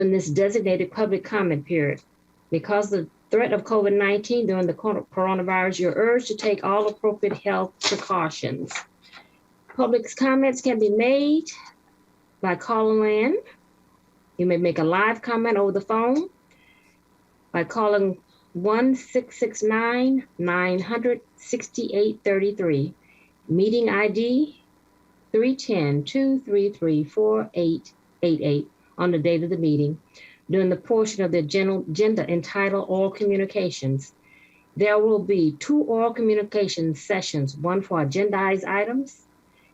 in this designated public comment period. Because of the threat of COVID-19 during the coronavirus, you're urged to take all appropriate health precautions. Public comments can be made by calling in. You may make a live comment over the phone by calling 1-669-900-6833. Meeting ID 310-233-4888 on the date of the meeting during the portion of the agenda entitled Oral Communications. There will be 2 oral communication sessions, one for agendized items.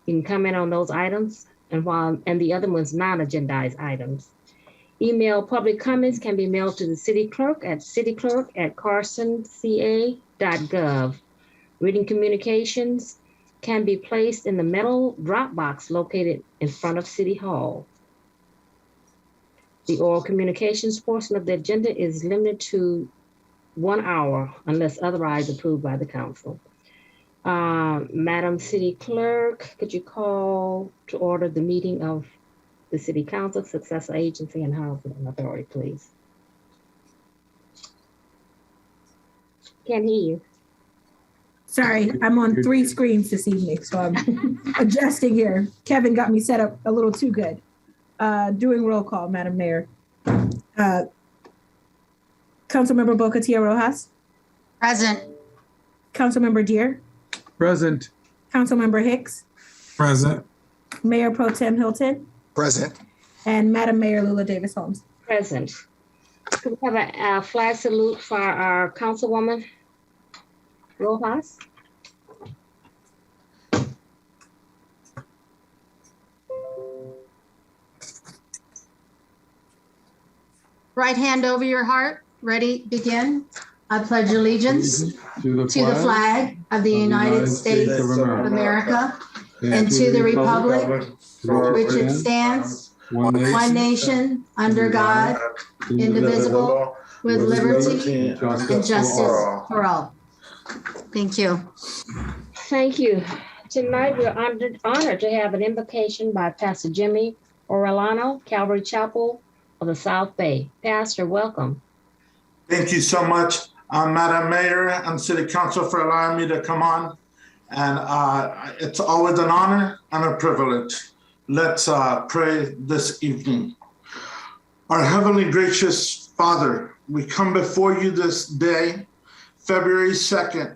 You can comment on those items, and the other one's non-agendized items. Email public comments can be mailed to the city clerk at cityclerk@carsonca.gov. Written communications can be placed in the metal drop box located in front of City Hall. The oral communications portion of the agenda is limited to 1 hour unless otherwise approved by the council. Madam City Clerk, could you call to order the meeting of the City Council, Successor Agency, and Housing Authority, please? Can't hear you. Sorry, I'm on 3 screens this evening, so I'm adjusting here. Kevin got me set up a little too good. Doing roll call, Madam Mayor. Councilmember Bocatia Rojas. Present. Councilmember Deere. Present. Councilmember Hicks. Present. Mayor Pro Tem Hilton. Present. And Madam Mayor Lula Davis Holmes. Present. Could we have a flag salute for our Councilwoman Rojas? Right hand over your heart. Ready, begin. I pledge allegiance to the flag of the United States of America and to the republic for which it stands, one nation, under God, indivisible, with liberty and justice for all. Thank you. Thank you. Tonight, we're honored to have an invocation by Pastor Jimmy Orellano, Calvary Chapel of the South Bay. Pastor, welcome. Thank you so much, Madam Mayor and City Council, for allowing me to come on. And it's always an honor and a privilege. Let's pray this evening. Our heavenly gracious Father, we come before you this day, February 2nd,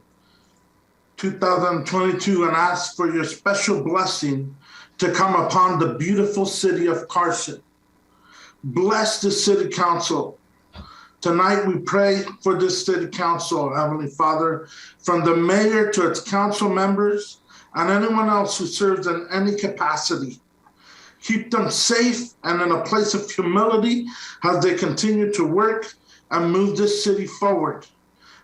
2022, and ask for your special blessing to come upon the beautiful city of Carson. Bless the City Council. Tonight we pray for this City Council, Heavenly Father, from the mayor to its council members and anyone else who serves in any capacity. Keep them safe and in a place of humility as they continue to work and move this city forward.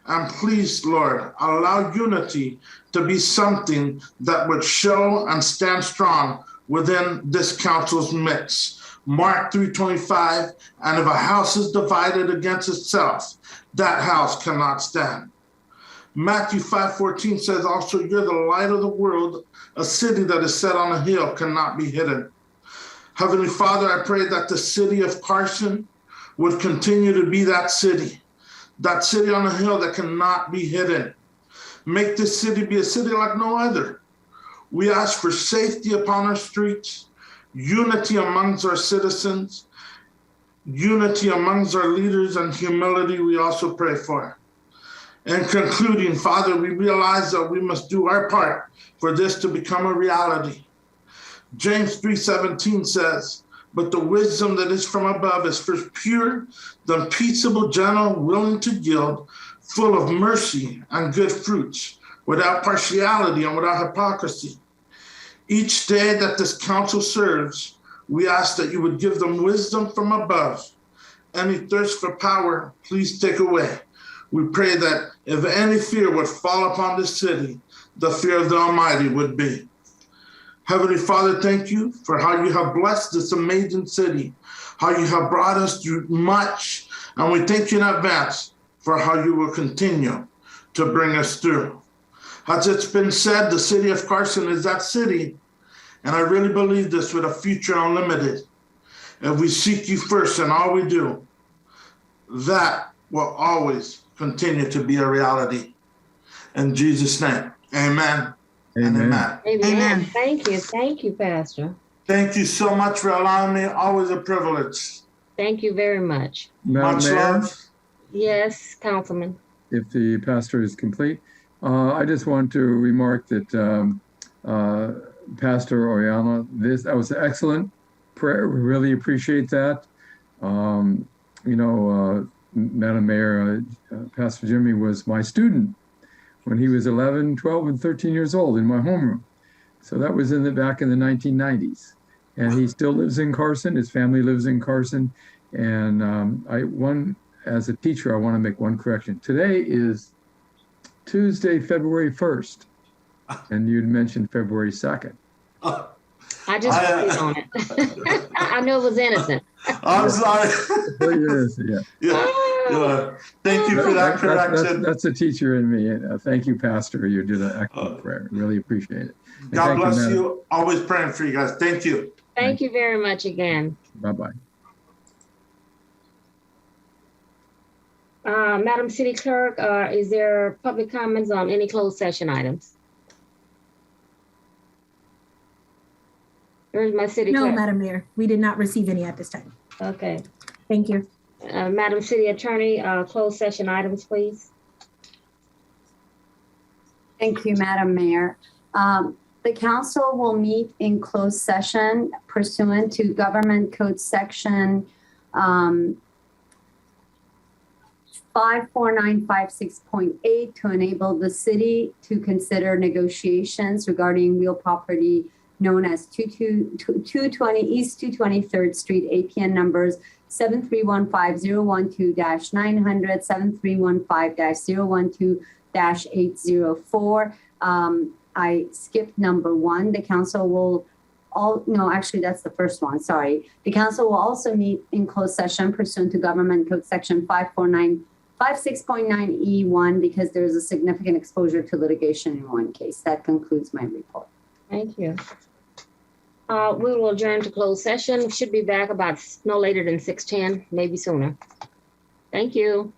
And please, Lord, allow unity to be something that would show and stand strong within this council's midst. Mark 3:25, and if a house is divided against itself, that house cannot stand. Matthew 5:14 says also, you're the light of the world. A city that is set on a hill cannot be hidden. Heavenly Father, I pray that the city of Carson would continue to be that city on a hill that cannot be hidden. Make this city be a city like no other. We ask for safety upon our streets, unity amongst our citizens, unity amongst our leaders, and humility we also pray for. In concluding, Father, we realize that we must do our part for this to become a reality. James 3:17 says, but the wisdom that is from above is first pure, then peaceable, gentle, willing to yield, full of mercy and good fruits, without partiality and without hypocrisy. Each day that this council serves, we ask that you would give them wisdom from above. Any thirst for power, please take away. We pray that if any fear would fall upon this city, the fear of the Almighty would be. Heavenly Father, thank you for how you have blessed this amazing city, how you have brought us through much, and we thank you in advance for how you will continue to bring us through. As it's been said, the city of Carson is that city, and I really believe this, with a future unlimited. If we seek you first in all we do, that will always continue to be a reality. In Jesus' name, amen. And amen. Amen. Thank you, Pastor. Thank you so much for allowing me. Always a privilege. Thank you very much. Much love. Yes, Councilman. If the pastor is complete, I just want to remark that Pastor Oriana, that was an excellent prayer. We really appreciate that. Madam Mayor, Pastor Jimmy was my student when he was 11, 12, and 13 years old in my homeroom. So that was back in the 1990s. And he still lives in Carson. His family lives in Carson. And as a teacher, I want to make one correction. Today is Tuesday, February 1st. And you'd mentioned February 2nd. I just agreed on it. I knew it was innocent. I'm sorry. Yeah. Thank you for that correction. That's a teacher in me. Thank you, Pastor. You did an excellent prayer. Really appreciate it. And God bless you. Always praying for you guys. Thank you. Thank you very much again. Bye-bye. Madam City Clerk, is there public comments on any closed session items? Where's my city clerk? No, Madam Mayor, we did not receive any at this time. Okay. Thank you. Madam City Attorney, closed session items, please. Thank you, Madam Mayor. The council will meet in closed session pursuant to Government Code Section 54956.8 to enable the city to consider negotiations regarding real property known as 220 East 223rd Street, APN numbers 7315012-900, 7315-012-804. I skipped number 1. The council will that's the first one, sorry. The council will also meet in closed session pursuant to Government Code Section 54956.9E1 because there is a significant exposure to litigation in one case. That concludes my report. Thank you. We will adjourn to closed session. Should be back about no later than 6:10, maybe sooner. Thank you.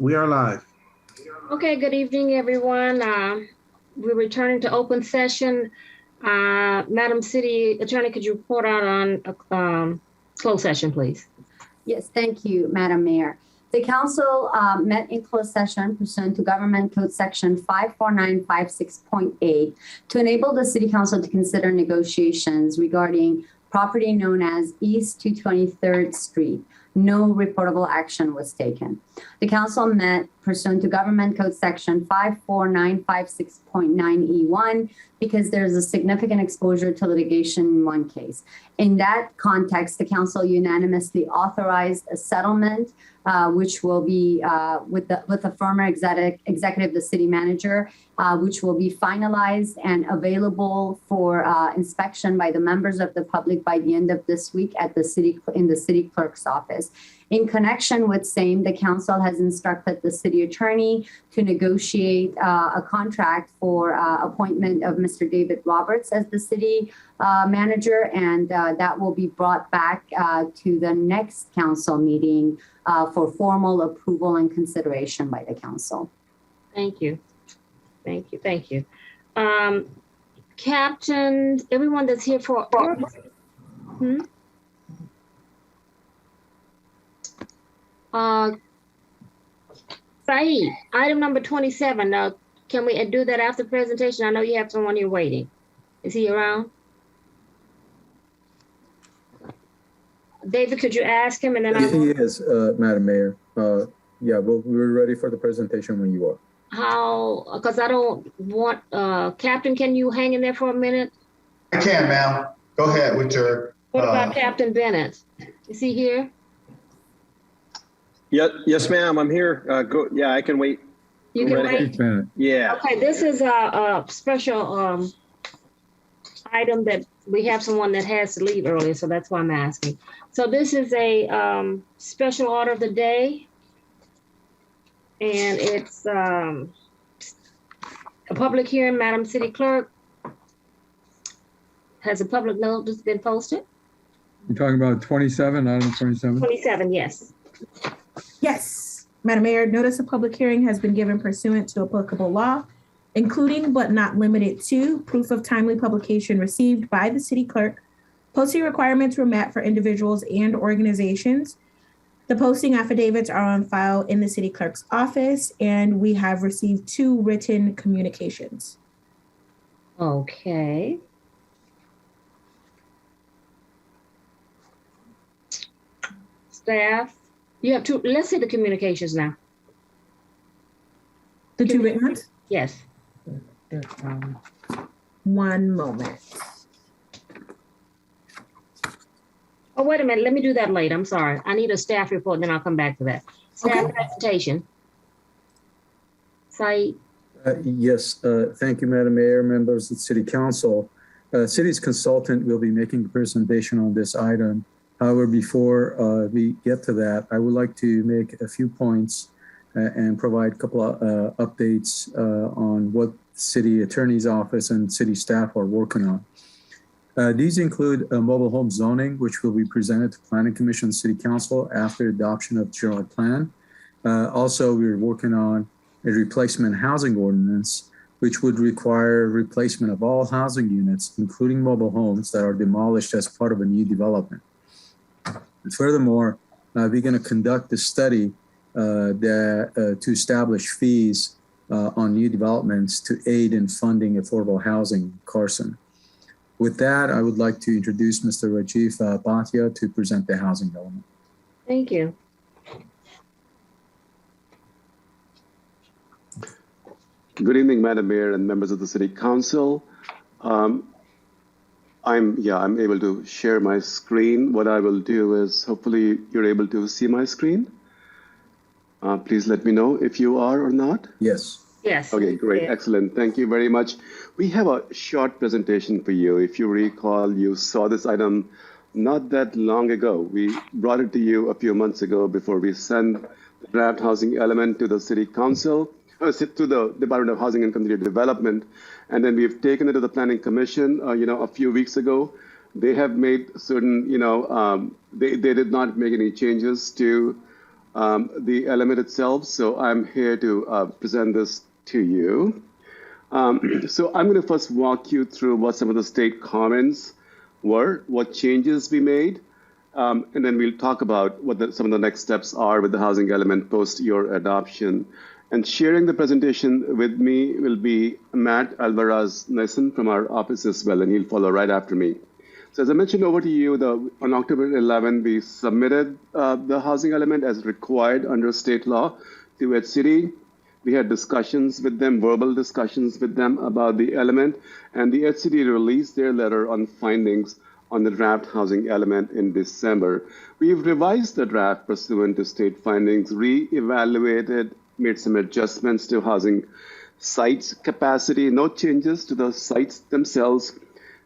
We are live. Okay, good evening, everyone. We're returning to open session. Madam City Attorney, could you report out on closed session, please? Yes, thank you, Madam Mayor. The council met in closed session pursuant to Government Code Section 54956.8 to enable the City Council to consider negotiations regarding property known as East 223rd Street. No reportable action was taken. The council met pursuant to Government Code Section 54956.9E1 because there's a significant exposure to litigation in one case. In that context, the council unanimously authorized a settlement, which will be with the former executive, the city manager, which will be finalized and available for inspection by the members of the public by the end of this week in the city clerk's office. In connection with same, the council has instructed the city attorney to negotiate a contract for appointment of Mr. David Roberts as the city manager, and that will be brought back to the next council meeting for formal approval and consideration by the council. Thank you. Thank you. Thank you. Captain, everyone that's here for... Saeed, item number 27. Now, can we do that after presentation? I know you have someone here waiting. Is he around? David, could you ask him and then He is, Madam Mayor. Yeah, we're ready for the presentation when you are. How, because I don't want, Captain, can you hang in there for a minute? I can, ma'am. Go ahead with your. What about Captain Bennett? Is he here? Yes, ma'am. I'm here. Yeah, I can wait. You can wait? Yeah. Okay, this is a special item that we have someone that has to leave early, so that's why I'm asking. So this is a special order of the day, and it's a public hearing. Madam City Clerk, has a public notice been posted? You're talking about 27, item 27? 27, yes. Yes, Madam Mayor, notice of public hearing has been given pursuant to applicable law, including but not limited to proof of timely publication received by the city clerk. Posting requirements were met for individuals and organizations. The posting affidavits are on file in the city clerk's office, and we have received 2 written communications. Okay. Staff, you have 2, let's see the communications now. The 2 written ones? Yes. One moment. Oh, wait a minute. Let me do that later. I'm sorry. I need a staff report, then I'll come back to that. Staff presentation. Saeed. Yes, thank you, Madam Mayor, members of the City Council. City's consultant will be making a presentation on this item. However, before we get to that, I would like to make a few points and provide a couple of updates on what City Attorney's Office and City staff are working on. These include mobile home zoning, which will be presented to Planning Commission and City Council after adoption of general plan. Also, we're working on a replacement housing ordinance, which would require replacement of all housing units, including mobile homes that are demolished as part of a new development. And furthermore, we're going to conduct a study to establish fees on new developments to aid in funding affordable housing in Carson. With that, I would like to introduce Mr. Rajiv Bhatia to present the housing element. Thank you. Good evening, Madam Mayor and members of the City Council. I'm able to share my screen. What I will do is hopefully you're able to see my screen. Please let me know if you are or not. Yes. Yes. Okay, great. Yeah. Excellent. Thank you very much. We have a short presentation for you. If you recall, you saw this item not that long ago. We brought it to you a few months ago before we sent the draft housing element to the City Council, to the Department of Housing and Community Development. And then we've taken it to the Planning Commission, a few weeks ago. They have made certain, they did not make any changes to the element itself. So I'm here to present this to you. So I'm going to first walk you through what some of the state comments were, what changes we made, and then we'll talk about what some of the next steps are with the housing element post your adoption. And sharing the presentation with me will be Matt Alvarez-Nissen from our office as well, and he'll follow right after me. So as I mentioned over to you, on October 11, we submitted the housing element as required under state law to HCD. We had discussions with them, verbal discussions with them about the element, and the HCD released their letter on findings on the draft housing element in December. We've revised the draft pursuant to state findings, re-evaluated, made some adjustments to housing sites capacity, no changes to the sites themselves,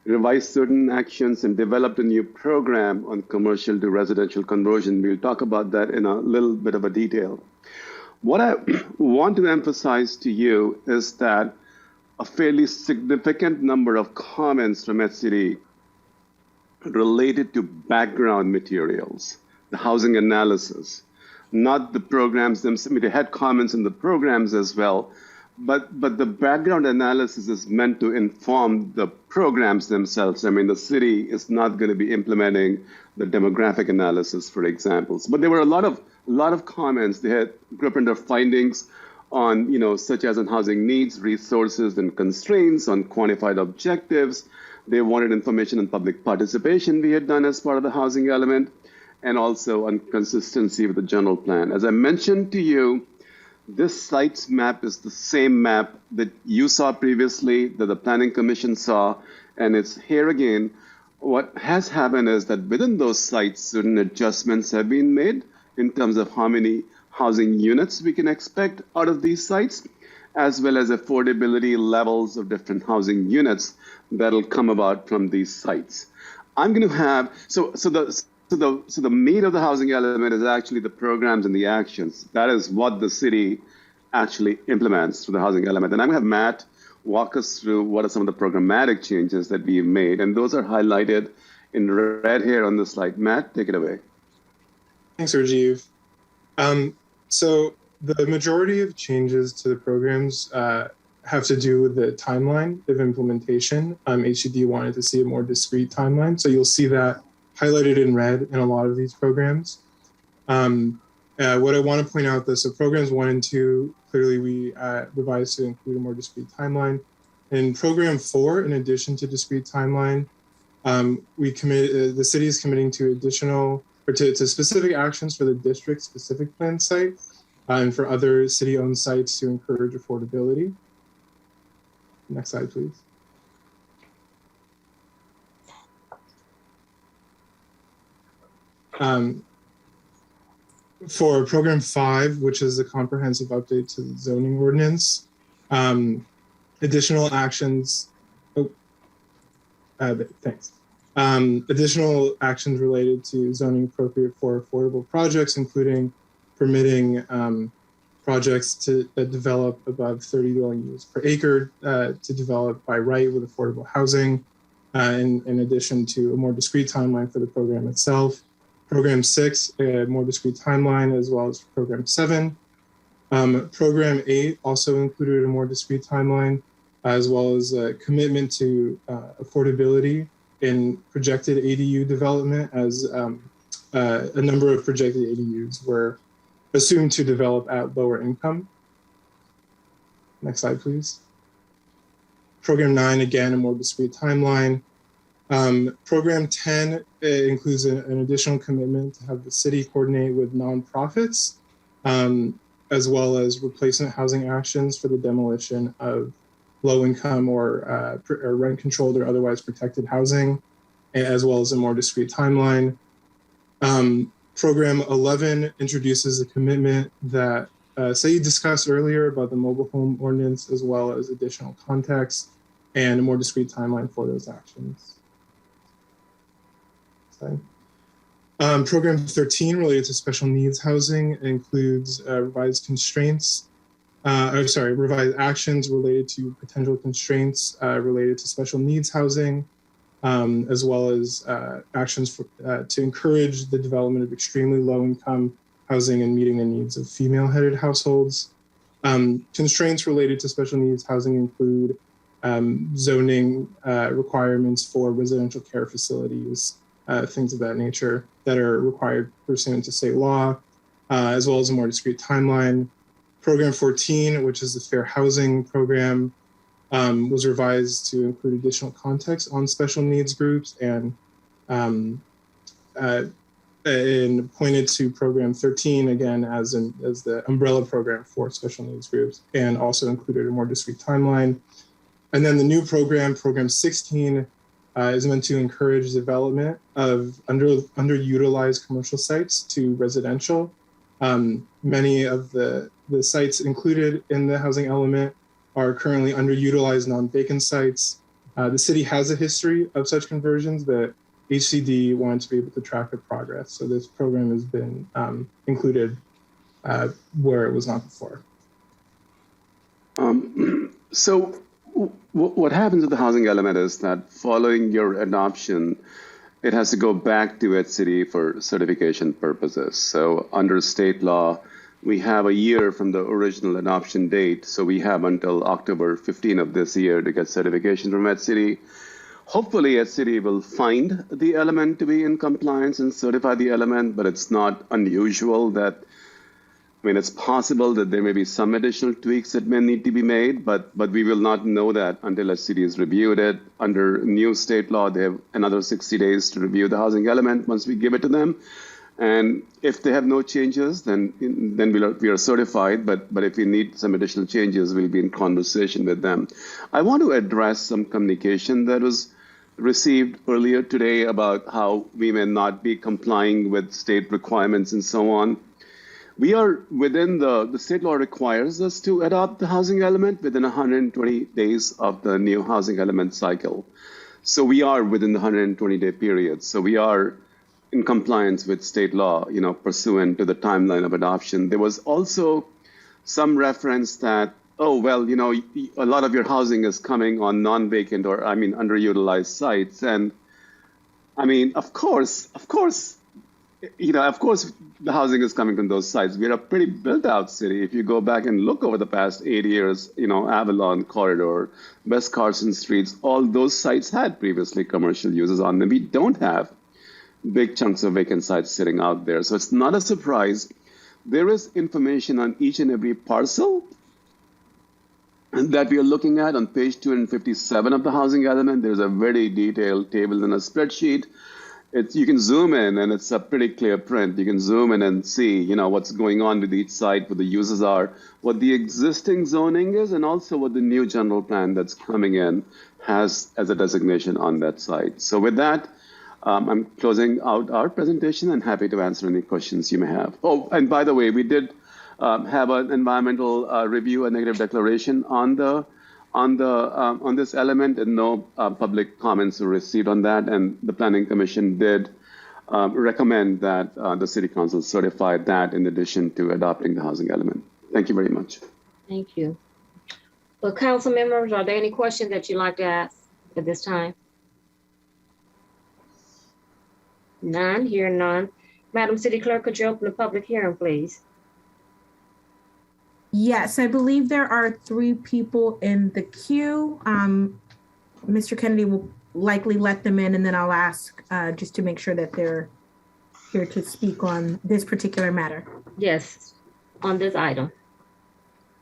revised certain actions, and developed a new program on commercial to residential conversion. We'll talk about that in a little bit of a detail. What I want to emphasize to you is that a fairly significant number of comments from HCD related to background materials, the housing analysis, not the programs themselves. I mean, they had comments in the programs as well, but the background analysis is meant to inform the programs themselves. I mean, the city is not going to be implementing the demographic analysis, for example. But there were a lot of comments. They had group under findings on, such as on housing needs, resources, and constraints, on quantified objectives. They wanted information on public participation we had done as part of the housing element, and also on consistency with the general plan. As I mentioned to you, this sites map is the same map that you saw previously, that the Planning Commission saw, and it's here again. What has happened is that within those sites, certain adjustments have been made in terms of how many housing units we can expect out of these sites, as well as affordability levels of different housing units that'll come about from these sites. I'm going to have, so the meat of the housing element is actually the programs and the actions. That is what the city actually implements through the housing element. And I'm going to have Matt walk us through what are some of the programmatic changes that we've made. And those are highlighted in red here on the slide. Matt, take it away. Thanks, Rajiv. So the majority of changes to the programs have to do with the timeline of implementation. HCD wanted to see a more discrete timeline. So you'll see that highlighted in red in a lot of these programs. What I want to point out, though, so programs 1 and 2, clearly we revised to include a more discrete timeline. In program 4, in addition to discrete timeline, the city is committing to additional, or to specific actions for the district-specific plan site and for other city-owned sites to encourage affordability. Next slide, please. For program 5, which is a comprehensive update to the zoning ordinance, additional actions, thanks. Additional actions related to zoning appropriate for affordable projects, including permitting projects that develop above 30 dwelling units per acre to develop by right with affordable housing, in addition to a more discrete timeline for the program itself. Program 6, a more discrete timeline, as well as program 7. Program 8 also included a more discrete timeline, as well as a commitment to affordability in projected ADU development, as a number of projected ADUs were assumed to develop at lower income. Next slide, please. Program 9, again, a more discrete timeline. Program 10 includes an additional commitment to have the city coordinate with nonprofits, as well as replacement housing actions for the demolition of low-income or rent-controlled or otherwise protected housing, as well as a more discrete timeline. Program 11 introduces a commitment that Saeed discussed earlier about the mobile home ordinance, as well as additional context and a more discrete timeline for those actions. Program 13 related to special needs housing includes revised actions related to potential constraints related to special needs housing, as well as actions to encourage the development of extremely low income housing and meeting the needs of female-headed households. Constraints related to special needs housing include zoning requirements for residential care facilities, things of that nature that are required pursuant to state law, as well as a more discrete timeline. Program 14, which is the Fair Housing Program, was revised to include additional context on special needs groups and pointed to Program 13 again as the umbrella program for special needs groups, and also included a more discrete timeline. And then the new program, Program 16, is meant to encourage development of underutilized commercial sites to residential. Many of the sites included in the housing element are currently underutilized non-vacant sites. The city has a history of such conversions, but HCD wanted to be able to track the progress. So this program has been included where it was not before. So what happens with the housing element is that following your adoption, it has to go back to HCD for certification purposes. So under state law, we have a year from the original adoption date. So we have until October 15 of this year to get certification from HCD. Hopefully, HCD will find the element to be in compliance and certify the element, but it's not unusual that, it's possible that there may be some additional tweaks that may need to be made, but we will not know that until HCD has reviewed it. Under new state law, they have another 60 days to review the housing element once we give it to them. And if they have no changes, then we are certified. But if we need some additional changes, we'll be in conversation with them. I want to address some communication that was received earlier today about how we may not be complying with state requirements and so on. We are within the state law requires us to adopt the housing element within 120 days of the new housing element cycle. So we are within the 120-day period. So we are in compliance with state law, pursuant to the timeline of adoption. There was also some reference that, a lot of your housing is coming on non-vacant or, underutilized sites. And of course, the housing is coming from those sites. We're a pretty built out city. If you go back and look over the past 8 years, Avalon Corridor, West Carson streets, all those sites had previously commercial uses on them. We don't have big chunks of vacant sites sitting out there. So it's not a surprise. There is information on each and every parcel that we are looking at on page 257 of the housing element. There's a very detailed table in a spreadsheet. You can zoom in and it's a pretty clear print. You can zoom in and see, what's going on with each site, what the uses are, what the existing zoning is, and also what the new general plan that's coming in has as a designation on that site. So with that, I'm closing out our presentation and happy to answer any questions you may have. Oh, and by the way, we did have an environmental review, a negative declaration on this element, and no public comments were received on that. And the Planning Commission did recommend that the City Council certify that in addition to adopting the housing element. Thank you very much. Thank you. Well, council members, are there any questions that you'd like to ask at this time? None, hear none. Madam City Clerk, could you open the public hearing, please? Yes, I believe there are 3 people in the queue. Mr. Kennedy will likely let them in, and then I'll ask just to make sure that they're here to speak on this particular matter. Yes, on this item.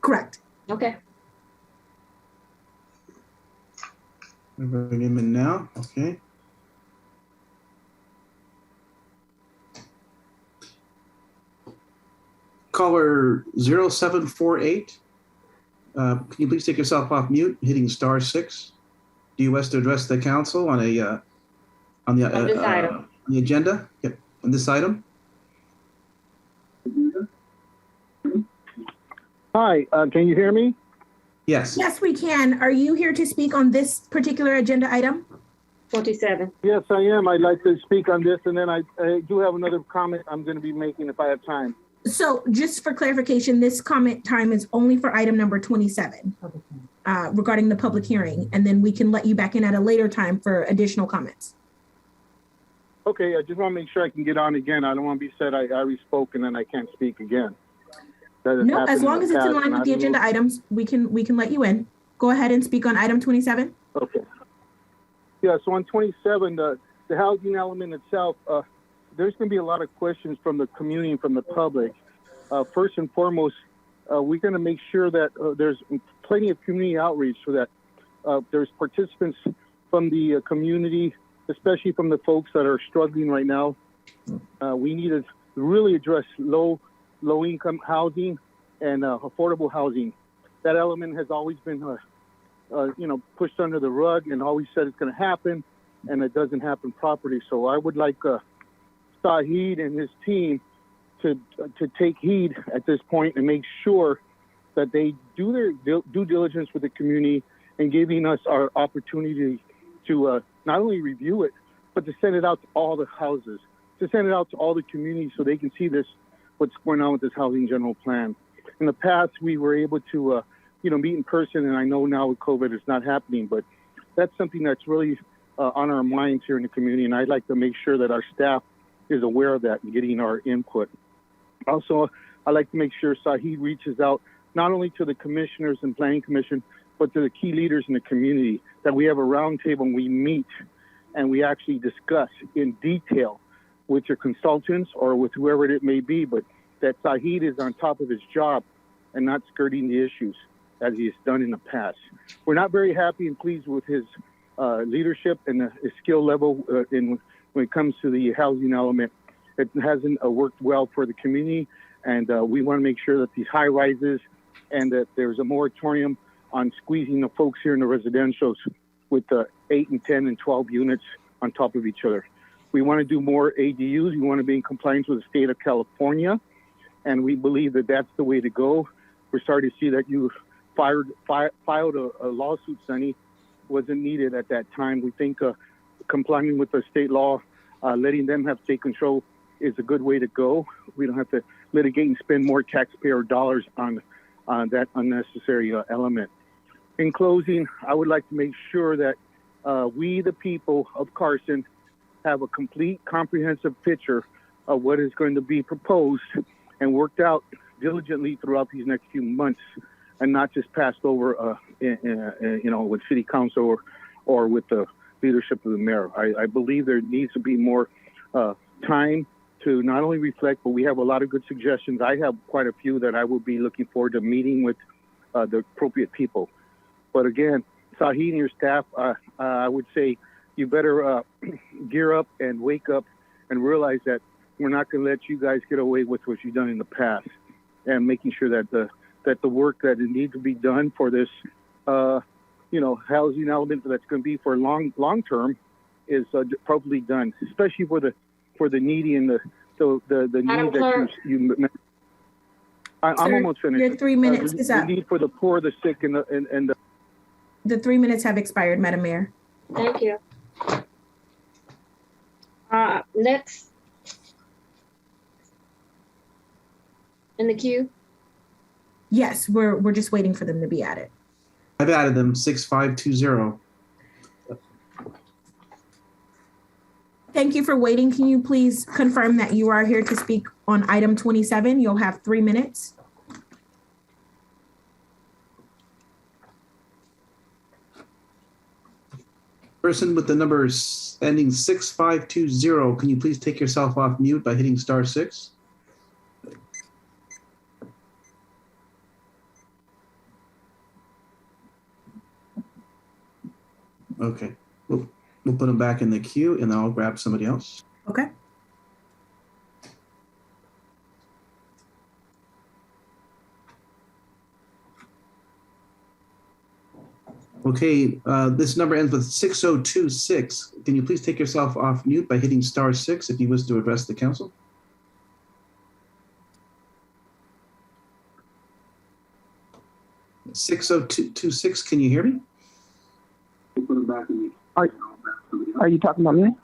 Correct. Okay. Bring him in now. Okay. Caller 0748. Can you please take yourself off mute, hitting *6? Do you wish to address the council on the agenda? Yep, on this item. Hi, can you hear me? Yes. Yes, we can. Are you here to speak on this particular agenda item? 47. Yes, I am. I'd like to speak on this, and then I do have another comment I'm going to be making if I have time. So just for clarification, this comment time is only for item number 27 regarding the public hearing, and then we can let you back in at a later time for additional comments. Okay, I just want to make sure I can get on again. I don't want to be said I already spoke and then I can't speak again. No, as long as it's in line with the agenda items, we can let you in. Go ahead and speak on item 27. Okay. Yeah, so on 27, the housing element itself, there's going to be a lot of questions from the community and from the public. First and foremost, we're going to make sure that there's plenty of community outreach so that there's participants from the community, especially from the folks that are struggling right now. We need to really address low-income housing and affordable housing. That element has always been pushed under the rug and always said it's going to happen, and it doesn't happen properly. So I would like Saheed and his team to take heed at this point and make sure that they do their due diligence with the community and giving us our opportunity to not only review it, but to send it out to all the houses, to send it out to all the communities so they can see what's going on with this housing general plan. In the past, we were able to meet in person, and I know now with COVID it's not happening, but that's something that's really on our minds here in the community, and I'd like to make sure that our staff is aware of that and getting our input. Also, I'd like to make sure Saheed reaches out not only to the commissioners and planning commission, but to the key leaders in the community, that we have a roundtable and we meet and we actually discuss in detail with your consultants or with whoever it may be, but that Saheed is on top of his job and not skirting the issues as he has done in the past. We're not very happy and pleased with his leadership and his skill level when it comes to the housing element. It hasn't worked well for the community, and we want to make sure that these high rises and that there's a moratorium on squeezing the folks here in the residentials with 8 and 10 and 12 units on top of each other. We want to do more ADUs. We want to be in compliance with the state of California, and we believe that that's the way to go. We're starting to see that you filed a lawsuit, Sonny, wasn't needed at that time. We think complying with the state law, letting them have state control is a good way to go. We don't have to litigate and spend more taxpayer dollars on that unnecessary element. In closing, I would like to make sure that we, the people of Carson, have a complete, comprehensive picture of what is going to be proposed and worked out diligently throughout these next few months, and not just passed over, with city council or with the leadership of the mayor. I believe there needs to be more time to not only reflect, but we have a lot of good suggestions. I have quite a few that I will be looking forward to meeting with the appropriate people. But again, Saheed and your staff, I would say you better gear up and wake up and realize that we're not going to let you guys get away with what you've done in the past, and making sure that the work that needs to be done for this, housing element that's going to be for long term is properly done, especially for the needy and the need that you I'm almost finished. Your 3 minutes is up. The need for the poor, the sick, and the 3 minutes have expired, Madam Mayor. Thank you. Next in the queue. Yes, we're just waiting for them to be added. I've added them, 6520. Thank you for waiting. Can you please confirm that you are here to speak on item 27? You'll have 3 minutes. Person with the number ending 6520, can you please take yourself off mute by hitting *6? Okay, we'll put them back in the queue and I'll grab somebody else. Okay. Okay, this number ends with 6026. Can you please take yourself off mute by hitting *6 if you wish to address the council? (6026), can you hear me? Are you talking about me?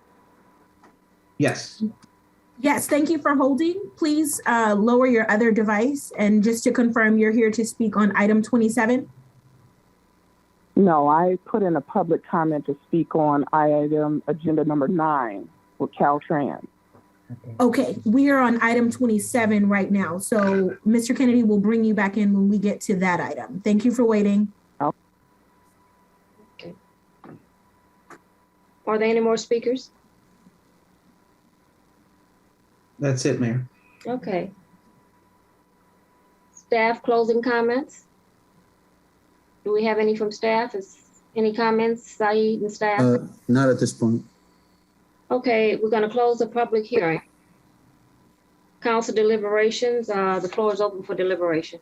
Yes. Yes, thank you for holding. Please lower your other device. And just to confirm, you're here to speak on item 27? No, I put in a public comment to speak on item agenda number 9. with Caltrans. Okay, we are on item 27 right now. So Mr. Kennedy will bring you back in when we get to that item. Thank you for waiting. Okay. Are there any more speakers? That's it, Mayor. Okay. Staff closing comments? Do we have any from staff? Any comments, Saeed and staff? Not at this point. Okay, we're going to close the public hearing. Council deliberations, the floor is open for deliberation.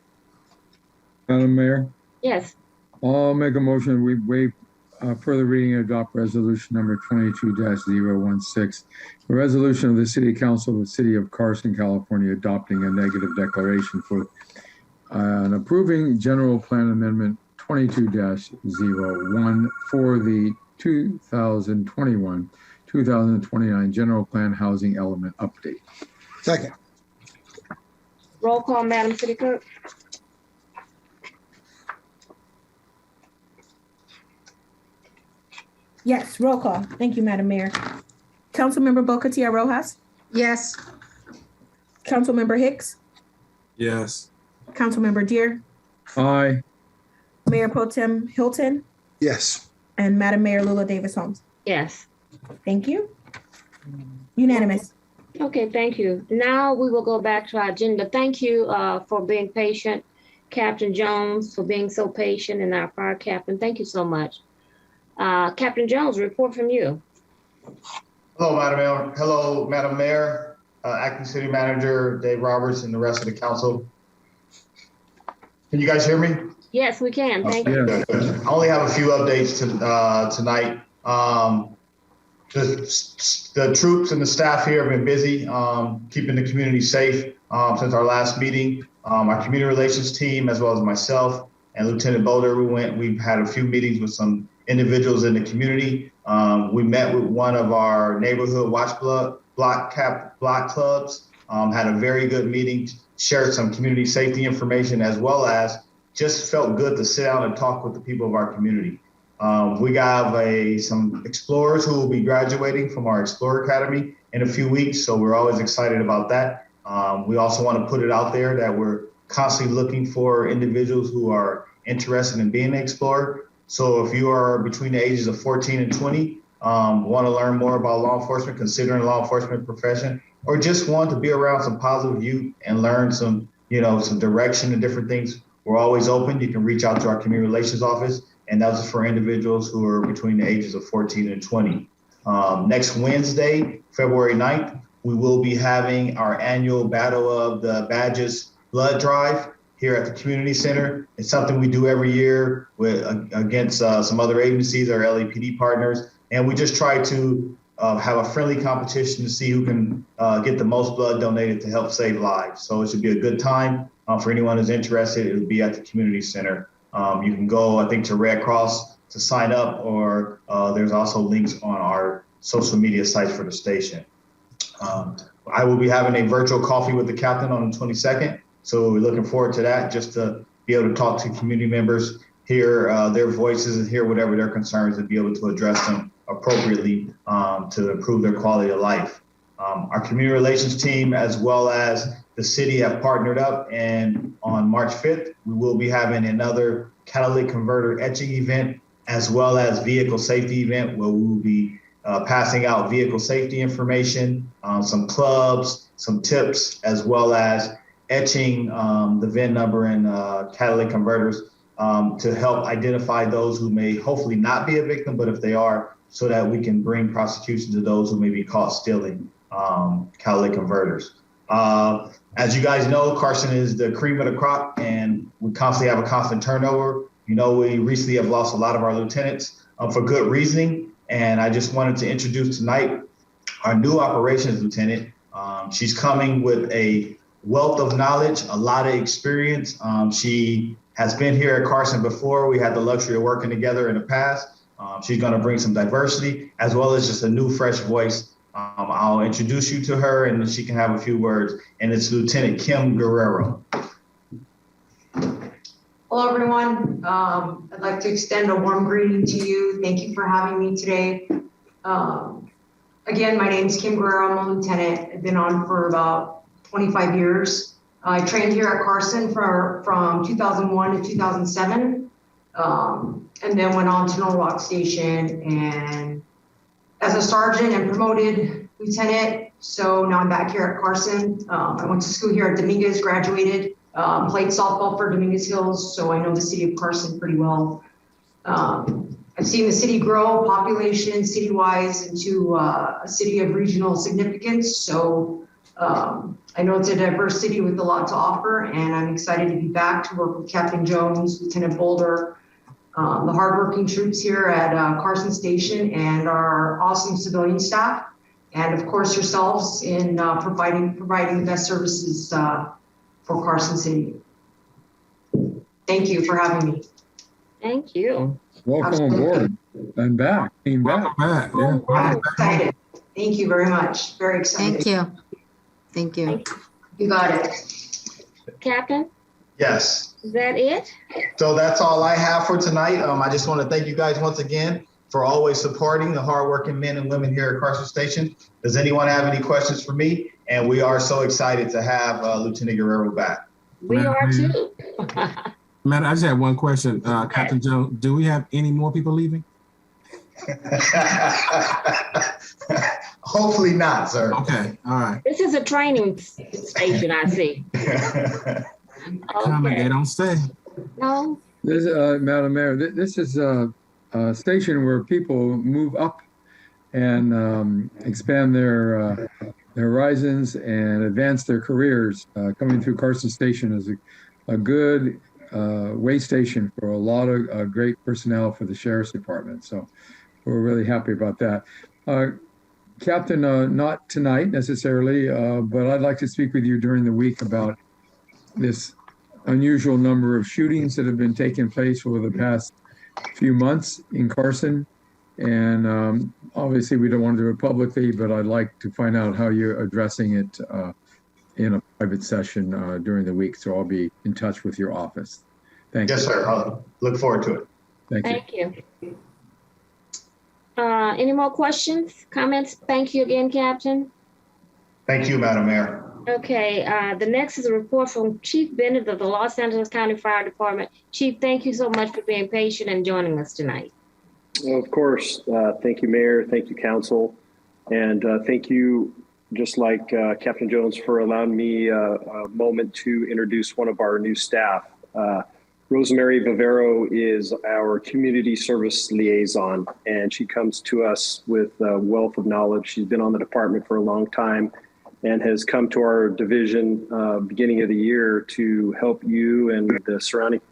Madam Mayor, Yes, I'll make a motion. We waive further reading and adopt resolution number 22-016. A resolution of the City Council of the City of Carson, California, adopting a negative declaration for and approving General Plan Amendment 22-01 for the 2021-2029 General Plan Housing Element Update. Second. roll call, Madam City Clerk. Yes, roll call. Thank you, Madam Mayor. Councilmember Bocatia Rojas, Yes. Councilmember Hicks, Yes. Councilmember Deere, Aye. Mayor Pro Tem Hilton, Yes. and Madam Mayor Lula Davis Holmes. Yes. Thank you. Unanimous. Okay, thank you. Now we will go back to our agenda. Thank you for being patient. Captain Jones for being so patient, and our fire captain. Thank you so much. Captain Jones, report from you. Hello, Madam Mayor. Hello, Madam Mayor, Acting City Manager Dave Roberts, and the rest of the council. Can you guys hear me? Yes, we can. Thank you. Yeah. I only have a few updates tonight. The troops and the staff here have been busy keeping the community safe since our last meeting. Our community relations team, as well as myself and Lieutenant Boulder, we've had a few meetings with some individuals in the community. We met with one of our neighborhood watch block clubs, had a very good meeting, shared some community safety information, as well as just felt good to sit down and talk with the people of our community. We got some explorers who will be graduating from our Explorer Academy in a few weeks, so we're always excited about that. We also want to put it out there that we're constantly looking for individuals who are interested in being an explorer. So if you are between the ages of 14 and 20, want to learn more about law enforcement, considering law enforcement profession, or just want to be around some positive youth and learn some direction and different things, we're always open. You can reach out to our community relations office, and that's for individuals who are between the ages of 14 and 20. Next Wednesday, February 9th, we will be having our annual Battle of the Badges blood drive here at the community center. It's something we do every year against some other agencies, our LAPD partners. And we just try to have a friendly competition to see who can get the most blood donated to help save lives. So it should be a good time for anyone who's interested. It'll be at the community center. You can go, I think, to Red Cross to sign up, or there's also links on our social media sites for the station. I will be having a virtual coffee with the captain on the 22nd. So we're looking forward to that, just to be able to talk to community members, hear their voices and hear whatever their concerns, and be able to address them appropriately to improve their quality of life. Our community relations team, as well as the city, have partnered up, and on March 5th, we will be having another catalytic converter etching event, as well as vehicle safety event, where we will be passing out vehicle safety information, some clubs, some tips, as well as etching the VIN number and catalytic converters to help identify those who may hopefully not be a victim, but if they are, so that we can bring prosecution to those who may be caught stealing catalytic converters. As you guys know, Carson is the cream of the crop, and we constantly have a constant turnover. You know, we recently have lost a lot of our lieutenants for good reasoning, and I just wanted to introduce tonight our new operations lieutenant. She's coming with a wealth of knowledge, a lot of experience. She has been here at Carson before. We had the luxury of working together in the past. She's going to bring some diversity, as well as just a new, fresh voice. I'll introduce you to her, and she can have a few words. And it's Lieutenant Kim Guerrero. Hello, everyone. I'd like to extend a warm greeting to you. Thank you for having me today. Again, my name's Kim Guerrero. I'm a lieutenant. I've been on for about 25 years. I trained here at Carson from 2001 to 2007, and then went on to North Rock Station and as a sergeant and promoted lieutenant. So now I'm back here at Carson. I went to school here at Dominguez, graduated, played softball for Dominguez Hills, so I know the city of Carson pretty well. I've seen the city grow population city-wise into a city of regional significance. So I know it's a diverse city with a lot to offer, and I'm excited to be back to work with Captain Jones, Lieutenant Boulder, the hardworking troops here at Carson Station, and our awesome civilian staff, and of course yourselves in providing the best services for Carson City. Thank you for having me. Thank you. Welcome aboard and back. Came back. Yeah. I'm excited. Thank you very much. Very excited. Thank you. Thank you. You got it. Captain, Yes. is that it? So that's all I have for tonight. I just want to thank you guys once again for always supporting the hardworking men and women here at Carson Station. Does anyone have any questions for me? And we are so excited to have Lieutenant Guerrero back. We are too. Matt, I just have one question. Captain Jones, do we have any more people leaving? Hopefully not, sir. Okay, all right. This is a training station, I see. Come and they don't stay. No. This, Madam Mayor, this is a station where people move up and expand their horizons and advance their careers. Coming through Carson Station is a good way station for a lot of great personnel for the Sheriff's Department. So we're really happy about that. Captain, not tonight necessarily, but I'd like to speak with you during the week about this unusual number of shootings that have been taking place over the past few months in Carson. And obviously we don't want to do it publicly, but I'd like to find out how you're addressing it in a private session during the week. So I'll be in touch with your office. Thank you. Yes, sir. I'll look forward to it. Thank you. Any more questions, comments? Thank you again, Captain. Thank you, Madam Mayor. Okay, the next is a report from Chief Bennett of the Los Angeles County Fire Department. Chief, thank you so much for being patient and joining us tonight. Of course. Thank you, Mayor. Thank you, Council. And thank you, just like Captain Jones, for allowing me a moment to introduce one of our new staff. Rosemary Vivero is our community service liaison, and she comes to us with a wealth of knowledge. She's been on the department for a long time and has come to our division beginning of the year to help you and the surrounding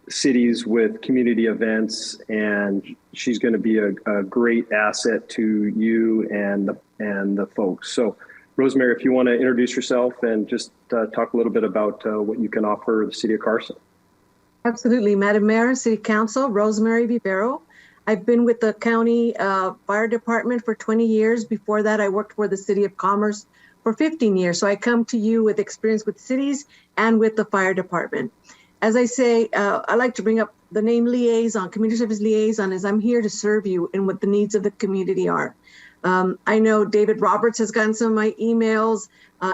cities with community events. And she's going to be a great asset to you and the folks. So Rosemary, if you want to introduce yourself and just talk a little bit about what you can offer the city of Carson. Absolutely. Madam Mayor, City Council, Rosemary Vivero. I've been with the county fire department for 20 years. Before that, I worked for the City of Commerce for 15 years. So I come to you with experience with cities and with the fire department. As I say, I like to bring up the name liaison, community service liaison, as I'm here to serve you in what the needs of the community are. I know David Roberts has gotten some of my emails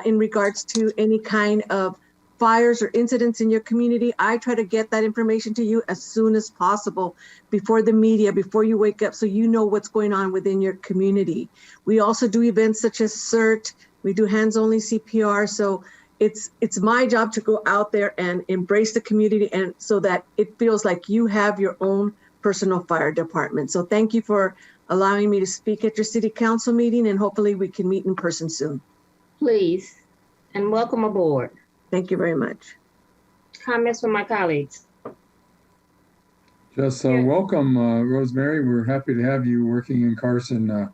in regards to any kind of fires or incidents in your community. I try to get that information to you as soon as possible before the media, before you wake up, so you know what's going on within your community. We also do events such as CERT. We do hands-only CPR. So it's my job to go out there and embrace the community, and so that it feels like you have your own personal fire department. So thank you for allowing me to speak at your city council meeting, and hopefully we can meet in person soon. Please, and welcome aboard. Thank you very much. Comments from my colleagues? Just welcome, Rosemary. We're happy to have you working in Carson.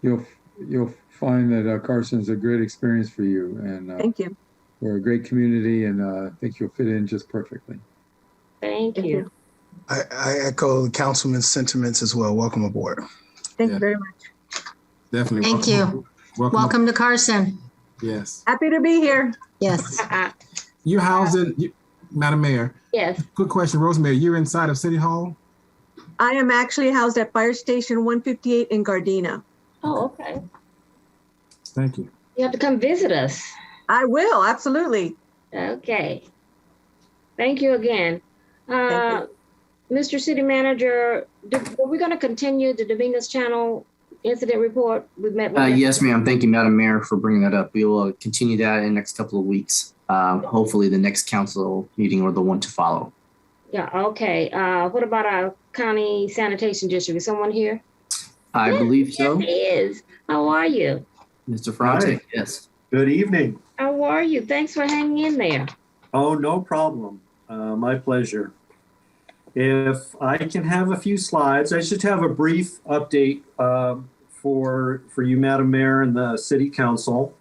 You'll find that Carson is a great experience for you, and thank you. We're a great community, and I think you'll fit in just perfectly. Thank you. I echo the councilman's sentiments as well. Welcome aboard. Thank you very much. Definitely. Thank you. Welcome to Carson. Yes. Happy to be here. Yes. You're housed in, Madam Mayor. Yes. Good question, Rosemary. You're inside of City Hall? I am actually housed at Fire Station 158 in Gardena. Oh, okay. Thank you. You have to come visit us. I will, absolutely. Okay. Thank you again. Thank Mr. City Manager, are we going to continue the Dominguez Channel incident report? We've met with Yes, ma'am. Thank you, Madam Mayor, for bringing that up. We will continue that in the next couple of weeks. Hopefully the next council meeting or the one to follow. Yeah, okay. What about our county sanitation district? Is someone here? I believe so. Yes, he is. How are you? Mr. Ferrante, Hi. yes. Good evening. How are you? Thanks for hanging in there. Oh, no problem. My pleasure. If I can have a few slides, I just have a brief update for you, Madam Mayor, and the City Council.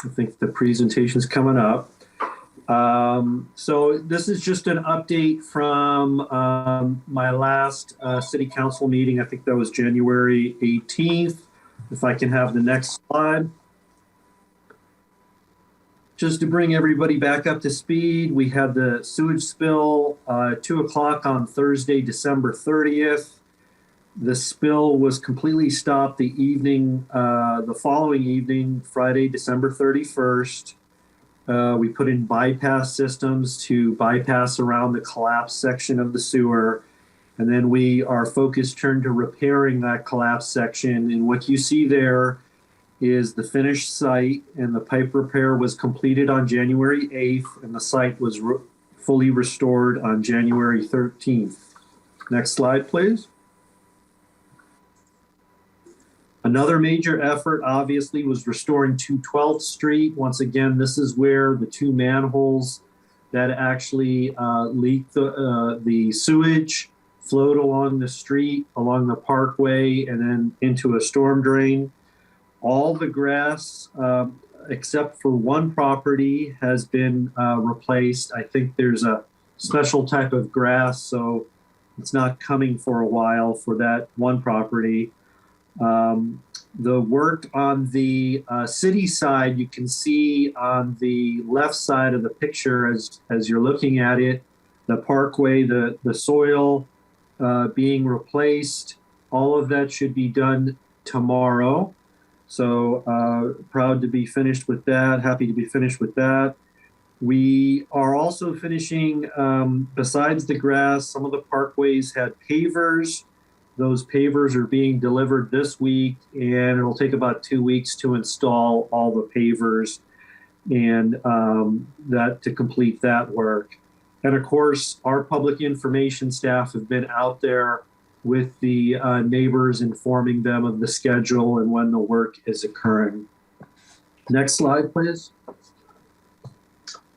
I think the presentation's coming up. So this is just an update from my last City Council meeting. I think that was January 18th. If I can have the next slide. Just to bring everybody back up to speed, we had the sewage spill 2 o'clock on Thursday, December 30th. The spill was completely stopped the following evening, Friday, December 31st. We put in bypass systems to bypass around the collapsed section of the sewer. And then our focus turned to repairing that collapsed section. And what you see there is the finished site, and the pipe repair was completed on January 8th, and the site was fully restored on January 13th. Next slide, please. Another major effort, obviously, was restoring 212th Street. Once again, this is where the two manholes that actually leaked the sewage flowed along the street, along the parkway, and then into a storm drain. All the grass, except for one property, has been replaced. I think there's a special type of grass, so it's not coming for a while for that one property. The work on the city side, you can see on the left side of the picture as you're looking at it, the parkway, the soil being replaced. All of that should be done tomorrow. So proud to be finished with that, happy to be finished with that. We are also finishing, besides the grass, some of the parkways had pavers. Those pavers are being delivered this week, and it'll take about 2 weeks to install all the pavers and to complete that work. And of course, our public information staff have been out there with the neighbors, informing them of the schedule and when the work is occurring. Next slide, please.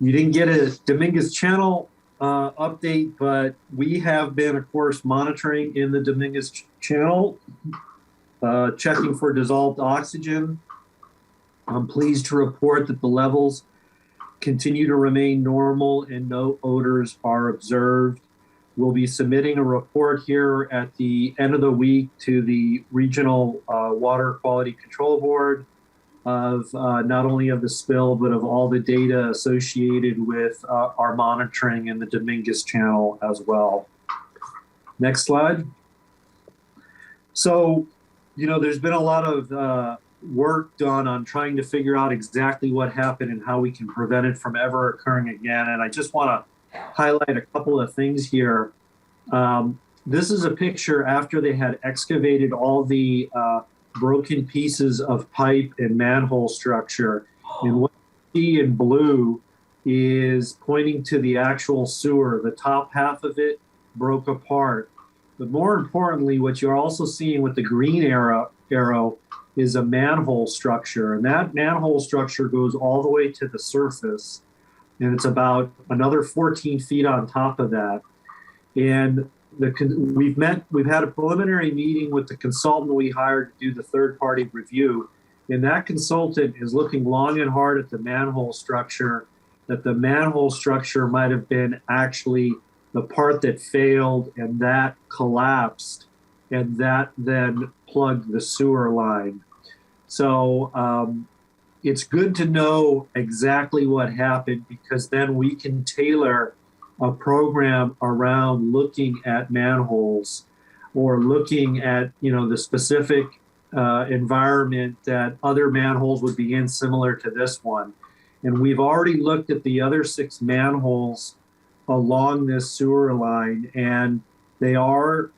You didn't get a Dominguez Channel update, but we have been, of course, monitoring in the Dominguez Channel, checking for dissolved oxygen. I'm pleased to report that the levels continue to remain normal and no odors are observed. We'll be submitting a report here at the end of the week to the Regional Water Quality Control Board of not only of the spill, but of all the data associated with our monitoring in the Dominguez Channel as well. Next slide. So, there's been a lot of work done on trying to figure out exactly what happened and how we can prevent it from ever occurring again. And I just want to highlight a couple of things here. This is a picture after they had excavated all the broken pieces of pipe and manhole structure. And what you see in blue is pointing to the actual sewer. The top half of it broke apart. But more importantly, what you're also seeing with the green arrow is a manhole structure. And that manhole structure goes all the way to the surface. And it's about another 14 feet on top of that. And we've had a preliminary meeting with the consultant we hired to do the third-party review. And that consultant is looking long and hard at the manhole structure, that the manhole structure might have been actually the part that failed and that collapsed, and that then plugged the sewer line. So it's good to know exactly what happened, because then we can tailor a program around looking at manholes or looking at, the specific environment that other manholes would be in, similar to this one. And we've already looked at the other 6 manholes along this sewer line, and they are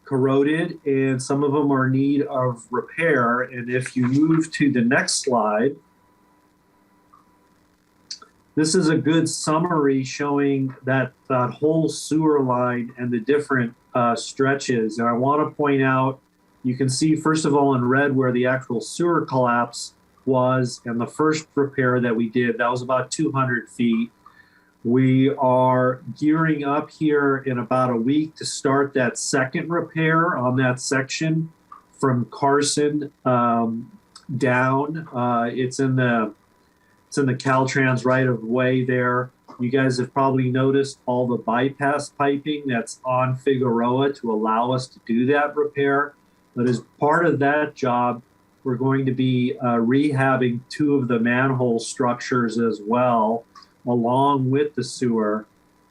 corroded, and some of them are in need of repair. And if you move to the next slide, this is a good summary showing that whole sewer line and the different stretches. And I want to point out, you can see, first of all, in red where the actual sewer collapse was, and the first repair that we did, that was about 200 feet. We are gearing up here in about a week to start that second repair on that section from Carson down. It's in the Caltrans right of way there. You guys have probably noticed all the bypass piping that's on Figueroa to allow us to do that repair. But as part of that job, we're going to be rehabbing 2 of the manhole structures as well, along with the sewer.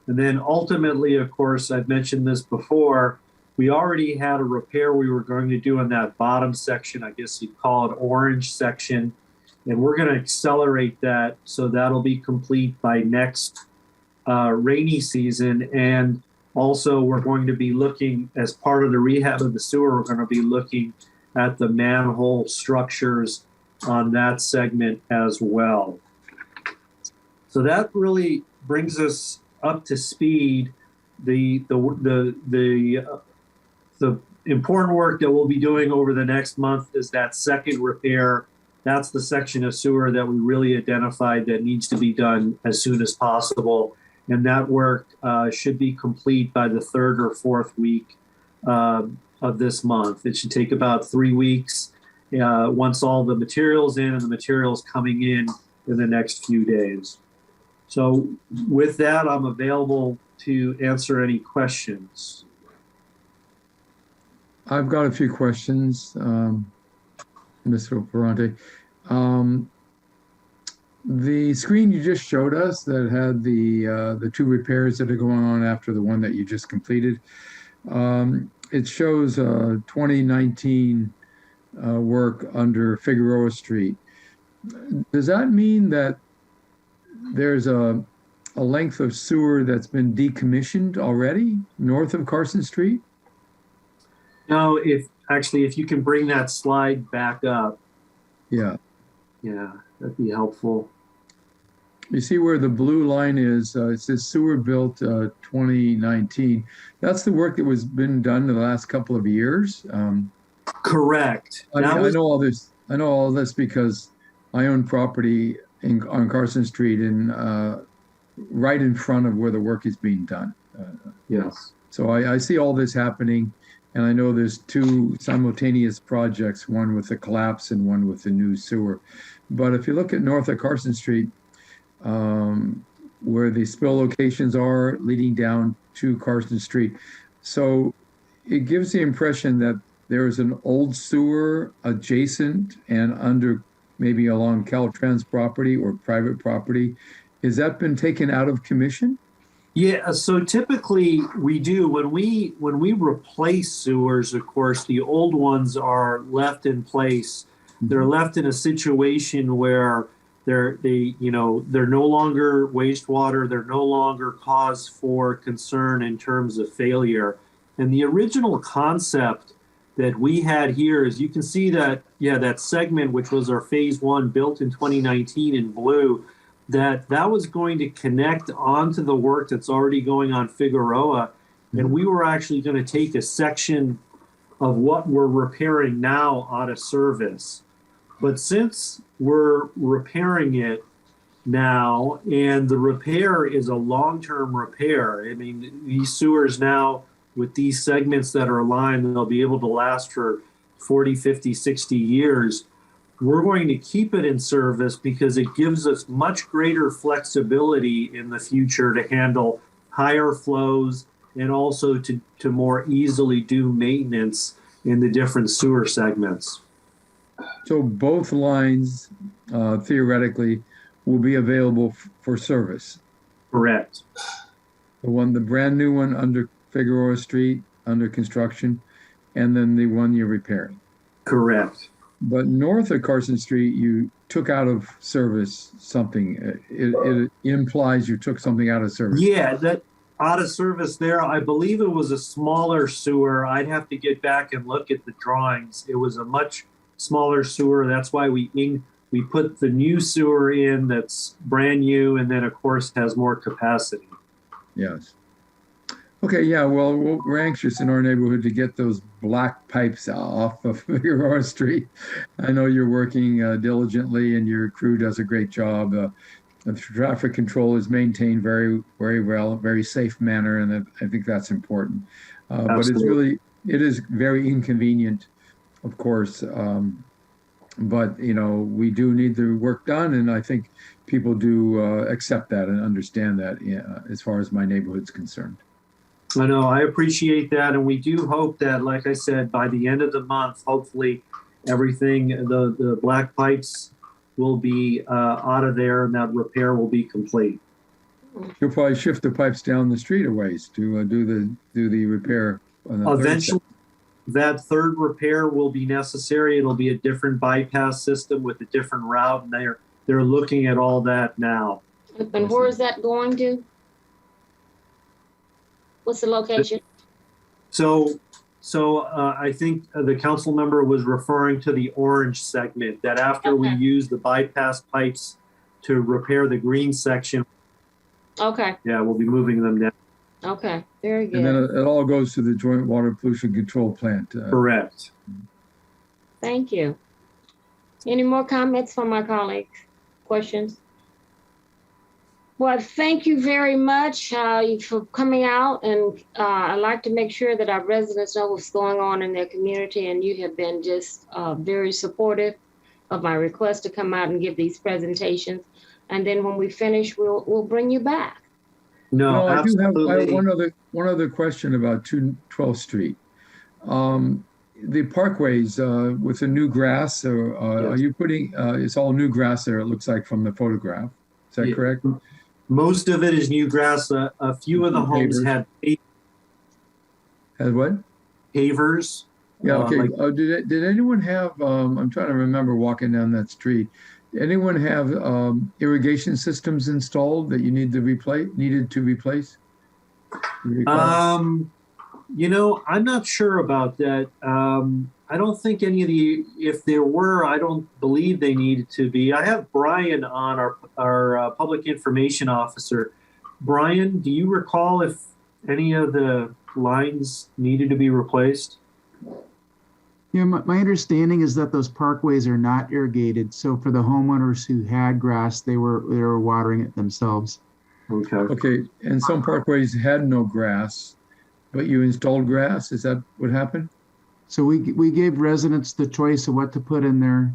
And then ultimately, of course, I've mentioned this before, we already had a repair we were going to do in that bottom section, I guess you'd call it orange section. And we're going to accelerate that, so that'll be complete by next rainy season. And also we're going to be looking, as part of the rehab of the sewer, we're going to be looking at the manhole structures on that segment as well. So that really brings us up to speed. The important work that we'll be doing over the next month is that second repair. That's the section of sewer that we really identified that needs to be done as soon as possible. And that work should be complete by the 3rd or 4th week of this month. It should take about 3 weeks once all the material's in, and the material's coming in the next few days. So with that, I'm available to answer any questions. I've got a few questions, Mr. Ferrante. The screen you just showed us that had the 2 repairs that are going on after the one that you just completed, it shows 2019 work under Figueroa Street. Does that mean that there's a length of sewer that's been decommissioned already north of Carson Street? No, if you can bring that slide back up. Yeah. Yeah, that'd be helpful. You see where the blue line is, it says sewer built 2019. That's the work that was been done in the last couple of years. Correct. I know all this. I know all this because I own property on Carson Street right in front of where the work is being done. Yes. So I see all this happening, and I know there's 2 simultaneous projects, one with the collapse and one with the new sewer. But if you look at north of Carson Street, where the spill locations are leading down to Carson Street, so it gives the impression that there's an old sewer adjacent and under, maybe along Caltrans property or private property. Has that been taken out of commission? Yeah, so typically we do when we replace sewers, of course, the old ones are left in place. They're left in a situation where they're no longer wastewater, they're no longer cause for concern in terms of failure. And the original concept that we had here is, you can see that, that segment, which was our phase 1 built in 2019 in blue, that was going to connect onto the work that's already going on Figueroa. And we were actually going to take a section of what we're repairing now out of service. But since we're repairing it now, and the repair is a long-term repair, I mean, these sewers now, with these segments that are aligned, they'll be able to last for 40, 50, 60 years. We're going to keep it in service because it gives us much greater flexibility in the future to handle higher flows and also to more easily do maintenance in the different sewer segments. So both lines, theoretically, will be available for service? Correct. The brand new one under Figueroa Street, under construction, and then the one you're repairing? Correct. But north of Carson Street, you took out of service something. It implies you took something out of service. Yeah, that out of service there. I believe it was a smaller sewer. I'd have to get back and look at the drawings. It was a much smaller sewer. That's why we put the new sewer in that's brand new and then, of course, has more capacity. Yes. Okay, yeah, well, we're anxious in our neighborhood to get those black pipes off of Figueroa Street. I know you're working diligently and your crew does a great job. The traffic control is maintained very, very well, very safe manner, and I think that's important. But it is very inconvenient, of course. But, you know, we do need the work done, and I think people do accept that and understand that as far as my neighborhood's concerned. I know, I appreciate that. And we do hope that, like I said, by the end of the month, hopefully everything, the black pipes will be out of there and that repair will be complete. You'll probably shift the pipes down the street a ways to do the repair. Eventually, that third repair will be necessary. It'll be a different bypass system with a different route, and they're looking at all that now. And where is that going to? What's the location? So I think the council member was referring to the orange segment, that after we use the bypass pipes to repair the green section. Okay. Yeah, we'll be moving them down. Okay, very good. And then it all goes to the Joint Water Pollution Control Plant. Correct. Thank you. Any more comments from my colleagues? Questions? Well, thank you very much for coming out, and I'd like to make sure that our residents know what's going on in their community, and you have been just very supportive of my request to come out and give these presentations. And then when we finish, we'll bring you back. No, I do have one other question about 212th Street. The parkways with the new grass, are you putting, it's all new grass there, it looks like from the photograph. Is that correct? Most of it is new grass. A few of the homes had what? Pavers. Yeah, okay. Did anyone have, I'm trying to remember walking down that street, anyone have irrigation systems installed that you needed to replace? You know, I'm not sure about that. I don't think any of if there were, I don't believe they needed to be. I have Brian on, our public information officer. Brian, do you recall if any of the lines needed to be replaced? Yeah, my understanding is that those parkways are not irrigated. So for the homeowners who had grass, they were watering it themselves. Okay. Okay, and some parkways had no grass, but you installed grass. Is that what happened? So we gave residents the choice of what to put in their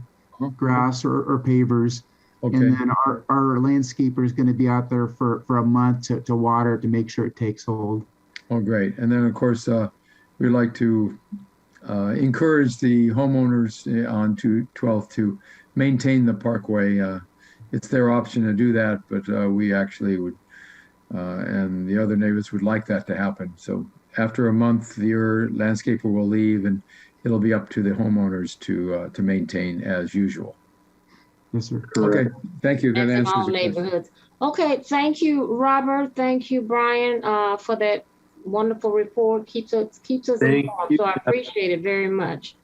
grass or pavers. Okay. And then our landscaper is going to be out there for a month to water to make sure it takes hold. Oh, great. And then, of course, we'd like to encourage the homeowners on 212 to maintain the parkway. It's their option to do that, but we actually would, and the other neighbors would like that to happen. So after a month, your landscaper will leave, and it'll be up to the homeowners to maintain as usual. Yes, sir. Okay, thank you. That in answers all the neighborhoods. Okay, thank you, Robert. Thank you, Brian, for that wonderful report. Keeps us informed. So I appreciate it very much.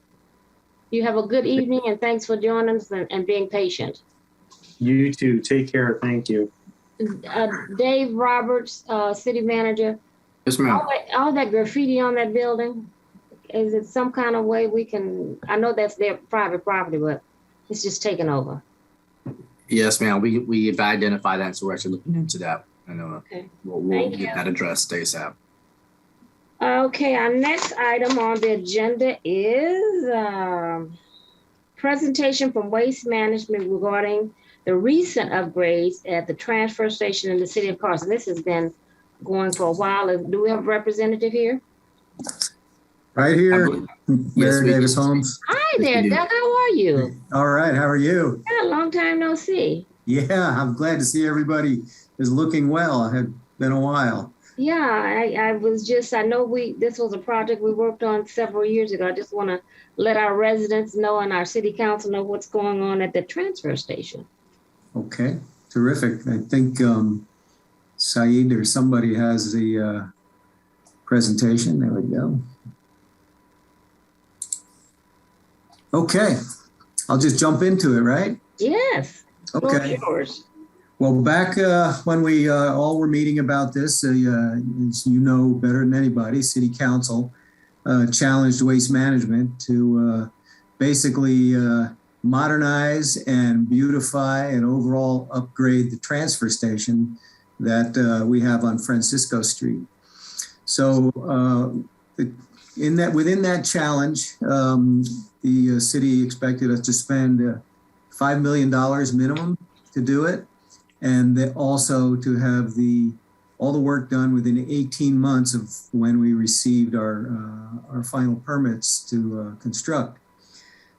You have a good evening, and thanks for joining us and being patient. You too. Take care. Thank you. Dave Roberts, city manager. Yes, ma'am. All that graffiti on that building, is it some kind of way we can, I know that's their private property, but it's just taken over. Yes, ma'am. We've identified that, so we're actually looking into that. I know we'll get that addressed ASAP. Okay, our next item on the agenda is presentation from Waste Management regarding the recent upgrades at the transfer station in the city of Carson. This has been going for a while. Do we have a representative here? Right here, Mayor Davis Holmes. Hi there, Doug. How are you? All right. How are you? Yeah, long time no see. Yeah, I'm glad to see everybody is looking well. It had been a while. Yeah, I was just, I know this was a project we worked on several years ago. I just want to let our residents know and our city council know what's going on at the transfer station. Okay, terrific. I think Saeed or somebody has the presentation. There we go. Okay, I'll just jump into it, right? Yes. Okay. Yours. Well, back when we all were meeting about this, as you know better than anybody, City Council challenged Waste Management to basically modernize and beautify and overall upgrade the transfer station that we have on Francisco Street. So within that challenge, the city expected us to spend $5 million minimum to do it, and also to have all the work done within 18 months of when we received our final permits to construct.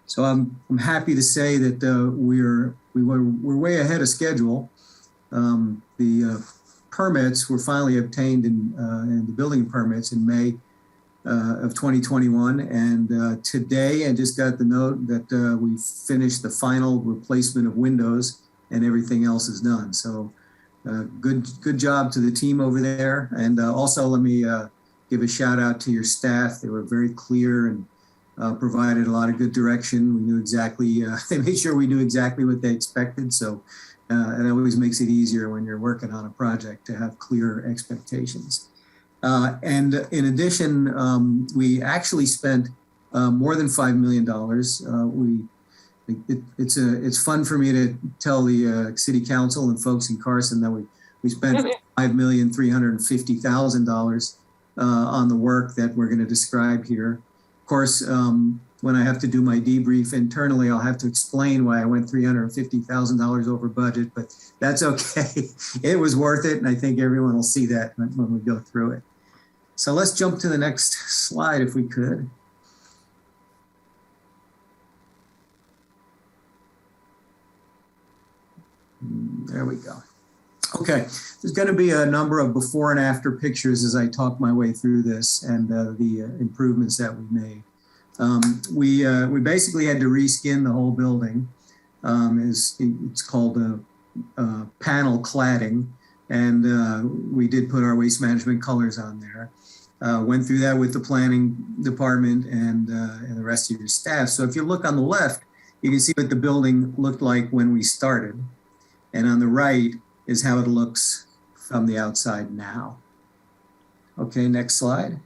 So I'm happy to say that we're way ahead of schedule. The permits were finally obtained in the building permits in May of 2021, and today I just got the note that we finished the final replacement of windows and everything else is done. So good job to the team over there. And also let me give a shout out to your staff. They were very clear and provided a lot of good direction. We knew exactly, they made sure we knew exactly what they expected. So it always makes it easier when you're working on a project to have clear expectations. And in addition, we actually spent more than $5 million. It's fun for me to tell the city council and folks in Carson that we spent $5,350,000 on the work that we're going to describe here. Of course, when I have to do my debrief internally, I'll have to explain why I went $350,000 over budget, but that's okay. It was worth it, and I think everyone will see that when we go through it. So let's jump to the next slide if we could. There we go. Okay, there's going to be a number of before and after pictures as I talk my way through this and the improvements that we made. We basically had to reskin the whole building. It's called panel cladding, and we did put our waste management colors on there. Went through that with the planning department and the rest of your staff. So if you look on the left, you can see what the building looked like when we started. And on the right is how it looks from the outside now. Okay, next slide.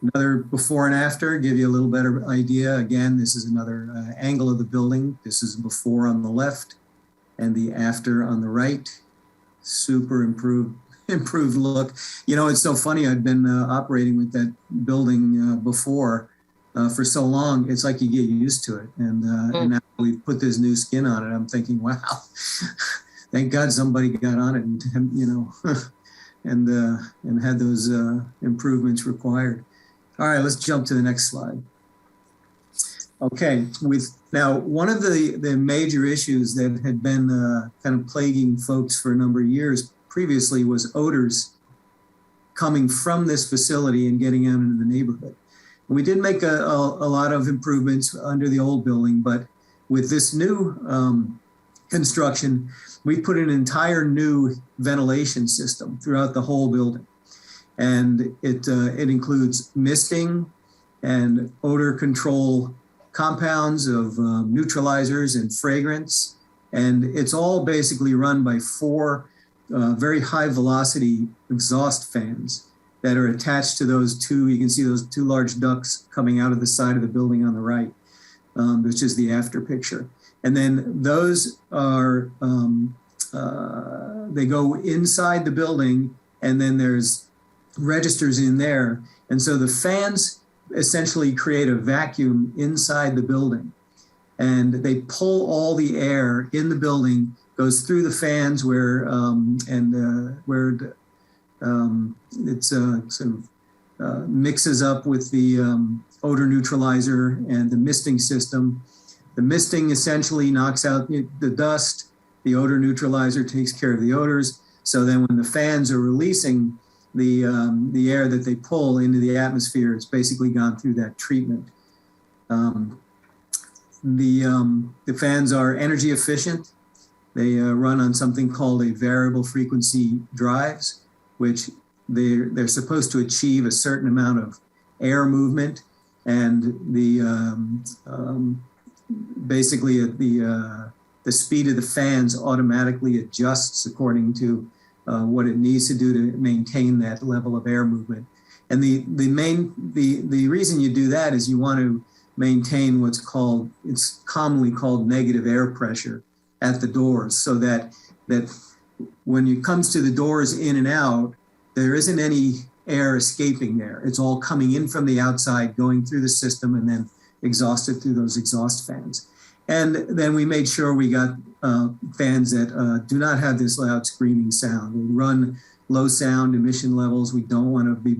Another before and after, give you a little better idea. Again, this is another angle of the building. This is before on the left and the after on the right. Super improved look. You know, it's so funny. I'd been operating with that building before for so long. It's like you get used to it. And now we've put this new skin on it. I'm thinking, wow, thank God somebody got on it and you know, and had those improvements required. All right, let's jump to the next slide. Okay, now one of the major issues that had been kind of plaguing folks for a number of years previously was odors coming from this facility and getting out into the neighborhood. And we did make a lot of improvements under the old building, but with this new construction, we put an entire new ventilation system throughout the whole building. And it includes misting and odor control compounds of neutralizers and fragrance. And it's all basically run by 4 very high velocity exhaust fans that are attached to those 2, you can see those 2 large ducts coming out of the side of the building on the right, which is the after picture. And then those are, they go inside the building, and then there's registers in there. And so the fans essentially create a vacuum inside the building, and they pull all the air in the building, goes through the fans where it's sort of mixes up with the odor neutralizer and the misting system. The misting essentially knocks out the dust. The odor neutralizer takes care of the odors. So then when the fans are releasing the air that they pull into the atmosphere, it's basically gone through that treatment. The fans are energy efficient. They run on something called a variable frequency drives, which they're supposed to achieve a certain amount of air movement, and basically the speed of the fans automatically adjusts according to what it needs to do to maintain that level of air movement. And the reason you do that is you want to maintain it's commonly called negative air pressure at the doors, so that when it comes to the doors in and out, there isn't any air escaping there. It's all coming in from the outside, going through the system, and then exhausted through those exhaust fans. And then we made sure we got fans that do not have this loud screaming sound. We run low sound emission levels. We don't want to be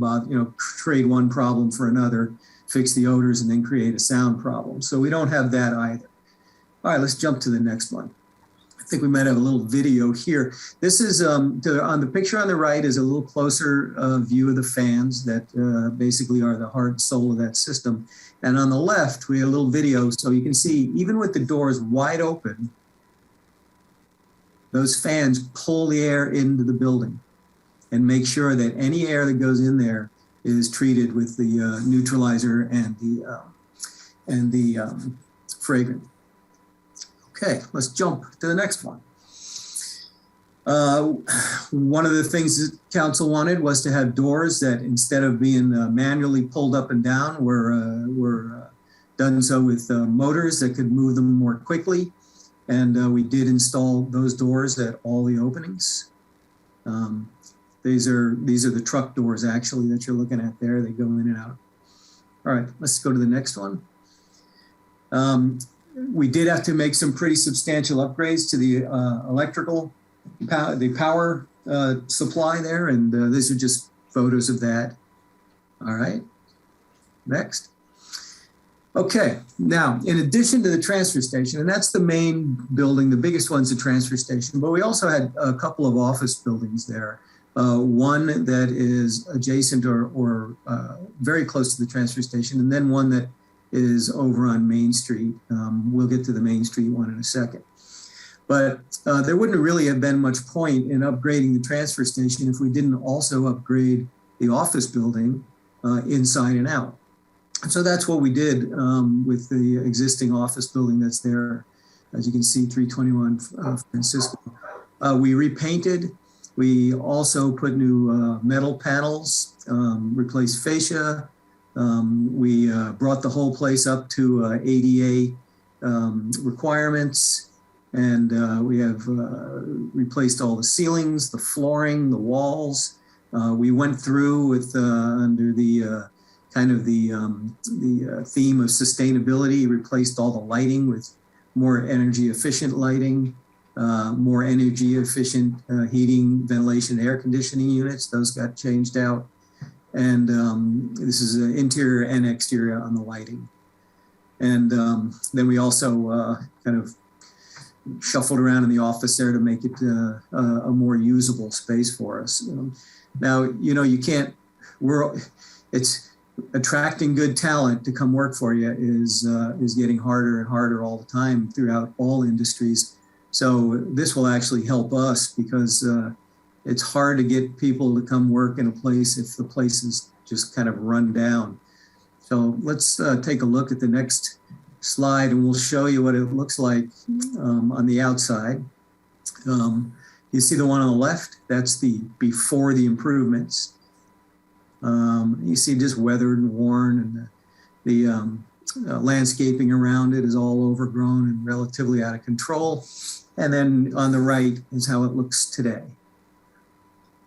trade one problem for another, fix the odors, and then create a sound problem. So we don't have that either. All right, let's jump to the next one. I think we might have a little video here. This is on the picture on the right is a little closer view of the fans that basically are the heart and soul of that system. And on the left, we have a little video so you can see, even with the doors wide open, those fans pull the air into the building and make sure that any air that goes in there is treated with the neutralizer and the fragrant. Okay, let's jump to the next one. One of the things that council wanted was to have doors that, instead of being manually pulled up and down, were done so with motors that could move them more quickly. And we did install those doors at all the openings. These are the truck doors actually that you're looking at there. They go in and out. All right, let's go to the next one. We did have to make some pretty substantial upgrades to the electrical, the power supply there, and these are just photos of that. All right, next. Okay, now, in addition to the transfer station, and that's the main building, the biggest one's the transfer station, but we also had a couple of office buildings there. One that is adjacent or very close to the transfer station, and then one that is over on Main Street. We'll get to the Main Street one in a second. But there wouldn't really have been much point in upgrading the transfer station if we didn't also upgrade the office building inside and out. So that's what we did with the existing office building that's there. As you can see, 321 Francisco. We repainted. We also put new metal panels, replaced fascia. We brought the whole place up to ADA requirements, and we have replaced all the ceilings, the flooring, the walls. We went through with under the kind of the theme of sustainability, replaced all the lighting with more energy efficient lighting, more energy efficient heating, ventilation, air conditioning units. Those got changed out. And this is an interior and exterior on the lighting. And then we also kind of shuffled around in the office there to make it a more usable space for us. Now, you can't, it's attracting good talent to come work for you is getting harder and harder all the time throughout all industries. So this will actually help us because it's hard to get people to come work in a place if the place is just kind of run down. So let's take a look at the next slide and we'll show you what it looks like on the outside. You see the one on the left? That's the before the improvements. You see just weathered and worn, and the landscaping around it is all overgrown and relatively out of control. And then on the right is how it looks today.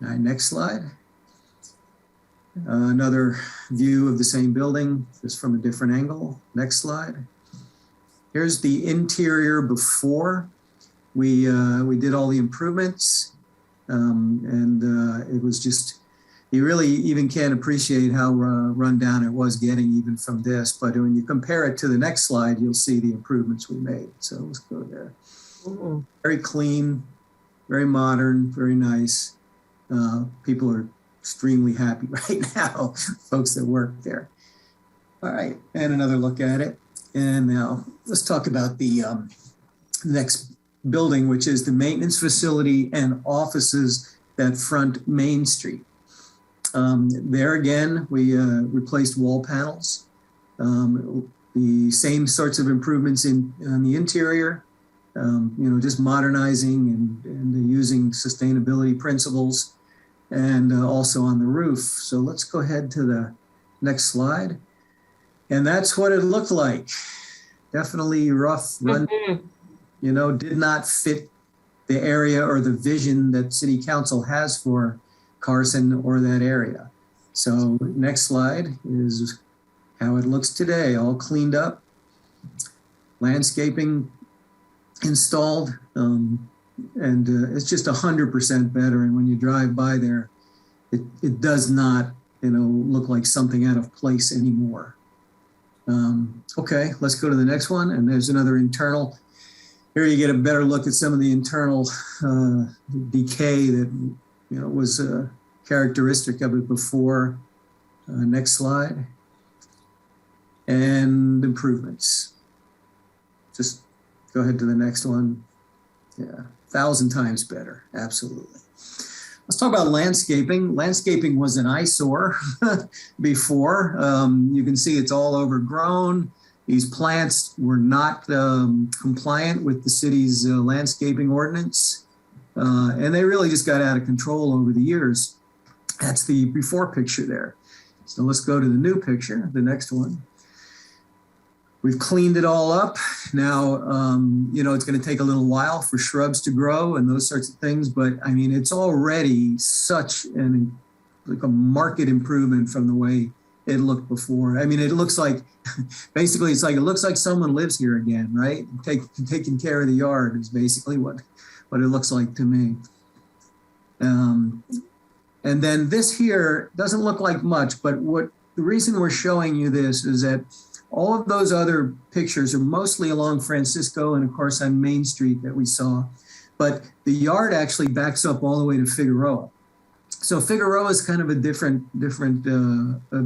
All right, next slide. Another view of the same building, just from a different angle. Next slide. Here's the interior before we did all the improvements, and it was just, you really even can't appreciate how run down it was getting even from this. But when you compare it to the next slide, you'll see the improvements we made. So let's go there. Very clean, very modern, very nice. People are extremely happy right now, folks that work there. All right, and another look at it. And now let's talk about the next building, which is the maintenance facility and offices that front Main Street. There again, we replaced wall panels. The same sorts of improvements on the interior, just modernizing and using sustainability principles, and also on the roof. So let's go ahead to the next slide. And that's what it looked like. Definitely rough run, did not fit the area or the vision that City Council has for Carson or that area. So next slide is how it looks today, all cleaned up, landscaping installed, and it's just 100% better. And when you drive by there, it does not, look like something out of place anymore. Okay, let's go to the next one. And there's another internal. Here you get a better look at some of the internal decay that was characteristic of it before. Next slide. And improvements. Just go ahead to the next one. Yeah, 1,000 times better, absolutely. Let's talk about landscaping. Landscaping was an eyesore before. You can see it's all overgrown. These plants were not compliant with the city's landscaping ordinance. And they really just got out of control over the years. That's the before picture there. So let's go to the new picture, the next one. We've cleaned it all up. Now, it's going to take a little while for shrubs to grow and those sorts of things. But I mean, it's already such a marked improvement from the way it looked before. I mean, it looks like, basically, it looks like someone lives here again, right? Taking care of the yard is basically what it looks like to me. And then this here doesn't look like much, but the reason we're showing you this is that all of those other pictures are mostly along Francisco and, of course, on Main Street that we saw. But the yard actually backs up all the way to Figueroa. So Figueroa is kind of a different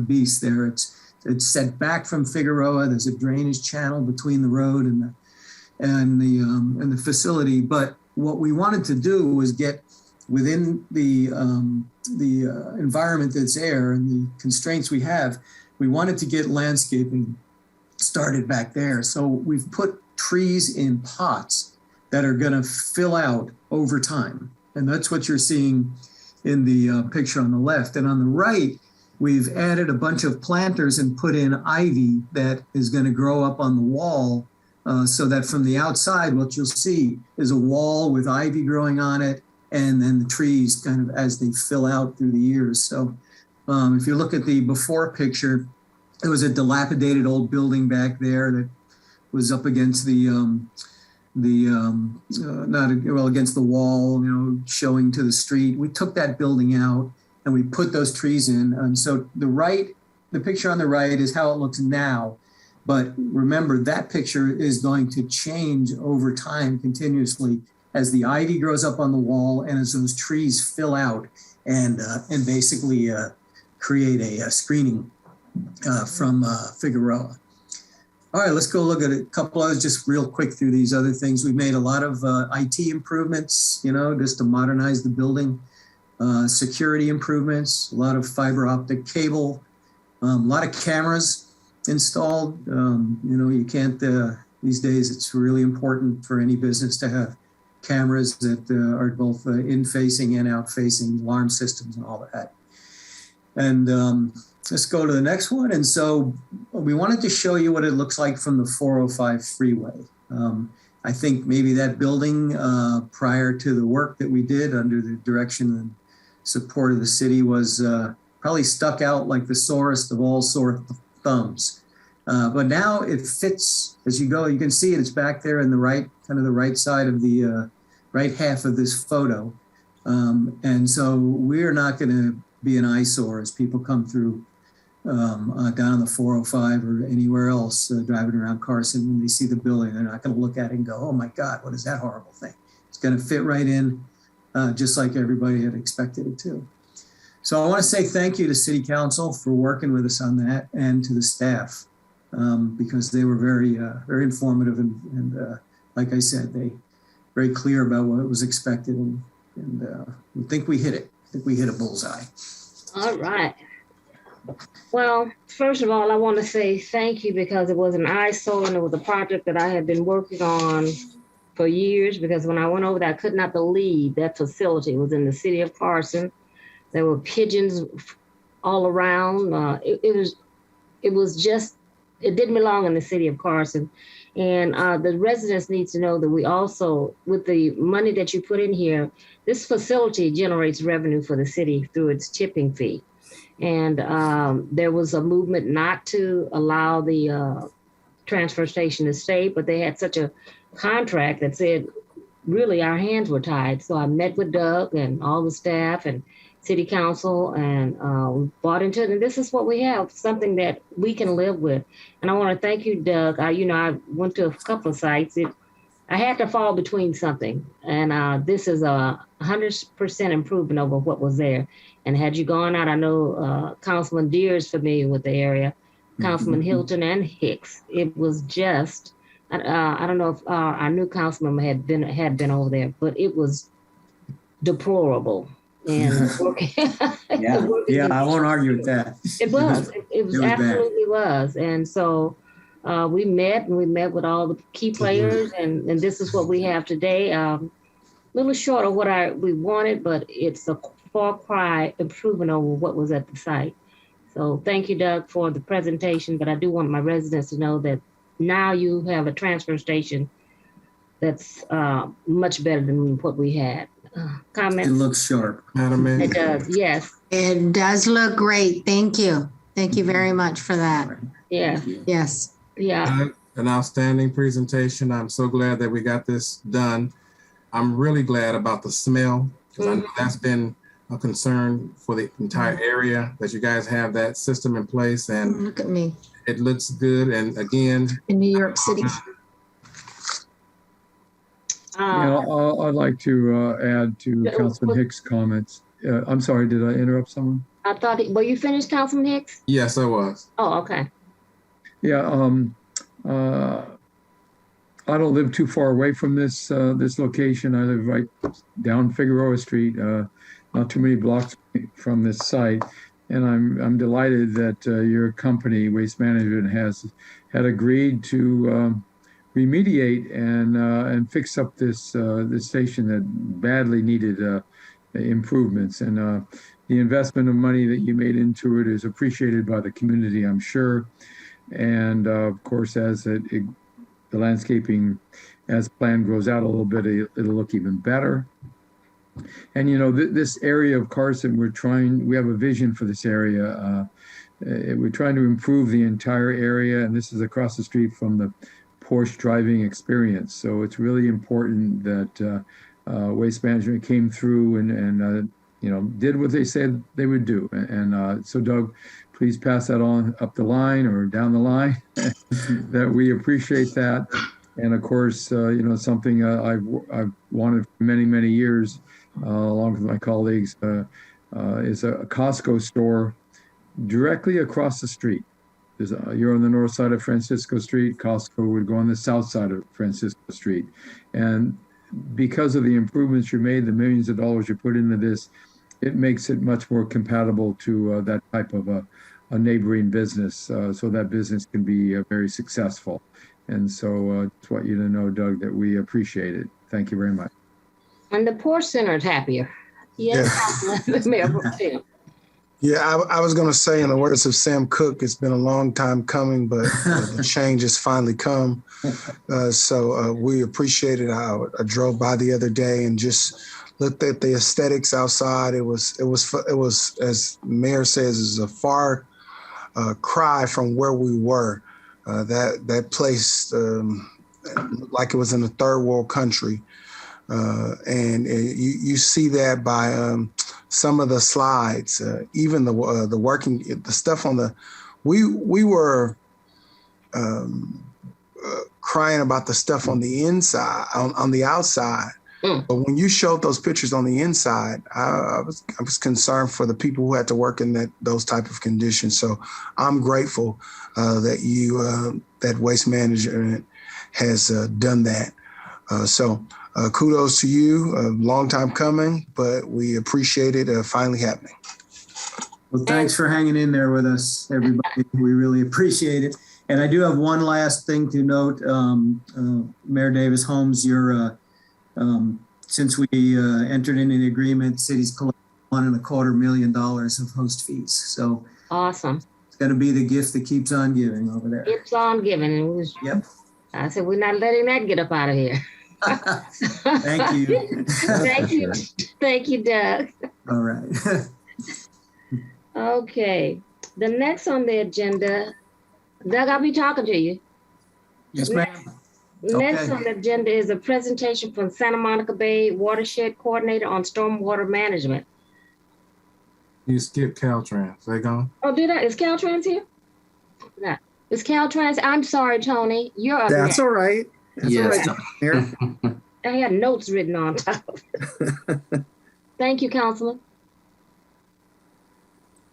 beast there. It's set back from Figueroa. There's a drainage channel between the road and the facility. But what we wanted to do was get within the environment that's there and the constraints we have. We wanted to get landscaping started back there. So we've put trees in pots that are going to fill out over time. And that's what you're seeing in the picture on the left. And on the right, we've added a bunch of planters and put in ivy that is going to grow up on the wall, so that from the outside, what you'll see is a wall with ivy growing on it, and then the trees kind of as they fill out through the years. So if you look at the before picture, there was a dilapidated old building back there that was up against against the wall, showing to the street. We took that building out and we put those trees in. And so the picture on the right is how it looks now. But remember, that picture is going to change over time continuously as the ivy grows up on the wall and as those trees fill out and basically create a screening from Figueroa. All right, let's go look at a couple others just real quick through these other things. We made a lot of IT improvements, just to modernize the building, security improvements, a lot of fiber optic cable, a lot of cameras installed. You can't, these days, it's really important for any business to have cameras that are both in-facing and out-facing, alarm systems and all that. And let's go to the next one. And so we wanted to show you what it looks like from the 405 freeway. I think maybe that building prior to the work that we did under the direction and support of the city was probably stuck out like the sorest of all sore thumbs. But now it fits as you go. You can see it's back there in the right, kind of the right side of the right half of this photo. And so we're not going to be an eyesore as people come through down on the 405 or anywhere else driving around Carson. When they see the building, they're not going to look at it and go, oh my God, what is that horrible thing? It's going to fit right in. just like everybody had expected it to. So I want to say thank you to City Council for working with us on that, and to the staff, because they were very informative and like I said, they very clear about what was expected, and we think we hit it. I think we hit a bullseye. All right. Well, first of all, I want to say thank you, because it was an eyesore and it was a project that I had been working on for years, because when I went over there, I could not believe that facility was in the city of Carson. There were pigeons all around. It didn't belong in the city of Carson. And the residents need to know that we also, with the money that you put in here, this facility generates revenue for the city through its tipping fee. And there was a movement not to allow the transfer station to stay, but they had such a contract that said, really, our hands were tied. So I met with Doug and all the staff and city council, and we bought into it. And this is what we have, something that we can live with. And I want to thank you, Doug. I went to a couple of sites. I had to fall between something. And this is a 100% improvement over what was there. And had you gone out, I know Councilman Deere is familiar with the area, Councilman Hilton and Hicks. It was just, I don't know if our new councilman had been over there, but it was deplorable. And yeah, I won't argue with that. It was absolutely was. And so we met with all the key players, and this is what we have today. A little short of what we wanted, but it's a far cry improvement over what was at the site. So thank you, Doug, for the presentation. But I do want my residents to know that now you have a transfer station that's much better than what we had. Comments? It looks sharp. Madam Mayor. It does, yes. It does look great. Thank you. Thank you very much for that. Yeah. Yes. Yeah. An outstanding presentation. I'm so glad that we got this done. I'm really glad about the smell, because I know that's been a concern for the entire area, that you guys have that system in place, and look at me. It looks good. And again, in New York City. I'd like to add to Councilman Hicks' comments. I'm sorry, did I interrupt someone? I thought, were you finished, Councilman Hicks? Yes, I was. Oh, okay. Yeah, I don't live too far away from this location. I live right down Figueroa Street, not too many blocks from this site. And I'm delighted that your company, Waste Management, had agreed to remediate and fix up this station that badly needed improvements. And the investment of money that you made into it is appreciated by the community, I'm sure. And of course, as the landscaping as planned grows out a little bit, it'll look even better. And this area of Carson, we have a vision for this area. We're trying to improve the entire area, and this is across the street from the Porsche driving experience. So it's really important that Waste Management came through and did what they said they would do. And so Doug, please pass that on up the line or down the line, that we appreciate that. And of course, something I've wanted for many, many years, along with my colleagues, is a Costco store directly across the street. You're on the north side of Francisco Street. Costco would go on the south side of Francisco Street. And because of the improvements you made, the millions of dollars you put into this, it makes it much more compatible to that type of a neighboring business, so that business can be very successful. And so just want you to know, Doug, that we appreciate it. Thank you very much. And the Porsche Center is happier. Yes, Mayor Pro Tem. Yeah, I was going to say, in the words of Sam Cooke, it's been a long time coming, but the change has finally come. So we appreciate it. I drove by the other day and just looked at the aesthetics outside. It was, as Mayor says, is a far cry from where we were. That place looked like it was in a third world country. And you see that by some of the slides, even the stuff on the, we were crying about the stuff on the inside, on the outside, But when you showed those pictures on the inside, I was concerned for the people who had to work in those type of conditions. So I'm grateful that that Waste Management has done that. So kudos to you. A long time coming, but we appreciate it finally happening. Well, thanks for hanging in there with us, everybody. We really appreciate it. And I do have one last thing to note. Mayor Davis Holmes, since we entered into the agreement, city's collected $1.25 million of host fees. So awesome. It's going to be the gift that keeps on giving over there. Keeps on giving. And yep. I said, we're not letting that get up out of here. Thank you. Thank you. Thank you, Doug. All right. Okay. The next on the agenda, Doug, I'll be talking to you. Yes, ma'am. Next on the agenda is a presentation from Santa Monica Bay Watershed Coordinator on Stormwater Management. You skipped Caltrans. They gone? Oh, did I? Is Caltrans here? No. Is Caltrans? I'm sorry, Tony. You're up That's next. all right. That's yes. all right. I had notes written on top of it. Thank you, Councilman.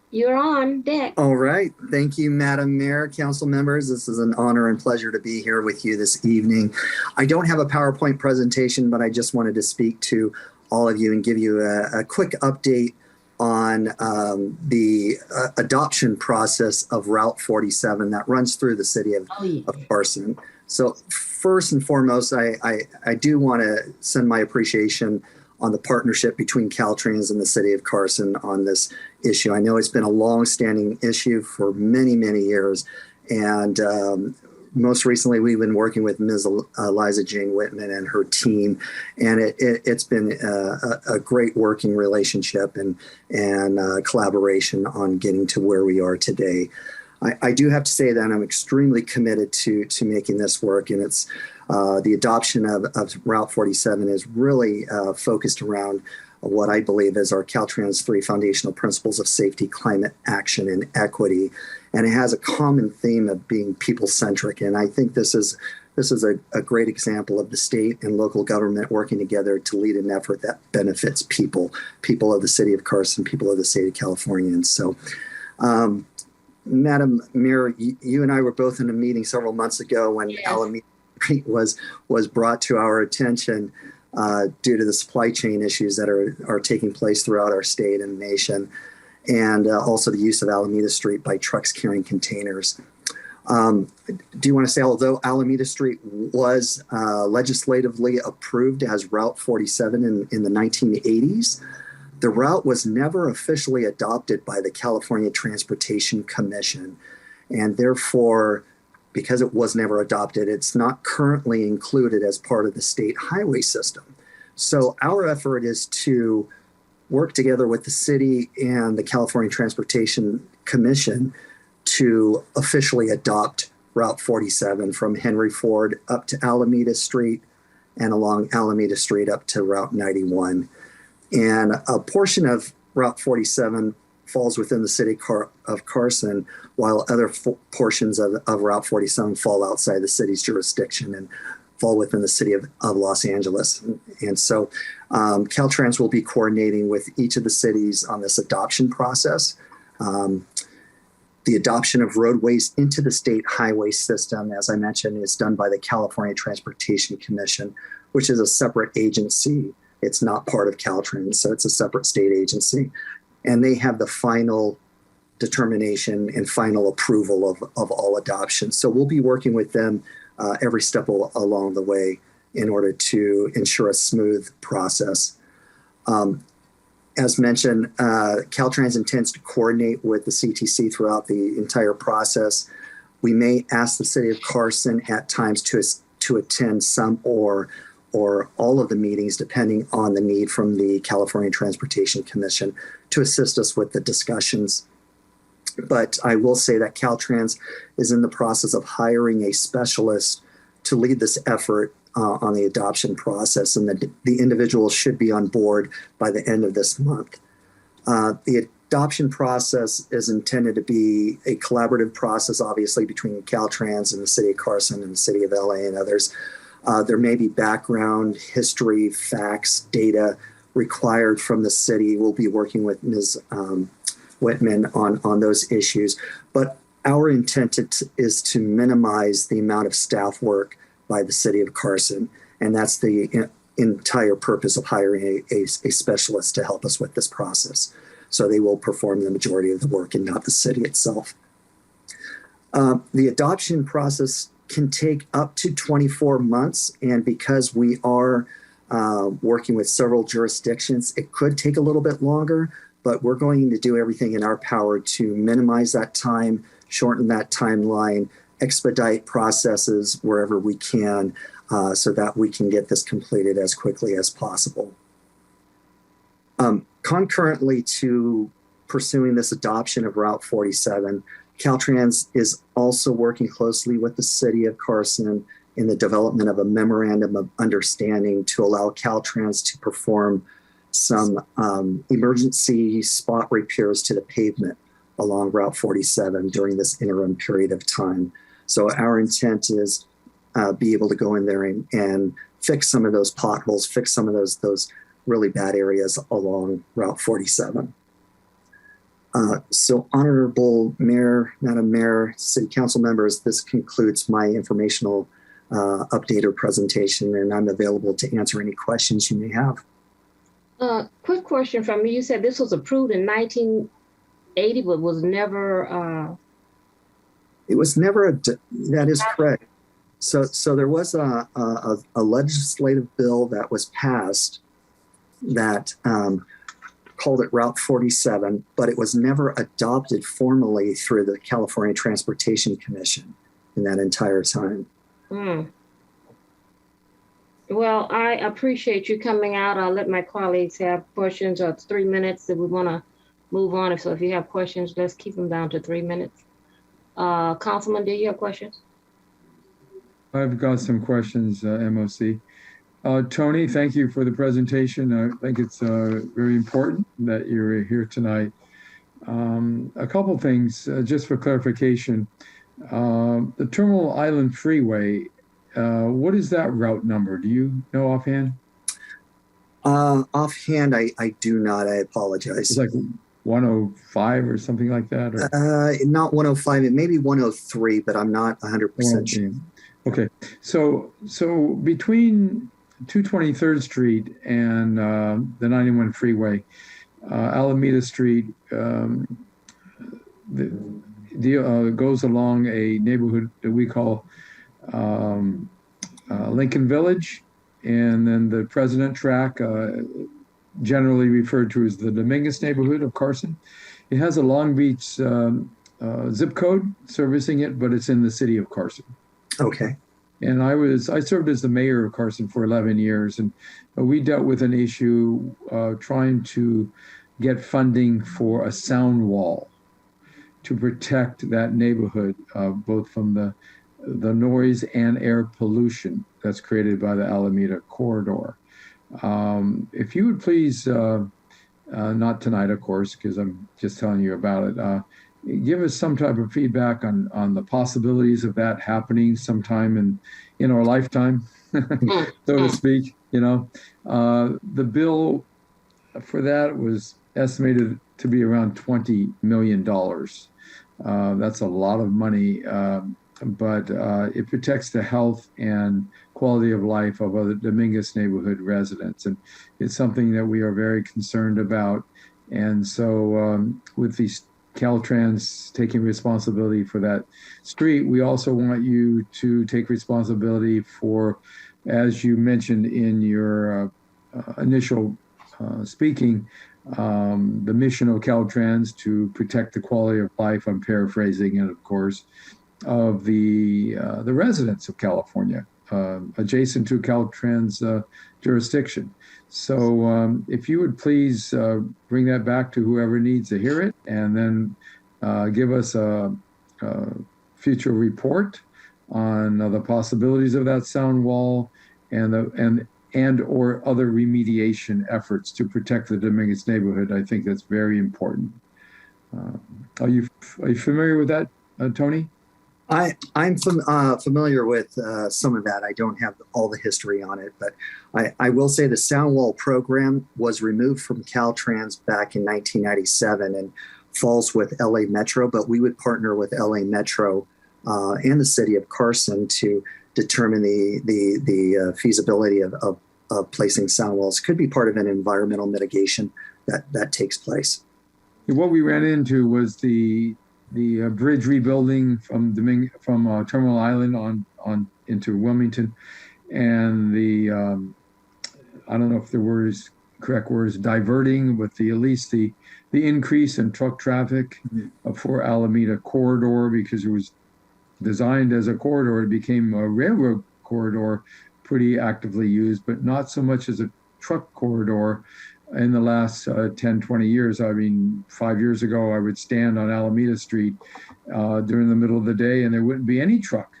You're on deck. All right. Thank you, Madam Mayor, council members. This is an honor and pleasure to be here with you this evening. I don't have a PowerPoint presentation, but I just wanted to speak to all of you and give you a quick update on the adoption process of Route 47 that runs through the city of Carson. So first and foremost, I do want to send my appreciation on the partnership between Caltrans and the city of Carson on this issue. I know it's been a long-standing issue for many, many years. And most recently, we've been working with Ms. Eliza Jane Whitman and her team. And it's been a great working relationship and collaboration on getting to where we are today. I do have to say that I'm extremely committed to making this work, and it's the adoption of Route 47 is really focused around what I believe is our Caltrans 3 foundational principles of safety, climate action, and equity. And it has a common theme of being people-centric. And I think this is a great example of the state and local government working together to lead an effort that benefits people of the city of Carson, people of the state of California. And so, Madam Mayor, you and I were both in a meeting several months ago when Alameda Street was brought to our attention due to the supply chain issues that are taking place throughout our state and nation, and also the use of Alameda Street by trucks carrying containers. Do you want to say, although Alameda Street was legislatively approved as Route 47 in the 1980s, the route was never officially adopted by the California Transportation Commission, and therefore, because it was never adopted, it's not currently included as part of the state highway system. So our effort is to work together with the city and the California Transportation Commission to officially adopt Route 47 from Henry Ford up to Alameda Street and along Alameda Street up to Route 91. And a portion of Route 47 falls within the city of Carson, while other portions of Route 47 fall outside the city's jurisdiction and fall within the city of Los Angeles. And so Caltrans will be coordinating with each of the cities on this adoption process. The adoption of roadways into the state highway system, as I mentioned, is done by the California Transportation Commission, which is a separate agency. It's not part of Caltrans, so it's a separate state agency. And they have the final determination and final approval of all adoptions. So we'll be working with them every step along the way in order to ensure a smooth process. As mentioned, Caltrans intends to coordinate with the CTC throughout the entire process. We may ask the city of Carson at times to attend some or all of the meetings, depending on the need from the California Transportation Commission to assist us with the discussions. But I will say that Caltrans is in the process of hiring a specialist to lead this effort on the adoption process, and the individual should be on board by the end of this month. The adoption process is intended to be a collaborative process, obviously, between Caltrans and the city of Carson and the city of LA and others. There may be background, history, facts, data required from the city. We'll be working with Ms. Whitman on those issues. But our intent is to minimize the amount of staff work by the city of Carson. And that's the entire purpose of hiring a specialist to help us with this process. So they will perform the majority of the work and not the city itself. The adoption process can take up to 24 months. And because we are working with several jurisdictions, it could take a little bit longer, but we're going to do everything in our power to minimize that time, shorten that timeline, expedite processes wherever we can, so that we can get this completed as quickly as possible. Concurrently to pursuing this adoption of Route 47, Caltrans is also working closely with the city of Carson in the development of a memorandum of understanding to allow Caltrans to perform some emergency spot repairs to the pavement along Route 47 during this interim period of time. So our intent is be able to go in there and fix some of those potholes, fix some of those really bad areas along Route 47. So Honorable Mayor, Madam Mayor, City Council members, this concludes my informational update or presentation, and I'm available to answer any questions you may have. Quick question from me. You said this was approved in 1980, but was never... It was never, that is correct. So there was a legislative bill that was passed that called it Route 47, but it was never adopted formally through the California Transportation Commission in that entire time. Well, I appreciate you coming out. I'll let my colleagues have questions. It's 3 minutes that we want to move on. So if you have questions, let's keep them down to 3 minutes. Councilman, do you have questions? I've got some questions, MOC. Tony, thank you for the presentation. I think it's very important that you're here tonight. A couple things, just for clarification. The Terminal Island Freeway, what is that route number? Do you know offhand? Offhand, I do not. I apologize. It's like 105 or something like that? Or? Not 105. It may be 103, but I'm not 100% sure. Okay. So between 223rd Street and the 91 freeway, Alameda Street goes along a neighborhood that we call Lincoln Village, and then the President Track, generally referred to as the Dominguez neighborhood of Carson. It has a Long Beach zip code servicing it, but it's in the city of Carson. Okay. And I served as the mayor of Carson for 11 years, and we dealt with an issue trying to get funding for a sound wall to protect that neighborhood, both from the noise and air pollution that's created by the Alameda corridor. If you would please, not tonight, of course, because I'm just telling you about it, give us some type of feedback on the possibilities of that happening sometime in our lifetime, so to speak. You know, the bill for that was estimated to be around $20 million. That's a lot of money, but it protects the health and quality of life of other Dominguez neighborhood residents, and it's something that we are very concerned about. And so with these Caltrans taking responsibility for that street, we also want you to take responsibility for, as you mentioned in your initial speaking, the mission of Caltrans to protect the quality of life, I'm paraphrasing it, of course, of the residents of California, adjacent to Caltrans jurisdiction. So if you would please bring that back to whoever needs to hear it, and then give us a future report on the possibilities of that sound wall and or other remediation efforts to protect the Dominguez neighborhood. I think that's very important. Are you familiar with that, Tony? I'm familiar with some of that. I don't have all the history on it, but I will say the Soundwall program was removed from Caltrans back in 1997 and falls with LA Metro, but we would partner with LA Metro and the city of Carson to determine the feasibility of placing sound walls. Could be part of an environmental mitigation that takes place. What we ran into was the bridge rebuilding from Terminal Island on into Wilmington, and the I don't know if the correct word is diverting, with at least the increase in truck traffic for Alameda corridor, because it was designed as a corridor. It became a railroad corridor, pretty actively used, but not so much as a truck corridor. In the last 10, 20 years, I mean, 5 years ago, I would stand on Alameda Street during the middle of the day, and there wouldn't be any truck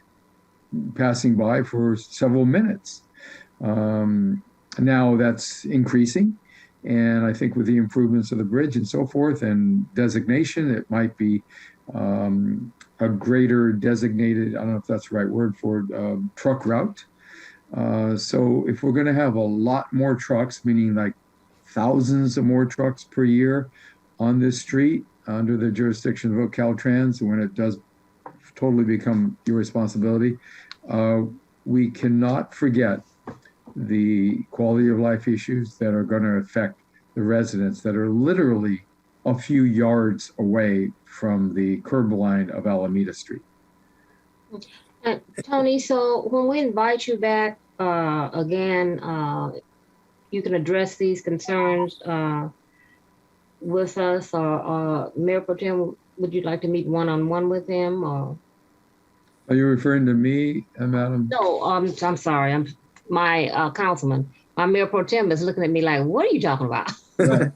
passing by for several minutes. Now that's increasing. And I think with the improvements of the bridge and so forth and designation, it might be a greater designated, I don't know if that's the right word for it, truck route. So if we're going to have a lot more trucks, meaning like thousands of more trucks per year on this street under the jurisdiction of Caltrans, when it does totally become your responsibility, we cannot forget the quality of life issues that are going to affect the residents that are literally a few yards away from the curb line of Alameda Street. Tony, so when we invite you back again, you can address these concerns with us, or Mayor Pro Tem, would you like to meet one-on-one with him? Or? Are you referring to me, Madam? No, I'm sorry. I'm my councilman. My Mayor Pro Tem is looking at me like, what are you talking about? Right.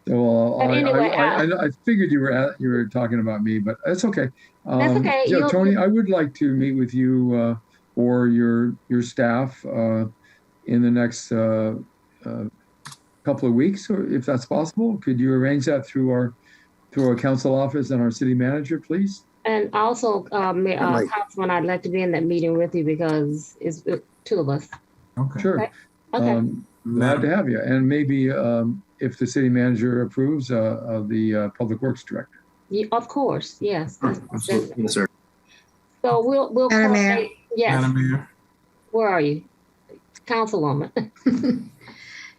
Well, anyway, I figured you were talking about me, but that's okay. That's okay. Yeah, Tony, I would like to meet with you or your staff in the next couple of weeks, or if that's possible. Could you arrange that through our council office and our city manager, please? And also, Councilman, I'd like to be in that meeting with you because it's two of us. Okay. Sure. Okay. Glad to have you. And maybe if the city manager approves of the public works director. Yeah, of course, yes. Absolutely, yes, sir. So we'll Madam Mayor. Yes. Madam Mayor. Where are you? Councilwoman.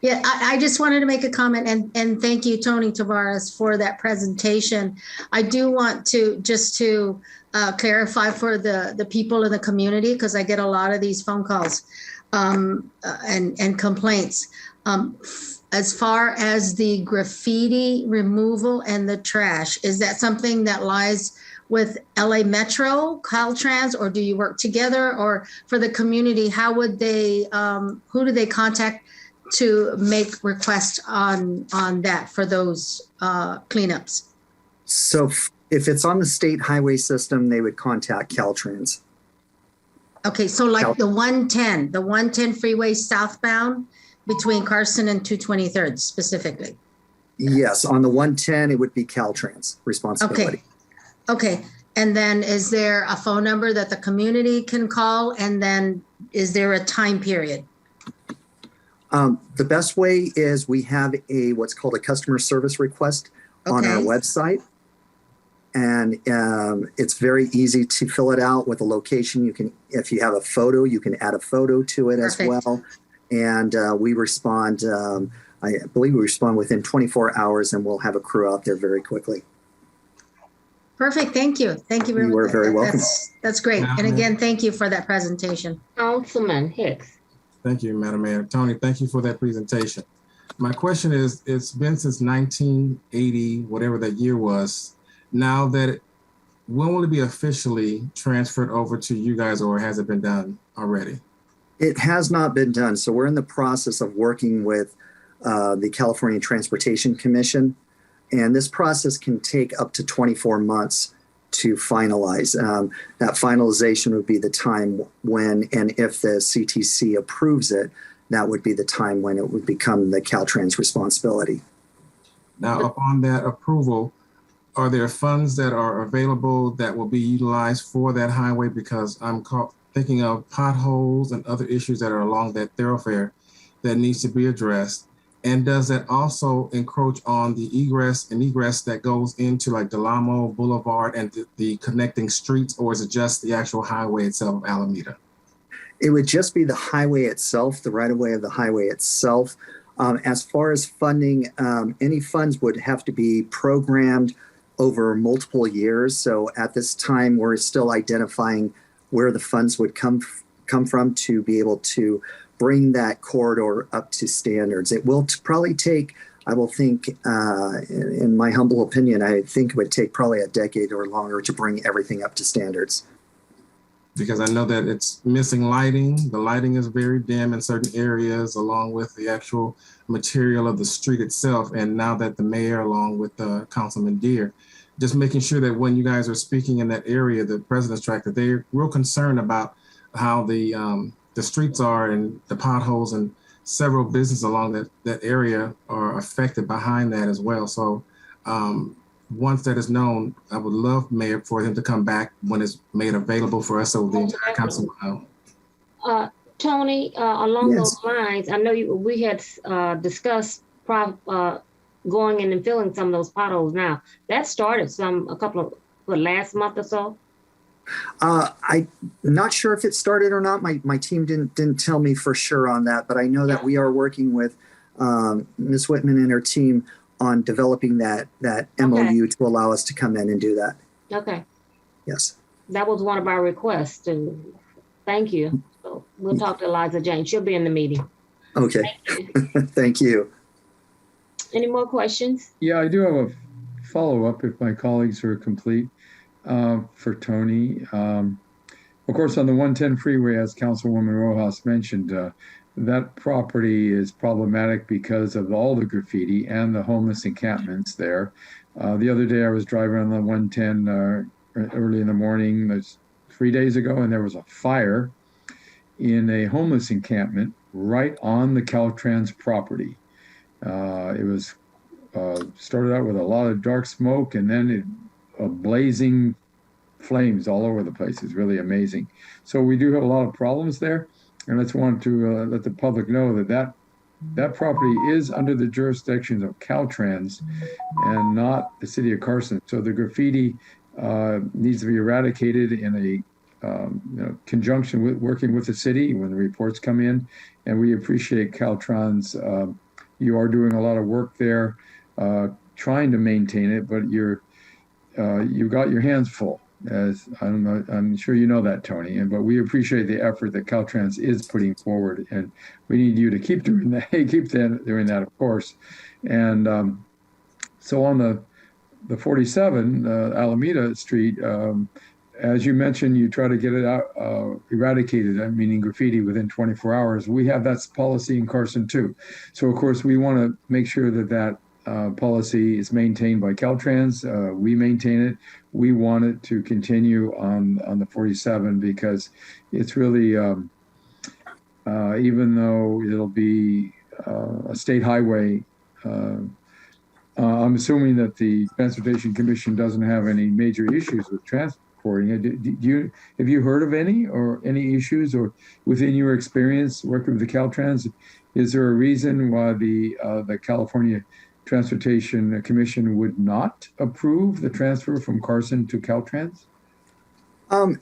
Yeah, I just wanted to make a comment and thank you, Tony Tavares, for that presentation. I do want to clarify for the people in the community, because I get a lot of these phone calls and complaints. As far as the graffiti removal and the trash, is that something that lies with LA Metro, Caltrans, or do you work together? Or for the community, how would they, who do they contact to make requests on that for those cleanups? So if it's on the state highway system, they would contact Caltrans. Okay, so like the 110 freeway southbound between Carson and 223rd specifically? Yes, on the 110, it would be Caltrans responsibility. Okay, and then is there a phone number that the community can call? And then is there a time period? The best way is we have what's called a customer service request on our website. And it's very easy to fill it out with a location. You can, if you have a photo, you can add a photo to it as well. And we respond, I believe we respond within 24 hours, and we'll have a crew out there very quickly. Perfect. Thank you. Thank you very much. You are very welcome. That's great. And again, thank you for that presentation. Councilman Hicks. Thank you, Madam Mayor. Tony, thank you for that presentation. My question is, it's been since 1980, whatever that year was. Now that, when will it be officially transferred over to you guys, or has it been done already? It has not been done. So we're in the process of working with the California Transportation Commission. And this process can take up to 24 months to finalize. That finalization would be the time when, and if the CTC approves it, that would be the time when it would become the Caltrans responsibility. Now, upon that approval, are there funds that are available that will be utilized for that highway? Because I'm thinking of potholes and other issues that are along that thoroughfare that needs to be addressed. And does that also encroach on the egress that goes into like Delamo Boulevard and the connecting streets, or is it just the actual highway itself of Alameda? It would just be the highway itself, the right-of-way of the highway itself. As far as funding, any funds would have to be programmed over multiple years. So at this time, we're still identifying where the funds would come from to be able to bring that corridor up to standards. It will probably take, I will think, in my humble opinion, I think it would take probably a decade or longer to bring everything up to standards. Because I know that it's missing lighting. The lighting is very dim in certain areas, along with the actual material of the street itself. And now that the mayor, along with Councilman Deere, just making sure that when you guys are speaking in that area, the President's Track, that they're real concerned about how the streets are and the potholes, and several businesses along that area are affected behind that as well. So once that is known, I would love, Mayor, for him to come back when it's made available for us so the entire council will know. Tony, along Yes. those lines, I know we had discussed going in and filling some of those potholes. Now that started last month or so. I'm not sure if it started or not. My team didn't tell me for sure on that, but I know that we are working with Ms. Whitman and her team on developing that MOU to allow us to come in and do that. Okay. Yes. That was one of our requests, and thank you. So we'll talk to Eliza Jane. She'll be in the meeting. Okay. Thank you. Any more questions? Yeah, I do have a follow-up if my colleagues are complete. For Tony. Of course, on the 110 freeway, as Councilwoman Rojas mentioned, that property is problematic because of all the graffiti and the homeless encampments there. The other day I was driving on the 110 early in the morning, that's 3 days ago, and there was a fire in a homeless encampment right on the Caltrans property. It was started out with a lot of dark smoke, and then blazing flames all over the place. Is really amazing. So we do have a lot of problems there, and I just want to let the public know that property is under the jurisdiction of Caltrans and not the city of Carson. So the graffiti needs to be eradicated in a conjunction with working with the city when the reports come in, and we appreciate Caltrans. You are doing a lot of work there, trying to maintain it, but you've got your hands full. As I don't know, I'm sure you know that, Tony. But we appreciate the effort that Caltrans is putting forward, and we need you to keep doing that. Doing that, of course. And so on the 47 Alameda Street, as you mentioned, you try to get it out, eradicated, meaning graffiti, within 24 hours. We have that policy in Carson too. So of course we want to make sure that policy is maintained by Caltrans. We maintain it. We want it to continue on the 47 because it's really, even though it'll be a state highway, I'm assuming that the Transportation Commission doesn't have any major issues with transporting it. Have you heard of any issues, or within your experience working with the Caltrans, is there a reason why the California Transportation Commission would not approve the transfer from Carson to Caltrans? I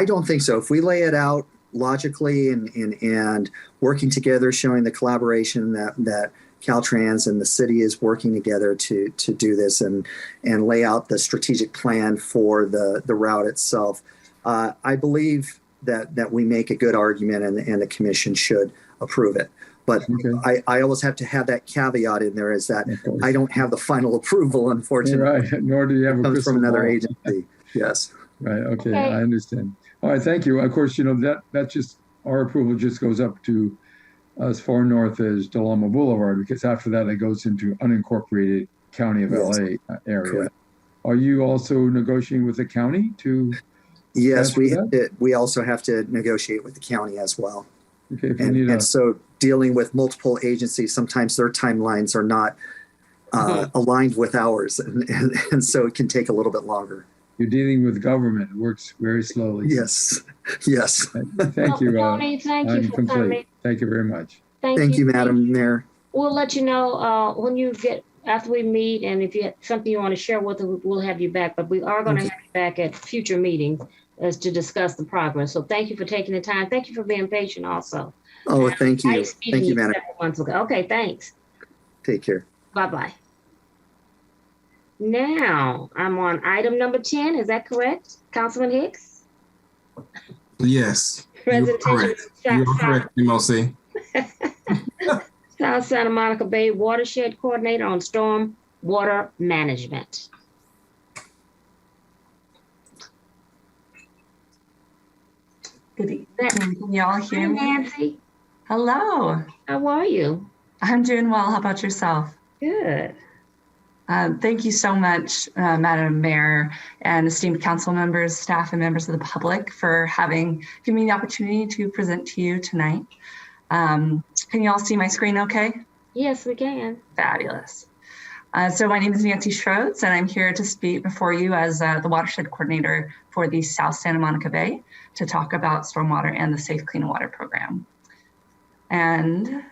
don't think so. If we lay it out logically and working together, showing the collaboration that Caltrans and the city is working together to do this and lay out the strategic plan for the route itself, I believe that we make a good argument and the commission should approve it. But okay. I always have to have that caveat in there, is that I don't have the final approval, unfortunately. Right, nor do you have a comes from another ball. Agency. Yes. Right. Okay. I understand. All right. Thank you. Of course, that just, our approval just goes up to as far north as Delamo Boulevard, because after that it goes into unincorporated county of LA area. Correct. Are you also negotiating with the county to? Yes, we also have to negotiate with the county as well. Okay. And so dealing with multiple agencies, sometimes their timelines are not aligned with ours, and so it can take a little bit longer. You're dealing with government. It works very slowly. Yes. Yes. Thank you. Tony, thank you I'm for complete. coming. Thank you very much. Thank you, Madam Mayor. We'll let you know when you get, after we meet, and if you have something you want to share with us, we'll have you back. But we are going to have you back at future meetings as to discuss the progress. So thank you for taking the time. Thank you for being patient also. Oh, thank you. Nice meeting Thank you, Madam. several months ago. Okay, thanks. Take care. Bye-bye. Now, I'm on item number 10. Is that correct, Councilman Hicks? Yes. Presentation. You're correct, MOC. South Santa Monica Bay Watershed Coordinator on Storm Water Management. Good evening. Can y'all hear me? Nancy. Hello. How are you? I'm doing well. How about yourself? Good. Thank you so much, Madam Mayor and esteemed council members, staff, and members of the public for giving me the opportunity to present to you tonight. Can you all see my screen okay? Yes, we can. Fabulous. So my name is Nancy Schroeds, and I'm here to speak before you as the watershed coordinator for the South Santa Monica Bay to talk about stormwater and the Safe Clean Water program. And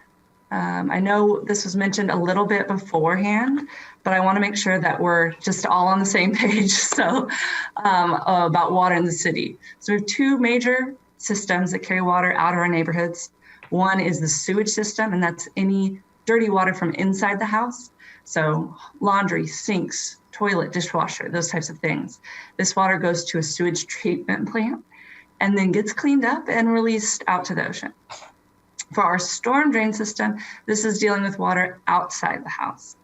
I know this was mentioned a little bit beforehand, but I want to make sure that we're just all on the same page. So about water in the city. So we have two major systems that carry water out of our neighborhoods. One is the sewage system, and that's any dirty water from inside the house. So laundry, sinks, toilet, dishwasher, those types of things. This water goes to a sewage treatment plant and then gets cleaned up and released out to the ocean. For our storm drain system, this is dealing with water outside the house.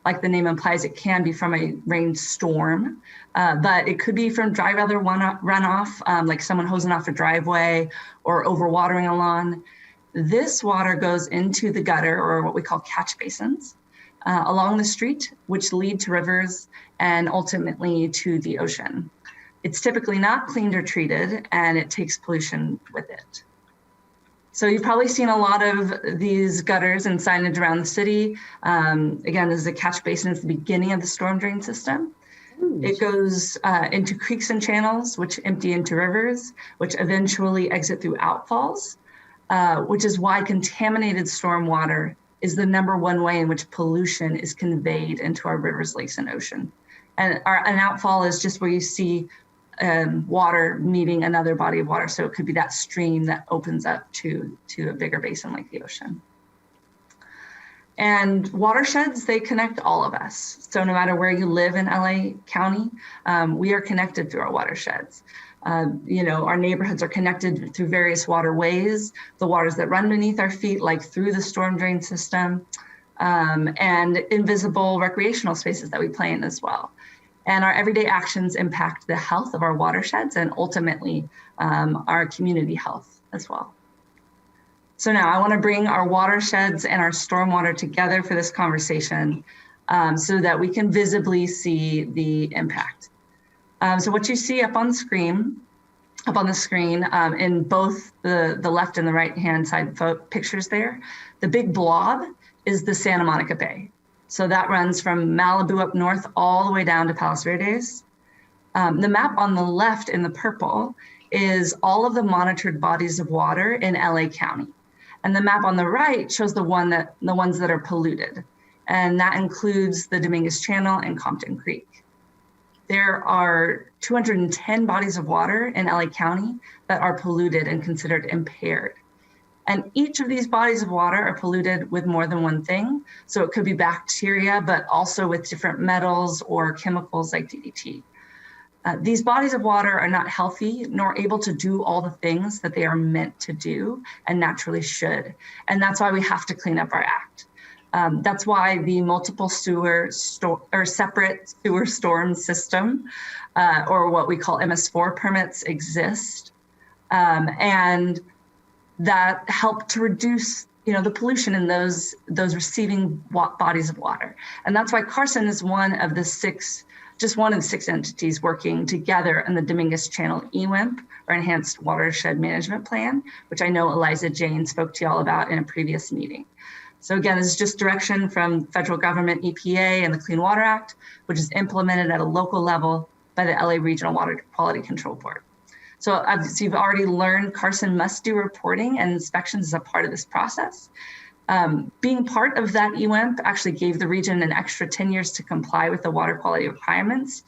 Like the name implies, it can be from a rainstorm, but it could be from dry weather runoff, like someone hosing off a driveway or overwatering a lawn. This water goes into the gutter, or what we call catch basins, along the street, which lead to rivers and ultimately to the ocean. It's typically not cleaned or treated, and it takes pollution with it. So you've probably seen a lot of these gutters and signage around the city. Again, this is a catch basin at the beginning of the storm drain system. It goes into creeks and channels, which empty into rivers, which eventually exit through outfalls, which is why contaminated stormwater is the #1 way in which pollution is conveyed into our rivers, lakes, and ocean. And an outfall is just where you see water meeting another body of water. So it could be that stream that opens up to a bigger basin like the ocean. And watersheds, they connect all of us. So no matter where you live in LA County, we are connected through our watersheds. Our neighborhoods are connected through various waterways, the waters that run beneath our feet, like through the storm drain system, and invisible recreational spaces that we play in as well. And our everyday actions impact the health of our watersheds and ultimately our community health as well. So now I want to bring our watersheds and our stormwater together for this conversation so that we can visibly see the impact. So what you see up on the screen in both the left and the right hand side pictures there, the big blob is the Santa Monica Bay. So that runs from Malibu up north all the way down to Palos Verdes. The map on the left in the purple is all of the monitored bodies of water in LA County. And the map on the right shows the ones that are polluted. And that includes the Dominguez Channel and Compton Creek. There are 210 bodies of water in LA County that are polluted and considered impaired. And each of these bodies of water are polluted with more than one thing. So it could be bacteria, but also with different metals or chemicals like DDT. These bodies of water are not healthy nor able to do all the things that they are meant to do and naturally should. And that's why we have to clean up our act. That's why the multiple separate sewer storm system, or what we call MS4 permits, exist. And that help to reduce, the pollution in those receiving bodies of water. And that's why Carson is one of the six entities working together in the Dominguez Channel EWIMP, or Enhanced Watershed Management Plan, which I know Eliza Jane spoke to y'all about in a previous meeting. So again, this is just direction from federal government, EPA, and the Clean Water Act, which is implemented at a local level by the LA Regional Water Quality Control Board. So as you've already learned, Carson must do reporting and inspections as a part of this process. Being part of that EWIMP actually gave the region an extra 10 years to comply with the water quality requirements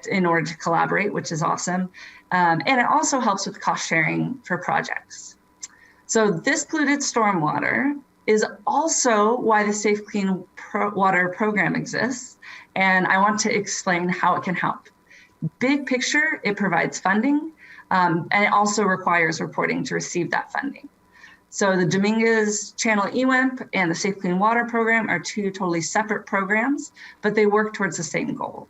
in order to collaborate, which is awesome. And it also helps with cost sharing for projects. So this polluted stormwater is also why the Safe Clean Water program exists. And I want to explain how it can help. Big picture, it provides funding, and it also requires reporting to receive that funding. So the Dominguez Channel EWIMP and the Safe Clean Water program are two totally separate programs, but they work towards the same goal.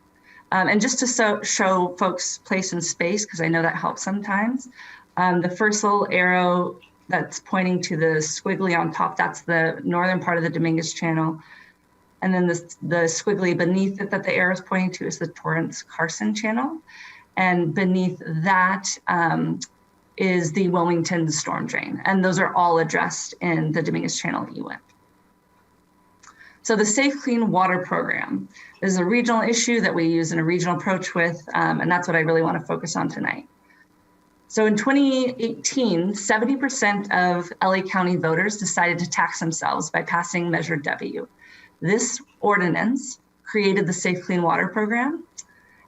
And just to show folks place and space, because I know that helps sometimes, the first little arrow that's pointing to the squiggly on top, that's the northern part of the Dominguez Channel. And then the squiggly beneath it that the arrow is pointing to is the Torrance Carson Channel. And beneath that is the Wilmington storm drain. And those are all addressed in the Dominguez Channel EWIMP. So the Safe Clean Water program is a regional issue that we use in a regional approach with, and that's what I really want to focus on tonight. So in 2018, 70% of LA County voters decided to tax themselves by passing Measure W. This ordinance created the Safe Clean Water program,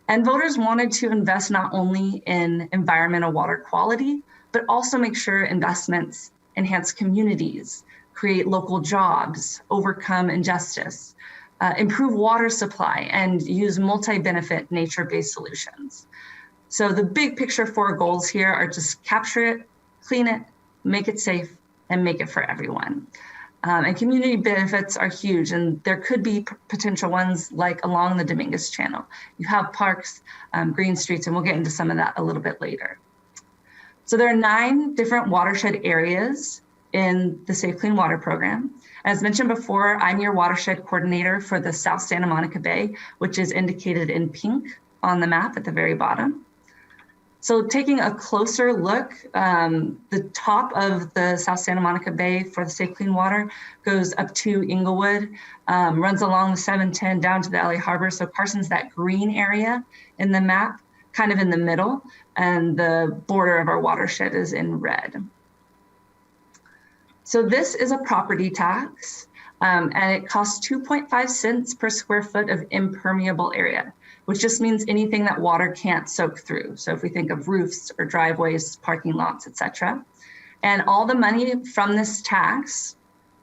and voters wanted to invest not only in environmental water quality, but also make sure investments enhance communities, create local jobs, overcome injustice, improve water supply, and use multi-benefit nature-based solutions. So the big picture 4 goals here are just capture it, clean it, make it safe, and make it for everyone. And community benefits are huge, and there could be potential ones like along the Dominguez Channel. You have parks, green streets, and we'll get into some of that a little bit later. So there are 9 different watershed areas in the Safe Clean Water program. As mentioned before, I'm your watershed coordinator for the South Santa Monica Bay, which is indicated in pink on the map at the very bottom. So taking a closer look, the top of the South Santa Monica Bay for the Safe Clean Water goes up to Inglewood, runs along the 710 down to the LA Harbor. So Carson's that green area in the map, kind of in the middle, and the border of our watershed is in red. So this is a property tax, and it costs 2.5 cents per square foot of impermeable area, which just means anything that water can't soak through. So if we think of roofs or driveways, parking lots, etc. And all the money from this tax,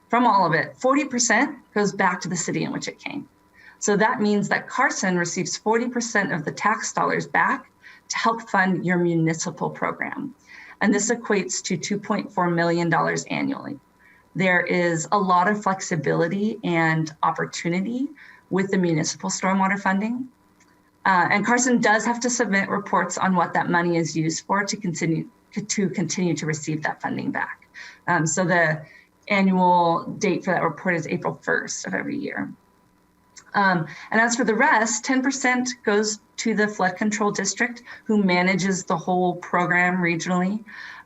from all of it, 40% goes back to the city in which it came. So that means that Carson receives 40% of the tax dollars back to help fund your municipal program. And this equates to $2.4 million annually. There is a lot of flexibility and opportunity with the municipal stormwater funding. And Carson does have to submit reports on what that money is used for to continue to receive that funding back. So the annual date for that report is April 1st of every year. And as for the rest, 10% goes to the flood control district, who manages the whole program regionally,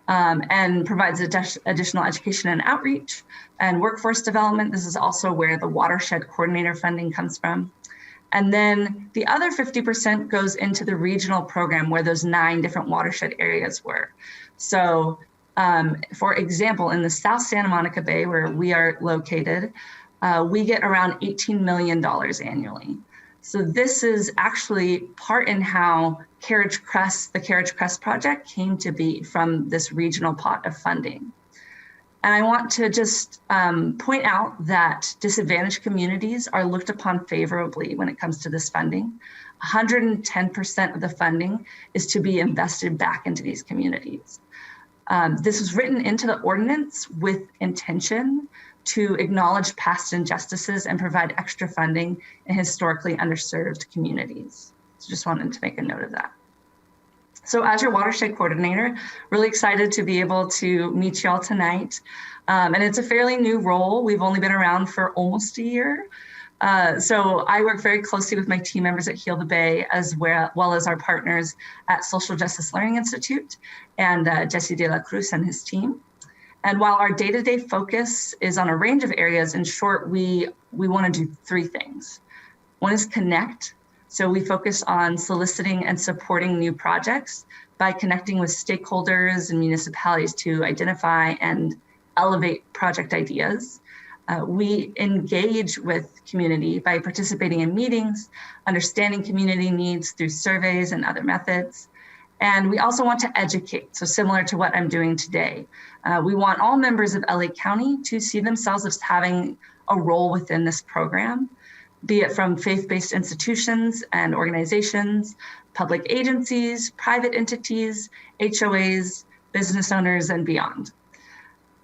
and provides additional education and outreach and workforce development. This is also where the watershed coordinator funding comes from. And then the other 50% goes into the regional program where those 9 different watershed areas were. So for example, in the South Santa Monica Bay, where we are located, we get around $18 million annually. So this is actually part in how the Carriage Crest project came to be from this regional pot of funding. And I want to just point out that disadvantaged communities are looked upon favorably when it comes to this funding. 110% of the funding is to be invested back into these communities. This was written into the ordinance with intention to acknowledge past injustices and provide extra funding in historically underserved communities. So just wanted to make a note of that. So as your watershed coordinator, really excited to be able to meet y'all tonight. And it's a fairly new role. We've only been around for almost a year. So I work very closely with my team members at Heal the Bay, as well as our partners at Social Justice Learning Institute and Jesse De La Cruz and his team. And while our day-to-day focus is on a range of areas, in short, we want to do three things. One is connect. So we focus on soliciting and supporting new projects by connecting with stakeholders and municipalities to identify and elevate project ideas. We engage with community by participating in meetings, understanding community needs through surveys and other methods. And we also want to educate, so similar to what I'm doing today. We want all members of LA County to see themselves as having a role within this program, be it from faith-based institutions and organizations, public agencies, private entities, HOAs, business owners, and beyond.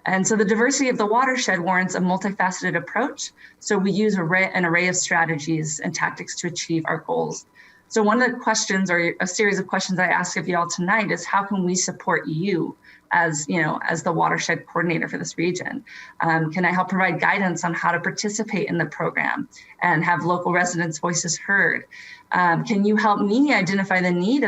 And so the diversity of the watershed warrants a multifaceted approach. So we use an array of strategies and tactics to achieve our goals. So one of the questions, or a series of questions I ask of you all tonight, is how can we support you as the watershed coordinator for this region? Can I help provide guidance on how to participate in the program and have local residents' voices heard? Can you help me identify the need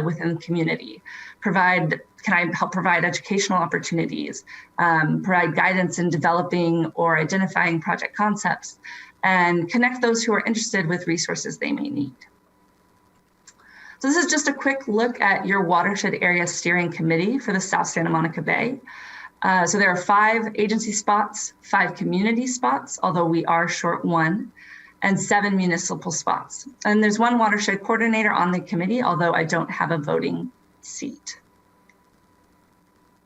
within the community? Can I help provide educational opportunities, provide guidance in developing or identifying project concepts, and connect those who are interested with resources they may need? So this is just a quick look at your watershed area steering committee for the South Santa Monica Bay. So there are 5 agency spots, 5 community spots, although we are short 1, and 7 municipal spots. And there's 1 watershed coordinator on the committee, although I don't have a voting seat.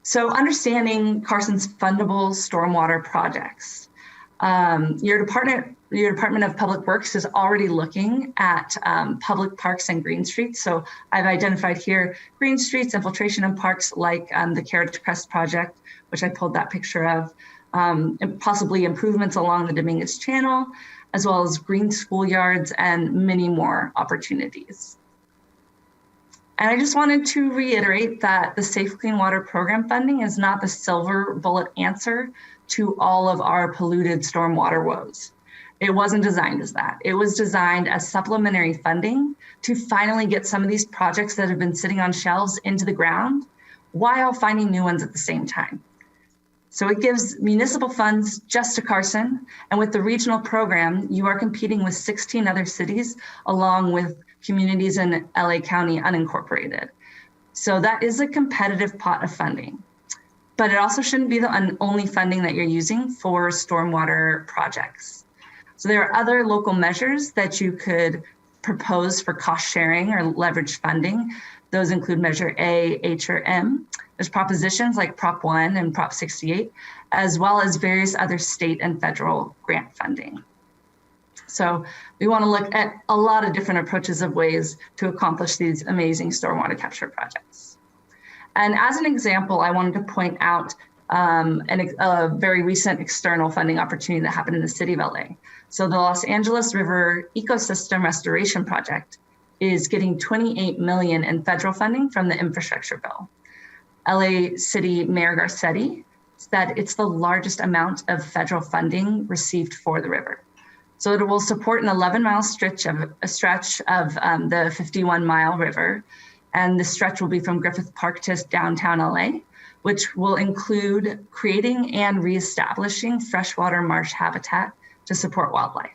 So understanding Carson's fundable stormwater projects. Your Department of Public Works is already looking at public parks and green streets. So I've identified here green streets, infiltration in parks like the Carriage Crest project, which I pulled that picture of, and possibly improvements along the Dominguez Channel, as well as green schoolyards and many more opportunities. And I just wanted to reiterate that the Safe Clean Water Program funding is not the silver bullet answer to all of our polluted stormwater woes. It wasn't designed as that. It was designed as supplementary funding to finally get some of these projects that have been sitting on shelves into the ground while finding new ones at the same time. So it gives municipal funds just to Carson, and with the regional program, you are competing with 16 other cities along with communities in LA County unincorporated. So that is a competitive pot of funding, but it also shouldn't be the only funding that you're using for stormwater projects. So there are other local measures that you could propose for cost sharing or leverage funding. Those include Measure A, H, or M. There's propositions like Prop 1 and Prop 68, as well as various other state and federal grant funding. So we want to look at a lot of different approaches of ways to accomplish these amazing stormwater capture projects. And as an example, I wanted to point out a very recent external funding opportunity that happened in the city of LA. So the Los Angeles River Ecosystem Restoration Project is getting $28 million in federal funding from the infrastructure bill. LA City Mayor Garcetti said it's the largest amount of federal funding received for the river. So it will support an 11-mile stretch of the 51-mile river. And the stretch will be from Griffith Park to downtown LA, which will include creating and reestablishing freshwater marsh habitat to support wildlife.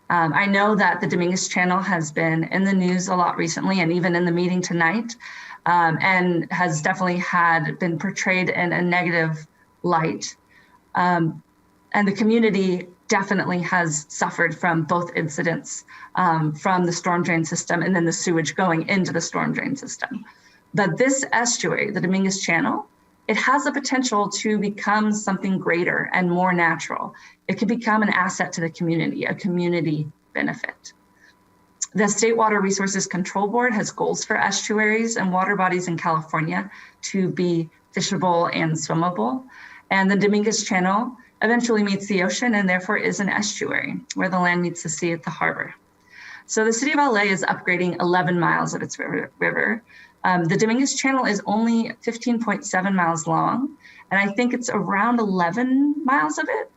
I know that the Dominguez Channel has been in the news a lot recently, and even in the meeting tonight, and has definitely been portrayed in a negative light. And the community definitely has suffered from both incidents, from the storm drain system and then the sewage going into the storm drain system. But this estuary, the Dominguez Channel, it has the potential to become something greater and more natural. It could become an asset to the community, a community benefit. The State Water Resources Control Board has goals for estuaries and water bodies in California to be fishable and swimmable. And the Dominguez Channel eventually meets the ocean and therefore is an estuary where the land meets the sea at the harbor. So the city of LA is upgrading 11 miles of its river. The Dominguez Channel is only 15.7 miles long, and I think it's around 11 miles of it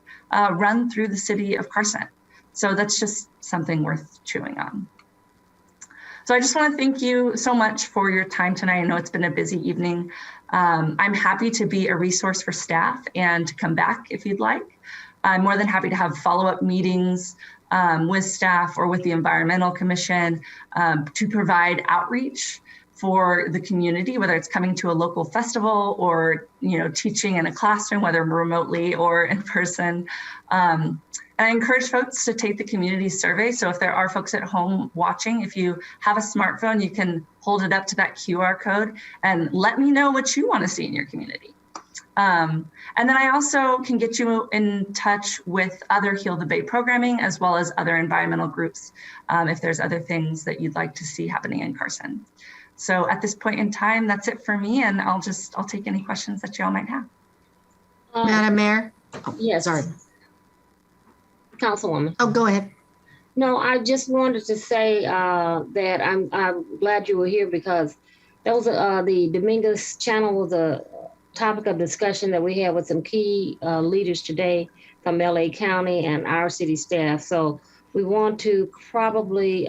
run through the city of Carson. So that's just something worth chewing on. So I just want to thank you so much for your time tonight. I know it's been a busy evening. I'm happy to be a resource for staff and to come back if you'd like. I'm more than happy to have follow-up meetings with staff or with the Environmental Commission to provide outreach for the community, whether it's coming to a local festival or teaching in a classroom, whether remotely or in person. And I encourage folks to take the community survey. So if there are folks at home watching, if you have a smartphone, you can hold it up to that QR code and let me know what you want to see in your community. And then I also can get you in touch with other Heal the Bay programming, as well as other environmental groups, if there's other things that you'd like to see happening in Carson. So at this point in time, that's it for me, and I'll take any questions that you all might have. Madam Mayor? Yes, sorry. Councilwoman. Oh, go ahead. No, I just wanted to say that I'm glad you were here, because that was the Dominguez channel was a topic of discussion that we had with some key leaders today from LA County and our city staff. So we want to probably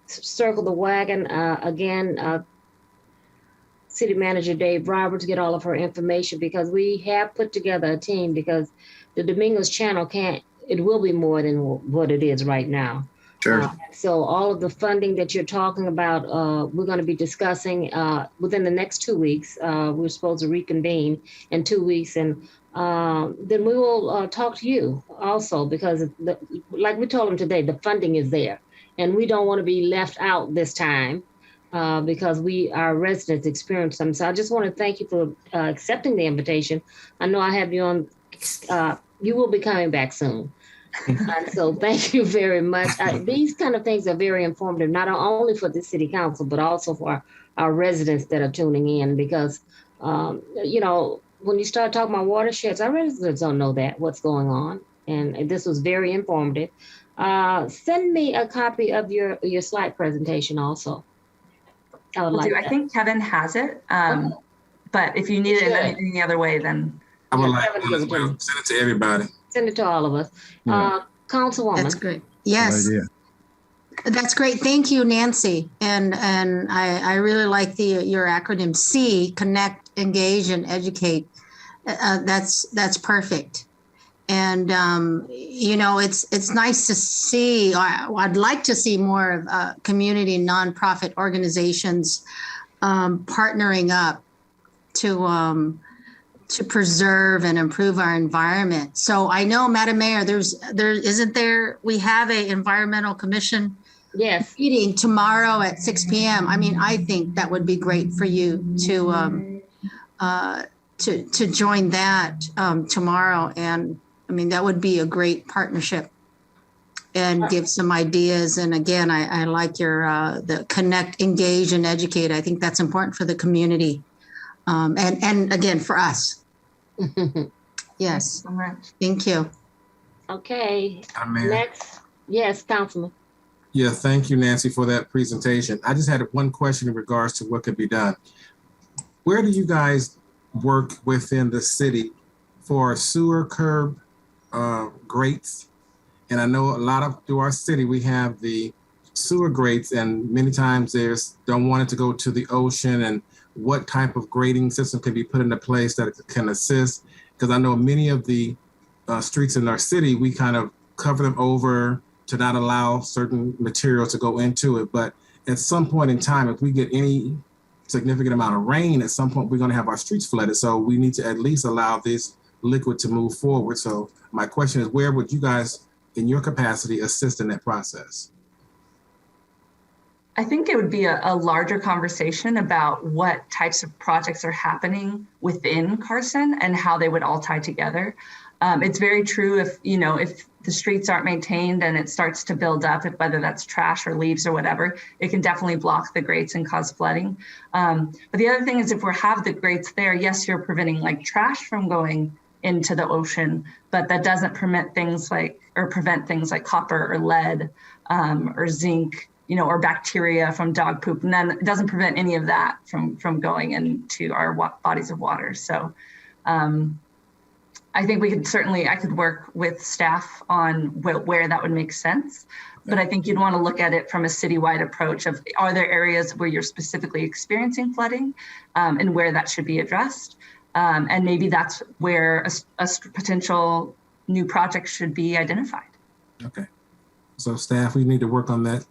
circle the wagon again. City Manager Dave Roberts, get all of her information, because we have put together a team, because the Dominguez channel it will be more than what it is right now. Sure. So all of the funding that you're talking about, we're going to be discussing within the next 2 weeks. We're supposed to reconvene in 2 weeks, and then we will talk to you also, because like we told them today, the funding is there, and we don't want to be left out this time because our residents experience them. So I just want to thank you for accepting the invitation. I know I have you on. You will be coming back soon. And so thank you very much. These kind of things are very informative, not only for the city council, but also for our residents that are tuning in, because, when you start talking about watersheds, our residents don't know what's going on. And this was very informative. Send me a copy of your slide presentation also. I think Kevin has it, but if you need it in any other way, then. I would like to send it to everybody. Send it to all of us. Yeah. Councilwoman. That's great. Yes. That's great. Thank you, Nancy. And I really like your acronym C, Connect, Engage, and Educate. That's perfect. And it's nice to see. I'd like to see more of community nonprofit organizations partnering up to preserve and improve our environment. So I know, Madam Mayor, we have a environmental commission meeting tomorrow at 6 p.m. I mean, I think that would be great for you to join that tomorrow. And I mean, that would be a great partnership and give some ideas. And again, I like the Connect, Engage, and Educate. I think that's important for the community. And again, for us. Yes. Thank you so much. Thank you. Okay. Next. Yes, Councilman. Yeah, thank you, Nancy, for that presentation. I just had one question in regards to what could be done. Where do you guys work within the city for sewer curb grates? And I know through our city, we have the sewer grates, and many times don't want it to go to the ocean, and what type of grading system can be put into place that can assist? Because I know many of the streets in our city, we kind of cover them over to not allow certain material to go into it. But at some point in time, if we get any significant amount of rain, at some point we're going to have our streets flooded. So we need to at least allow this liquid to move forward. So my question is, where would you guys, in your capacity, assist in that process? I think it would be a larger conversation about what types of projects are happening within Carson and how they would all tie together. It's very true if the streets aren't maintained and it starts to build up, whether that's trash or leaves or whatever, it can definitely block the grates and cause flooding. But the other thing is, if we have the grates there, yes, you're preventing like trash from going into the ocean, but that doesn't prevent things like copper or lead or zinc, or bacteria from dog poop. And then it doesn't prevent any of that from going into our bodies of water. So I think I could work with staff on where that would make sense. But I think you'd want to look at it from a citywide approach of, are there areas where you're specifically experiencing flooding and where that should be addressed? And maybe that's where a potential new project should be identified. Okay. So staff, we need to work on that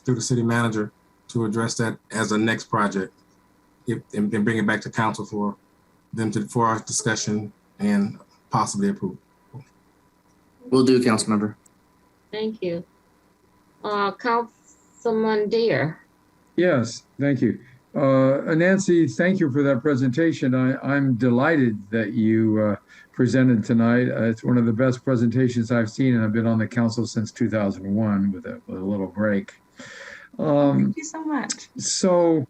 through the city manager to address that as a next project, and then bring it back to council for our discussion and possibly approve. Will do, council member. Thank you. Councilman Deere. Yes, thank you. Nancy, thank you for that presentation. I'm delighted that you presented tonight. It's one of the best presentations I've seen, and I've been on the council since 2001 with a little break. Thank you so much. So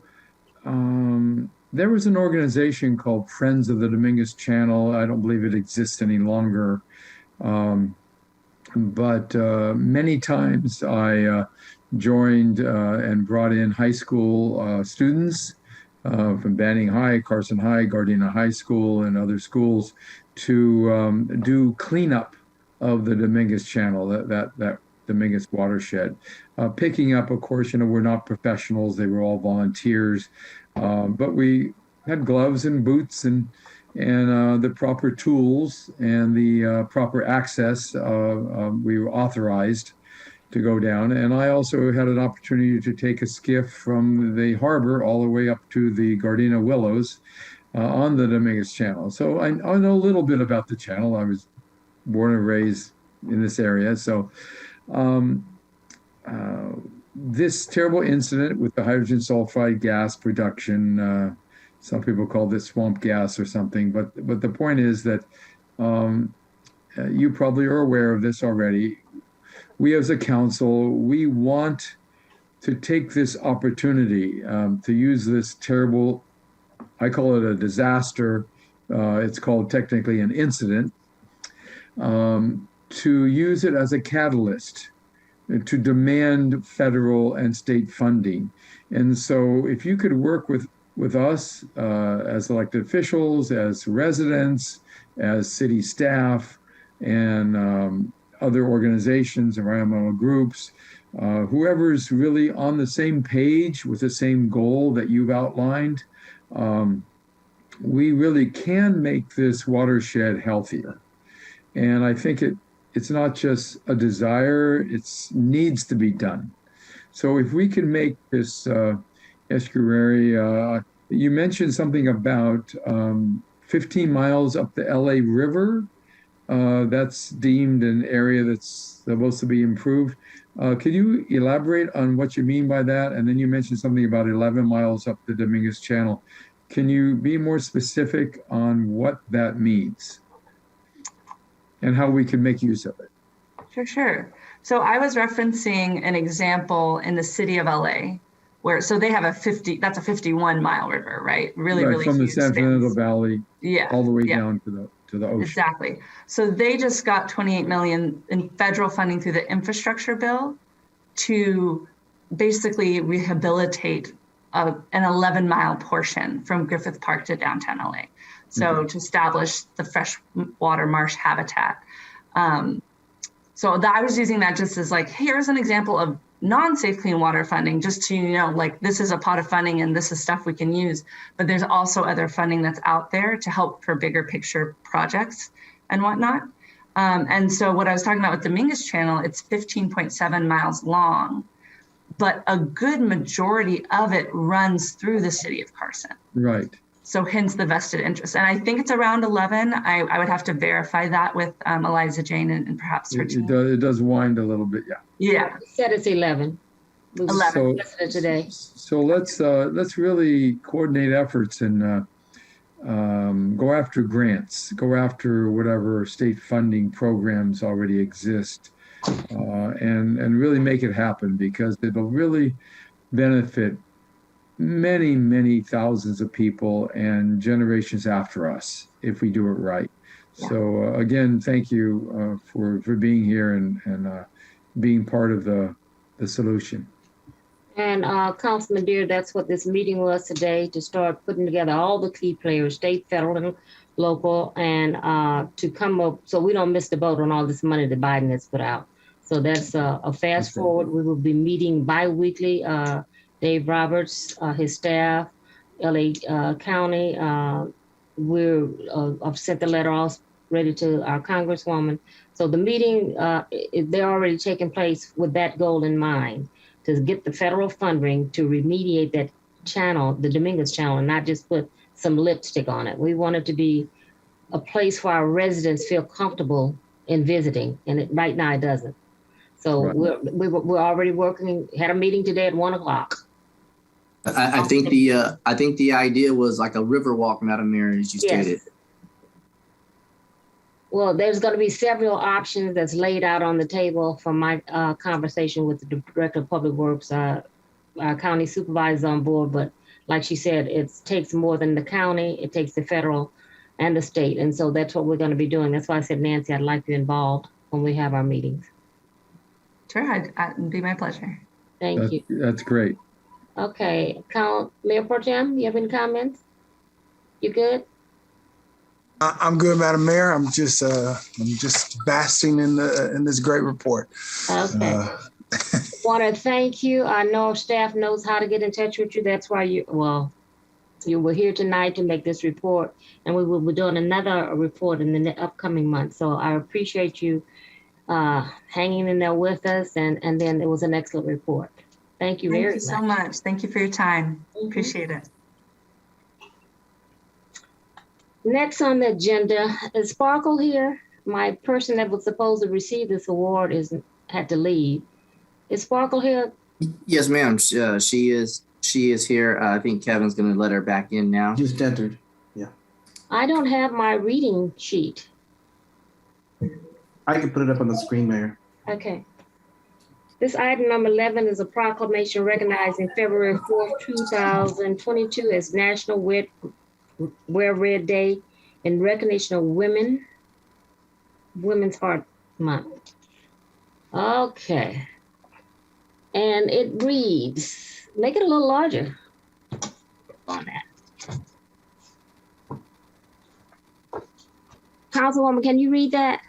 there was an organization called Friends of the Dominguez Channel. I don't believe it exists any longer. But many times I joined and brought in high school students from Banning High, Carson High, Gardena High School, and other schools to do cleanup of the Dominguez Channel, that Dominguez watershed. Picking up, of course, we're not professionals, they were all volunteers, but we had gloves and boots and the proper tools and the proper access. We were authorized to go down. And I also had an opportunity to take a skiff from the harbor all the way up to the Gardena Willows on the Dominguez Channel. So I know a little bit about the channel. I was born and raised in this area. So this terrible incident with the hydrogen sulfide gas production, some people call this swamp gas or something, but the point is that you probably are aware of this already. We as a council, we want to take this opportunity to use this terrible, I call it a disaster, it's called technically an incident, to use it as a catalyst to demand federal and state funding. And so if you could work with us as elected officials, as residents, as city staff, and other organizations, environmental groups, whoever's really on the same page with the same goal that you've outlined, we really can make this watershed healthier. And I think it's not just a desire, it needs to be done. So if we can make this estuary, you mentioned something about 15 miles up the LA River. That's deemed an area that's supposed to be improved. Can you elaborate on what you mean by that? And then you mentioned something about 11 miles up the Dominguez Channel. Can you be more specific on what that means and how we can make use of it? Sure. So I was referencing an example in the city of LA, so they have that's a 51-mile river, right? Really from the huge San Fernando spans. Valley all the way down to the ocean. Exactly. So they just got $28 million in federal funding through the infrastructure bill to basically rehabilitate an 11-mile portion from Griffith Park to downtown LA. So to establish the freshwater marsh habitat. So I was using that just as here's an example of non-safe clean water funding, just to, this is a pot of funding and this is stuff we can use, but there's also other funding that's out there to help for bigger picture projects and whatnot. And so what I was talking about with Dominguez Channel, it's 15.7 miles long, but a good majority of it runs through the city of Carson. Right. So hence the vested interest. And I think it's around 11. I would have to verify that with Eliza Jane and perhaps her team. It does wind a little bit, yeah. Yeah. You said it's 11. 11. Today. So let's really coordinate efforts and go after grants, go after whatever state funding programs already exist, and really make it happen, because it'll really benefit many thousands of people and generations after us if we do it right. Yeah. So again, thank you for being here and being part of the solution. And Councilman Deere, that's what this meeting was today, to start putting together all the key players, state, federal, and local, and to come up, so we don't miss the boat on all this money that Biden has put out. So that's a fast forward. We will be meeting bi-weekly. Dave Roberts, his staff, LA County, I've sent the letter off ready to our Congresswoman. So the meeting, they're already taking place with that goal in mind, to get the federal funding to remediate that channel, the Dominguez Channel, and not just put some lipstick on it. We want it to be a place where our residents feel comfortable in visiting, and right now it doesn't. So we're already working, had a meeting today at 1 o'clock. I think the idea was like a river walk, Madam Mayor, as you stated. Well, there's going to be several options that's laid out on the table from my conversation with the Director of Public Works, our county supervisor on board. But like she said, it takes more than the county. It takes the federal and the state. And so that's what we're going to be doing. That's why I said, Nancy, I'd like you involved when we have our meetings. Sure, it'd be my pleasure. Thank you. That's great. Okay, Mayor Pro Tem, you have any comments? You good? I'm good, Madam Mayor. I'm just basking in this great report. Okay. Want to thank you. I know staff knows how to get in touch with you. That's why you were here tonight to make this report, and we will be doing another report in the upcoming month. So I appreciate you hanging in there with us, and then it was an excellent report. Thank you very much. Thank you so much. Thank you for your time. Appreciate it. Next on the agenda is Sparkle here. My person that was supposed to receive this award had to leave. Is Sparkle here? Yes, ma'am. She is here. I think Kevin's going to let her back in now. Just entered. Yeah. I don't have my reading sheet. I can put it up on the screen, Mayor. Okay. This item number 11 is a proclamation recognizing February 4th, 2022 as National Wear Red Day in recognition of Women's Heart Month. Okay. And it reads, make it a little larger on that. Councilwoman, can you read that?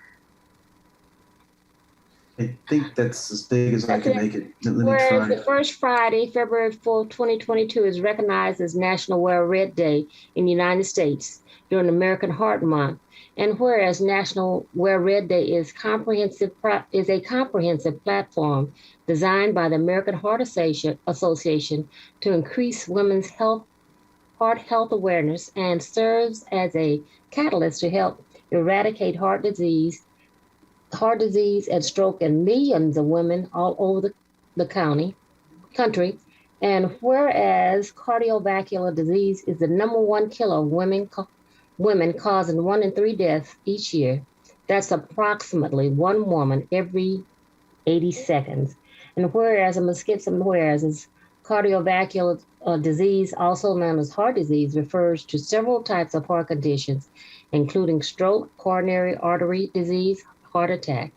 I think that's as big as I can make it. Whereas the first Friday, February 4th, 2022 is recognized as National Wear Red Day in the United States during American Heart Month. And whereas National Wear Red Day is a comprehensive platform designed by the American Heart Association to increase women's heart health awareness and serves as a catalyst to help eradicate heart disease and stroke in millions of women all over the country. And whereas cardiovascular disease is the #1 killer of women causing 1 in 3 deaths each year, that's approximately 1 woman every 80 seconds. And whereas, I'm going to skip some whereas, cardiovascular disease, also known as heart disease, refers to several types of heart conditions, including stroke, coronary artery disease, heart attack.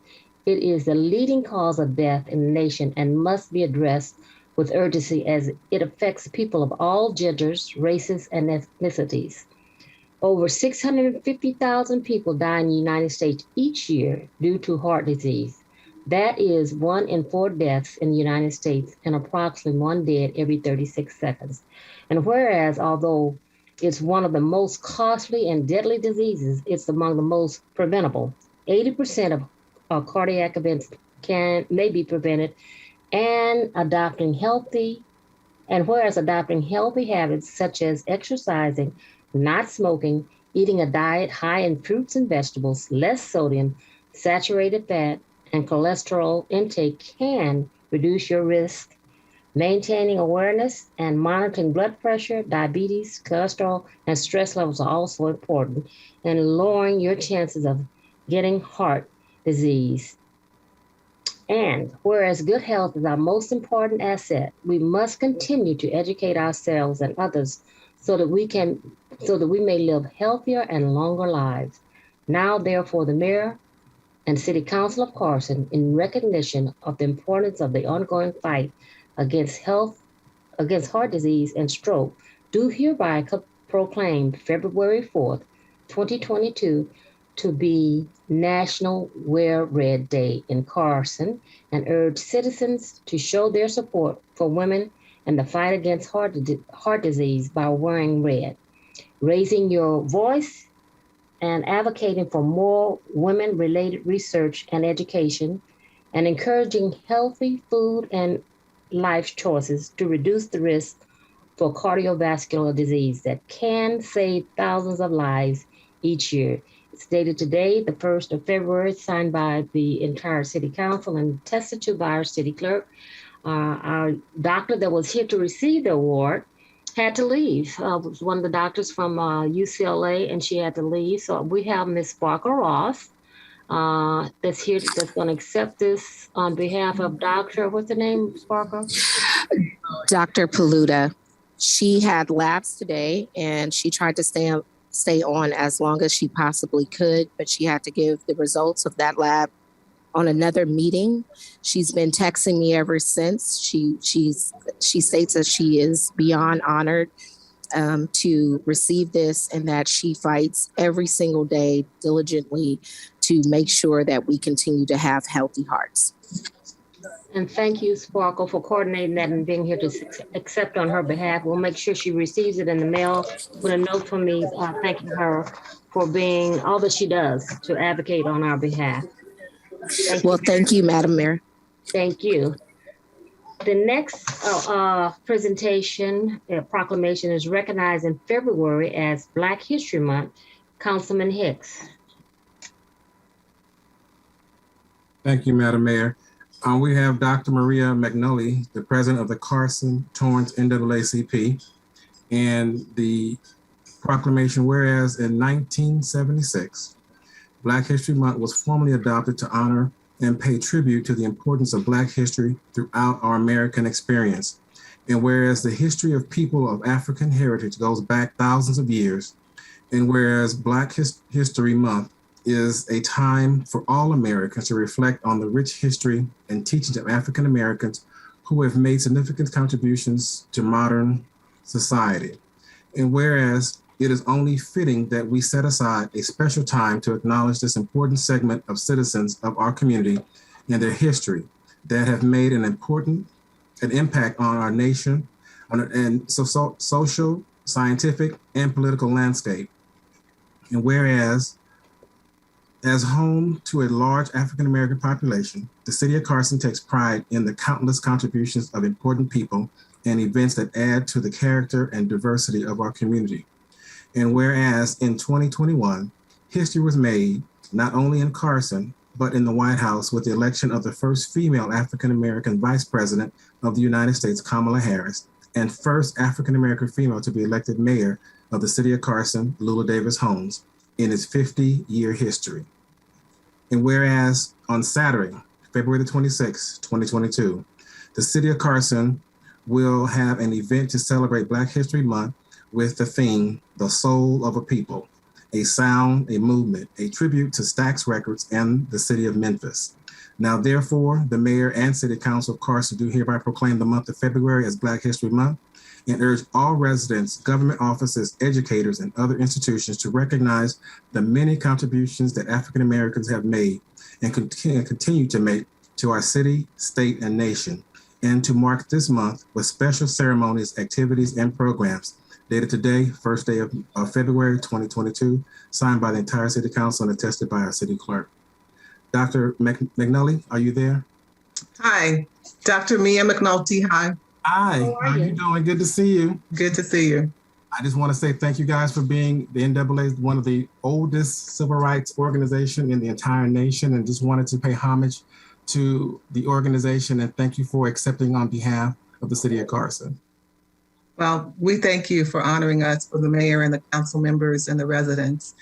It is the leading cause of death in the nation and must be addressed with urgency as it affects people of all genders, races, and ethnicities. Over 650,000 people die in the United States each year due to heart disease. That is 1 in 4 deaths in the United States and approximately 1 dead every 36 seconds. And whereas, although it's one of the most costly and deadly diseases, it's among the most preventable. 80% of cardiac events may be prevented, and whereas adopting healthy habits such as exercising, not smoking, eating a diet high in fruits and vegetables, less sodium, saturated fat, and cholesterol intake can reduce your risk. Maintaining awareness and monitoring blood pressure, diabetes, cholesterol, and stress levels are also important in lowering your chances of getting heart disease. And whereas good health is our most important asset, we must continue to educate ourselves and others so that we may live healthier and longer lives. Now, therefore, the Mayor and City Council of Carson, in recognition of the importance of the ongoing fight against heart disease and stroke, do hereby proclaim February 4th, 2022 to be National Wear Red Day in Carson, and urge citizens to show their support for women and the fight against heart disease by wearing red, raising your voice and advocating for more women-related research and education, and encouraging healthy food and life choices to reduce the risk for cardiovascular disease that can save thousands of lives each year. It's dated today, the 1st of February, signed by the entire City Council and attested to by our City Clerk. Our doctor that was here to receive the award had to leave. It was one of the doctors from UCLA, and she had to leave. So we have Ms. Barker Ross that's here, that's going to accept this on behalf of Dr. What's the name, Barker? Dr. Paluda. She had labs today, and she tried to stay on as long as she possibly could, but she had to give the results of that lab on another meeting. She's been texting me ever since. She states that she is beyond honored to receive this, and that she fights every single day diligently to make sure that we continue to have healthy hearts. And thank you, Sparkle, for coordinating that and being here to accept on her behalf. We'll make sure she receives it in the mail with a note from me thanking her for being all that she does to advocate on our behalf. Thank you, Madam Mayor. Thank you. The next presentation, proclamation, is recognized in February as Black History Month. Councilman Hicks. Thank you, Madam Mayor. We have Dr. Maria McNulty, the president of the Carson Torrance NAACP, and the proclamation, whereas in 1976, Black History Month was formally adopted to honor and pay tribute to the importance of Black history throughout our American experience. And whereas the history of people of African heritage goes back thousands of years, and whereas Black History Month is a time for all Americans to reflect on the rich history and teachings of African Americans who have made significant contributions to modern society. And whereas it is only fitting that we set aside a special time to acknowledge this important segment of citizens of our community and their history that have made an impact on our nation and social, scientific, and political landscape. And whereas, as home to a large African-American population, the city of Carson takes pride in the countless contributions of important people and events that add to the character and diversity of our community. And whereas in 2021, history was made not only in Carson, but in the White House with the election of the first female African-American vice president of the United States, Kamala Harris, and first African-American female to be elected mayor of the city of Carson, Lula Davis Holmes, in its 50-year history. And whereas on Saturday, February the 26th, 2022, the city of Carson will have an event to celebrate Black History Month with the theme, The Soul of a People, a sound, a movement, a tribute to Stax Records and the city of Memphis. Now, therefore, the mayor and city council of Carson do hereby proclaim the month of February as Black History Month and urge all residents, government offices, educators, and other institutions to recognize the many contributions that African Americans have made and continue to make to our city, state, and nation, and to mark this month with special ceremonies, activities, and programs. Dated today, first day of February 2022, signed by the entire City Council and attested by our City Clerk. Dr. McNulty, are you there? Hi, Dr. Mia McNulty. Hi. Hi, how are you doing? Good to see you. Good to see you. I just want to say thank you guys for being the NAA, one of the oldest civil rights organization in the entire nation, and just wanted to pay homage to the organization and thank you for accepting on behalf of the city of Carson. Well, we thank you for honoring us, for the mayor and the council members and the residents.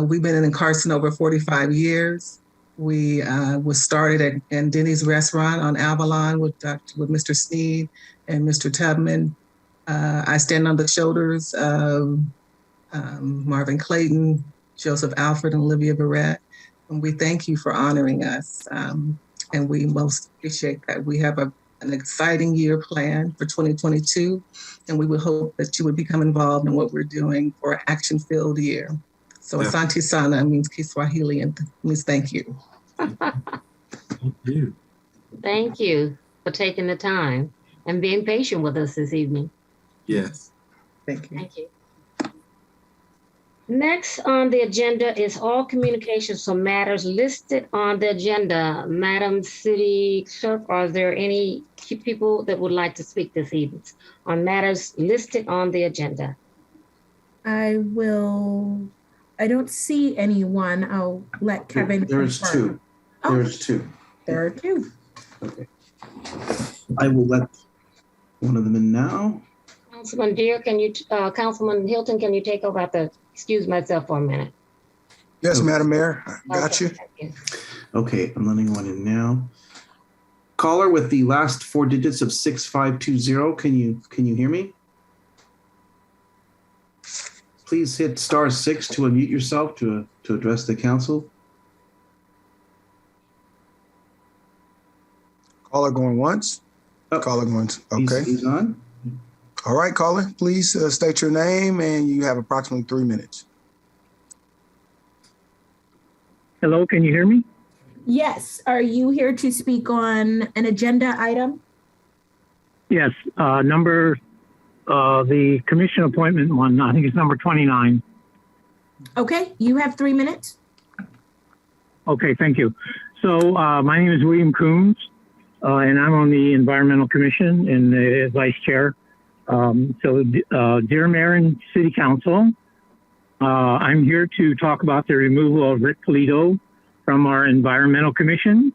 We've been in Carson over 45 years. We was started at Denny's Restaurant on Avalon with Mr. Sneed and Mr. Tubman. I stand on the shoulders of Marvin Clayton, Joseph Alfred, and Olivia Barrett. And we thank you for honoring us. And we most appreciate that. We have a an exciting year planned for 2022. And we would hope that you would become involved in what we're doing for an action-filled year. So Asante Sana means Kiswahili and means thank you. Thank you. Thank you for taking the time and being patient with us this evening. Yes. Thank you. Thank you. Next on the agenda is all communications for matters listed on the agenda. Madam City Clerk, are there any people that would like to speak this evening on matters listed on the agenda? I don't see anyone. I'll let Kevin. There's confirm. two. There's two. There are two. Okay. I will let one of them in now. Councilman Deere, Councilman Hilton, can you take over? I have to excuse myself for a minute. Yes, Madam Mayor, got you. Okay, I'm letting one in now. Caller with the last four digits of 6520, can you hear me? Please hit *6 to unmute yourself to address the council. Caller going once. Caller going, okay. He's on. All right, caller, please state your name and you have approximately 3 minutes. Hello, can you hear me? Yes. Are you here to speak on an agenda item? Yes, the commission appointment one, I think it's number 29. Okay, you have 3 minutes. Okay, thank you. So my name is William Coombs, and I'm on the Environmental Commission and the Vice Chair. Dear Mayor and City Council, I'm here to talk about the removal of Rick Polito from our Environmental Commission.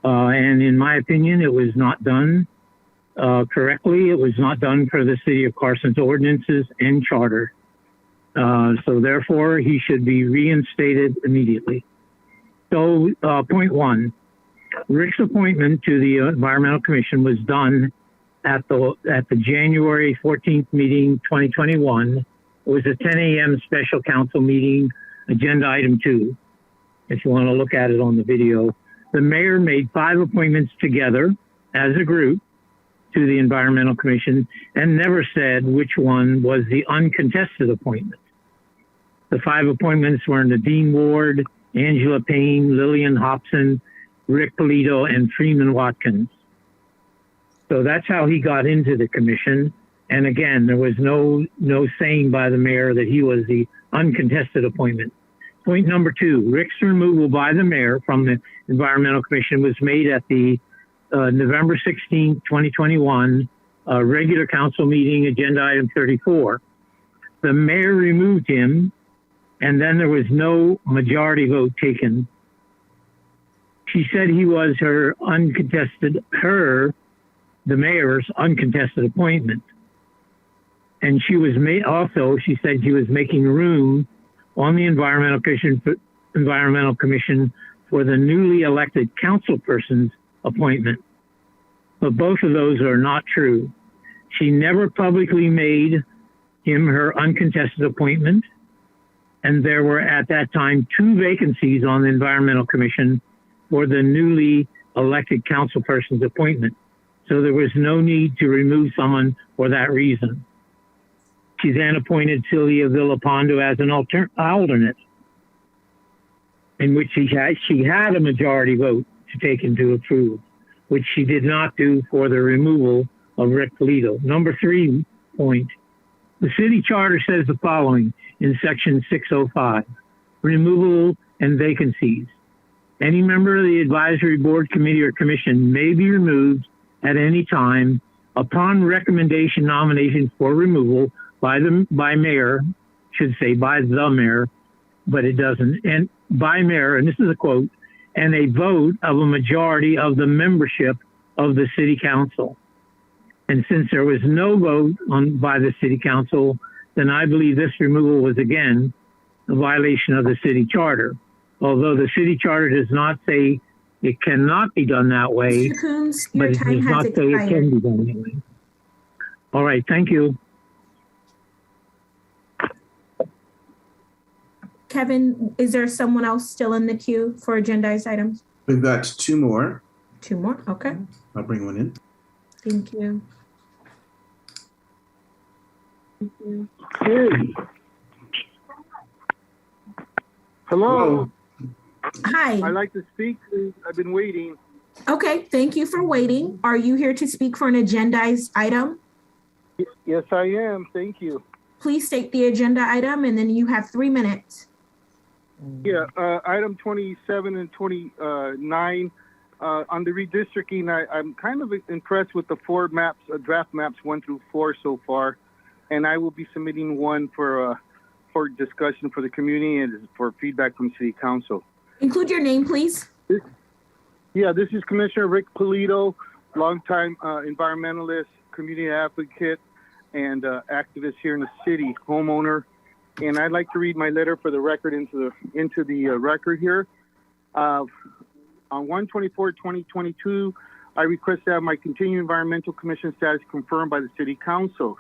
And in my opinion, it was not done correctly. It was not done for the City of Carson's ordinances and charter. So therefore, he should be reinstated immediately. So point one, Rick's appointment to the Environmental Commission was done at the January 14th meeting, 2021. It was a 10 a.m. special council meeting, agenda item 2. If you want to look at it on the video, the mayor made 5 appointments together as a group to the Environmental Commission and never said which one was the uncontested appointment. The 5 appointments were Nadine Ward, Angela Payne, Lillian Hobson, Rick Polito, and Freeman Watkins. So that's how he got into the commission. And again, there was no saying by the mayor that he was the uncontested appointment. Point number 2, Rick's removal by the mayor from the Environmental Commission was made at the November 16, 2021 regular council meeting, agenda item 34. The mayor removed him, and then there was no majority vote taken. She said he was the mayor's uncontested appointment. And she was she said she was making room on the Environmental Commission for the newly elected councilperson's appointment. But both of those are not true. She never publicly made him her uncontested appointment. And there were at that time 2 vacancies on the Environmental Commission for the newly elected councilperson's appointment. So there was no need to remove someone for that reason. She then appointed Sylvia Villapando as an alternate, in which she had a majority vote to take into approve, which she did not do for the removal of Rick Polito. Number 3 point, the city charter says the following in section 605, removal and vacancies. Any member of the advisory board, committee, or commission may be removed at any time upon recommendation, nomination for removal by mayor, should say by the mayor, but it doesn't, and by mayor, and this is a quote, and a vote of a majority of the membership of the city council. And since there was no vote by the city council, then I believe this removal was again a violation of the city charter. Although the city charter does not say it cannot be done that way, Mr. Coombs, but your it time does not has say it can be expired. done that way. All right, thank you. Kevin, is there someone else still in the queue for agendized items? We've got 2 more. 2 more, okay. I'll bring one in. Thank you. Hey. Hello. Hi. I'd like to speak. I've been waiting. Okay, thank you for waiting. Are you here to speak for an agendized item? Yes, I am. Thank you. Please state the agenda item and then you have 3 minutes. Yeah, item 27 and 29 on the redistricting. I'm kind of impressed with the 4 maps, draft maps 1 through 4 so far, and I will be submitting one for discussion for the community and for feedback from City Council. Include your name, please. This is Commissioner Rick Polito, longtime environmentalist, community advocate, and activist here in the city, homeowner. And I'd like to read my letter for the record into the record here. On 1/24/2022, I request to have my continuing environmental commission status confirmed by the City Council.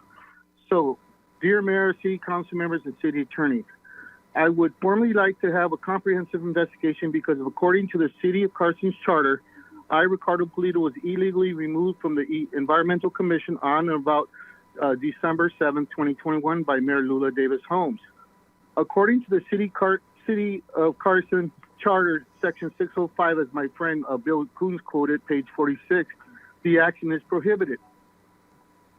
So, dear Mayor, City Council members, and City Attorney, I would formally like to have a comprehensive investigation because according to the City of Carson's charter, I, Ricardo Polito, was illegally removed from the Environmental Commission on or about December 7th, 2021 by Mayor Lula Davis Holmes. According to the City of Carson Charter, Section 605, as my friend Bill Coons quoted, page 46, the action is prohibited.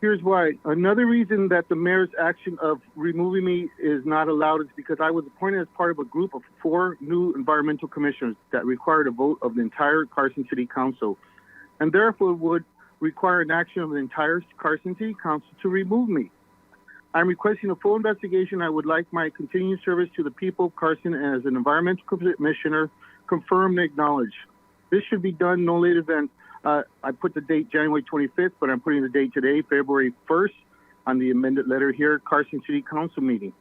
Here's why. Another reason that the mayor's action of removing me is not allowed is because I was appointed as part of a group of 4 new environmental commissioners that required a vote of the entire Carson City Council, and therefore would require an action of the entire Carson City Council to remove me. I'm requesting a full investigation. I would like my continuing service to the people of Carson as an environmental commissioner confirmed and acknowledged. This should be done no later than I put the date January 25th, but I'm putting the date today, February 1st, on the amended letter here, Carson City Council meeting.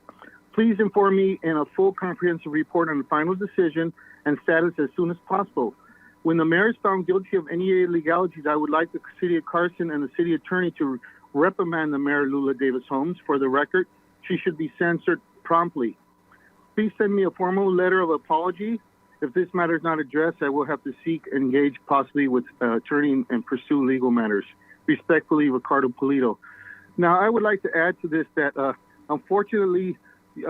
Please inform me in a full comprehensive report on the final decision and status as soon as possible. When the mayor is found guilty of any illegalities, I would like the City of Carson and the City Attorney to reprimand the Mayor Lula Davis Holmes. For the record, she should be censored promptly. Please send me a formal letter of apology. If this matter is not addressed, I will have to engage possibly with attorney and pursue legal matters. Respectfully, Ricardo Polito. Now, I would like to add to this that unfortunately, we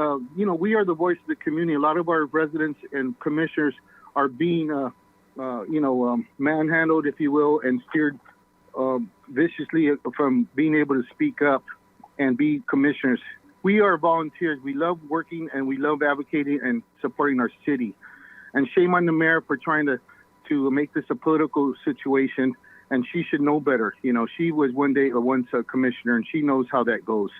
are the voice of the community. A lot of our residents and commissioners are being, manhandled, if you will, and steered viciously from being able to speak up and be commissioners. We are volunteers. We love working and we love advocating and supporting our city. And shame on the mayor for trying to make this a political situation. And she should know better. She was once a commissioner, and she knows how that goes.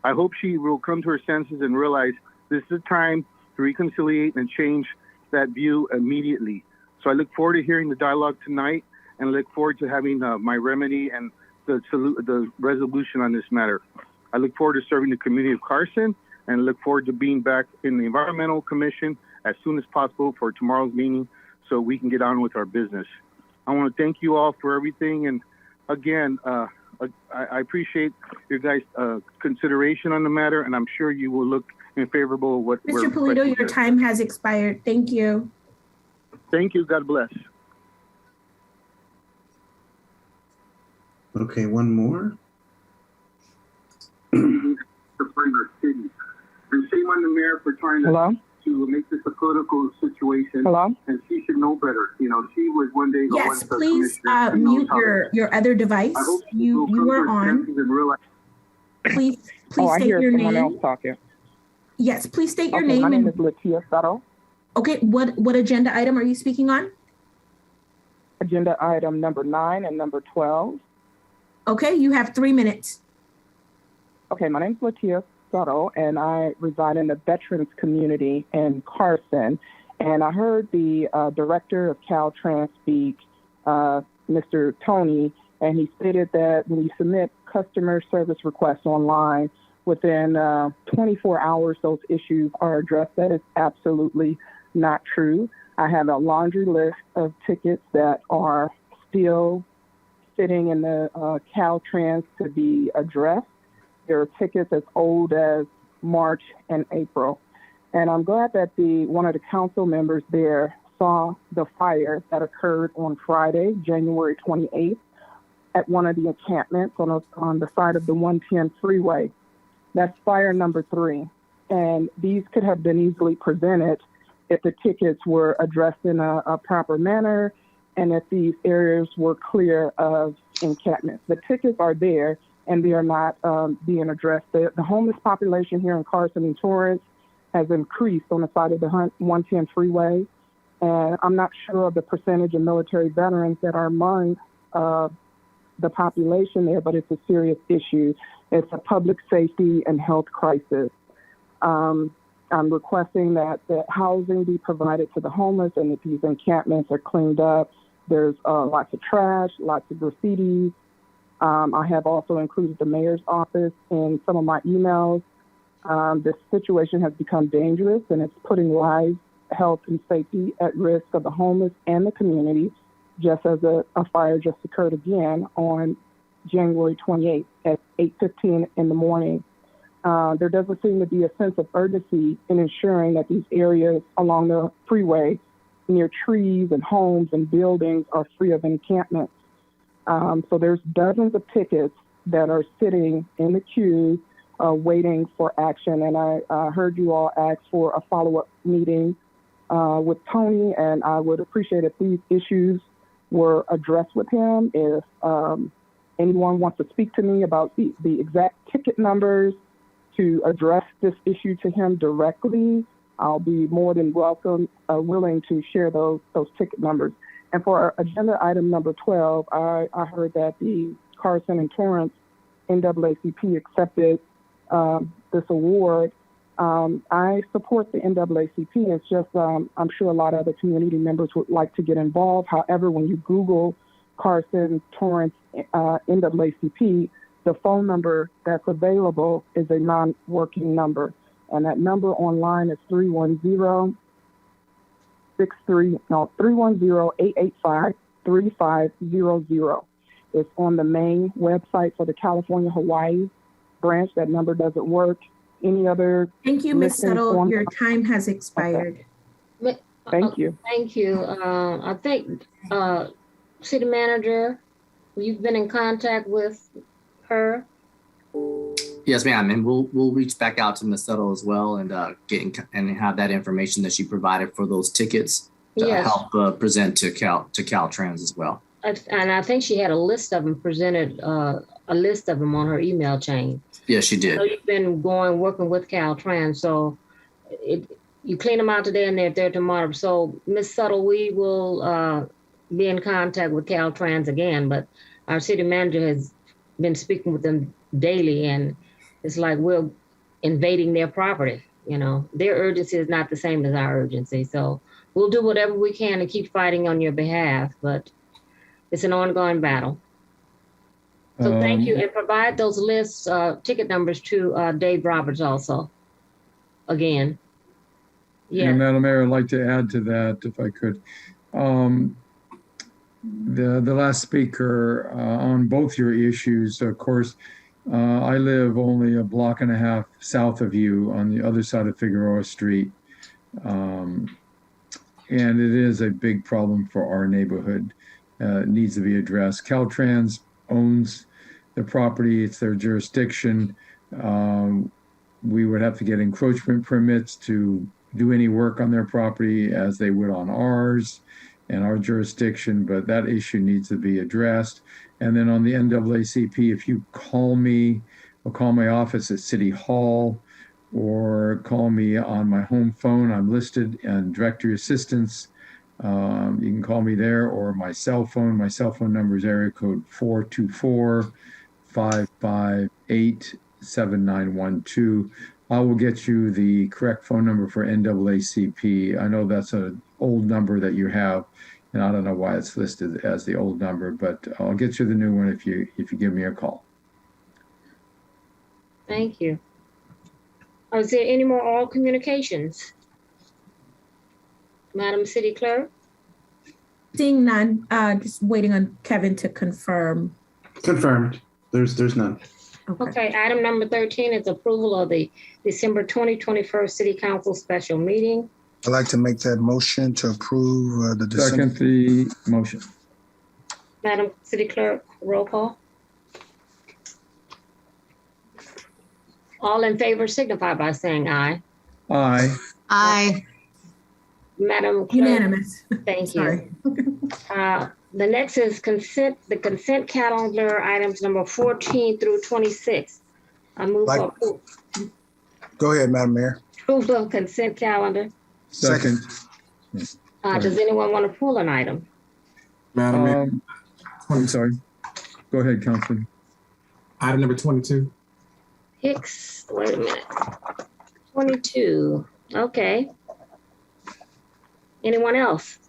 I hope she will come to her senses and realize this is a time to reconciliate and change that view immediately. So I look forward to hearing the dialogue tonight, and I look forward to having my remedy and the resolution on this matter. I look forward to serving the community of Carson, and I look forward to being back in the Environmental Commission as soon as possible for tomorrow's meeting so we can get on with our business. I want to thank you all for everything. And again, I appreciate your guys' consideration on the matter, and I'm sure you will look in favorable of what Mr. Polito, your time has expired. Thank you. Thank you. God bless. Okay, one more. And shame on the mayor for trying to make this a political situation. Hello? And she should know better. She was one day. Yes, please mute your other device. You are on. Please I state hear your someone name. else talking. Yes, please state your Okay, name. my name is Latia Suttle. Okay, what agenda item are you speaking on? Agenda item number 9 and number 12. Okay, you have 3 minutes. Okay, my name is Latia Suttle, and I reside in the veterans community in Carson. And I heard the director of Caltrans speak, Mr. Tony, and he stated that when you submit customer service requests online, within 24 hours, those issues are addressed. That is absolutely not true. I have a laundry list of tickets that are still sitting in the Caltrans to be addressed. There are tickets as old as March and April. And I'm glad that one of the council members there saw the fire that occurred on Friday, January 28th. at one of the encampments on the side of the 110 freeway. That's fire number 3. And these could have been easily prevented if the tickets were addressed in a proper manner and if these areas were clear of encampments. The tickets are there and they are not being addressed. The homeless population here in Carson and Torrance has increased on the side of the 110 freeway. And I'm not sure of the percentage of military veterans that are among the population there, but it's a serious issue. It's a public safety and health crisis. I'm requesting that housing be provided to the homeless and that these encampments are cleaned up. There's lots of trash, lots of graffiti. I have also included the mayor's office in some of my emails. This situation has become dangerous and it's putting lives, health, and safety at risk of the homeless and the community, just as a fire just occurred again on January 28th at 8:15 in the morning. There doesn't seem to be a sense of urgency in ensuring that these areas along the freeway near trees and homes and buildings are free of encampments. So there's dozens of tickets that are sitting in the queue waiting for action. And I heard you all ask for a follow-up meeting with Tony, and I would appreciate if these issues were addressed with him. If anyone wants to speak to me about the exact ticket numbers to address this issue to him directly, I'll be more than willing to share those ticket numbers. And for agenda item number 12, I heard that the Carson and Torrance NAACP accepted this award. I support the NAACP. It's just I'm sure a lot of other community members would like to get involved. However, when you Google Carson, Torrance, NAACP, the phone number that's available is a non-working number. And that number online is 310-885-3500. It's on the main website for the California Hawaii branch. That number doesn't work. Any other? Thank you, Ms. Settle. Your time has expired. Okay. Thank you. Thank you. I think City Manager, you've been in contact with her. Yes, ma'am, and we'll reach back out to Ms. Settle as well and and have that information that she provided for those tickets to help present to Caltrans as well. And I think she had a list of them presented, a list of them on her email chain. Yes, she did. So you've been working with Caltrans. So you clean them out today and they're there tomorrow. So Ms. Settle, we will be in contact with Caltrans again, but our city manager has been speaking with them daily, and it's like we're invading their property. You know, their urgency is not the same as our urgency. So we'll do whatever we can to keep fighting on your behalf, but it's an ongoing battle. So thank you, and provide those lists, ticket numbers to Dave Roberts also. Again. Yeah, Madam Mayor, I'd like to add to that if I could. The last speaker on both your issues, of course, I live only a block and a half south of you on the other side of Figueroa Street. And it is a big problem for our neighborhood. It needs to be addressed. Caltrans owns the property, it's their jurisdiction. We would have to get encroachment permits to do any work on their property as they would on ours and our jurisdiction, but that issue needs to be addressed. And then on the NAACP, if you call me or call my office at City Hall or call me on my home phone, I'm listed in directory assistance. You can call me there or my cell phone. My cell phone number is area code 424-558-7912. I will get you the correct phone number for NAACP. I know that's an old number that you have, and I don't know why it's listed as the old number, but I'll get you the new one if you give me a call. Thank you. Is there any more oral communications? Madam City Clerk? Seeing none, just waiting on Kevin to confirm. Confirmed. There's none. Okay, item number 13 is approval of the December 2021 City Council special meeting. I'd like to make that motion to approve the December. Second the motion. Madam City Clerk, roll call. All in favor signify by saying aye. Aye. Aye. Madam Clerk. Unanimous. Thank you. Sorry. The next is the consent calendar, items number 14 through 26. I move for Go ahead, Madam Mayor. approval of consent calendar. Second. Does anyone want to pull an item? Madam Mayor. I'm sorry. Go ahead, Councilman. Item number 22. Hicks, wait a minute. 22, okay. Anyone else?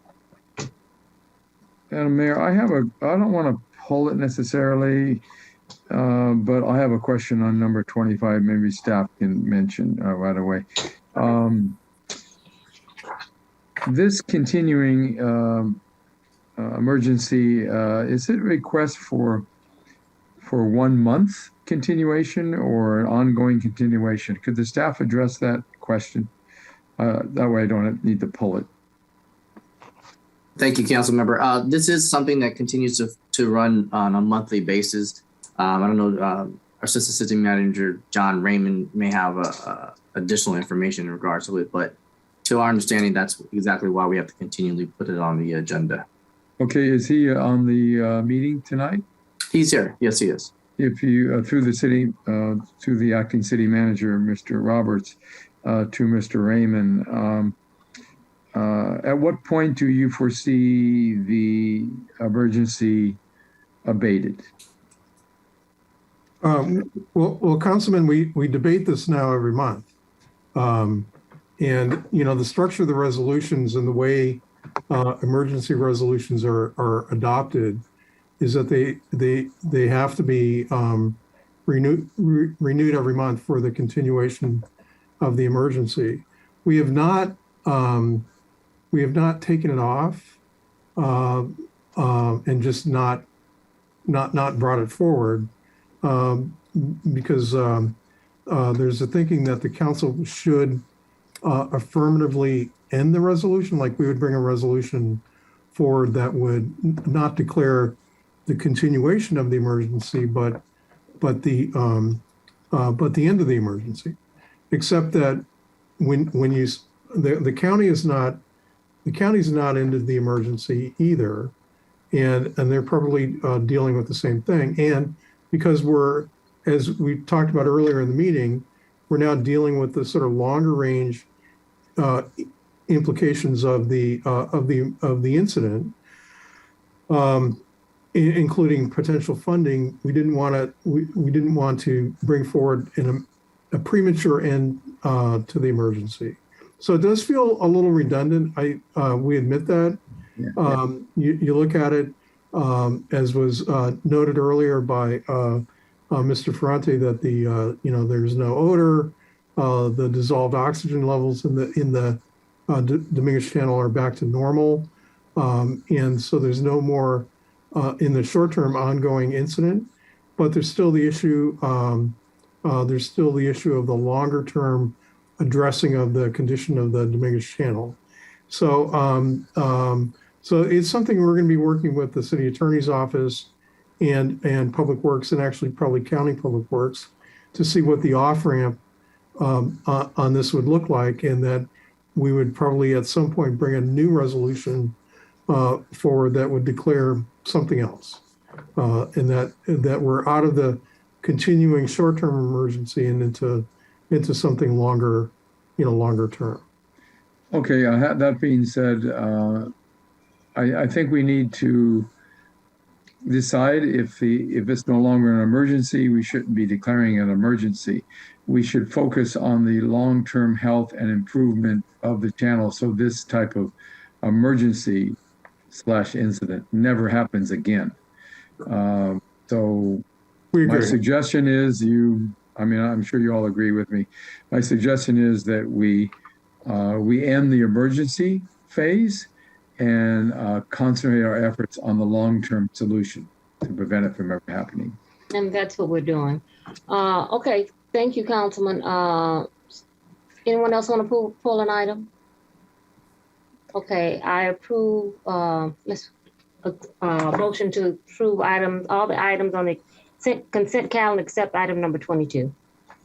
Madam Mayor, I don't want to pull it necessarily, but I have a question on number 25. Maybe staff can mention right away. This continuing emergency, is it a request for 1 month continuation or an ongoing continuation? Could the staff address that question? That way I don't need to pull it. Thank you, Council Member. This is something that continues to run on a monthly basis. I don't know, our Assistant City Manager, John Raymond, may have additional information in regards to it, but to our understanding, that's exactly why we have to continually put it on the agenda. Okay, is he on the meeting tonight? He's here. Yes, he is. If you, through the acting city manager, Mr. Roberts, to Mr. Raymond, at what point do you foresee the emergency abated? Well, Councilman, we debate this now every month. And, the structure of the resolutions and the way emergency resolutions are adopted is that they have to be renewed every month for the continuation of the emergency. We have not taken it off and just not brought it forward because there's a thinking that the council should affirmatively end the resolution, like we would bring a resolution forward that would not declare the continuation of the emergency, but the end of the emergency. Except that the county is not into the emergency either, and they're probably dealing with the same thing. And because as we talked about earlier in the meeting, we're now dealing with the sort of longer range implications of the incident, including potential funding. We didn't want to bring forward a premature end to the emergency. So it does feel a little redundant. We admit that. Yeah. You look at it, as was noted earlier by Mr. Ferrante, that there's no odor. The dissolved oxygen levels in the Dominguez Channel are back to normal, and so there's no more in the short term ongoing incident. But there's still the issue. There's still the issue of the longer term addressing of the condition of the Dominguez Channel. So it's something we're going to be working with the city attorney's office and Public Works, and actually probably County Public Works, to see what the off ramp on this would look like, and that we would probably at some point bring a new resolution forward that would declare something else, and that we're out of the continuing short-term emergency and into something longer term. Okay, that being said, I think we need to decide if it's no longer an emergency, we shouldn't be declaring an emergency. We should focus on the long-term health and improvement of the channel, so this type of emergency / incident never happens again. So my suggestion is I'm sure you all agree with me. My suggestion is that we end the emergency phase and concentrate our efforts on the long-term solution to prevent it from ever happening. And that's what we're doing. Okay, thank you, Councilman. Anyone else want to pull an item? Okay, I approve. motion to approve all the items on the consent calendar except item number 22.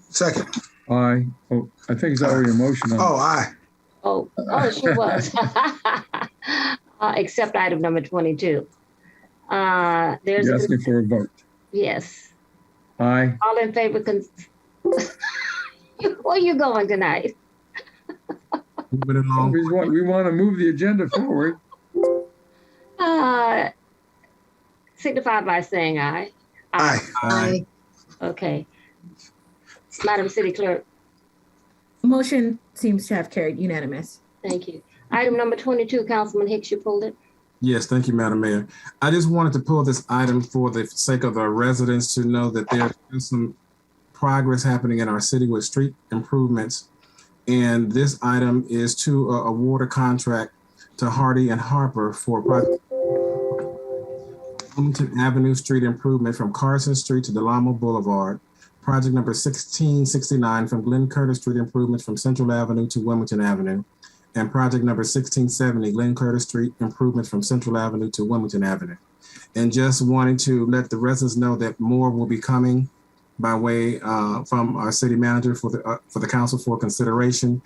Second. Aye. Oh, I think it's already a motion on. Oh, aye. Oh, she was. Except item number 22. There's You're asking for a vote. Yes. Aye. All in favor. Where you going tonight? Move it along. We want to move the agenda forward. Signify by saying aye. Aye. Aye. Okay. Madam City Clerk. Motion seems to have carried unanimous. Thank you. Item number 22, Councilman Hicks, you pulled it. Yes, thank you, Madam Mayor. I just wanted to pull this item for the sake of our residents to know that there's been some progress happening in our city with street improvements. And this item is to award a contract to Hardy and Harper for Wilmington Avenue street improvement from Carson Street to Delamo Boulevard. Project number 1669 from Glen Curtis Street improvements from Central Avenue to Wilmington Avenue. And project number 1670, Glen Curtis Street improvements from Central Avenue to Wilmington Avenue. And just wanting to let the residents know that more will be coming by way from our city manager for the council for consideration,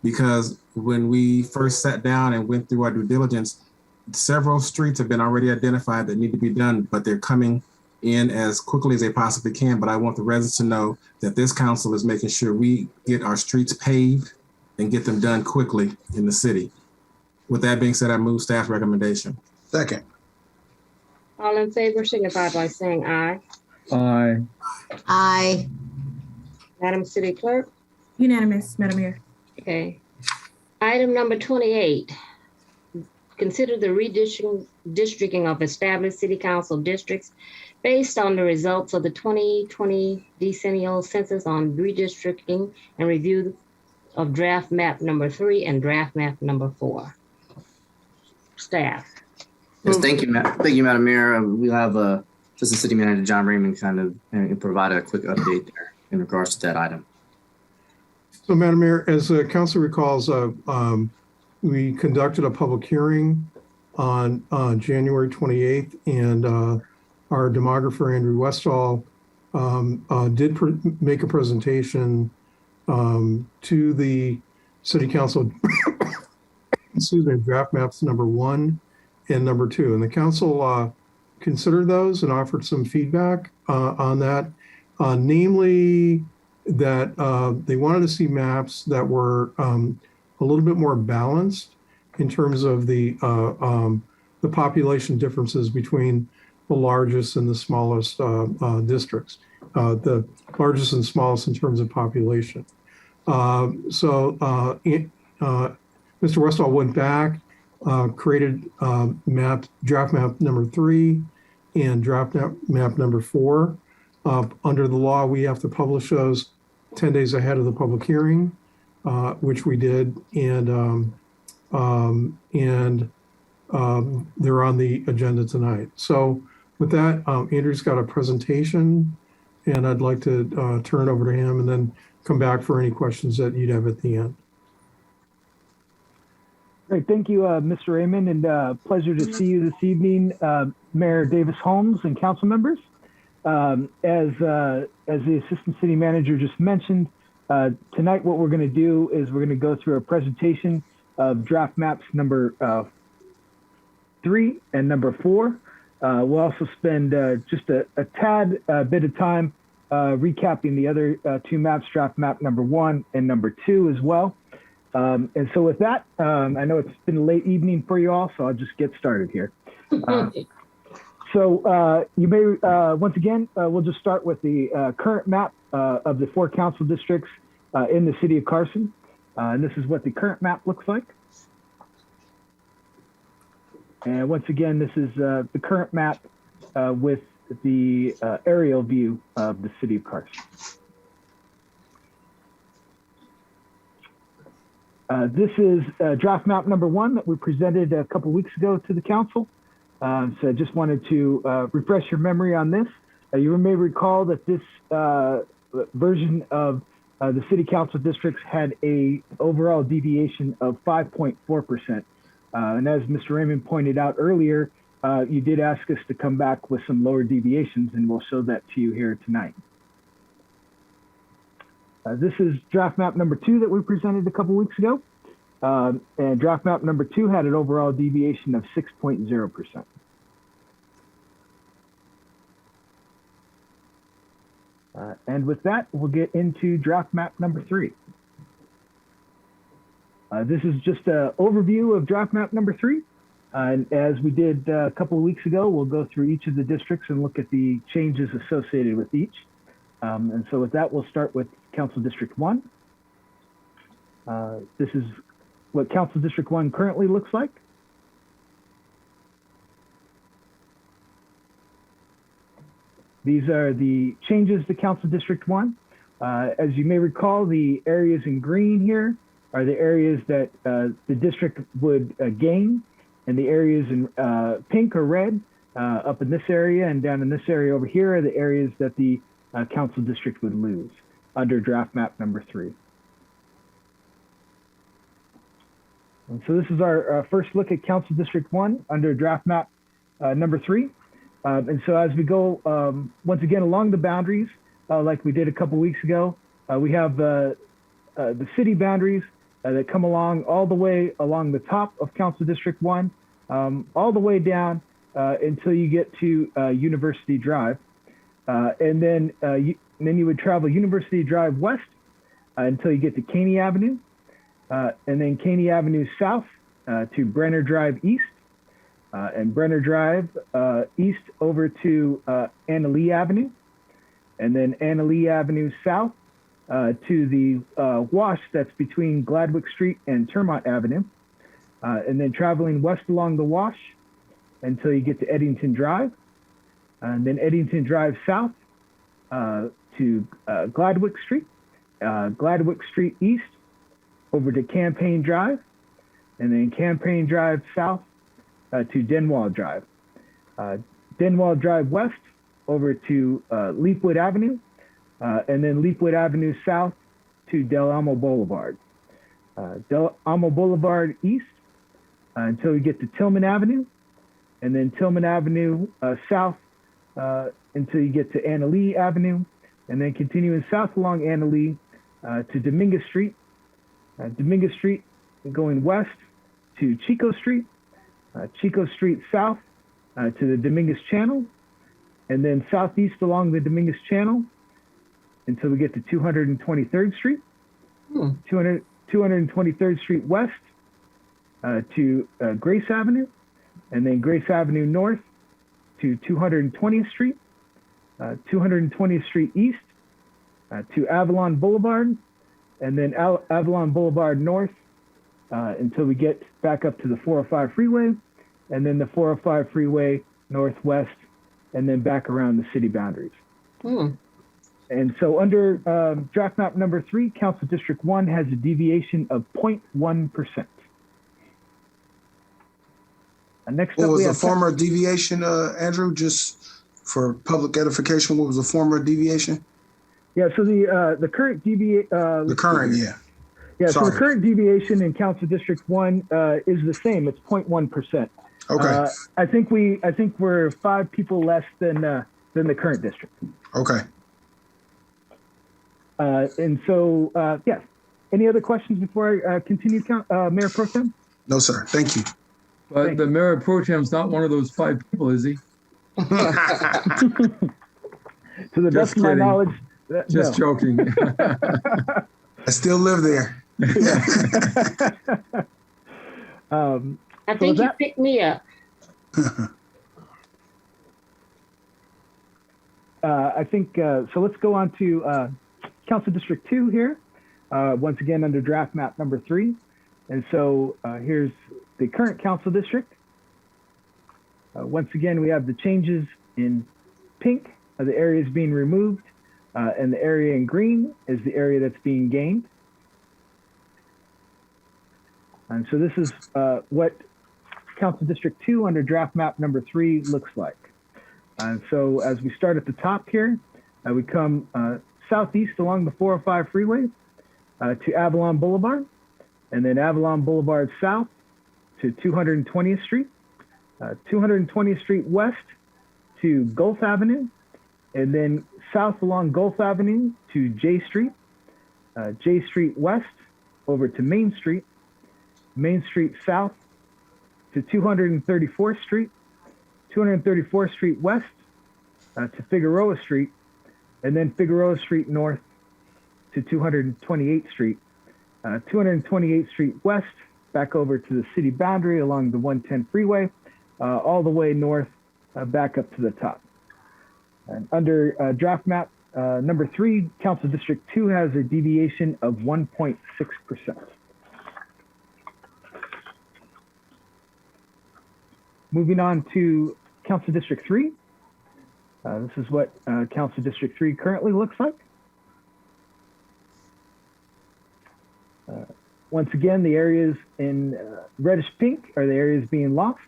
because when we first sat down and went through our due diligence, several streets have been already identified that need to be done, but they're coming in as quickly as they possibly can. But I want the residents to know that this council is making sure we get our streets paved and get them done quickly in the city. With that being said, I move staff recommendation. Second. All in favor, signify by saying aye. Aye. Aye. Madam City Clerk. Unanimous, Madam Mayor. Okay. Item number 28. Consider the redistricting of established city council districts based on the results of the 2020 decennial census on redistricting and review of draft map number 3 and draft map number 4. Staff. Yes, thank you, Madam Mayor. We'll have Assistant City Manager John Raymond kind of provide a quick update there in regards to that item. So, Madam Mayor, as council recalls, we conducted a public hearing on January 28th, and our demographer, Andrew Westall, did make a presentation to the City Council, excuse me, draft maps number 1 and number 2. And the council considered those and offered some feedback on that, namely that they wanted to see maps that were a little bit more balanced in terms of the population differences between the largest and the smallest districts, the largest and smallest in terms of population. Mr. Westall went back, created draft map number 3 and draft map number 4. Under the law, we have to publish those 10 days ahead of the public hearing, which we did, and they're on the agenda tonight. So with that, Andrew's got a presentation, and I'd like to turn it over to him and then come back for any questions that you'd have at the end. Great, thank you, Mr. Raymond, and pleasure to see you this evening, Mayor Davis Holmes and council members. As the Assistant City Manager just mentioned, tonight what we're going to do is we're going to go through a presentation of draft maps number 3 and number 4. We'll also spend just a tad bit of time recapping the other 2 maps, draft map number 1 and number 2 as well. And so with that, I know it's been a late evening for you all, so I'll just get started here. So you may, once again, we'll just start with the current map of the 4 council districts in the city of Carson. And this is what the current map looks like. And once again, this is the current map with the aerial view of the city of Carson. This is draft map number 1 that we presented a couple weeks ago to the council. So I just wanted to refresh your memory on this. You may recall that this version of the city council districts had a overall deviation of 5.4%. And as Mr. Raymond pointed out earlier, you did ask us to come back with some lower deviations, and we'll show that to you here tonight. This is draft map number 2 that we presented a couple weeks ago. And draft map number 2 had an overall deviation of 6.0%. And with that, we'll get into draft map number 3. This is just an overview of draft map number 3. And as we did a couple of weeks ago, we'll go through each of the districts and look at the changes associated with each. And so with that, we'll start with Council District 1. This is what Council District 1 currently looks like. These are the changes to Council District 1. As you may recall, the areas in green here are the areas that the district would gain, and the areas in pink or red up in this area and down in this area over here are the areas that the council district would lose under draft map number 3. And so this is our first look at Council District 1 under draft map number 3. And so as we go, once again, along the boundaries, like we did a couple weeks ago, we have the city boundaries that come along all the way along the top of Council District 1, all the way down until you get to University Drive. And then you would travel University Drive west until you get to Caney Avenue, and then Caney Avenue south to Brenner Drive east, and Brenner Drive east over to Anna Lee Avenue, and then Anna Lee Avenue south to the wash that's between Gladwick Street and Termont Avenue, and then traveling west along the wash until you get to Eddington Drive, and then Eddington Drive south to Gladwick Street, Gladwick Street east over to Campaign Drive, and then Campaign Drive south to Denwall Drive, Denwall Drive west over to Leapwood Avenue, and then Leapwood Avenue south to Del Amo Boulevard, Del Amo Boulevard east until we get to Tillman Avenue, and then Tillman Avenue south until you get to Anna Lee Avenue, and then continuing south along Anna Lee to Dominguez Street, Dominguez Street going west to Chico Street, Chico Street south to the Dominguez Channel, and then southeast along the Dominguez Channel until we get to 223rd Street, 223rd Street west to Grace Avenue, and then Grace Avenue north to 220th Street, 220th Street east to Avalon Boulevard, and then Avalon Boulevard north until we get back up to the 405 freeway, and then the 405 freeway northwest, and then back around the city boundaries. And so under draft map number 3, Council District 1 has a deviation of 0.1%. Next what up, was the former deviation, Andrew? Just for public edification, what was the former deviation? Yeah, so the current deviation. The current, yeah. Yeah, Sorry. so the current deviation in Council District 1 is the same. It's 0.1%. Okay. I think we're 5 people less than the current district. Okay. And so, yeah. Any other questions before I continue, Mayor Pro Tem? No, sir. Thank you. But the Mayor Pro Tem's not one of those 5 people, is he? To the best of my knowledge. Just joking. I still live there. I think you picked me up. I think, so let's go on to Council District 2 here, once again under draft map number 3. And so here's the current council district. Once again, we have the changes in pink are the areas being removed, and the area in green is the area that's being gained. And so this is what Council District 2 under draft map number 3 looks like. And so as we start at the top here, we come southeast along the 405 freeway to Avalon Boulevard, and then Avalon Boulevard south to 220th Street, 220th Street West to Gulf Avenue, and then south along Gulf Avenue to J Street, J Street West over to Main Street, Main Street South to 234th Street, 234th Street West to Figueroa Street, and then Figueroa Street North to 228th Street, 228th Street West back over to the city boundary along the 110 freeway, all the way north back up to the top. And under draft map number 3, Council District 2 has a deviation of 1.6%. Moving on to Council District 3. This is what Council District 3 currently looks like. Once again, the areas in reddish pink are the areas being lost,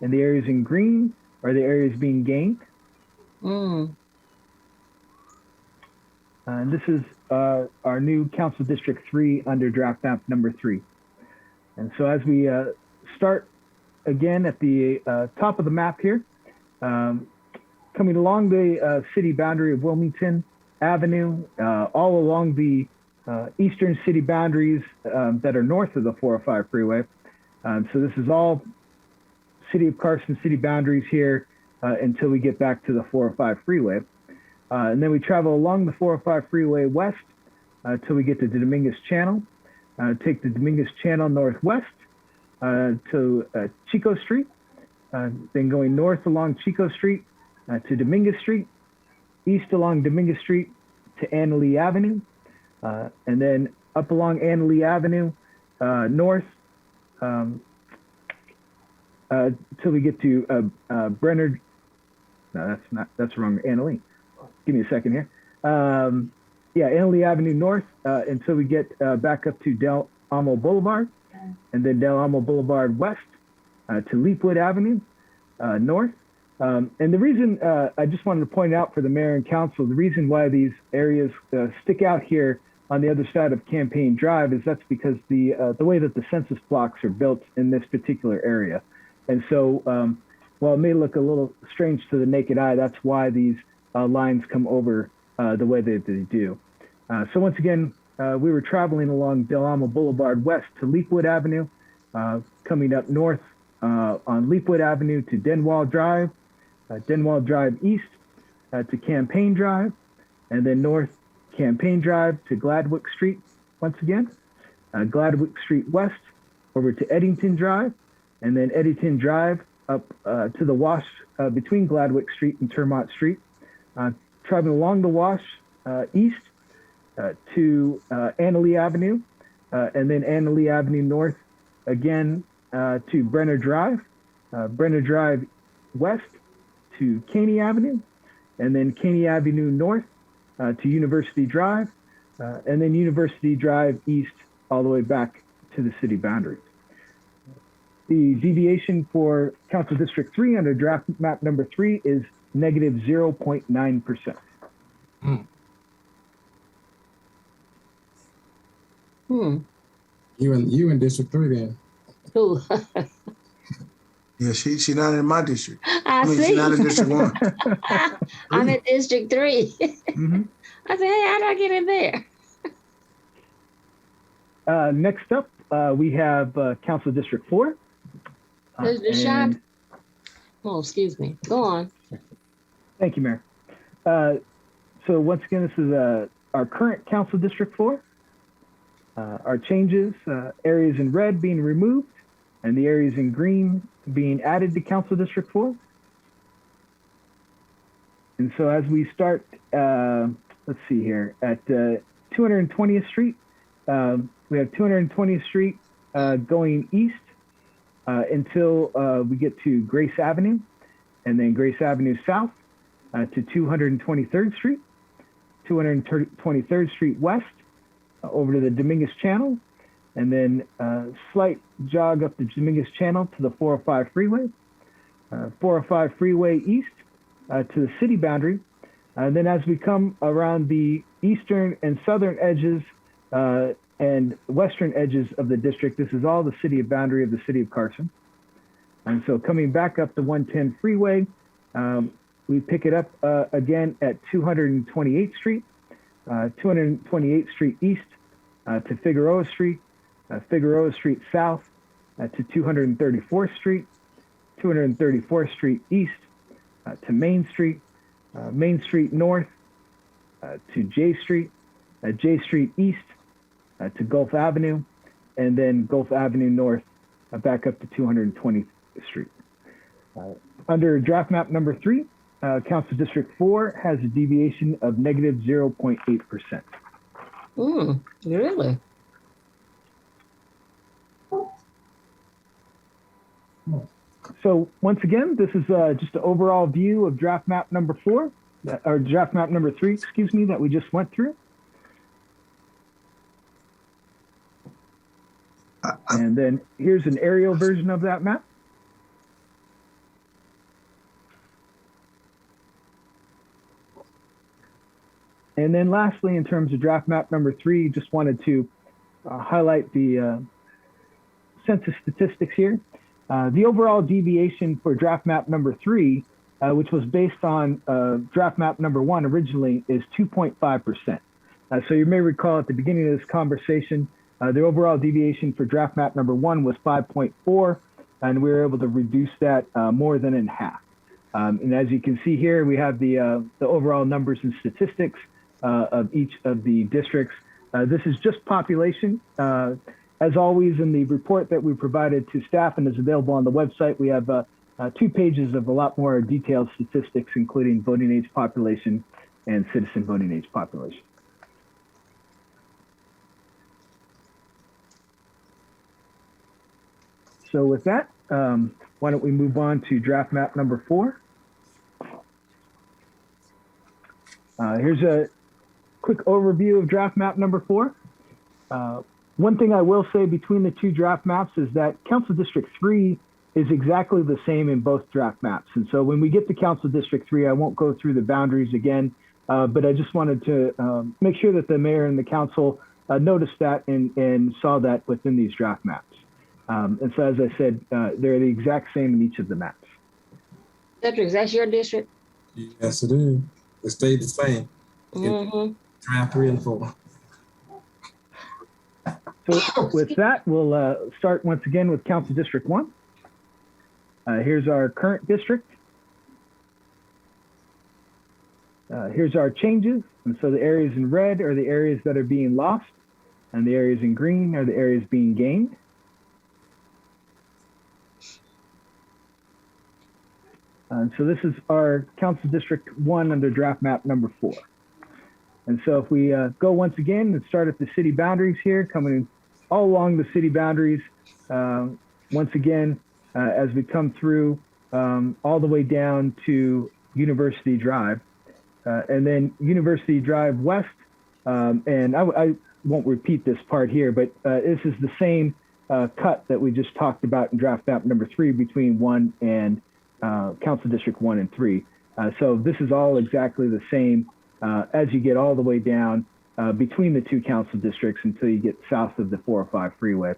and the areas in green are the areas being gained. And this is our new Council District 3 under draft map number 3. And so as we start again at the top of the map here, coming along the city boundary of Wilmington Avenue, all along the eastern city boundaries that are north of the 405 freeway. So this is all City of Carson city boundaries here until we get back to the 405 freeway. And then we travel along the 405 freeway west till we get to the Dominguez Channel. Take the Dominguez Channel northwest to Chico Street, then going north along Chico Street to Dominguez Street, east along Dominguez Street to Anna Lee Avenue, and then up along Anna Lee Avenue north till we get to Brenner. No, that's wrong. Anna Lee. Give me a second here. Yeah, Anna Lee Avenue north until we get back up to Del Amo Boulevard, and then Del Amo Boulevard west to Leapwood Avenue north. And the reason I just wanted to point out for the mayor and council, the reason why these areas stick out here on the other side of Campaign Drive is that's because the way that the census blocks are built in this particular area. And so while it may look a little strange to the naked eye, that's why these lines come over the way that they do. So once again, we were traveling along Del Amo Boulevard west to Leapwood Avenue, coming up north on Leapwood Avenue to Denwall Drive, Denwall Drive east to Campaign Drive, and then north Campaign Drive to Gladwick Street once again, Gladwick Street west over to Eddington Drive, and then Eddington Drive up to the wash between Gladwick Street and Termont Street, traveling along the wash east to Anna Lee Avenue, and then Anna Lee Avenue north again to Brenner Drive, Brenner Drive west to Caney Avenue, and then Caney Avenue north to University Drive, and then University Drive east all the way back to the city boundary. The deviation for Council District 3 under draft map number 3 is negative 0.9%. You in District 3 then? Who? Yeah, she not in my district. I mean, see. she's not in District 1. I'm in District 3. Mm-hmm. I said, hey, how do I get in there? Next up, we have Council District 4. There's the shot. Oh, excuse me. Go on. Thank you, Mayor. So once again, this is our current Council District 4. Our changes, areas in red being removed, and the areas in green being added to Council District 4. And so as we start, let's see here, at 220th Street, we have 220th Street going east until we get to Grace Avenue, and then Grace Avenue south to 223rd Street, 223rd Street west over to the Dominguez Channel, and then slight jog up the Dominguez Channel to the 405 freeway, 405 freeway east to the city boundary. Then as we come around the eastern and southern edges and western edges of the district, this is all the city boundary of the city of Carson. And so coming back up the 110 freeway, we pick it up again at 228th Street, 228th Street East to Figueroa Street, Figueroa Street South to 234th Street, 234th Street East to Main Street, Main Street North to J Street, J Street East to Gulf Avenue, and then Gulf Avenue North back up to 220th Street. Under draft map number 3, Council District 4 has a deviation of negative 0.8%. Really? So once again, this is just an overall view of draft map number 4, or draft map number 3, excuse me, that we just went through. And then here's an aerial version of that map. And then lastly, in terms of draft map number 3, just wanted to highlight the census statistics here. The overall deviation for draft map number 3, which was based on draft map number 1 originally, is 2.5%. So you may recall at the beginning of this conversation, the overall deviation for draft map number 1 was 5.4, and we were able to reduce that more than in half. And as you can see here, we have the overall numbers and statistics of each of the districts. This is just population. As always, in the report that we provided to staff and is available on the website, we have 2 pages of a lot more detailed statistics, including voting age population and citizen voting age population. So with that, why don't we move on to draft map number 4. Here's a quick overview of draft map number 4. One thing I will say between the 2 draft maps is that Council District 3 is exactly the same in both draft maps. And so when we get to Council District 3, I won't go through the boundaries again, but I just wanted to make sure that the mayor and the council noticed that and saw that within these draft maps. And so, as I said, they're the exact same in each of the maps. Cedric, that's your district? Yes, it is. It stayed the same. Draft 3 and 4. So with that, we'll start once again with Council District 1. Here's our current district. Here's our changes. And so the areas in red are the areas that are being lost, and the areas in green are the areas being gained. So this is our Council District 1 under draft map number 4. And so if we go once again and start at the city boundaries here, coming all along the city boundaries, once again, as we come through all the way down to University Drive, and then University Drive West, and I won't repeat this part here, but this is the same cut that we just talked about in draft map number 3 between 1 and Council District 1 and 3. So this is all exactly the same as you get all the way down between the 2 council districts until you get south of the 405 freeway.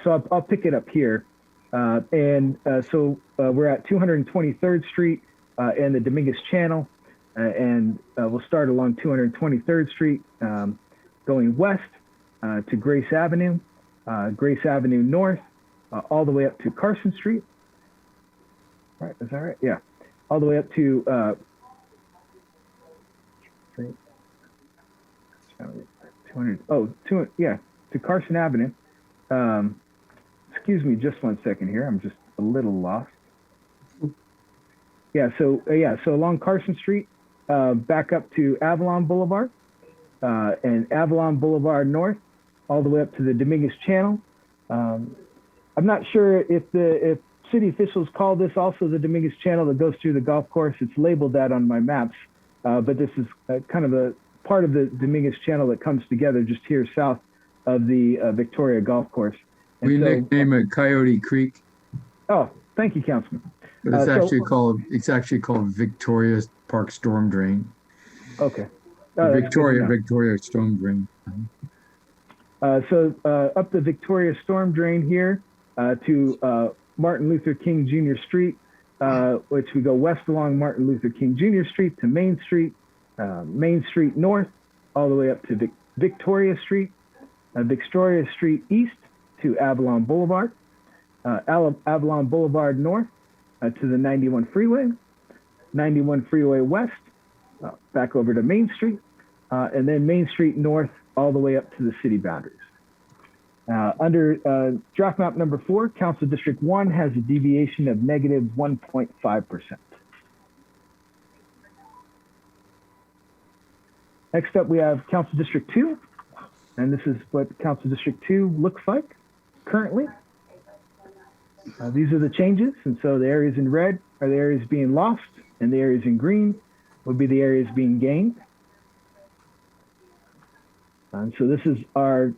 So I'll pick it up here. So we're at 223rd Street and the Dominguez Channel, and we'll start along 223rd Street, going west to Grace Avenue North, all the way up to Carson Street. Right, is that right? Yeah, all the way up to to Carson Avenue. Excuse me just one second here. I'm just a little lost. So along Carson Street, back up to Avalon Boulevard, and Avalon Boulevard North, all the way up to the Dominguez Channel. I'm not sure if city officials call this also the Dominguez Channel that goes through the golf course. It's labeled that on my maps, but this is kind of a part of the Dominguez Channel that comes together just here south of the Victoria Golf Course. And we nickname it Coyote Creek. Oh, thank you, Councilman. But it's actually called Victoria Park Storm Drain. Okay. Victoria Storm Drain. So up the Victoria Storm Drain here to Martin Luther King Jr. Street, which we go west along Martin Luther King Jr. Street to Main Street North, all the way up to Victoria Street, Victoria Street East to Avalon Boulevard, Avalon Boulevard North to the 91 Freeway, 91 Freeway West, back over to Main Street, and then Main Street North all the way up to the city boundaries. Under draft map number 4, Council District 1 has a deviation of negative 1.5%. Next up, we have Council District 2, and this is what Council District 2 looks like currently. These are the changes, and so the areas in red are the areas being lost, and the areas in green would be the areas being gained. And so this is our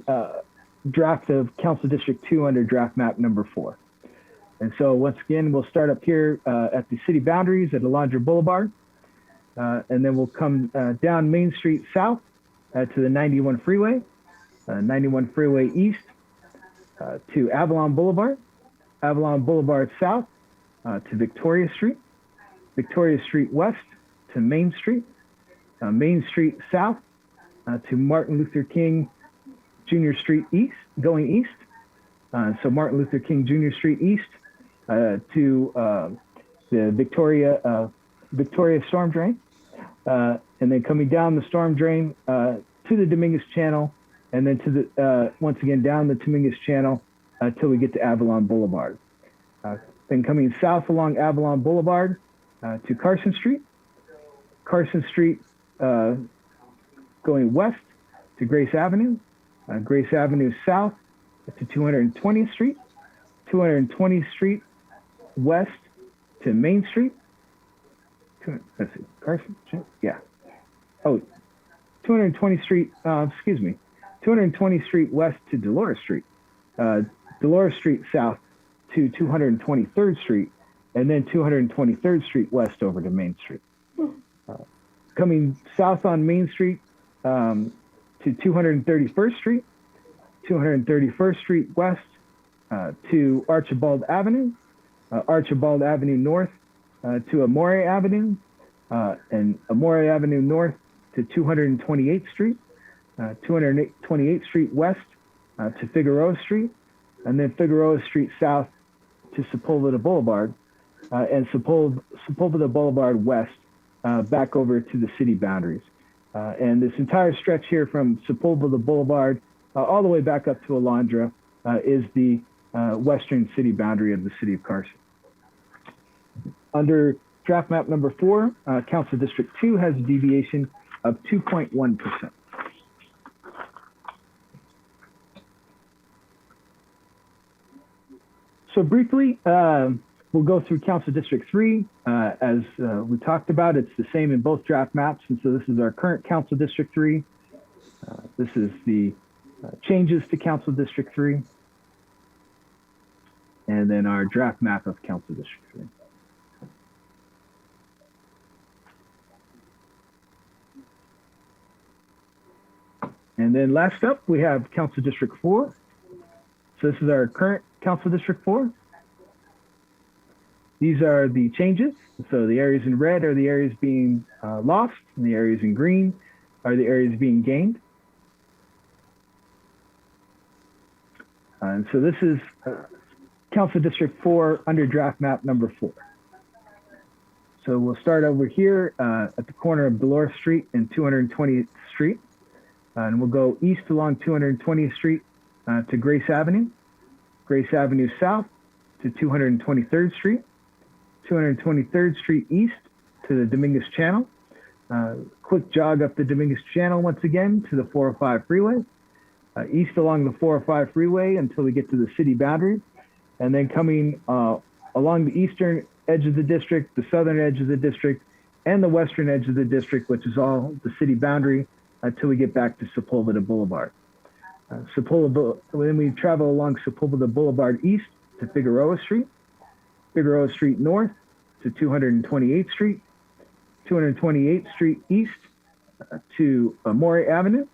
draft of Council District 2 under draft map number 4. And so once again, we'll start up here at the city boundaries at Alondra Boulevard, and then we'll come down Main Street South to the 91 Freeway, 91 Freeway East to Avalon Boulevard, Avalon Boulevard South to Victoria Street, Victoria Street West to Main Street, Main Street South to Martin Luther King Jr. Street East, going east. So Martin Luther King Jr. Street East to the Victoria Storm Drain, and then coming down the Storm Drain to the Dominguez Channel, and then to the once again down the Dominguez Channel till we get to Avalon Boulevard. Then coming south along Avalon Boulevard to Carson Street, Carson Street going west to Grace Avenue, Grace Avenue South to 220th Street, 220th Street West to Main Street. Let's see, Carson, yeah. Oh, 220th Street, excuse me, 220th Street West to Dolores Street, Dolores Street South to 223rd Street, and then 223rd Street West over to Main Street. Coming south on Main Street to 231st Street, 231st Street West to Archibald Avenue, Archibald Avenue North to Amore Avenue, and Amore Avenue North to 228th Street, 228th Street West to Figueroa Street, and then Figueroa Street South to Sepulveda Boulevard, and Sepulveda Boulevard West back over to the city boundaries. And this entire stretch here from Sepulveda Boulevard all the way back up to Alondra is the western city boundary of the city of Carson. Under draft map number 4, Council District 2 has a deviation of 2.1%. So briefly, we'll go through Council District 3. As we talked about, it's the same in both draft maps. And so this is our current Council District 3. This is the changes to Council District 3. And then our draft map of Council District 3. And then last up, we have Council District 4. So this is our current Council District 4. These are the changes. So the areas in red are the areas being lost, and the areas in green are the areas being gained. And so this is Council District 4 under draft map number 4. So we'll start over here at the corner of Dolores Street and 220th Street. And we'll go east along 220th Street to Grace Avenue, Grace Avenue South to 223rd Street, 223rd Street East to the Dominguez Channel. Quick jog up the Dominguez Channel once again to the 405 freeway, east along the 405 freeway until we get to the city boundary, and then coming along the eastern edge of the district, the southern edge of the district, and the western edge of the district, which is all the city boundary, until we get back to Sepulveda Boulevard. Then we travel along Sepulveda Boulevard east to Figueroa Street, Figueroa Street north to 228th Street, 228th Street east to Amore Avenue,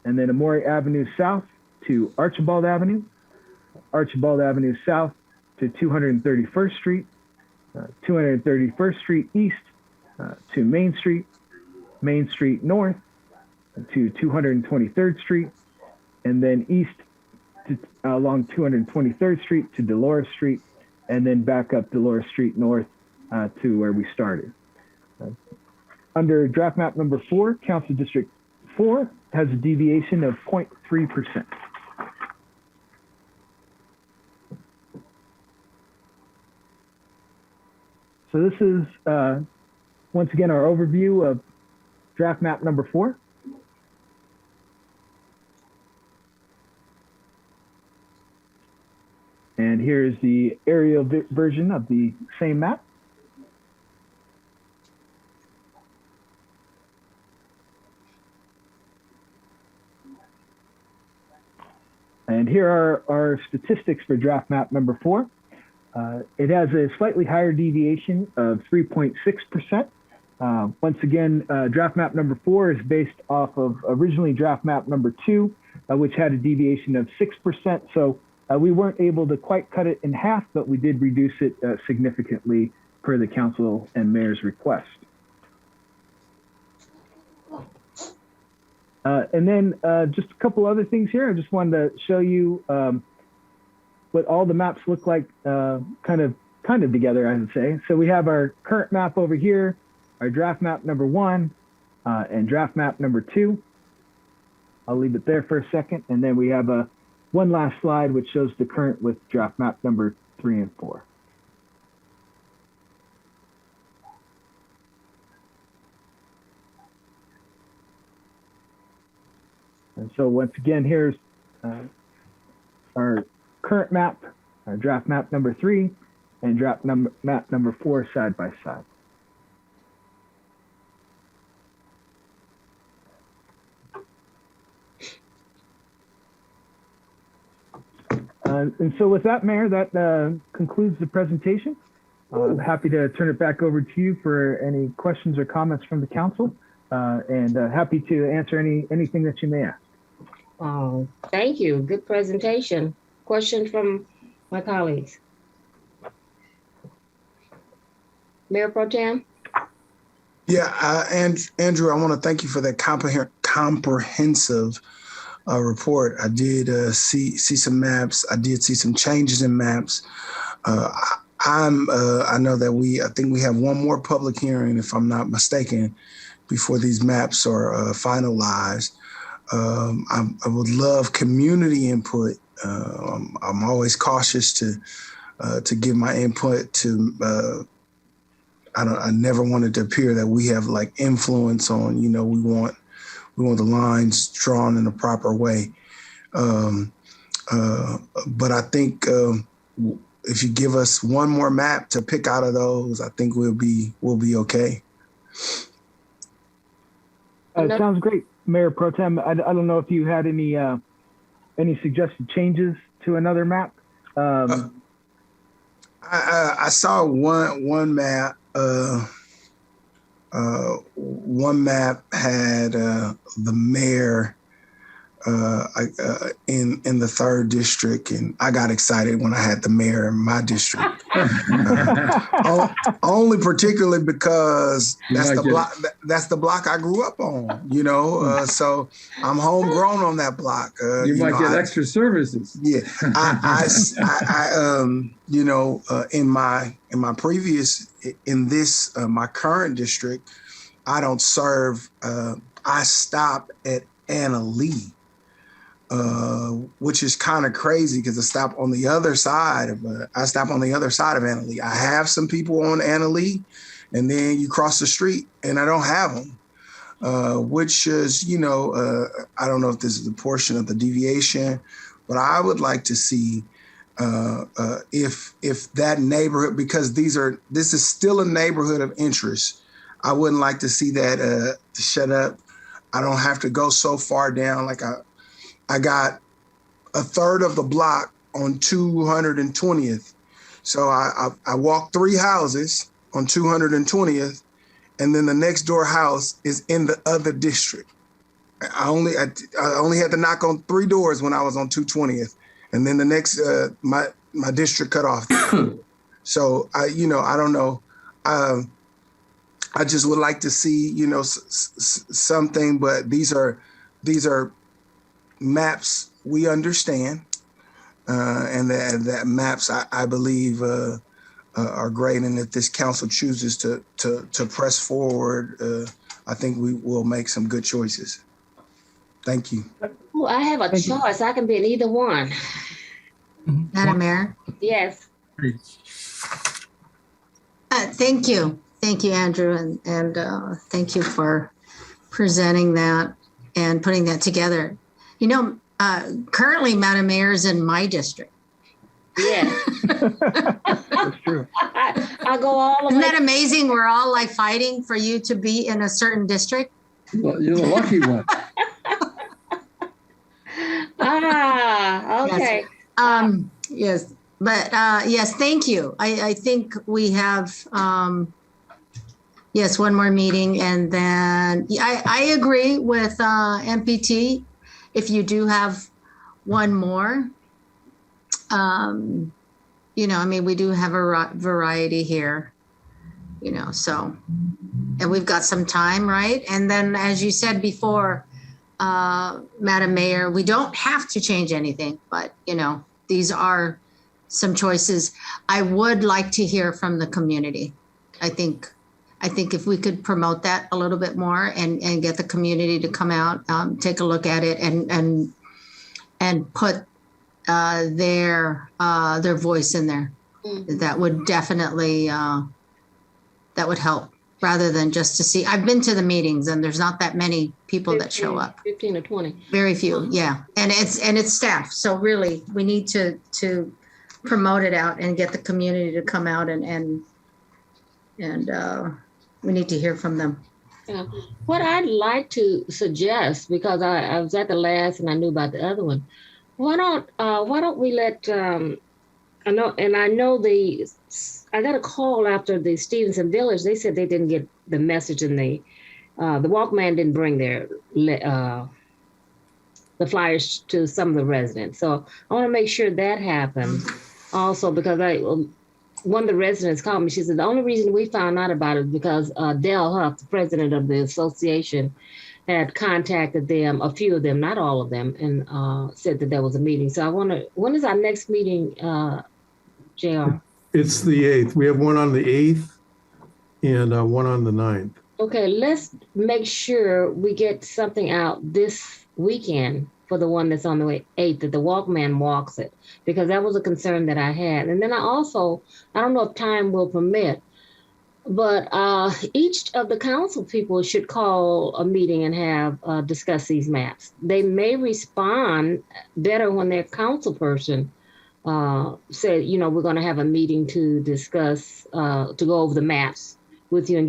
and then Amore Avenue south to Archibald Avenue, Archibald Avenue south to 231st Street, 231st Street East to Main Street North to 223rd Street, and then east to, along 223rd Street to Dolores Street, and then back up Dolores Street North to where we started. Under draft map number 4, Council District 4 has a deviation of 0.3%. So this is, once again, our overview of draft map number 4. And here's the aerial version of the same map. And here are our statistics for draft map number 4. It has a slightly higher deviation of 3.6%. Once again, draft map number 4 is based off of originally draft map number 2, which had a deviation of 6%. So we weren't able to quite cut it in half, but we did reduce it significantly per the council and mayor's request. And then just a couple other things here. I just wanted to show you what all the maps look like kind of together, I would say. So we have our current map over here, our draft map number 1, and draft map number 2. I'll leave it there for a second. And then we have one last slide, which shows the current with draft map number 3 and 4. And so once again, here's our current map, our draft map number 3, and draft map number 4 side by side. And so with that, Mayor, that concludes the presentation. I'm happy to turn it back over to you for any questions or comments from the council, and happy to answer anything that you may ask. Oh, thank you. Good presentation. Question from my colleagues. Mayor Pro Tem? Yeah, and Andrew, I want to thank you for that comprehensive report. I did see some maps. I did see some changes in maps. I know that I think we have one more public hearing, if I'm not mistaken, before these maps are finalized. I would love community input. I'm always cautious to give my input to. I never want it to appear that we have like influence on. We want the lines drawn in the proper way. But I think if you give us one more map to pick out of those, I think we'll be okay. Sounds great, Mayor Pro Tem. I don't know if you had any suggested changes to another map. I saw one map. One map had the mayor in the 3rd district, and I got excited when I had the mayor in my district. Only particularly because that's the block I grew up on. So I'm homegrown on that block. You might get extra services. Yeah, in my previous, my current district, I don't serve. I stop at Anna Lee. Which is kind of crazy because I stop on the other side of Anna Lee. I have some people on Anna Lee, and then you cross the street, and I don't have them. Which is, I don't know if this is a portion of the deviation, but I would like to see if that neighborhood, because this is still a neighborhood of interest. I wouldn't like to see that shut up. I don't have to go so far down. Like I got a third of the block on 220th. So I walked 3 houses on 220th, and then the next door house is in the other district. I only had to knock on 3 doors when I was on 220th, and then the next my district cut off. So I don't know. I just would like to see something, but these are maps we understand, and that maps I believe are great. And if this council chooses to press forward, I think we will make some good choices. Thank you. Oh, I have a choice. I can be in either one. Madam Mayor? Yes. Thank you. Thank you, Andrew, and thank you for presenting that and putting that together. Currently, Madam Mayor is in my district. Yeah. That's true. I go all the way. Isn't that amazing? We're all like fighting for you to be in a certain district. Well, you're the lucky one. Okay. Yes, but yes, thank you. I think we have, yes, one more meeting, and then I agree with MPT. If you do have one more, we do have a variety here, so, and we've got some time, right? And then, as you said before, Madam Mayor, we don't have to change anything, but, these are some choices. I would like to hear from the community. I think if we could promote that a little bit more and get the community to come out, take a look at it and put their voice in there, that would definitely, that would help, rather than just to see. I've been to the meetings and there's not that many people that show up. 15 or 20. Very few, yeah. And it's staff. So really we need to promote it out and get the community to come out and we need to hear from them. Yeah. What I'd like to suggest, because I was at the last and I knew about the other one, why don't we let I got a call after the Stevenson Village. They said they didn't get the message, and the Walkman didn't bring their the flyers to some of the residents. So I want to make sure that happens also, because one of the residents called me. She said the only reason we found out about it is because Dale Huff, the president of the association, had contacted them, a few of them, not all of them, and said that there was a meeting. So I wonder, when is our next meeting, JR? It's the 8th. We have one on the 8th and one on the 9th. Okay, let's make sure we get something out this weekend for the one that's on the 8th, that the Walkman walks it, because that was a concern that I had. And then I don't know if time will permit, but each of the council people should call a meeting and have discuss these maps. They may respond better when their council person said, we're going to have a meeting to discuss, to go over the maps with you and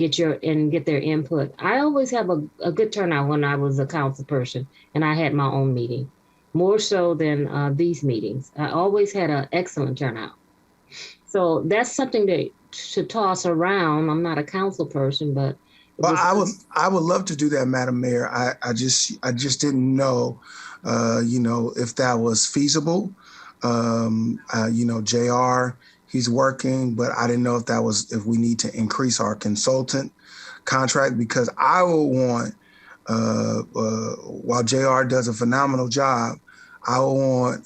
get their input. I always have a good turnout when I was a council person and I had my own meeting, more so than these meetings. I always had an excellent turnout. So that's something to toss around. I'm not a council person, but. Well, I would love to do that, Madam Mayor. I just didn't know, if that was feasible. JR, he's working, but I didn't know if we need to increase our consultant contract, because I will want, while JR does a phenomenal job, I will want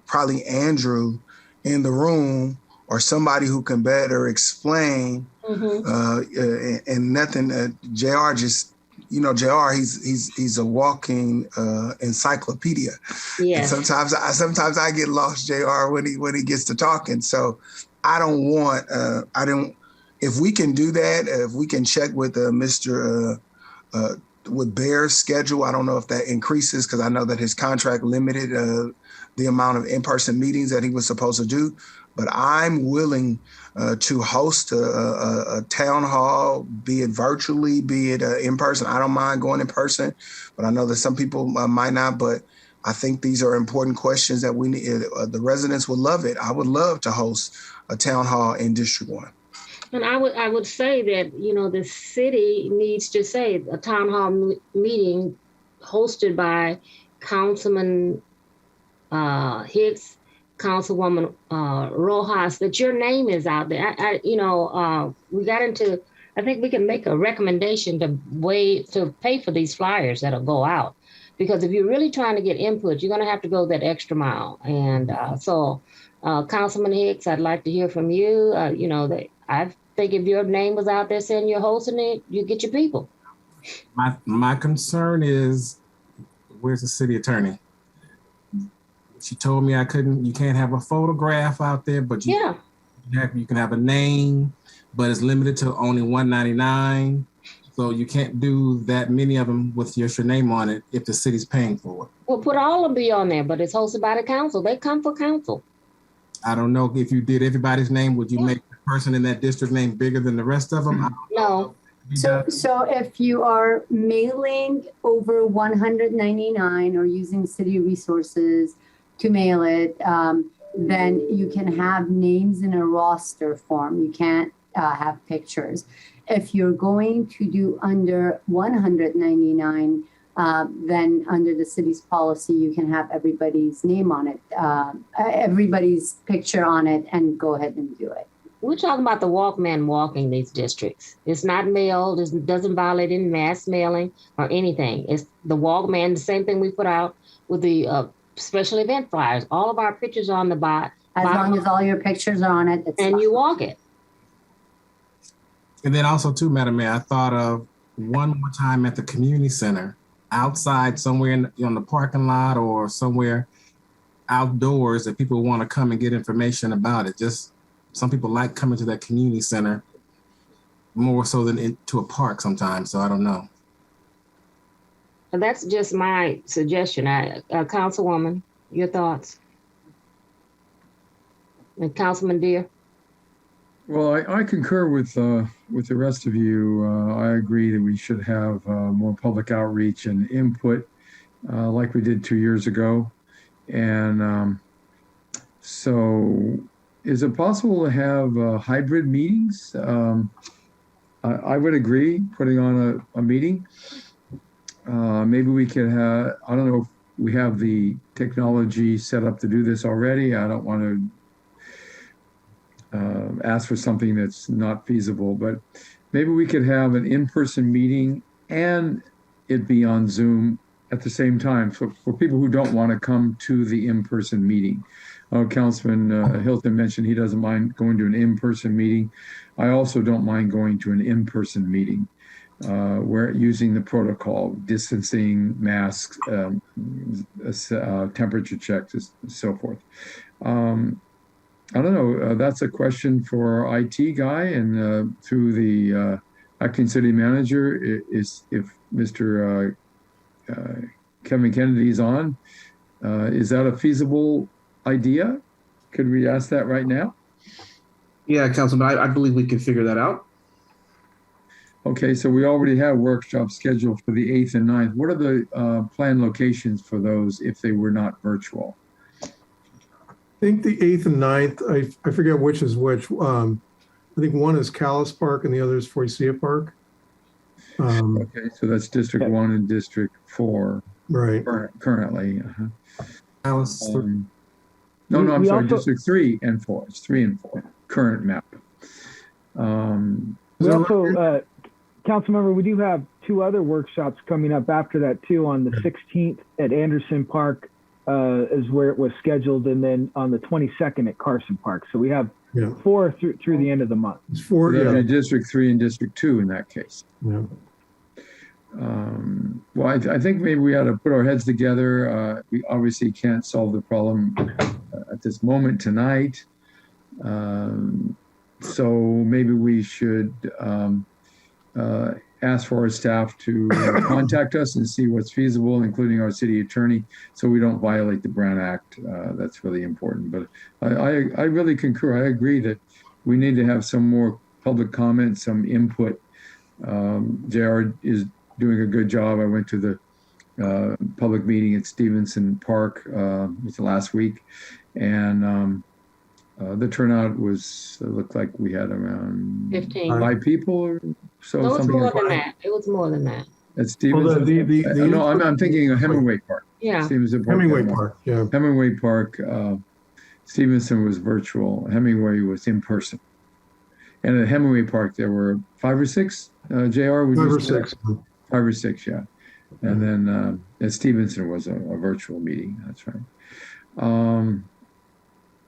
probably Andrew in the room, or somebody who can better explain, and nothing. JR just, JR, he's a walking encyclopedia. Yes. And sometimes I get lost, JR, when he gets to talking. So I don't want, if we can do that, if we can check with Mr. With Bear's schedule, I don't know if that increases, because I know that his contract limited the amount of in-person meetings that he was supposed to do. But I'm willing to host a town hall, be it virtually, be it in person. I don't mind going in person, but I know that some people might not. But I think these are important questions that we need. The residents would love it. I would love to host a town hall in District 1. And I would say that, the city needs to say a town hall meeting hosted by Councilman Hicks, Councilwoman Rojas, that your name is out there. We got into, I think we can make a recommendation to pay for these flyers that'll go out. Because if you're really trying to get input, you're gonna have to go that extra mile. And so Councilman Hicks, I'd like to hear from you. I think if your name was out there saying you're hosting it, you get your people. My concern is, where's the city attorney? She told me you can't have a photograph out there, but you can have a name, but it's limited to only $199. So you can't do that many of them with your name on it if the city's paying for it. We'll put all of them on there, but it's hosted by the council. They come for council. I don't know if you did everybody's name, would you make the person in that district name bigger than the rest of them? No. So if you are mailing over 199 or using city resources to mail it, then you can have names in a roster form. You can't have pictures. If you're going to do under 199, then under the city's policy, you can have everybody's name on it, everybody's picture on it, and go ahead and do it. We're talking about the walkman walking these districts. It's not mailed. It doesn't violate any mass mailing or anything. It's the walkman, the same thing we put out with the special event flyers. All of our pictures are on the bottom. As long as all your pictures are on it. And you walk it. And then also too, Madam Mayor, I thought of one more time at the community center, outside somewhere on the parking lot or somewhere outdoors that people want to come and get information about it. Just some people like coming to that community center more so than into a park sometimes. So I don't know. And that's just my suggestion. Councilwoman, your thoughts? And Councilman Deere? Well, I concur with the rest of you. I agree that we should have more public outreach and input like we did 2 years ago. And so is it possible to have hybrid meetings? I would agree, putting on a meeting. Maybe we could have, I don't know if we have the technology set up to do this already. I don't want to ask for something that's not feasible, but maybe we could have an in-person meeting and it be on Zoom at the same time. So for people who don't want to come to the in-person meeting. Councilman Hilton mentioned he doesn't mind going to an in-person meeting. I also don't mind going to an in-person meeting where using the protocol, distancing, masks, temperature checks, and so forth. I don't know. That's a question for our IT guy, and through the acting city manager, is if Mr. Kevin Kennedy's on. Is that a feasible idea? Could we ask that right now? Yeah, Councilman, I believe we can figure that out. Okay, so we already have workshops scheduled for the 8th and 9th. What are the planned locations for those if they were not virtual? I think the 8th and 9th, I forget which is which. I think one is Callis Park and the other is Foycia Park. Okay, so that's District 1 and District 4. Right. Currently. Callis. No, I'm sorry, District 3 and 4. It's 3 and 4, current map. We also, Councilmember, we do have 2 other workshops coming up after that too. On the 16th at Anderson Park is where it was scheduled, and then on the 22nd at Carson Park. So we have 4 through the end of the month. It's 4, yeah. District 3 and District 2 in that case. Yeah. Well, I think maybe we ought to put our heads together. We obviously can't solve the problem at this moment tonight. So maybe we should ask for our staff to contact us and see what's feasible, including our city attorney, so we don't violate the Brown Act. That's really important. But I really concur. I agree that we need to have some more public comment, some input. JR is doing a good job. I went to the public meeting at Stevenson Park last week, and the turnout looked like we had around 15. 5 people or so. No, it was something more like than that. It was more than that. At Stevenson. No, I'm thinking of Hemingway Park. Yeah. Stevenson Park. Hemingway Park. Yeah. Hemingway Park. Stevenson was virtual. Hemingway was in person. And at Hemingway Park, there were 5 or 6, JR? 5 or 6. 5 or 6, yeah. And then at Stevenson was a virtual meeting. That's right.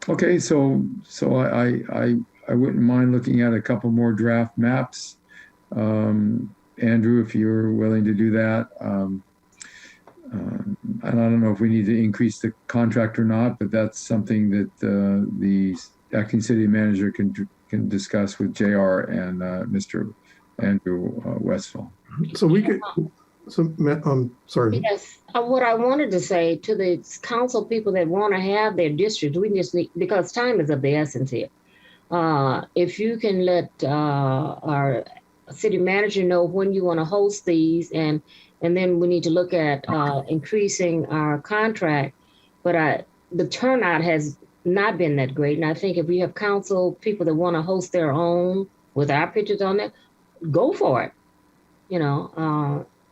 Okay, so I wouldn't mind looking at a couple more draft maps. Andrew, if you're willing to do that. And I don't know if we need to increase the contract or not, but that's something that the acting city manager can discuss with JR and Mr. Andrew Westphal. So we could, sorry. Yes, what I wanted to say to the council people that want to have their districts, we just need, because time is of the essence here. If you can let our city manager know when you want to host these, and then we need to look at increasing our contract. But the turnout has not been that great. And I think if we have council people that want to host their own with our pictures on it, go for it,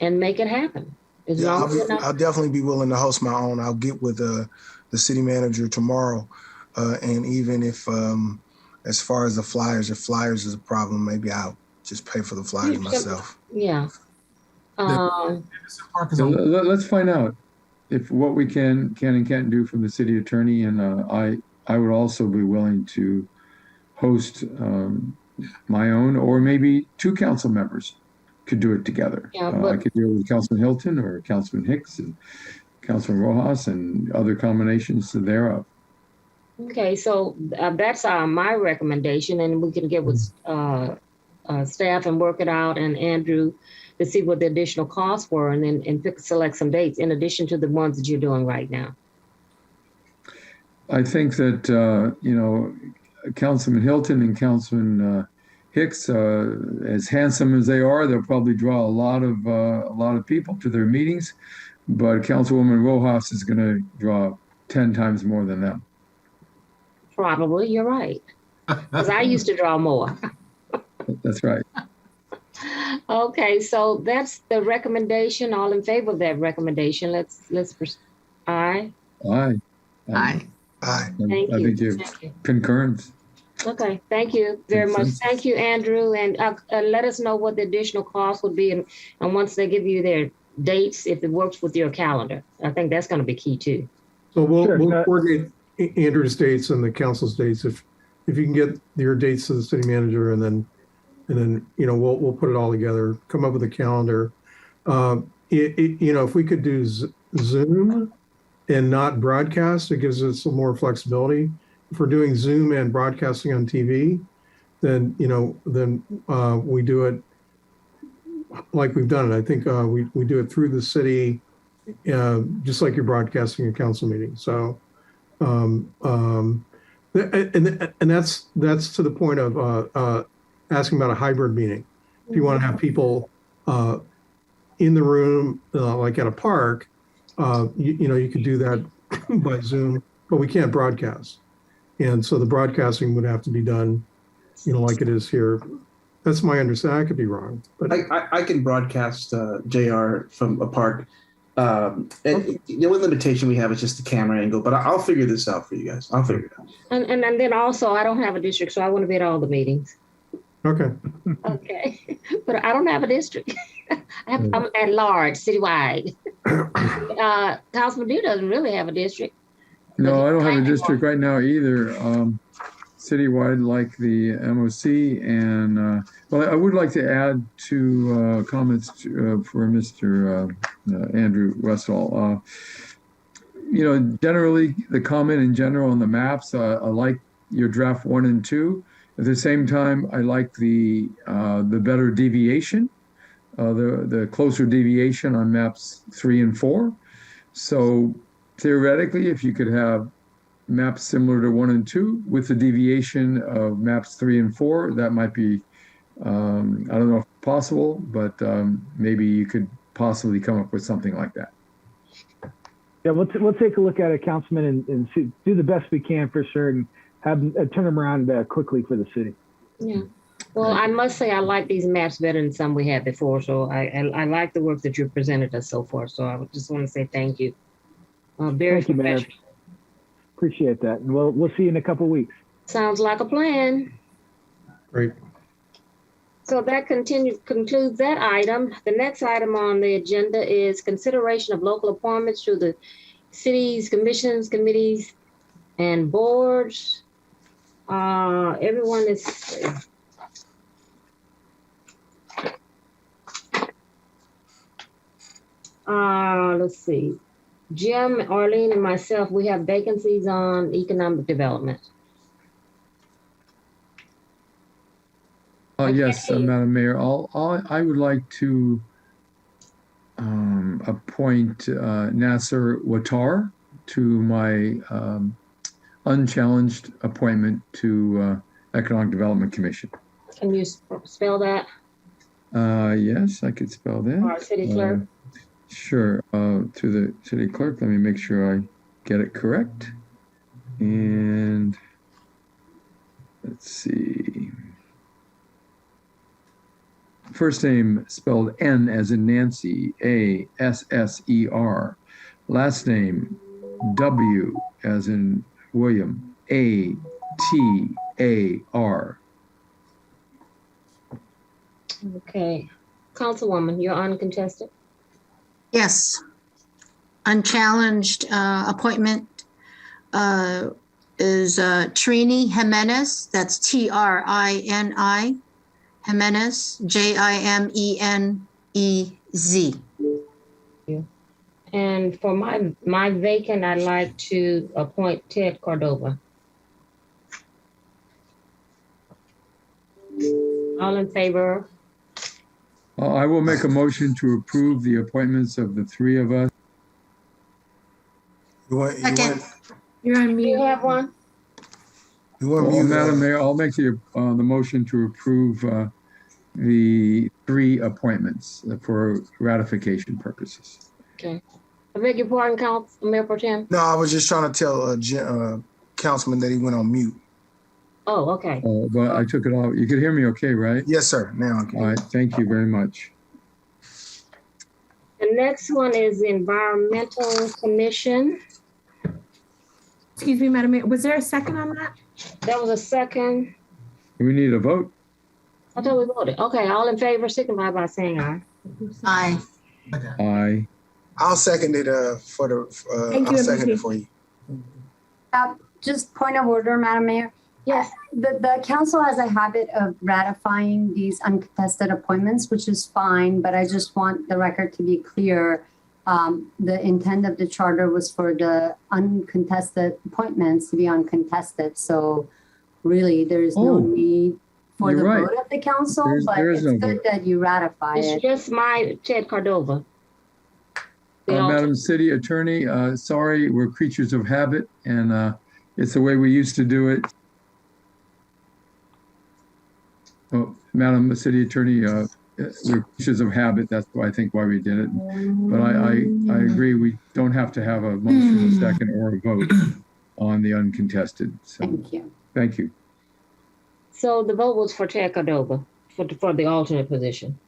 and make it happen. I'll definitely be willing to host my own. I'll get with the city manager tomorrow. And even if, as far as the flyers, if flyers is a problem, maybe I'll just pay for the flyers myself. Yeah. So let's find out if what we can and can't do from the city attorney. And I would also be willing to host my own, or maybe 2 council members could do it together. Yeah, I could do it with Councilman Hilton or Councilman Hicks and Councilman Rojas and other combinations thereof. Okay, so that's my recommendation, and we can get with staff and work it out, and Andrew, to see what the additional costs were, and then select some dates in addition to the ones that you're doing right now. I think that Councilman Hilton and Councilman Hicks, as handsome as they are, they'll probably draw a lot of people to their meetings, but Councilwoman Rojas is going to draw 10 times more than them. Probably, you're right, because I used to draw more. That's right. Okay, so that's the recommendation. All in favor of that recommendation? Let's aye. Aye. Aye. Thank I think you concurrence. Okay, thank you very much. Thank you, Andrew, and let us know what the additional cost would be, and once they give you their dates, if it works with your calendar. I think that's going to be key too. So we'll coordinate Andrew's dates and the council's dates. If you can get your dates to the city manager, and then we'll put it all together, come up with a calendar. If we could do Zoom and not broadcast, it gives us some more flexibility. If we're doing Zoom and broadcasting on TV, then we do it like we've done it. I think we do it through the city, just like you're broadcasting a council meeting. So, and that's to the point of asking about a hybrid meeting. If you want to have people in the room, like at a park, you could do that by Zoom, but we can't broadcast. And so the broadcasting would have to be done, like it is here. That's my understanding. I could be wrong, but I can broadcast JR from a park. And the only limitation we have is just the camera angle, but I'll figure this out for you guys. I'll figure it out. And then also, I don't have a district, so I want to be at all the meetings. Okay. Okay, but I don't have a district. I'm at large, citywide. Councilman Dew doesn't really have a district. No, I don't have a district right now either. Citywide, like the MOC, and I would like to add 2 comments for Mr. Andrew Westphal. Generally, the comment in general on the maps, I like your draft 1 and 2. At the same time, I like the better deviation, the closer deviation on maps 3 and 4. So theoretically, if you could have maps similar to 1 and 2 with the deviation of maps 3 and 4, that might be, I don't know if possible, but maybe you could possibly come up with something like that. Yeah, we'll take a look at it, Councilman, and do the best we can for sure, and turn them around quickly for the city. Yeah. Well, I must say I like these maps better than some we had before. So I like the work that you've presented us so far. So I just want to say thank you. Very thank you, Mayor. Appreciate that. And we'll see you in a couple weeks. Sounds like a plan. Great. So that concludes that item. The next item on the agenda is consideration of local appointments to the city's commissions, committees, and boards. Everyone is. Let's see. Jim, Arlene, and myself, we have vacancies on economic development. Yes, Madam Mayor, I would like to appoint Nasser Wattar to my unchallenged appointment to Economic Development Commission. Can you spell that? Yes, I could spell that. Our city clerk. Sure. To the city clerk, let me make sure I get it correct. And let's see. First name spelled N as in Nancy, A-S-S-E-R. Last name W as in William, A-T-A-R. Okay. Councilwoman, you're uncontested? Yes. Unchallenged appointment is Trini Jimenez. That's T-R-I-N-I. Jimenez, J-I-M-E-N-E-Z. And for my vacant, I'd like to appoint Ted Cordova. All in favor? I will make a motion to approve the appointments of the three of us. You're on mute. You have one? Madam Mayor, I'll make the motion to approve the three appointments for ratification purposes. Okay. I beg your pardon, Mayor Pro Tem? No, I was just trying to tell Councilman that he went on mute. Oh, okay. Oh, but I took it off. You could hear me okay, right? Yes, sir. Now I can. All right. Thank you very much. The next one is the Environmental Commission. Excuse me, Madam Mayor, was there a second on that? That was a second. We need a vote. I thought we voted. Okay, all in favor, signify by saying aye. Aye. Aye. I'll second it for the. I'll second it for you. Just point of order, Madam Mayor. Yes, the council has a habit of ratifying these uncontested appointments, which is fine, but I just want the record to be clear. The intent of the charter was for the uncontested appointments to be uncontested. So really, there's no need for the vote of the council, but it's good that you ratify it. It's just my Ted Cordova. Madam City Attorney, sorry, we're creatures of habit, and it's the way we used to do it. Oh, Madam City Attorney, we're creatures of habit. That's why I think why we did it. But I agree. We don't have to have a motion, a second, or a vote on the uncontested. So, thank you. Thank you. So the vote was for Ted Cordova for the alternate position.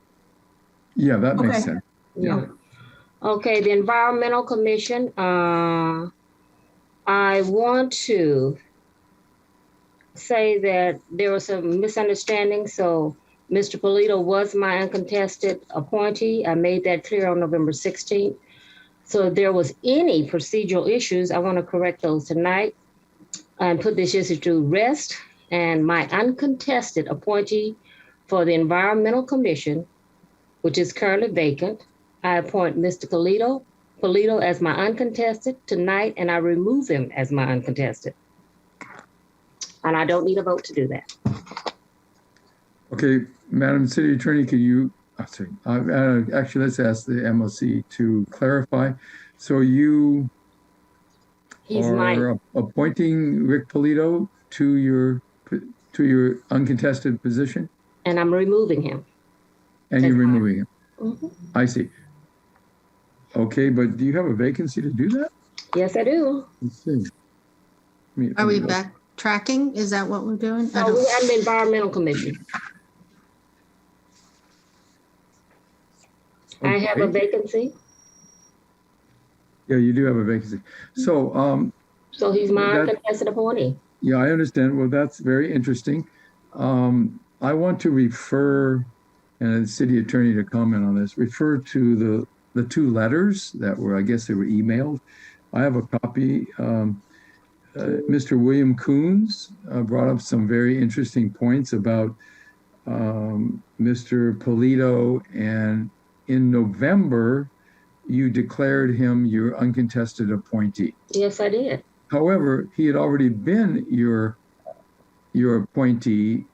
Yeah, that makes sense. Yeah. Okay, the Environmental Commission. I want to say that there was some misunderstanding. So Mr. Polito was my uncontested appointee. I made that clear on November 16th. So if there was any procedural issues, I want to correct those tonight and put this issue to rest. And my uncontested appointee for the Environmental Commission, which is currently vacant, I appoint Mr. Polito as my uncontested tonight, and I remove him as my uncontested. And I don't need a vote to do that. Okay, Madam City Attorney, can you, actually, let's ask the MOC to clarify. So you are appointing Rick Polito to your uncontested position? And I'm removing him. And you're removing him? Mm-hmm. I see. Okay, but do you have a vacancy to do that? Yes, I do. Let's see. Are we backtracking? Is that what we're doing? No, we have the Environmental Commission. Okay. I have a vacancy. Yeah, you do have a vacancy. So So he's my uncontested appointee. Yeah, I understand. Well, that's very interesting. I want to refer, and the city attorney to comment on this, refer to the two letters that were, I guess they were emailed. I have a copy. Mr. William Coons brought up some very interesting points about Mr. Polito, and in November, you declared him your uncontested appointee. Yes, I did. However, he had already been your appointee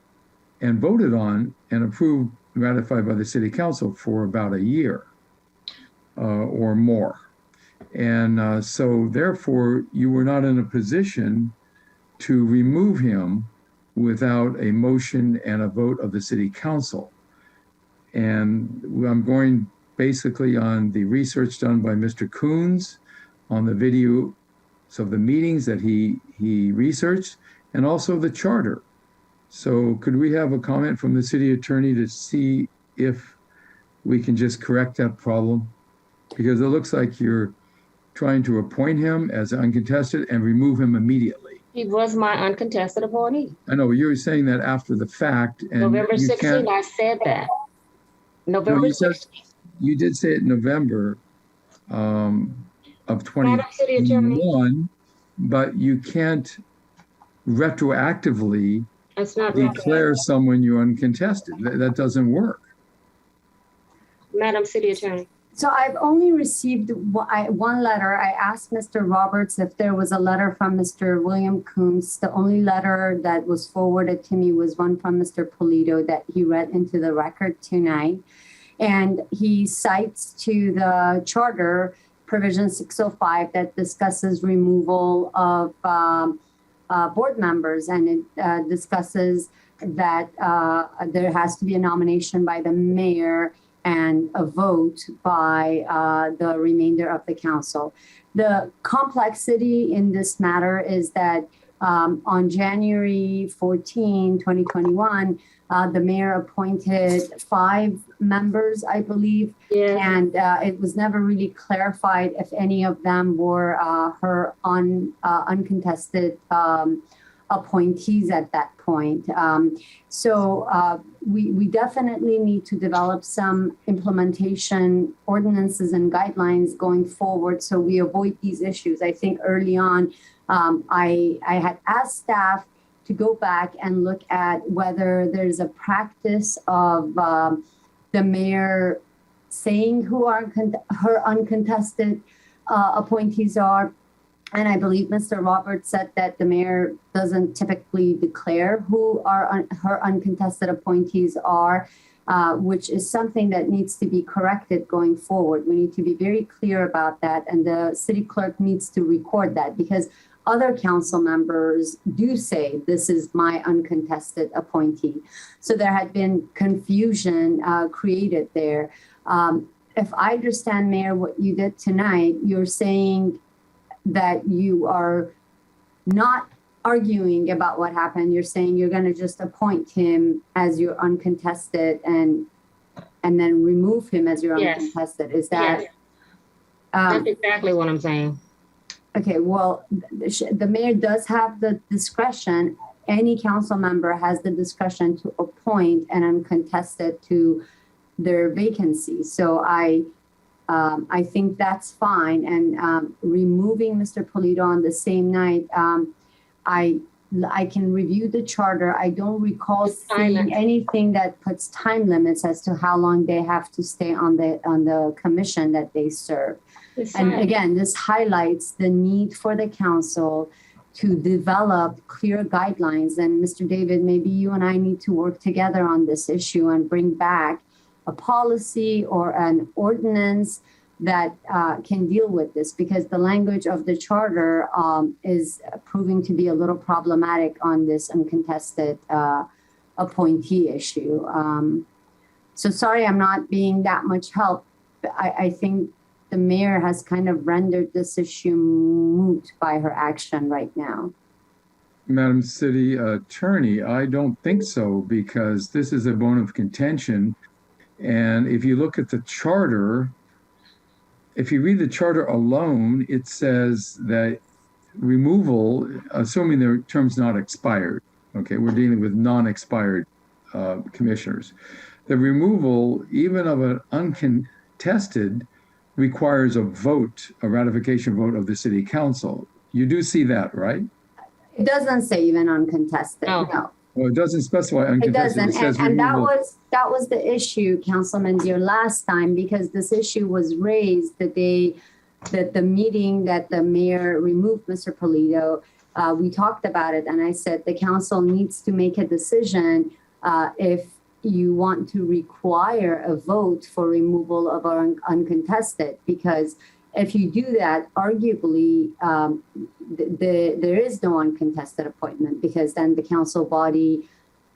and voted on and approved, ratified by the city council for about a year or more. And so therefore, you were not in a position to remove him without a motion and a vote of the city council. And I'm going basically on the research done by Mr. Coons on the videos of the meetings that he researched, and also the charter. So could we have a comment from the city attorney to see if we can just correct that problem? Because it looks like you're trying to appoint him as uncontested and remove him immediately. He was my uncontested appointee. I know you're saying that after the fact. And November 16th, I said that. November 16th. You did say it in November of 2021, but you can't retroactively declare someone you're uncontested. That doesn't work. Madam City Attorney. So I've only received one letter. I asked Mr. Roberts if there was a letter from Mr. William Coombs. The only letter that was forwarded to me was one from Mr. Polito that he read into the record tonight. And he cites to the charter provision 605 that discusses removal of board members. And it discusses that there has to be a nomination by the mayor and a vote by the remainder of the council. The complexity in this matter is that on January 14, 2021, the mayor appointed 5 members, I believe, and it was never really clarified if any of them were her uncontested appointees at that point. So we definitely need to develop some implementation ordinances and guidelines going forward so we avoid these issues. I think early on, I had asked staff to go back and look at whether there's a practice of the mayor saying who her uncontested appointees are. And I believe Mr. Roberts said that the mayor doesn't typically declare who her uncontested appointees are, which is something that needs to be corrected going forward. We need to be very clear about that, and the city clerk needs to record that because other council members do say this is my uncontested appointee. So there had been confusion created there. If I understand, Mayor, what you did tonight, you're saying that you are not arguing about what happened. You're saying you're going to just appoint him as your uncontested and then remove him as your uncontested. Is that? Yes. That's exactly what I'm saying. Okay, well, the mayor does have the discretion. Any council member has the discretion to appoint an uncontested to their vacancy. So I think that's fine. And removing Mr. Polito on the same night, I can review the charter. I don't recall seeing anything that puts time limits as to how long they have to stay on the commission that they serve. And again, this highlights the need for the council to develop clear guidelines. And Mr. David, maybe you and I need to work together on this issue and bring back a policy or an ordinance that can deal with this, because the language of the charter is proving to be a little problematic on this uncontested appointee issue. So sorry, I'm not being that much help. I think the mayor has kind of rendered this issue moot by her action right now. Madam City Attorney, I don't think so, because this is a bone of contention. And if you look at the charter, if you read the charter alone, it says that removal, assuming their term's not expired, okay, we're dealing with non-expired commissioners. The removal, even of an uncontested, requires a vote, a ratification vote of the city council. You do see that, right? It doesn't say even uncontested, no. Well, it doesn't specify It uncontested. doesn't, It says and that removal. was the issue, Councilman Deere, last time, because this issue was raised the day that the meeting that the mayor removed Mr. Polito. We talked about it, and I said the council needs to make a decision if you want to require a vote for removal of our uncontested, because if you do that, arguably, there is no uncontested appointment, because then the council body,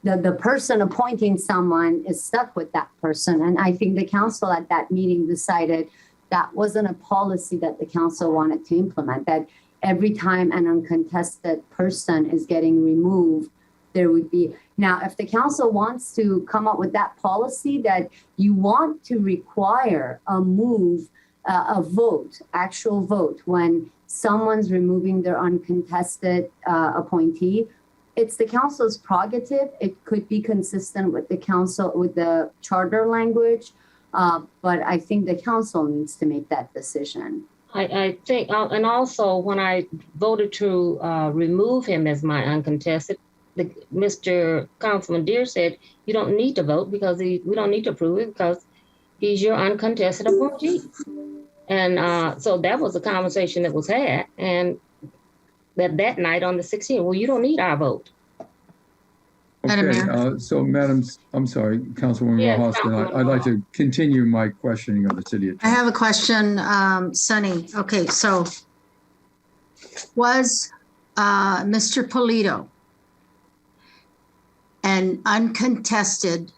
the person appointing someone is stuck with that person. And I think the council at that meeting decided that wasn't a policy that the council wanted to implement, that every time an uncontested person is getting removed, there would be. Now, if the council wants to come up with that policy that you want to require a move, a vote, actual vote, when someone's removing their uncontested appointee, it's the council's prerogative. It could be consistent with the council, with the charter language, but I think the council needs to make that decision. I think, and also when I voted to remove him as my uncontested, Mr. Councilman Deere said, you don't need to vote because we don't need to approve it because he's your uncontested appointee. And so that was a conversation that was had. And that night on the 16th, well, you don't need our vote. Okay, so Madam, I'm sorry, Councilwoman Rojas, I'd like to continue my questioning of the city attorney. I have a question, Sunny. Okay, so was Mr. Polito an uncontested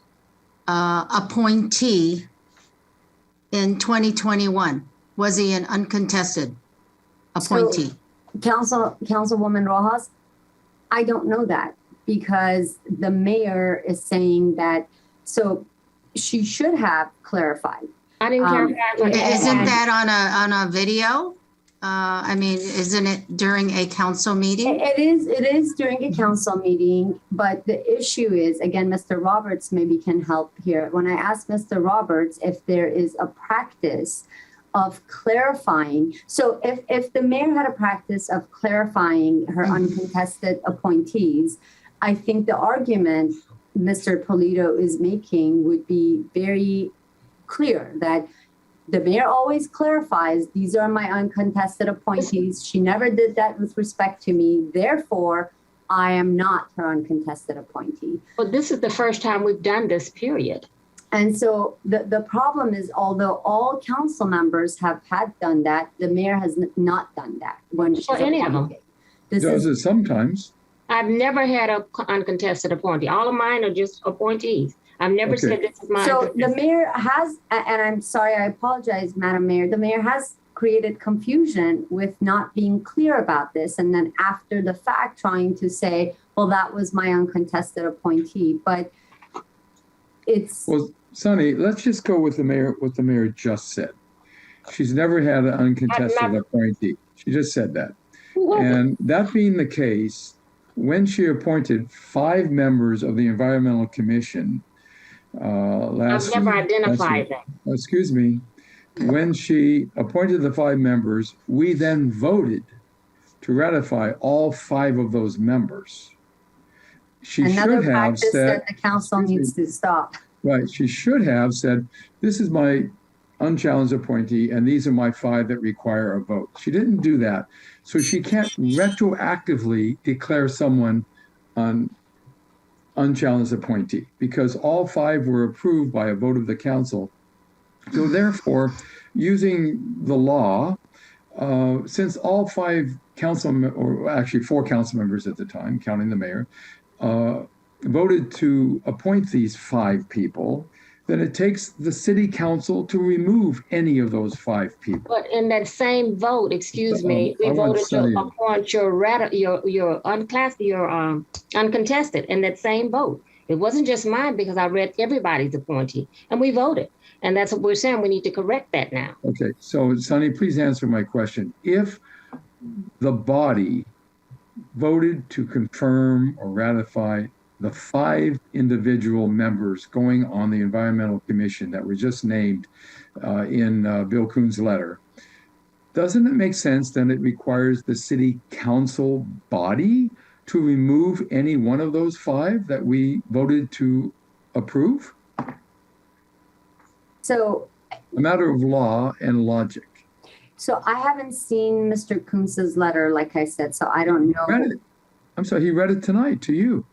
appointee in 2021? Was he an uncontested appointee? So, Councilwoman Rojas, I don't know that, because the mayor is saying that, so she should have clarified. I didn't clarify. Isn't that on a video? I mean, isn't it during a council meeting? It is during a council meeting, but the issue is, again, Mr. Roberts maybe can help here. When I asked Mr. Roberts if there is a practice of clarifying, so if the mayor had a practice of clarifying her uncontested appointees, I think the argument Mr. Polito is making would be very clear, that the mayor always clarifies, these are my uncontested appointees. She never did that with respect to me. Therefore, I am not her uncontested appointee. But this is the first time we've done this, period. And so the problem is, although all council members have done that, the mayor has not done that when she's any of them. Does it sometimes? I've never had an uncontested appointee. All of mine are just appointees. I've never said this is my. So the mayor has, and I'm sorry, I apologize, Madam Mayor, the mayor has created confusion with not being clear about this. And then after the fact, trying to say, well, that was my uncontested appointee. But it's. Well, Sonny, let's just go with what the mayor just said. She's never had an uncontested appointee. She just said that. And that being the case, when she appointed 5 members of the Environmental Commission last I've never identified them. Excuse me. When she appointed the 5 members, we then voted to ratify all 5 of those members. She another should have practice said, that the council needs to stop. Right. She should have said, this is my unchallenged appointee, and these are my 5 that require a vote. She didn't do that. So she can't retroactively declare someone an unchallenged appointee because all 5 were approved by a vote of the council. So therefore, using the law, since all 5 or actually 4 council members at the time, counting the mayor, voted to appoint these 5 people, then it takes the city council to remove any of those 5 people. But in that same vote, excuse me, we voted to appoint your uncontested in that same vote. It wasn't just mine because I read everybody's appointee and we voted. And that's what we're saying. We need to correct that now. Okay, so Sonny, please answer my question. If the body voted to confirm or ratify the 5 individual members going on the Environmental Commission that were just named in Bill Coon's letter, doesn't it make sense then it requires the city council body to remove any one of those 5 that we voted to approve? So, a matter of law and logic. So I haven't seen Mr. Kunz's letter, like I said, so I don't know. Read it. I'm sorry, he read it tonight to you.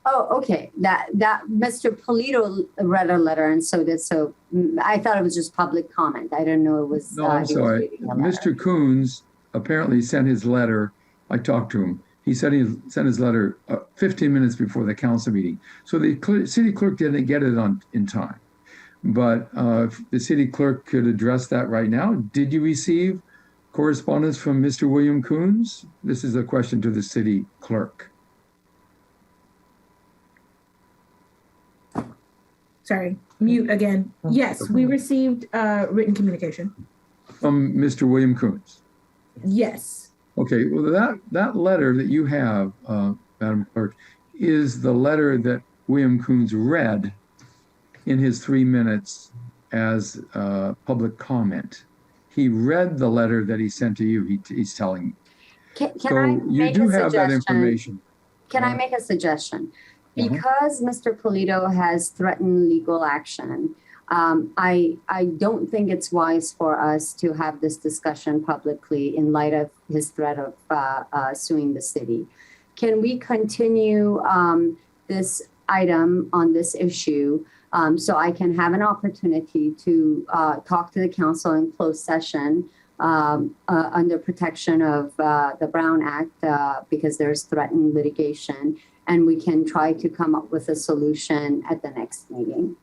Oh, okay. That Mr. Polito read a letter, and so I thought it was just public comment. I didn't know it was. No, I'm sorry. Mr. Coons apparently sent his letter. I talked to him. He said he sent his letter 15 minutes before the council meeting. So the city clerk didn't get it in time. But if the city clerk could address that right now. Did you receive correspondence from Mr. William Coons? This is a question to the city clerk. Sorry, mute again. Yes, we received written communication. From Mr. William Coons? Yes. Okay, well, that letter that you have, Madam Clerk, is the letter that William Coons read in his 3 minutes as public comment. He read the letter that he sent to you, he's telling me. Can I make a have that suggestion? information. Can I make a suggestion? Because Mr. Polito has threatened legal action, I don't think it's wise for us to have this discussion publicly in light of his threat of suing the city. Can we continue this item on this issue so I can have an opportunity to talk to the council in closed session under protection of the Brown Act because there's threatened litigation, and we can try to come up with a solution at the next meeting?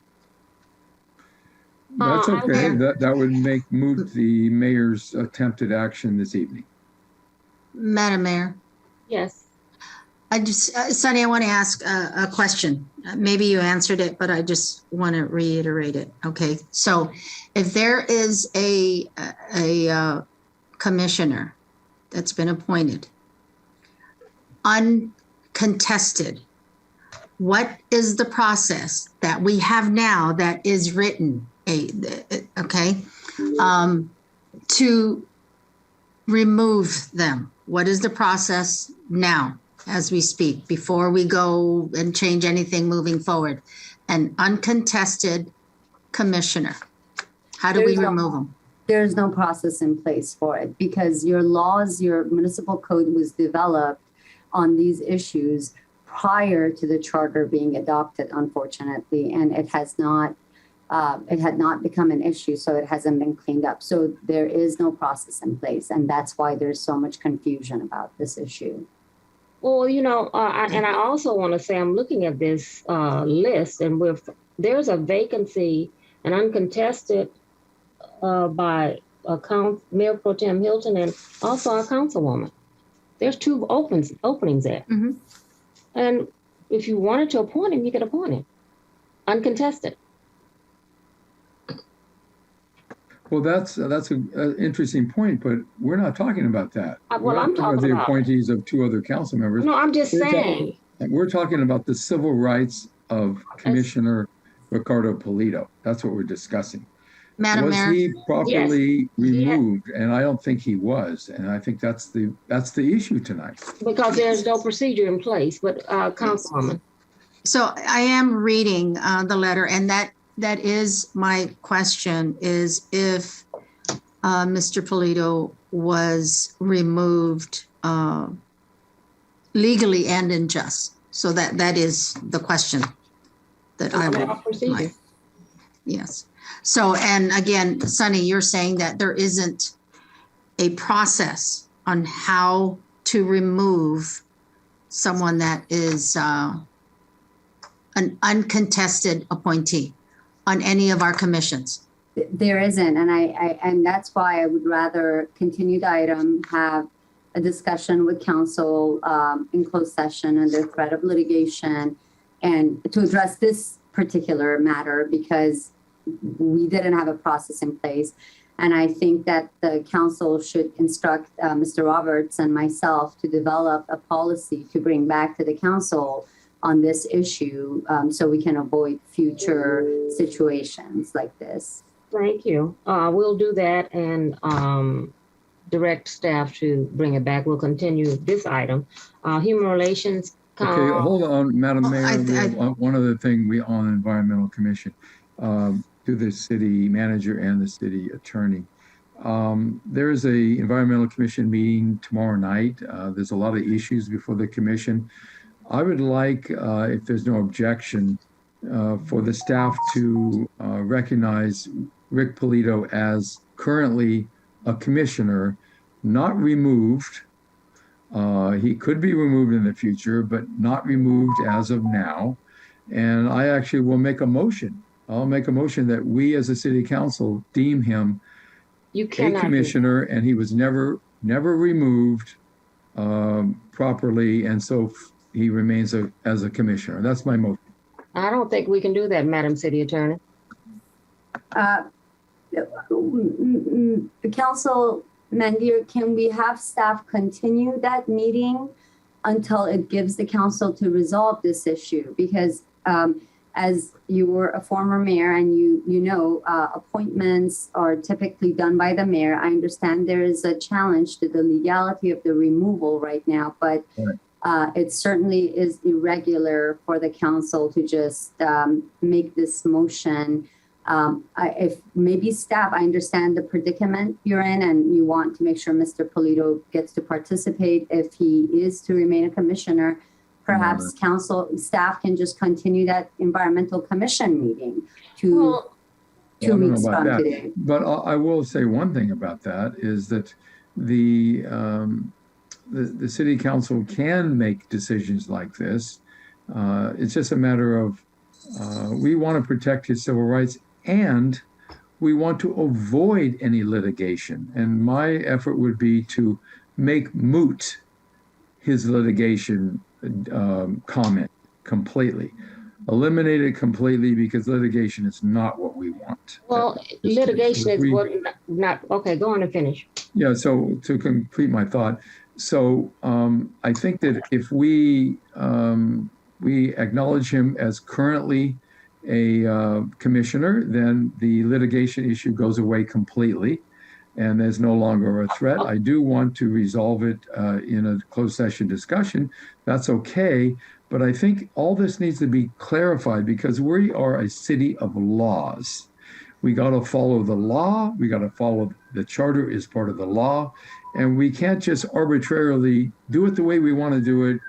That's okay. That would make moot the mayor's attempted action this evening. Madam Mayor. Yes. Sunny, I want to ask a question. Maybe you answered it, but I just want to reiterate it. Okay. So if there is a commissioner that's been appointed, uncontested, what is the process that we have now that is written, to remove them? What is the process now as we speak before we go and change anything moving forward? An uncontested commissioner, how do we remove them? There's no process in place for it because your municipal code was developed on these issues prior to the charter being adopted, unfortunately, and it had not become an issue, so it hasn't been cleaned up. So there is no process in place, and that's why there's so much confusion about this issue. Well, and I also want to say I'm looking at this list, and there's a vacancy, an uncontested by Mayor Pro Tem Hilton and also our councilwoman. There's 2 openings there. Mm-hmm. And if you wanted to appoint him, you could appoint him, uncontested. Well, that's an interesting point, but we're not talking about that. I'm talking about the appointees of 2 other council members. No, I'm just saying. We're talking about the civil rights of Commissioner Ricardo Polito. That's what we're discussing. Madam Mayor. Was he properly removed? And I don't think he was. And I think that's the issue tonight. Because there's no procedure in place, but Councilwoman. So I am reading the letter, and that is my question, is if Mr. Polito was removed legally and unjust. So that is the question that I would like. Yes. So, and again, Sunny, you're saying that there isn't a process on how to remove someone that is an uncontested appointee on any of our commissions. There isn't, and that's why I would rather continue the item, have a discussion with council in closed session under threat of litigation, and to address this particular matter because we didn't have a process in place. And I think that the council should instruct Mr. Roberts and myself to develop a policy to bring back to the council on this issue, so we can avoid future situations like this. Thank you. We'll do that and direct staff to bring it back. We'll continue this item. Human Relations. Okay, hold on, Madam Mayor. One other thing on the Environmental Commission, to the city manager and the city attorney. There is a Environmental Commission meeting tomorrow night. There's a lot of issues before the commission. I would like, if there's no objection, for the staff to recognize Rick Polito as currently a commissioner, not removed. He could be removed in the future, but not removed as of now. And I actually will make a motion. I'll make a motion that we as a city council deem him a commissioner, and he was never removed properly. And so he remains as a commissioner. That's my motion. I don't think we can do that, Madam City Attorney. The council, Mandir, can we have staff continue that meeting until it gives the council to resolve this issue? Because as you were a former mayor and you know, appointments are typically done by the mayor. I understand there is a challenge to the legality of the removal right now, but it certainly is irregular for the council to just make this motion. If maybe staff, I understand the predicament you're in and you want to make sure Mr. Polito gets to participate if he is to remain a commissioner. Perhaps council staff can just continue that environmental commission meeting to 2 weeks from today. But I will say one thing about that is that the city council can make decisions like this. It's just a matter of we want to protect his civil rights and we want to avoid any litigation. And my effort would be to make moot his litigation comment completely. Eliminate it completely, because litigation is not what we want. Well, litigation is what not, okay, go on and finish. Yeah, so to complete my thought, so I think that if we acknowledge him as currently a commissioner, then the litigation issue goes away completely and there's no longer a threat. I do want to resolve it in a closed session discussion. That's okay. But I think all this needs to be clarified because we are a city of laws. We got to follow the law. We got to follow the charter is part of the law. And we can't just arbitrarily do it the way we want to do it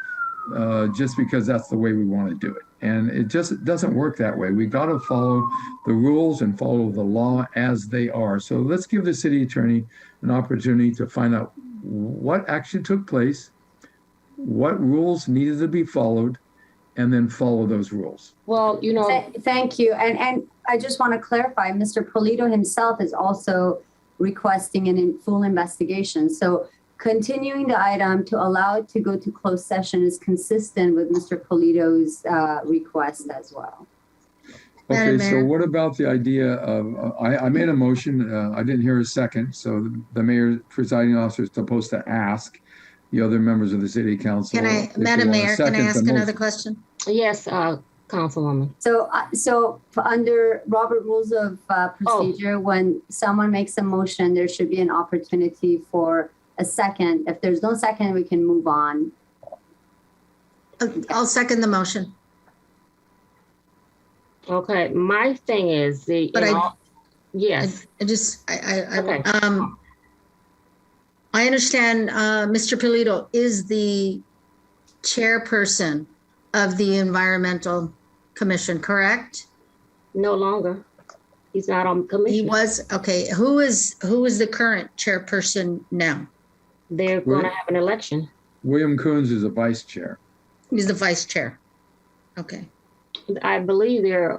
just because that's the way we want to do it. And it just doesn't work that way. We got to follow the rules and follow the law as they are. So let's give the city attorney an opportunity to find out what action took place, what rules needed to be followed, and then follow those rules. Well, you know, thank you. And I just want to clarify, Mr. Polito himself is also requesting a full investigation. So continuing the item to allow it to go to closed session is consistent with Mr. Polito's request as well. Okay, so what about the idea of, I made a motion, I didn't hear a second, so the mayor, presiding officer is supposed to ask the other members of the city council. Madam Mayor, can I ask another question? Yes, Councilwoman. So under Robert Rules of Procedure, when someone makes a motion, there should be an opportunity for a second. If there's no second, we can move on. I'll second the motion. Okay, my thing is yes. I understand Mr. Polito is the chairperson of the Environmental Commission, correct? No longer. He's not on commission. He was, okay. Who is the current chairperson now? They're going to have an election. William Coons is a vice chair. He's the vice chair. Okay. I believe there's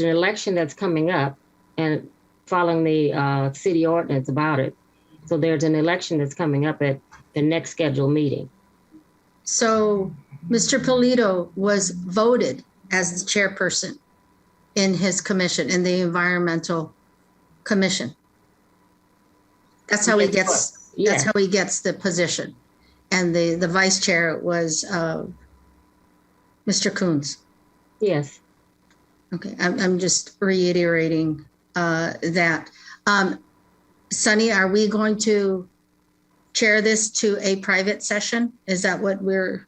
an election that's coming up and following the city ordinance about it. So there's an election that's coming up at the next scheduled meeting. So Mr. Polito was voted as the chairperson. in his commission, in the environmental commission. That's how he gets, that's how he gets the position. And the vice chair was Mr. Coons. Yes. Okay, I'm just reiterating that. Sunny, are we going to chair this to a private session? Is that what we're?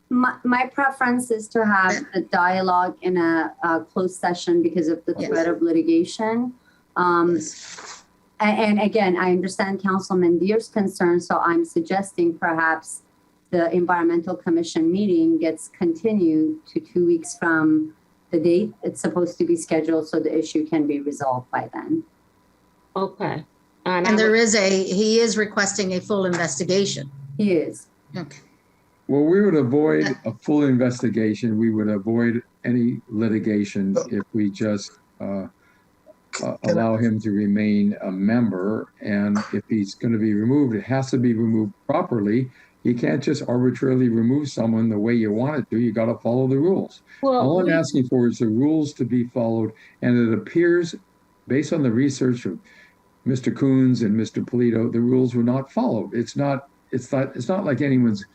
My preference is to have a dialogue in a closed session because of the threat of litigation. And again, I understand Councilman Deere's concern, so I'm suggesting perhaps the Environmental Commission meeting gets continued to 2 weeks from the date it's supposed to be scheduled so the issue can be resolved by then. Okay. And he is requesting a full investigation. He is. Okay. Well, we would avoid a full investigation. We would avoid any litigation if we just allow him to remain a member. And if he's going to be removed, it has to be removed properly. You can't just arbitrarily remove someone the way you want it to. You got to follow the rules. Well, all I'm asking for is the rules to be followed. And it appears, based on the research of Mr. Coons and Mr. Polito, the rules were not followed. It's not like anyone's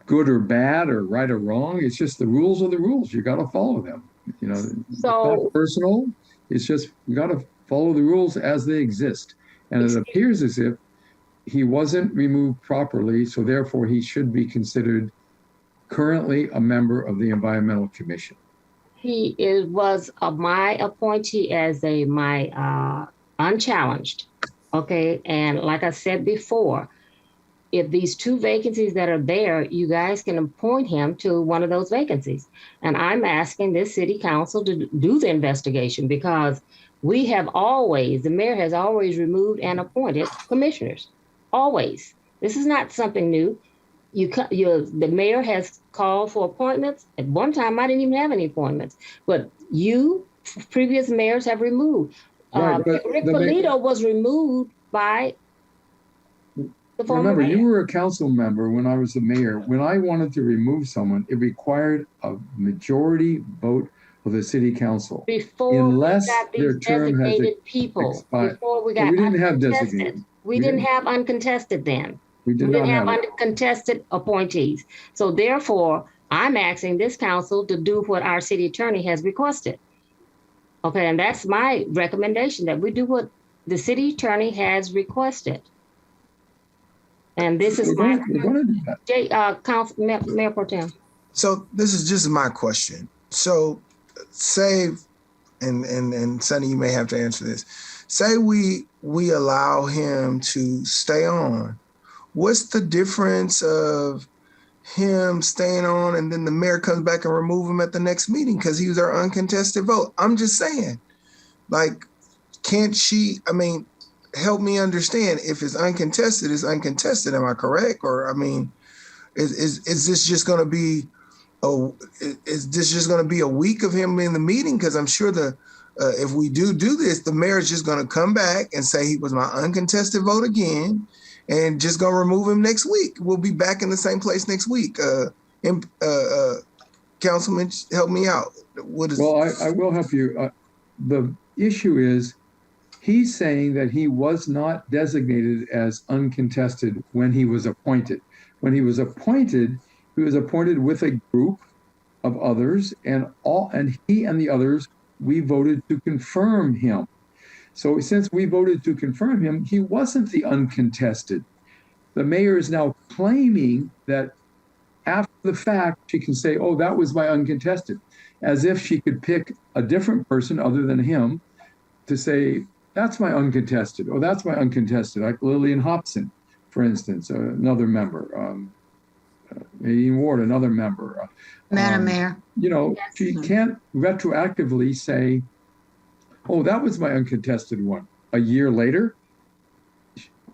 good or bad or right or wrong. It's just the rules are the rules. You got to follow them. You know, so, it's not personal. It's just you got to follow the rules as they exist. And it appears as if he wasn't removed properly, so therefore he should be considered currently a member of the Environmental Commission. He was my appointee as my unchallenged. Okay, and like I said before, if these 2 vacancies that are there, you guys can appoint him to one of those vacancies. And I'm asking this city council to do the investigation because we have always, the mayor has always removed and appointed commissioners. Always. This is not something new. The mayor has called for appointments. At one time, I didn't even have any appointments. But previous mayors have removed. Right, Rick Polito was removed by the former Remember, mayor. you were a council member when I was the mayor. When I wanted to remove someone, it required a majority vote of the city council. Unless their term has expired. Before we got we didn't have uncontested. designated. We didn't have uncontested then. We didn't have uncontested appointees. So therefore, I'm asking this council to do what our city attorney has requested. Okay, and that's my recommendation, that we do what the city attorney has requested. And this is we're going to do that. Mayor Pro Tem. So this is just my question. So say, and Sonny, you may have to answer this. Say we allow him to stay on. What's the difference of him staying on and then the mayor comes back and remove him at the next meeting because he was our uncontested vote? I'm just saying, like, can't she, I mean, help me understand, if it's uncontested, it's uncontested. Am I correct? Or, I mean, is this just going to be, a week of him in the meeting? Because I'm sure if we do this, the mayor is just going to come back and say he was my uncontested vote again, and just going to remove him next week. We'll be back in the same place next week. Councilman, help me out. I will help you. The issue is, he's saying that he was not designated as uncontested when he was appointed. When he was appointed with a group of others, and he and the others, we voted to confirm him. So since we voted to confirm him, he wasn't the uncontested. The mayor is now claiming that after the fact, she can say, oh, that was my uncontested, as if she could pick a different person other than him to say, that's my uncontested, or that's my uncontested, like Lillian Hobson, for instance, another member, Nadine Ward, another member. Madam Mayor. You know, she can't retroactively say, oh, that was my uncontested one a year later.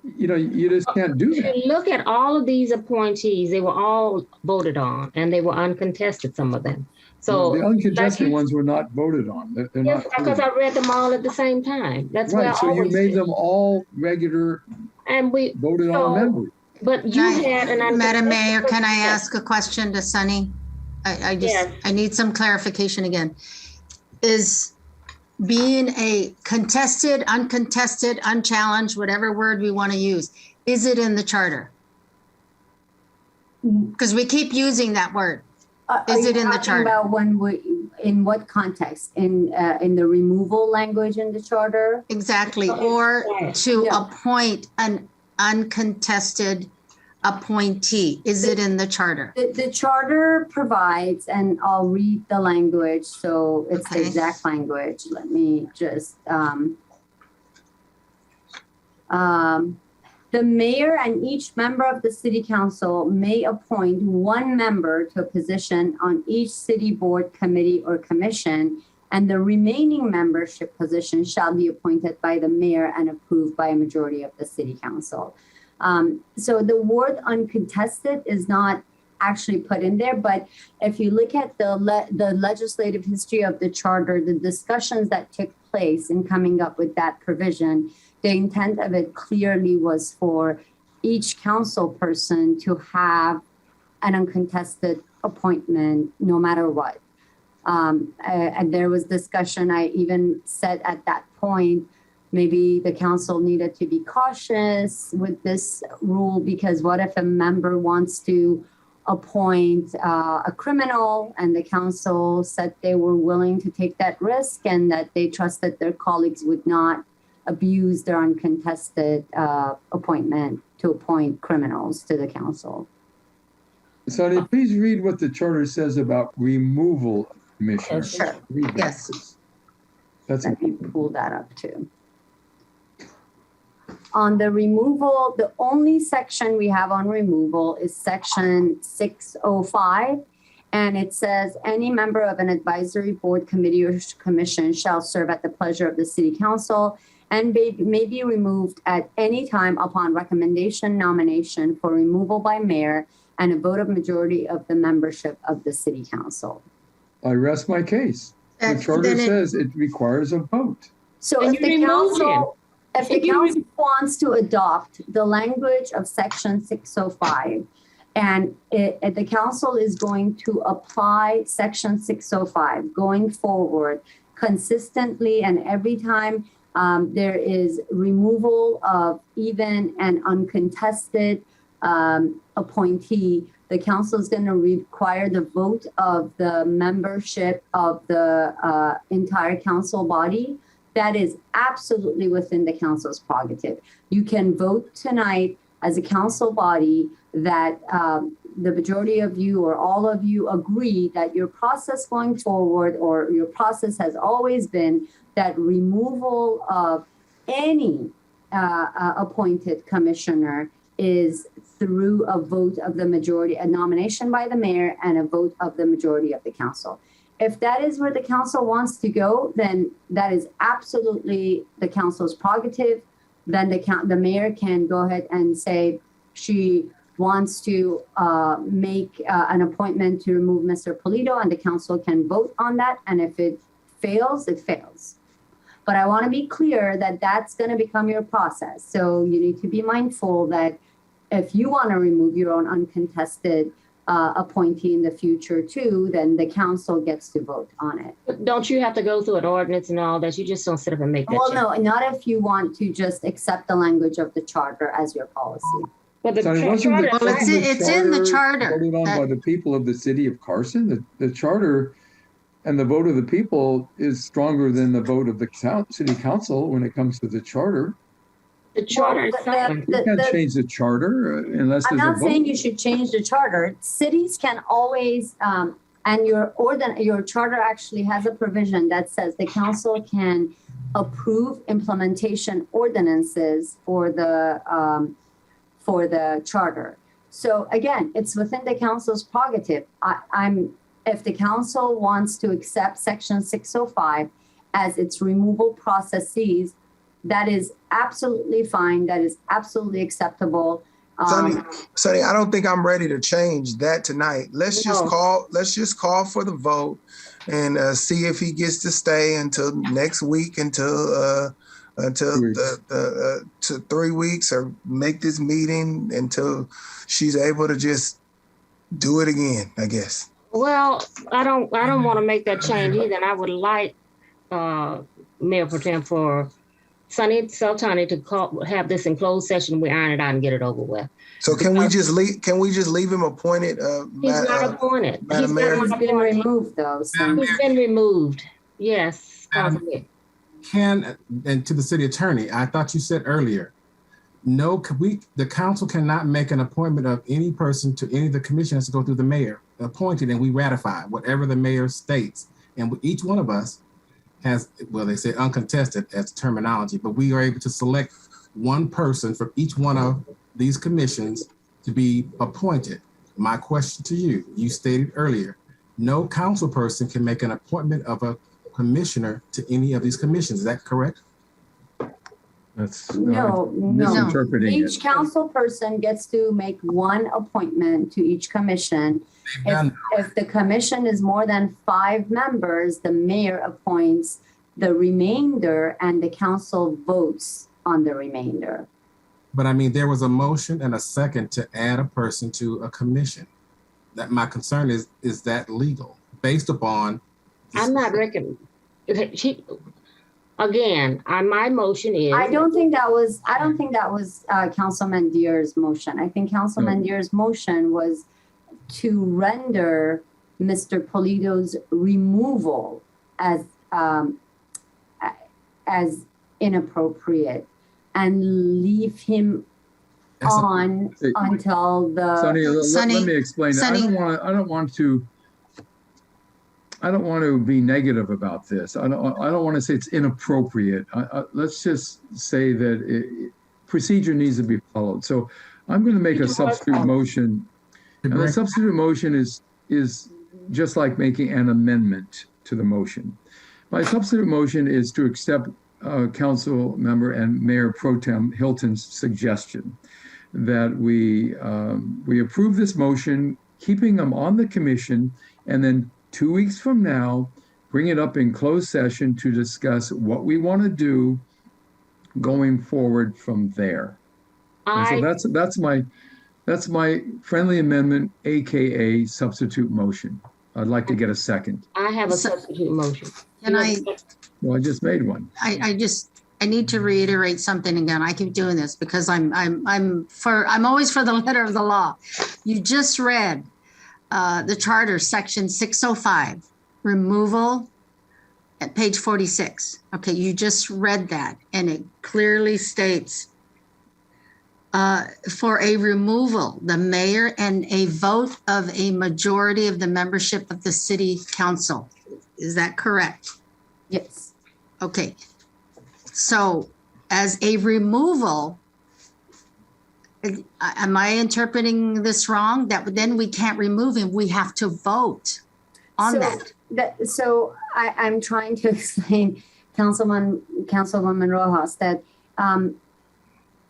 You know, you just can't do that. If you look at all of these appointees, they were all voted on, and they were uncontested, some of them. So the uncontested ones were not voted on. They're yes, not because I read them all at the same time. That's right. why I So you always made did. them all regular, and we voted on members. But you had an Madam Mayor, can I ask a question to Sunny? I need some clarification again. is being a contested, uncontested, unchallenged, whatever word we want to use, is it in the charter? Because we keep using that word. Is it in the charter? About when in what context? In the removal language in the charter? Exactly. Or to appoint an uncontested appointee. Is it in the charter? The charter provides, and I'll read the language, so it's the exact language. Let me just the mayor and each member of the city council may appoint one member to a position on each city board, committee, or commission, and the remaining membership position shall be appointed by the mayor and approved by a majority of the city council. So the word uncontested is not actually put in there, but if you look at the legislative history of the charter, the discussions that took place in coming up with that provision, the intent of it clearly was for each council person to have an uncontested appointment no matter what. And there was discussion, I even said at that point, maybe the council needed to be cautious with this rule, because what if a member wants to appoint a criminal, and the council said they were willing to take that risk and that they trusted their colleagues would not abuse their uncontested appointment to appoint criminals to the council. Sonia, please read what the charter says about removal of commissioners. Sure. Yes. Let me pull that up too. On the removal, the only section we have on removal is section 605. And it says any member of an advisory board, committee, or commission shall serve at the pleasure of the city council and may be removed at any time upon recommendation, nomination for removal by mayor and a vote of majority of the membership of the city council. I rest my case. The charter says it requires a vote. So if the council wants to adopt the language of section 605, and the council is going to apply section 605 going forward consistently, and every time there is removal of even an uncontested appointee, the council is going to require the vote of the membership of the entire council body. That is absolutely within the council's prerogative. You can vote tonight as a council body that the majority of you or all of you agree that your process going forward, or your process has always been that removal of any appointed commissioner is through a vote of the majority, a nomination by the mayor and a vote of the majority of the council. If that is where the council wants to go, then that is absolutely the council's prerogative. Then the mayor can go ahead and say she wants to make an appointment to remove Mr. Polito, and the council can vote on that. And if it fails, it fails. But I want to be clear that that's going to become your process. So you need to be mindful that if you want to remove your own uncontested appointee in the future too, then the council gets to vote on it. But don't you have to go through an ordinance and all that? You just don't sit up and make that change. No, not if you want to just accept the language of the charter as your policy. But the Sorry, charter, it's in the charter. Voted on by the people of the city of Carson. The charter and the vote of the people is stronger than the vote of the city council when it comes to the charter. The charter is you can't change the charter unless I'm there's a not vote. saying you should change the charter. Cities can always, and your charter actually has a provision that says the council can approve implementation ordinances for the charter. So again, it's within the council's prerogative. If the council wants to accept section 605 as its removal processes, that is absolutely fine. That is absolutely acceptable. Sonny, I don't think I'm ready to change that tonight. Let's just call for the vote and see if he gets to stay until next week, until 3 weeks, or make this meeting until she's able to just do it again, I guess. well, I don't want to make that change either. And I would like Mayor Pro Tem, for Sunny Sultani to have this in closed session. We iron it out and get it over with. So can we just leave him appointed? He's not appointed. Madam Mayor? He's been removed though. So. He's been removed. Yes. And to the city attorney, I thought you said earlier, no, the council cannot make an appointment of any person to any of the commission. Has to go through the mayor appointed, and we ratify whatever the mayor states. And each one of us has, well, they say uncontested as terminology, but we are able to select one person from each one of these commissions to be appointed. My question to you, you stated earlier, no council person can make an appointment of a commissioner to any of these commissions. Is that correct? That's no. misinterpreting Each council person gets to make one appointment to each commission. If the commission is more than 5 members, the mayor appoints the remainder and the council votes on the remainder. But I mean, there was a motion and a second to add a person to a commission. That my concern is that legal based upon. I'm not reckoning. Again, my motion is. I don't think that was Councilman Deere's motion. I think Councilman Deere's motion was to render Mr. Polito's removal as inappropriate and leave him until the. Sonny, let me explain that. I don't want to be negative about this. I don't want to say it's inappropriate. Let's just say that procedure needs to be followed. So I'm going to make a substitute motion. And the substitute motion is just like making an amendment to the motion. My substitute motion is to accept Council Member and Mayor Pro Tem Hilton's suggestion that we approve this motion, keeping them on the commission, and then 2 weeks from now, bring it up in closed session to discuss what we want to do going forward from there. So that's my friendly amendment, AKA substitute motion. I'd like to get a second. I have a substitute motion. Well, I just made one. I need to reiterate something again. I keep doing this because I'm always for the letter of the law. You just read the charter, section 605, removal at page 46. Okay, you just read that, and it clearly states for a removal, the mayor and a vote of a majority of the membership of the city council. Is that correct? Yes. Okay. So as a removal, am I interpreting this wrong? That then we can't remove him. We have to vote on that. So I'm trying to explain, Councilwoman Rojas, that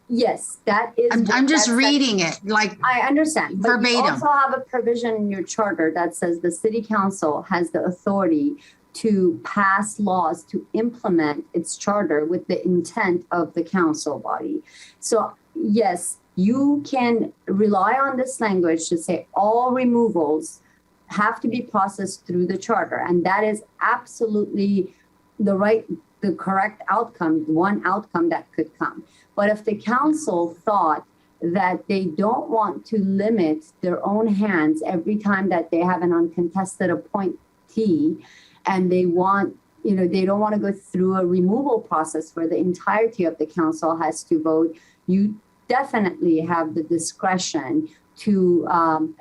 yes, that is. I'm just reading it like I understand. But verbatim. you also have a provision in your charter that says the city council has the authority to pass laws to implement its charter with the intent of the council body. So yes, you can rely on this language to say all removals have to be processed through the charter. And that is absolutely the correct outcome, one outcome that could come. But if the council thought that they don't want to limit their own hands every time that they have an uncontested appointee, and they want, they don't want to go through a removal process where the entirety of the council has to vote, you definitely have the discretion to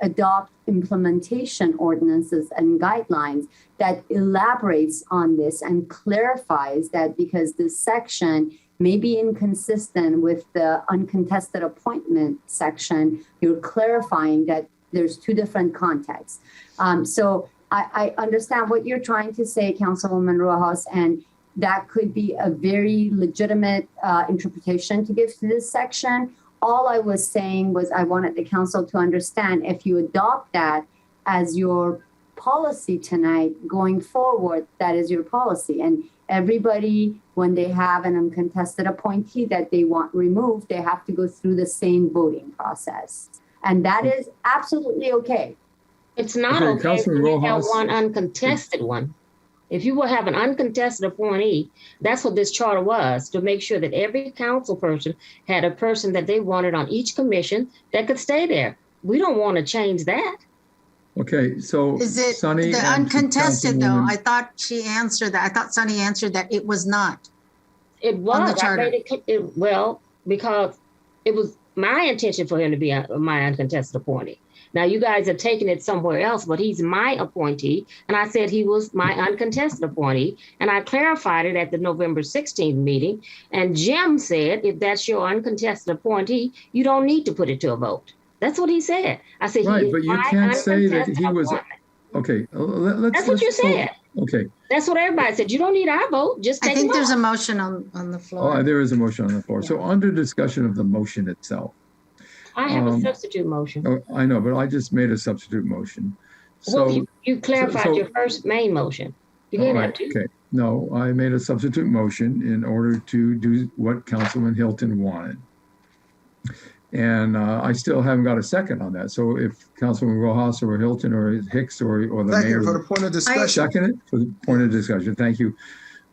adopt implementation ordinances and guidelines that elaborates on this and clarifies that, because this section may be inconsistent with the uncontested appointment section, you're clarifying that there's 2 different contexts. So I understand what you're trying to say, Councilwoman Rojas, and that could be a very legitimate interpretation to give to this section. All I was saying was I wanted the council to understand, if you adopt that as your policy tonight going forward, that is your policy. And everybody, when they have an uncontested appointee that they want removed, they have to go through the same voting process. And that is absolutely okay. It's not okay when you have one uncontested one. If you will have an uncontested appointee, that's what this charter was, to make sure that every council person had a person that they wanted on each commission that could stay there. We don't want to change that. Okay, so Is it Sunny the and uncontested though? Councilwoman- I thought she answered that. I thought Sunny answered that it was not. It On the was. I charter. made it well, because it was my intention for him to be my uncontested appointee. Now you guys are taking it somewhere else, but he's my appointee, and I said he was my uncontested appointee, and I clarified it at the November 16th meeting. And Jim said, if that's your uncontested appointee, you don't need to put it to a vote. That's what he said. I said, Right, he is but you my can't say that uncontested he was, appointment. okay. Let's. That's what you said. Okay. That's what everybody said. You don't need our vote. Just take I think him there's off. a motion on the floor. Oh, there is a motion on the floor. So under discussion of the motion itself. I have a substitute motion. Oh, I know, but I just made a substitute motion. Well, So, you clarified so- your first main motion. You all didn't right, have to. okay. No, I made a substitute motion in order to do what Councilman Hilton wanted. And I still haven't got a second on that. So if Councilman Rojas or Hilton or Hicks or the Second mayor. for the point of discussion. Second it for the point of discussion. Thank you,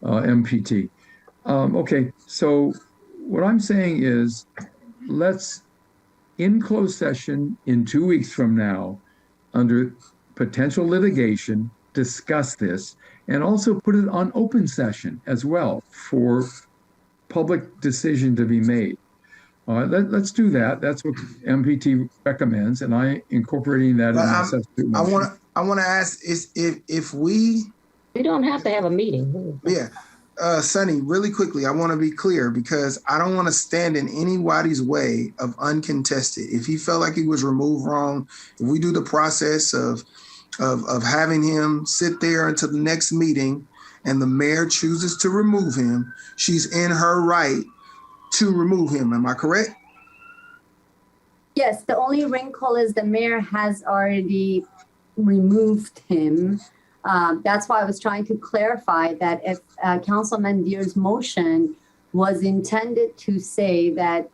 MPT. Okay, so what I'm saying is let's, in closed session in 2 weeks from now, under potential litigation, discuss this and also put it on open session as well for public decision to be made. Let's do that. That's what MPT recommends, and I incorporating that in my substitute motion. I want to ask is if we don't have to have a meeting. Yeah. Sonny, really quickly, I want to be clear because I don't want to stand in anybody's way of uncontested. If he felt like he was removed wrong, if we do the process of having him sit there until the next meeting and the mayor chooses to remove him, she's in her right to remove him. Am I correct? Yes, the only wrinkle is the mayor has already removed him. That's why I was trying to clarify that if Councilman Deere's motion was intended to say that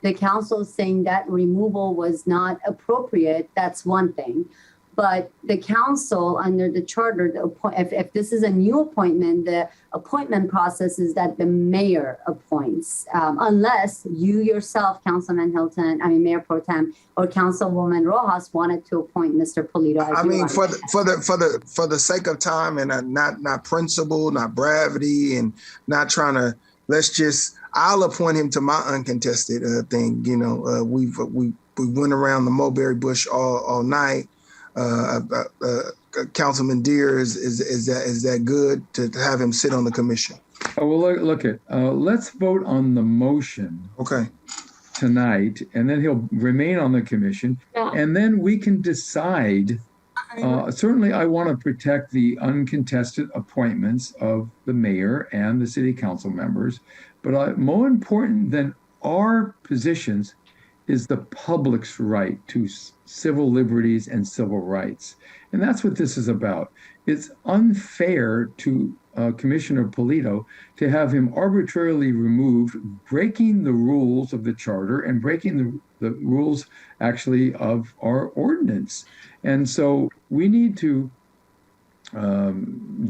the council is saying that removal was not appropriate, that's one thing. But the council under the charter, if this is a new appointment, the appointment process is that the mayor appoints, unless you yourself, Councilman Hilton, Mayor Pro Tem, or Councilwoman Rojas wanted to appoint Mr. Polito. I mean, for the sake of time and not principle, not brevity, and not trying to I'll appoint him to my uncontested thing. You know, we went around the mulberry bush all night. Councilman Deere is that good to have him sit on the commission? Oh, well, look at let's vote on the motion. Okay. Tonight, and then he'll remain on the commission, and then we can decide. Certainly, I want to protect the uncontested appointments of the mayor and the city council members, but more important than our positions is the public's right to civil liberties and civil rights. And that's what this is about. It's unfair to Commissioner Polito to have him arbitrarily removed, breaking the rules of the charter and breaking the rules actually of our ordinance. And so we need to have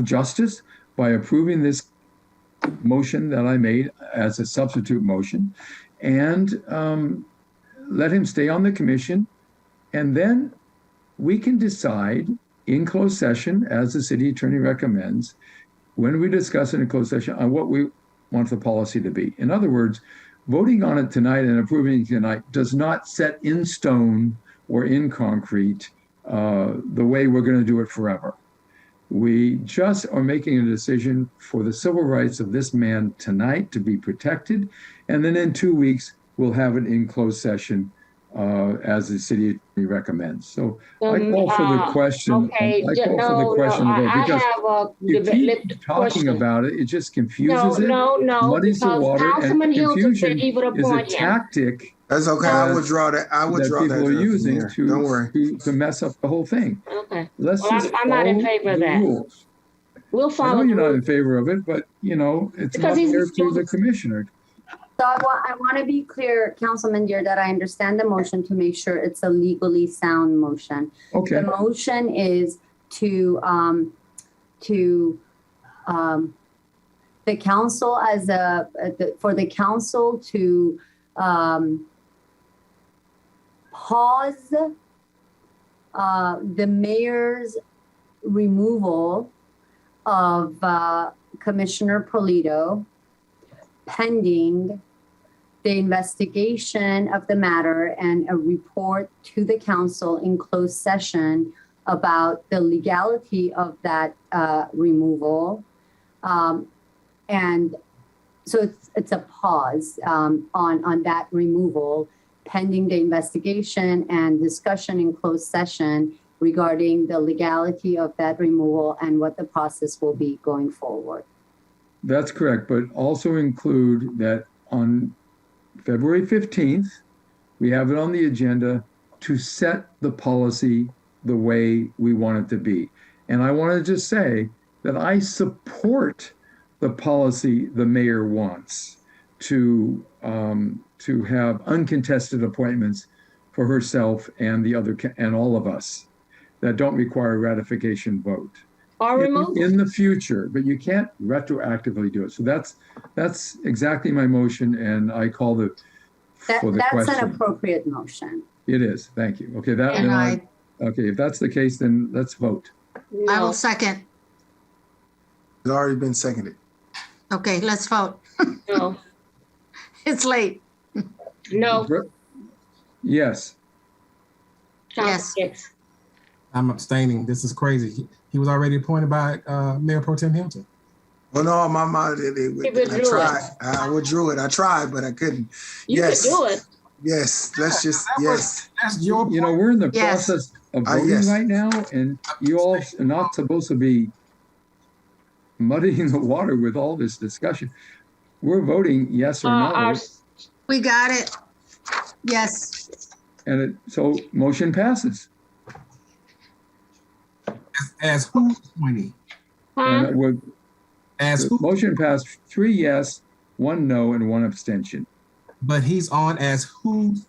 justice by approving this motion that I made as a substitute motion, and let him stay on the commission. And then we can decide in closed session, as the city attorney recommends, when we discuss it in closed session, on what we want the policy to be. In other words, voting on it tonight and approving it tonight does not set in stone or in concrete the way we're going to do it forever. We just are making a decision for the civil rights of this man tonight to be protected. And then in 2 weeks, we'll have it in closed session as the city attorney recommends. So I call for the question. Okay, I call for the question to vote, because you keep talking question. about it, it just confuses it, No, muddies the because water, Councilman and Hilton confusion said he would is a appoint him. tactic. That's okay. I would draw that. I would that draw people that. are using Don't worry. to mess up the whole thing. Okay. Let's Well, just I'm not in follow favor of the that. rules. We'll I follow know you're the not in rules. favor of it, but it's Because not he's- fair to the commissioner. So I want to be clear, Councilman Deere, that I understand the motion to make sure it's a legally sound motion. Okay. The motion is to the council for the council to pause the mayor's removal of Commissioner Polito pending the investigation of the matter and a report to the council in closed session about the legality of that removal. And so it's a pause on that removal pending the investigation and discussion in closed session regarding the legality of that removal and what the process will be going forward. That's correct, but also include that on February 15th, we have it on the agenda to set the policy the way we want it to be. And I want to just say that I support the policy the mayor wants to have uncontested appointments for herself and the other and all of us that don't require ratification vote in the future, but you can't retroactively do it. So that's exactly my motion, and I call for the that's question. An appropriate motion. It is. Thank you. Okay, okay. If that's the case, then let's vote. No. I will second. It's already been seconded. Okay, let's vote. No. It's late. No. Yes. Yes. I'm abstaining. This is crazy. He was already appointed by Mayor Pro Tem Hilton. Well, no, my mind. I tried. I withdrew it. I tried, but I couldn't. You could do it. Yes. Let's just. Yes. That's your. You know, we're in the process of voting right now, and you all are not supposed to be muddying the water with all this discussion. We're voting yes or no. We got it. Yes. And so motion passes. As who's appointing? As who? Motion passed 3 yes, 1 no, and 1 abstention. But he's on as who's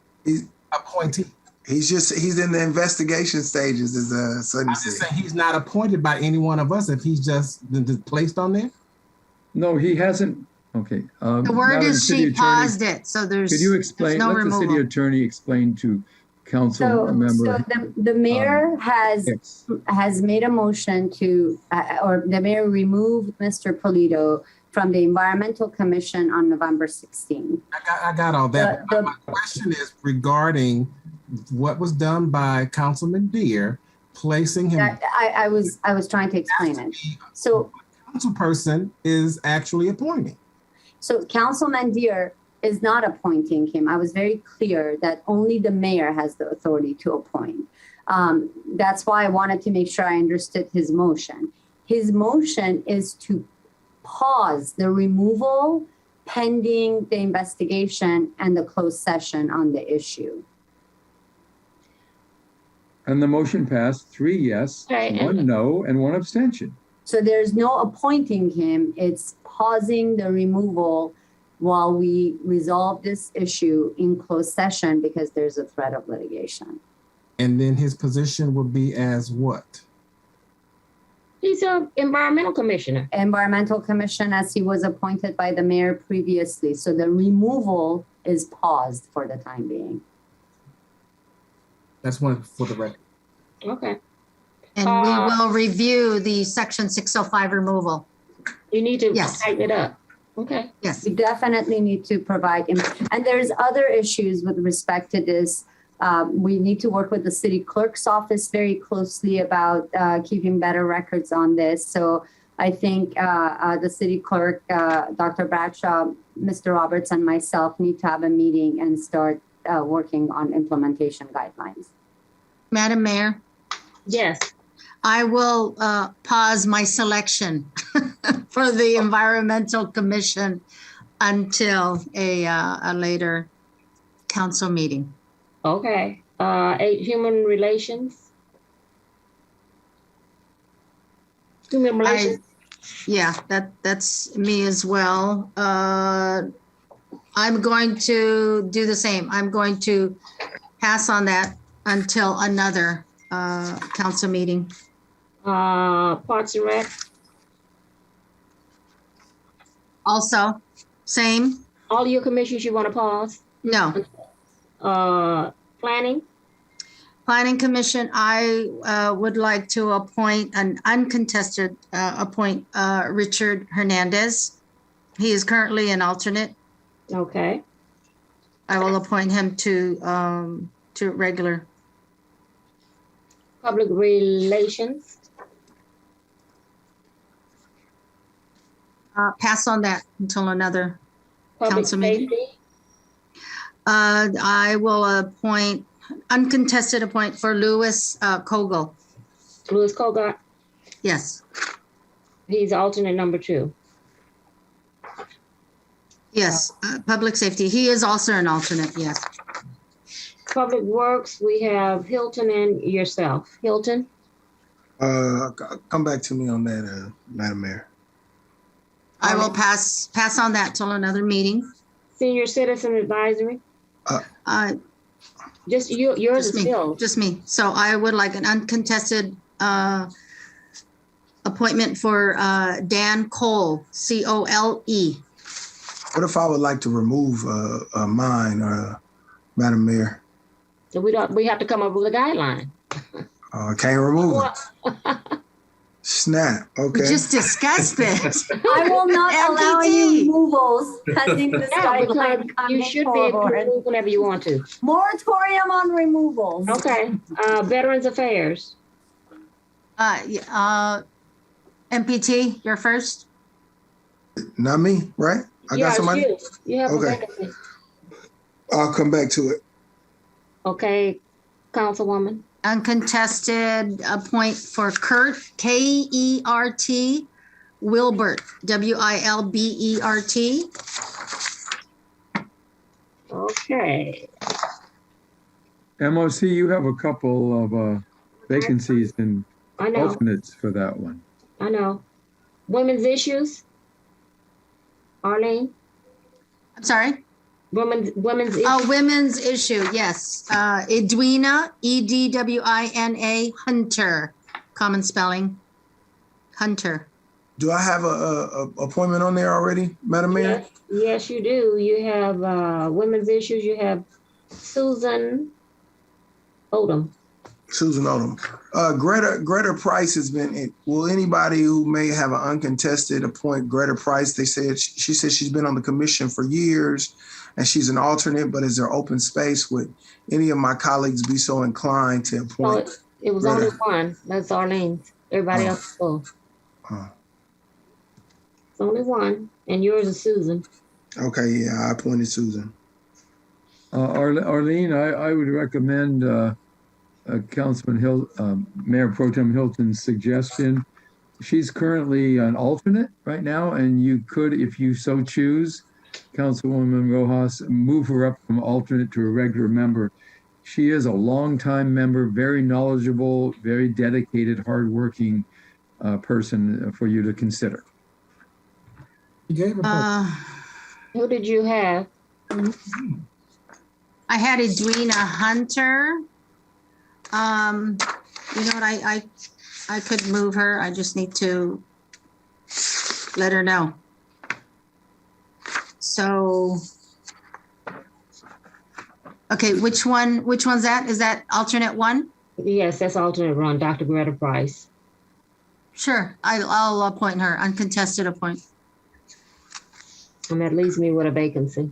appointee? He's in the investigation stages, as Sonny I'm said. just saying he's not appointed by any one of us if he's just placed on there? No, he hasn't. Okay. The word is she paused it, so could you explain? no let removal. The city attorney explain to council member. So the mayor has made a motion to, or the mayor removed Mr. Polito from the Environmental Commission on November 16th. I got all that. My question is regarding what was done by Councilman Deere, placing him. I was trying to explain it. So council person is actually appointing. So Councilman Deere is not appointing him. I was very clear that only the mayor has the authority to appoint. That's why I wanted to make sure I understood his motion. His motion is to pause the removal pending the investigation and the closed session on the issue. And the motion passed 3 yes, 1 no, and 1 abstention. So there's no appointing him. It's pausing the removal while we resolve this issue in closed session because there's a threat of litigation. And then his position will be as what? He's an environmental commissioner. Environmental commission as he was appointed by the mayor previously. So the removal is paused for the time being. That's one for the record. Okay. And we will review the section 605 removal. You need to tighten it up. Okay. Yes. We definitely need to provide, and there's other issues with respect to this. We need to work with the city clerk's office very closely about keeping better records on this. So I think the city clerk, Dr. Bradshaw, Mr. Roberts, and myself need to have a meeting and start working on implementation guidelines. Madam Mayor? Yes. I will pause my selection for the Environmental Commission until a later council meeting. Okay. 8, human relations. Human relations. Yeah, that's me as well. I'm going to do the same. I'm going to pass on that until another council meeting. Parks and Rec, Also, same? all your commissions you want to pause? No. Planning, Planning Commission, I would like to appoint an uncontested, Richard Hernandez. He is currently an alternate. okay. I will appoint him to regular. Public Relations, Pass on that until another Public council meeting. Safety, I will appoint, uncontested appoint for Louis Kogel. Louis Colgott, Yes, he's alternate number 2. yes, Public Safety. He is also an alternate, yes. Public Works, we have Hilton and yourself. Hilton, Come back to me on that, Madam Mayor. I will pass on that till another meeting. Senior Citizen Advisory, just you, yours is filled. Just me. So I would like an uncontested appointment for Dan Cole, Cole. What if I would like to remove mine, Madam Mayor? So we have to come up with a guideline. I can't remove it. Snap. Okay. We just discussed this. I will not allow any removals pending this Yeah, guideline because you coming should be able to forward. remove whenever you want to. Moratorium on removals. Okay, Veterans Affairs, MPT, you're first. Not me, right? I yeah, got somebody. it's you. You have Okay. a vacancy. I'll come back to it. Okay, Councilwoman. Uncontested appoint for Kurt, Kert, Wilbert, Wilbert. Okay. MOC, you have a couple of vacancies and I know. alternates for that one. I know. Women's Issues, Arlene. I'm sorry? Women's Issues. Oh, Women's Issue, yes. Edwina, Edwina Hunter, common spelling, Hunter. Do I have a appointment on there already, Madam Mayor? Yes, you do. You have Women's Issues. You have Susan Odom. Susan Odom. Greta Price has been. Will anybody who may have an uncontested appoint Greta Price? She said she's been on the commission for years, and she's an alternate. But is there open space? Would any of my colleagues be so inclined to appoint? Oh, it was Greta? only one. That's Arlene. Everybody else is full. It's only one, and yours is Susan. Okay, yeah, I appointed Susan. Arlene, I would recommend Councilman Mayor Pro Tem Hilton's suggestion. She's currently an alternate right now, and you could, if you so choose, Councilwoman Rojas, move her up from alternate to a regular member. She is a longtime member, very knowledgeable, very dedicated, hardworking person for you to consider. Who did you have? I had Edwina Hunter. You know what? I could move her. I just need to let her know. So, okay, which one's that? Is that alternate one? Yes, that's alternate one, Dr. Greta Price. Sure, I'll appoint her, uncontested appoint. And that leaves me with a vacancy.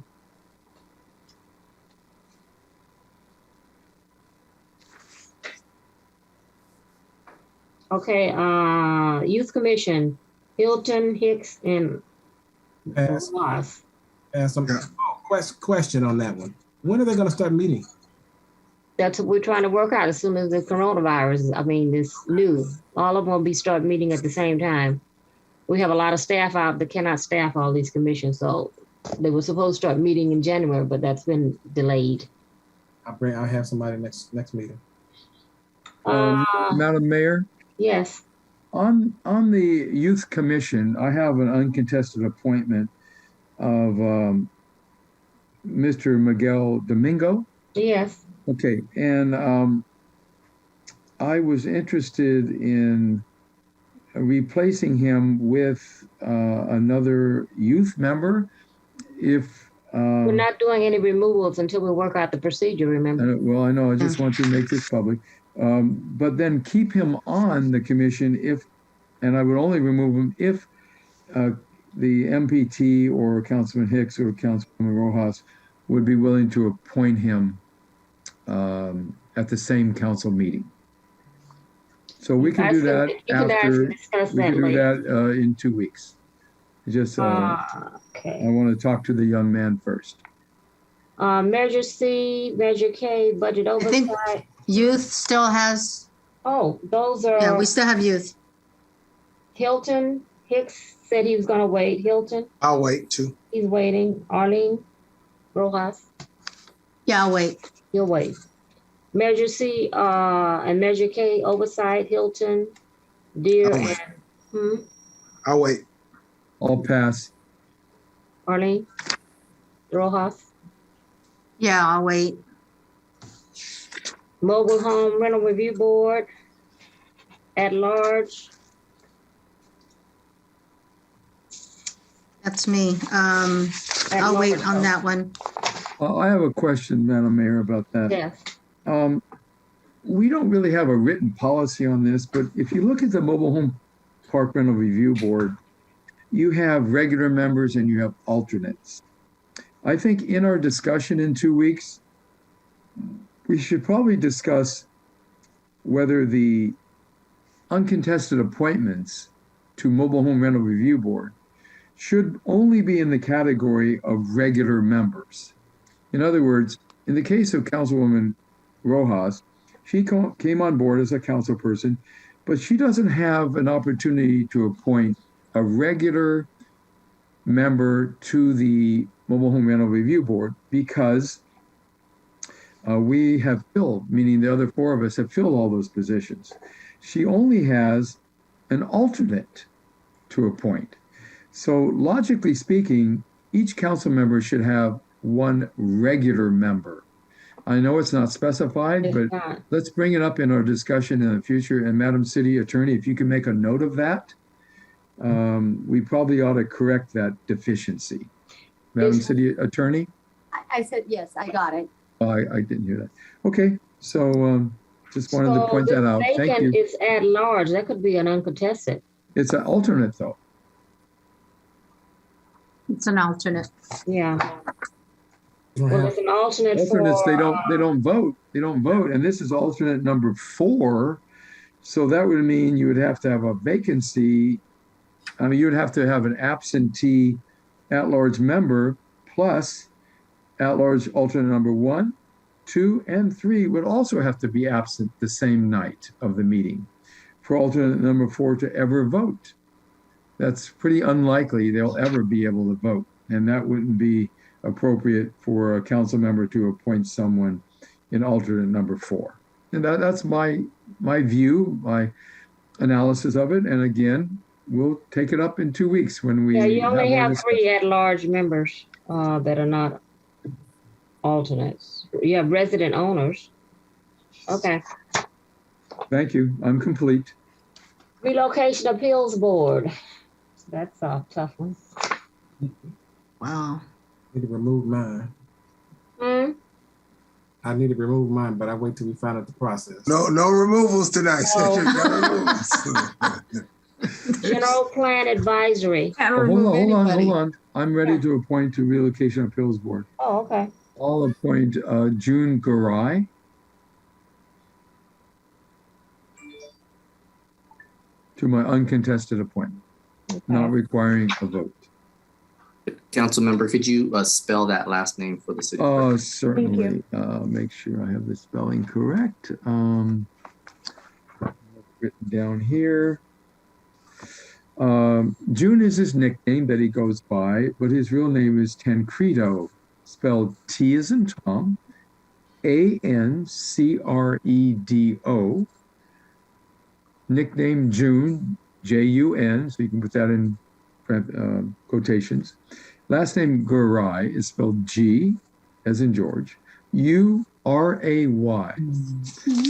Okay, Youth Commission, Hilton, Hicks, and Ross. Some question on that one. When are they going to start meeting? That's what we're trying to work out as soon as the coronavirus, is new. All of them will be start meeting at the same time. We have a lot of staff out that cannot staff all these commissions, so they were supposed to start meeting in January, but that's been delayed. I'll have somebody next meeting. Madam Mayor? Yes. On the Youth Commission, I have an uncontested appointment of Mr. Miguel Domingo. Yes. Okay, and I was interested in replacing him with another youth member. If We're not doing any removals until we work out the procedure, remember? well, I know, I just want to make this public. But then keep him on the commission if, and I would only remove him if the MPT or Councilman Hicks or Councilman Rojas would be willing to appoint him at the same council meeting. So we can do that after, we can do that in 2 weeks. Just, okay. I want to talk to the young man first. Measure C, Measure K, budget oversight. I think youth still has. Oh, those are. Yeah, we still have youth. Hilton, Hicks said he was going to wait. Hilton? I'll wait too. He's waiting. Arlene, Rojas? Yeah, I'll wait. You'll wait. Measure C and Measure K, oversight, Hilton, Deere, and I'll wait. I'll pass. Arlene, Rojas, Yeah, I'll wait. Mobile Home Rental Review Board, at large. That's me. I'll wait on that one. I have a question, Madam Mayor, about that. Yes. We don't really have a written policy on this, but if you look at the Mobile Home Park Rental Review Board, you have regular members and you have alternates. I think in our discussion in 2 weeks, we should probably discuss whether the uncontested appointments to Mobile Home Rental Review Board should only be in the category of regular members. In other words, in the case of Councilwoman Rojas, she came on board as a council person, but she doesn't have an opportunity to appoint a regular member to the Mobile Home Rental Review Board because we have filled, meaning the other 4 of us have filled all those positions. She only has an alternate to appoint. So logically speaking, each council member should have 1 regular member. I know it's not specified, but let's bring it up in our discussion in the future. And Madam City Attorney, if you can make a note of that, we probably ought to correct that deficiency. Madam City Attorney? I said, yes, I got it. Oh, I didn't hear that. Okay, so just wanted to point that out. Thank you. It's at large. That could be an uncontested. It's an alternate though. It's an alternate. Yeah. Well, it's an alternate Alternates, for, they don't vote. They don't vote. And this is alternate number 4. So that would mean you would have to have a vacancy. I mean, you would have to have an absentee at-large member plus at-large alternate number 1, 2, and 3 would also have to be absent the same night of the meeting for alternate number 4 to ever vote. That's pretty unlikely they'll ever be able to vote. And that wouldn't be appropriate for a council member to appoint someone in alternate number 4. And that's my view, my analysis of it. And again, we'll take it up in 2 weeks when we. Yeah, you only have 3 at-large members that are not alternates. You have resident owners. Okay. Thank you. I'm complete. Relocation Appeals Board. That's a tough one. Wow. I need to remove mine. I need to remove mine, but I wait till we find out the process. No removals tonight. No. General Plan Advisory. Hold on. I'm ready to appoint to Relocation Appeals Board. Oh, okay. I'll appoint June Garai. To my uncontested appointment, not requiring a vote. Council member, could you spell that last name for the city? Certainly. Make sure I have the spelling correct. Written down here. June is his nickname that he goes by, but his real name is Tancredo, spelled T as in Tom, A-N-C-R-E-D-O. Nickname June, J-U-N, so you can put that in quotations. Last name Garai is spelled G, as in George, U-R-A-Y.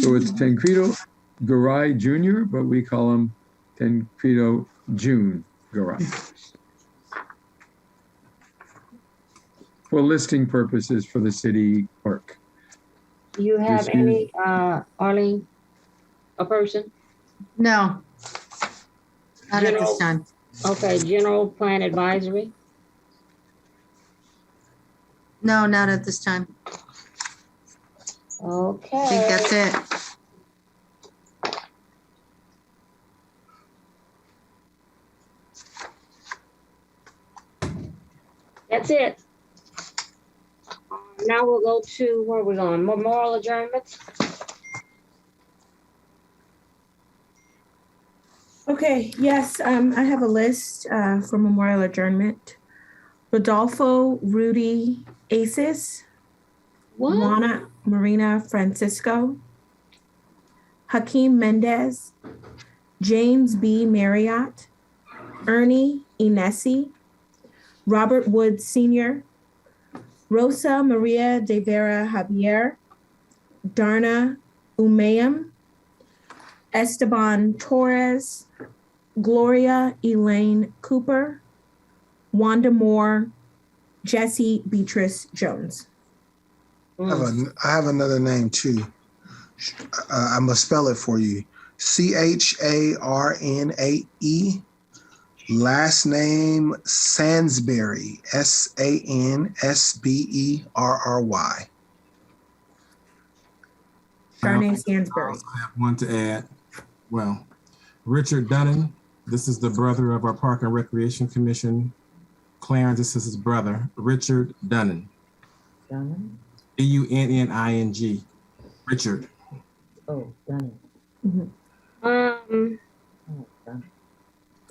So it's Tancredo Garai Jr., but we call him Tancredo June garage. For listing purposes for the city clerk. Do you have Just any, Arlene, a person? No, not at this time. Okay, general plan advisory. No, not at this time. Okay. I think that's it. That's it. Now we'll go to, where are we going? Memorial adjournments? Okay, yes, I have a list for memorial adjournment. Rodolfo Rudy Aces, Juana Marina Francisco, Hakeem Mendez, James B. Marriott, Ernie Inesi, Robert Woods Sr., Rosa Maria de Vera Javier, Darna Umayam, Esteban Torres, Gloria Elaine Cooper, Wanda Moore, Jesse Beatrice Jones. I have another name too. I must spell it for you. Charnae. Last name Sansbury. Sansberry. Charnae Sansbury. I also have one to add. Well, Richard Dunnan. This is the brother of our Park and Recreation Commission. Clarence, this is his brother, Richard Dunnan. Dunnan? Dunning. Richard. Oh, Dunnan.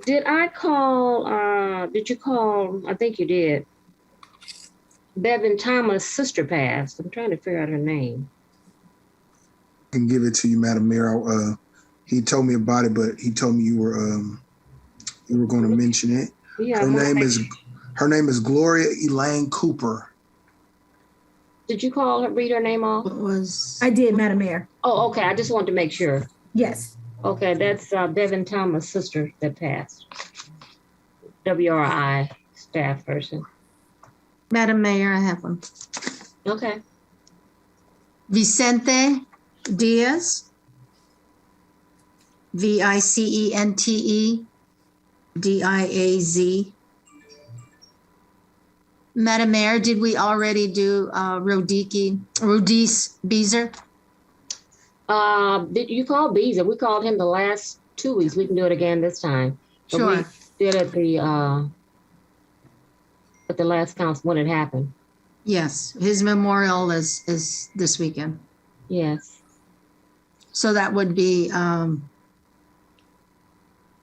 Did I call, did you call, I think you did. Bevan Thomas' sister passed. I'm trying to figure out her name. I can give it to you, Madam Mayor. He told me about it, but he told me you were going to mention it. Yeah, her name is Gloria Elaine Cooper. Did you call her, read her name off? I did, Madam Mayor. Oh, okay. I just wanted to make sure. Yes. Okay, that's Bevan Thomas' sister that passed. WRI staff person. Madam Mayor, I have one. Okay. Vicente Diaz. Vicente Diaz. Madam Mayor, did we already do Rodice Beezer? Did you call Beezer? We called him the last 2 weeks. We can do it again this time. But Sure. we did it at the last council when it happened. Yes, his memorial is this weekend. Yes. So that would be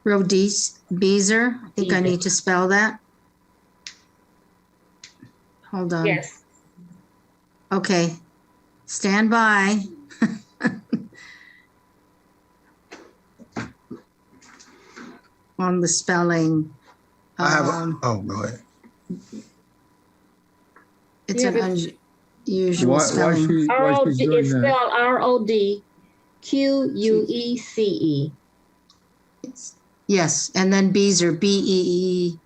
Rodice Beezer. I think I need to spell that. Hold on. Yes. Okay. Stand by. On the spelling. I have go ahead. It's an unusual spelling. It's spelled RODQUECE. Yes, and then Beezer, Beezer.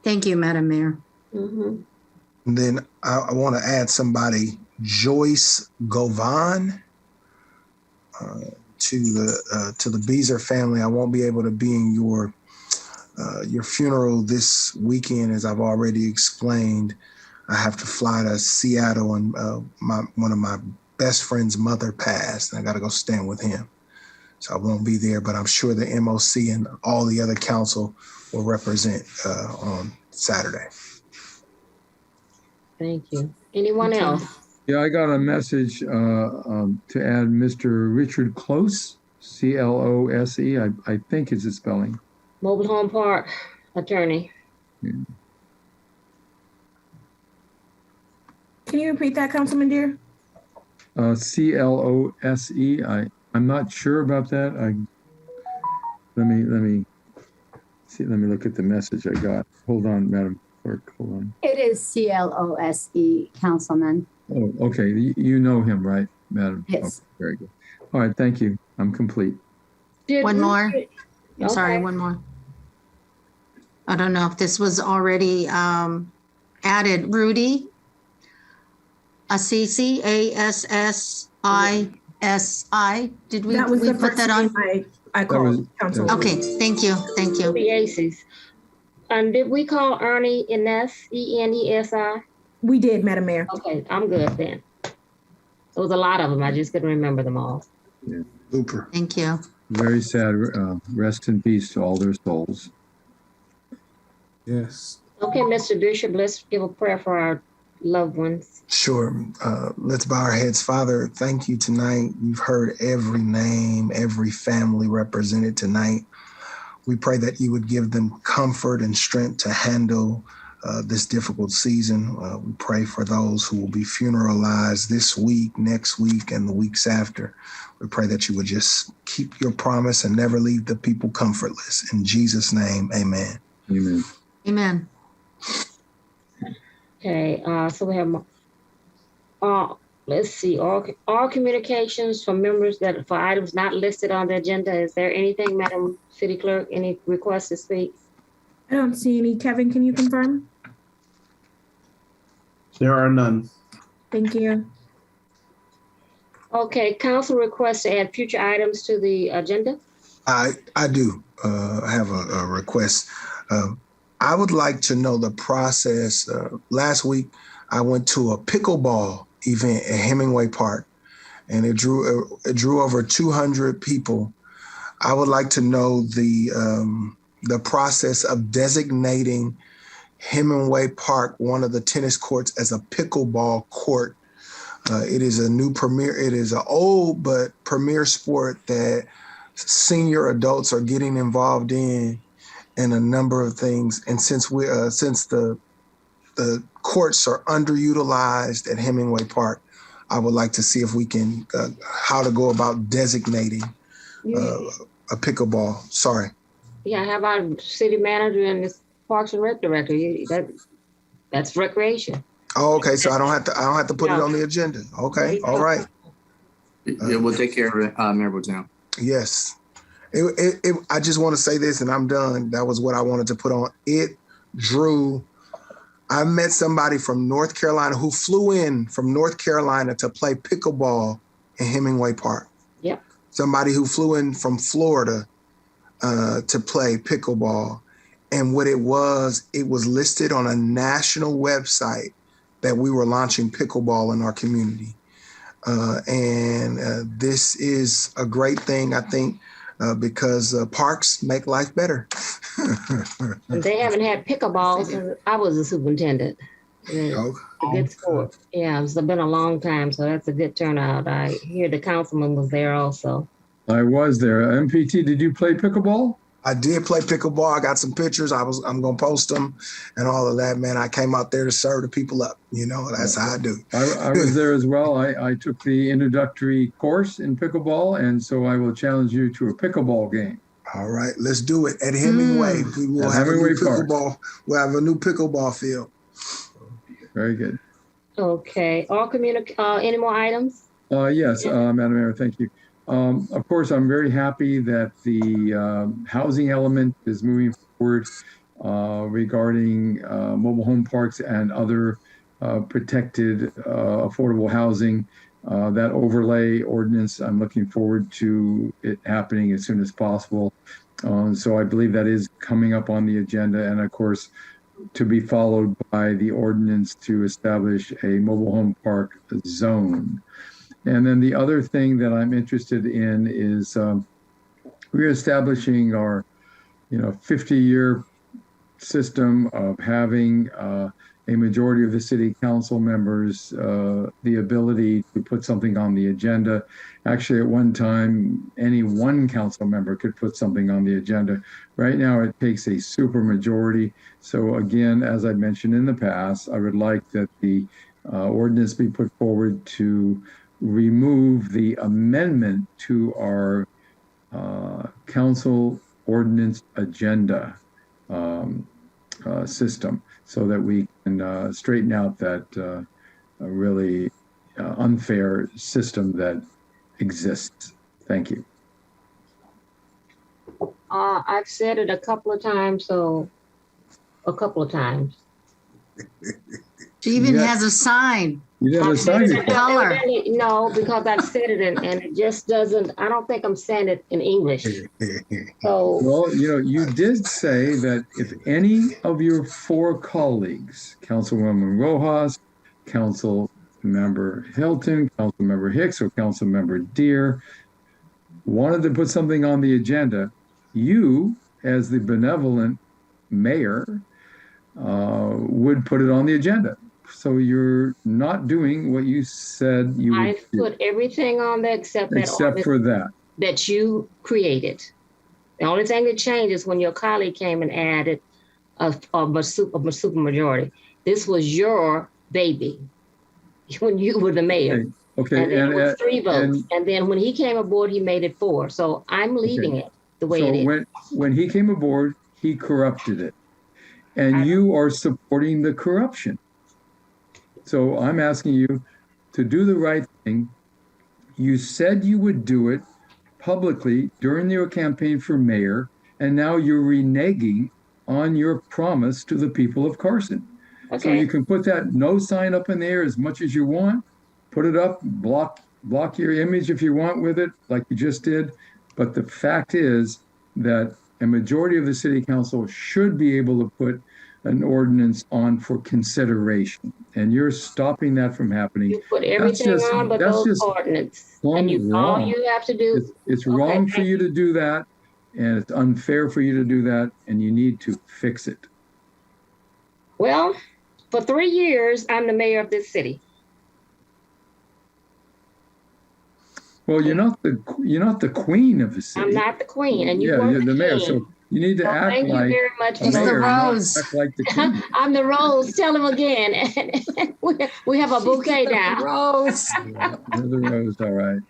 Thank you, Madam Mayor. Mm-hmm. And then I want to add somebody, Joyce Govan, to the Beezer family. I won't be able to be in your funeral this weekend, as I've already explained. I have to fly to Seattle, and one of my best friend's mother passed, and I got to go stand with him. So I won't be there, but I'm sure the MOC and all the other council will represent on Saturday. Thank you. Anyone else? Yeah, I got a message to add Mr. Richard Close, Close. I think is the spelling. Mobile Home Park attorney. Yeah. Can you repeat that, Councilman Deere? Close. I'm not sure about that. Let me see. Let me look at the message I got. Hold on, Madam Clerk. Hold on. It is CLOSE, Councilman. Oh, okay. You know him, right, Madam? Yes. Okay, very good. All right. Thank you. I'm complete. One more. I'm sorry, one more. I don't know if this was already added. Rudy Assisi, ASSISI. Did we, That was we the put first that on? name I called, Council. Okay, thank you, thank you. The Aces. And did we call Ernie Ines, ENESI? We did, Madam Mayor. Okay, I'm good then. There was a lot of them. I just couldn't remember them all. Yeah. Super. Thank you. Very sad. Rest in peace to all their souls. Yes. Okay, Mr. Bishop, let's give a prayer for our loved ones. Sure. Let's bow our heads. Father, thank you tonight. You've heard every name, every family represented tonight. We pray that you would give them comfort and strength to handle this difficult season. We pray for those who will be funeralized this week, next week, and the weeks after. We pray that you would just keep your promise and never leave the people comfortless. In Jesus' name, amen. Amen. Amen. Okay, so we have, let's see, all communications from members that for items not listed on the agenda. Is there anything, Madam City Clerk, any requests to speak? I don't see any. Kevin, can you confirm? There are none. Thank you. Okay, council requests to add future items to the agenda. I do have a request. I would like to know the process. Last week, I went to a pickleball event at Hemingway Park, and it drew over 200 people. I would like to know the process of designating Hemingway Park, one of the tennis courts, as a pickleball court. It is a new premier. It is an old but premier sport that senior adults are getting involved in a number of things. And since the courts are underutilized at Hemingway Park, I would like to see if we can how to go about designating a pickleball. Sorry. Yeah, how about city manager and this Parks and Rec director? That's recreation. Oh, okay. So I don't have to put it on the agenda. Okay. All right. Yeah, we'll take care of it, Mayor Boudin. Yes. I just want to say this and I'm done. That was what I wanted to put on. I met somebody from North Carolina who flew in from North Carolina to play pickleball in Hemingway Park. Yep. Somebody who flew in from Florida to play pickleball. And what it was listed on a national website that we were launching pickleball in our community. And this is a great thing, I think, because parks make life better. They haven't had pickleball since I was a superintendent. It's a good sport. Yeah, it's been a long time, so that's a good turnout. I hear the councilman was there also. I was there. MPT, did you play pickleball? I did play pickleball. I got some pictures. I'm gonna post them and all of that, man. I came out there to serve the people up. You know, that's how I do. I was there as well. I took the introductory course in pickleball, and so I will challenge you to a pickleball game. All right, let's do it at Hemingway. We will have a new pickleball. We'll have a new pickleball field. Very good. Okay. Any more items? Yes, Madam Mayor, thank you. Of course, I'm very happy that the housing element is moving forward regarding mobile home parks and other protected affordable housing. That overlay ordinance, I'm looking forward to it happening as soon as possible. So I believe that is coming up on the agenda, and of course, to be followed by the ordinance to establish a mobile home park zone. And then the other thing that I'm interested in is we're establishing our, 50-year system of having a majority of the city council members the ability to put something on the agenda. Actually, at one time, any one council member could put something on the agenda. Right now, it takes a super majority. So again, as I mentioned in the past, I would like that the ordinance be put forward to remove the amendment to our council ordinance agenda system, so that we can straighten out that really unfair system that exists. Thank you. I've said it a couple of times, so a couple of times. She even has a sign. You have a sign. Color. No, because I've said it and it just doesn't, I don't think I'm saying it in English. So, well, you did say that if any of your 4 colleagues, Councilwoman Rojas, Councilmember Hilton, Councilmember Hicks, or Councilmember Deere, wanted to put something on the agenda, you, as the benevolent mayor, would put it on the agenda. So you're not doing what you said you would I've put everything on there except for that. That you created. The only thing that changed is when your colleague came and added a super majority. This was your baby when you were the mayor. Okay. And then it was 3 votes. And then when he came aboard, he made it 4. So I'm leaving it the way it is. When he came aboard, he corrupted it. And you are supporting the corruption. So I'm asking you to do the right thing. You said you would do it publicly during your campaign for mayor, and now you're reneging on your promise to the people of Carson. Okay. So you can put that no sign up in the air as much as you want, put it up, block your image if you want with it, like you just did. But the fact is that a majority of the city council should be able to put an ordinance on for consideration, and you're stopping that from happening. You put everything on but those ordinances, and all you have to do. It's wrong for you to do that, and it's unfair for you to do that, and you need to fix it. Well, for 3 years, I'm the mayor of this city. Well, you're not the queen of the city. I'm not the queen, and you're the mayor. So you need to act thank like you very much. It's the rose. Act like the queen. I'm the rose. Tell him again. We have a bouquet now. Rose. You're the rose, all right.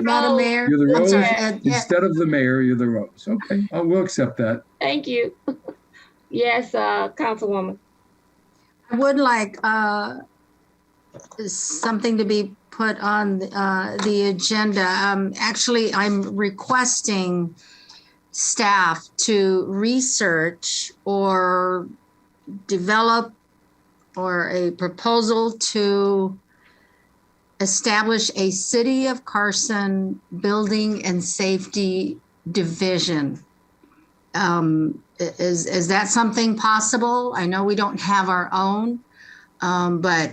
Madam Mayor. You're the rose. Instead of the mayor, you're the rose. Okay, we'll accept that. Thank you. Yes, Councilwoman. I would like something to be put on the agenda. Actually, I'm requesting staff to research or develop or a proposal to establish a City of Carson Building and Safety Division. Is that something possible? I know we don't have our own, but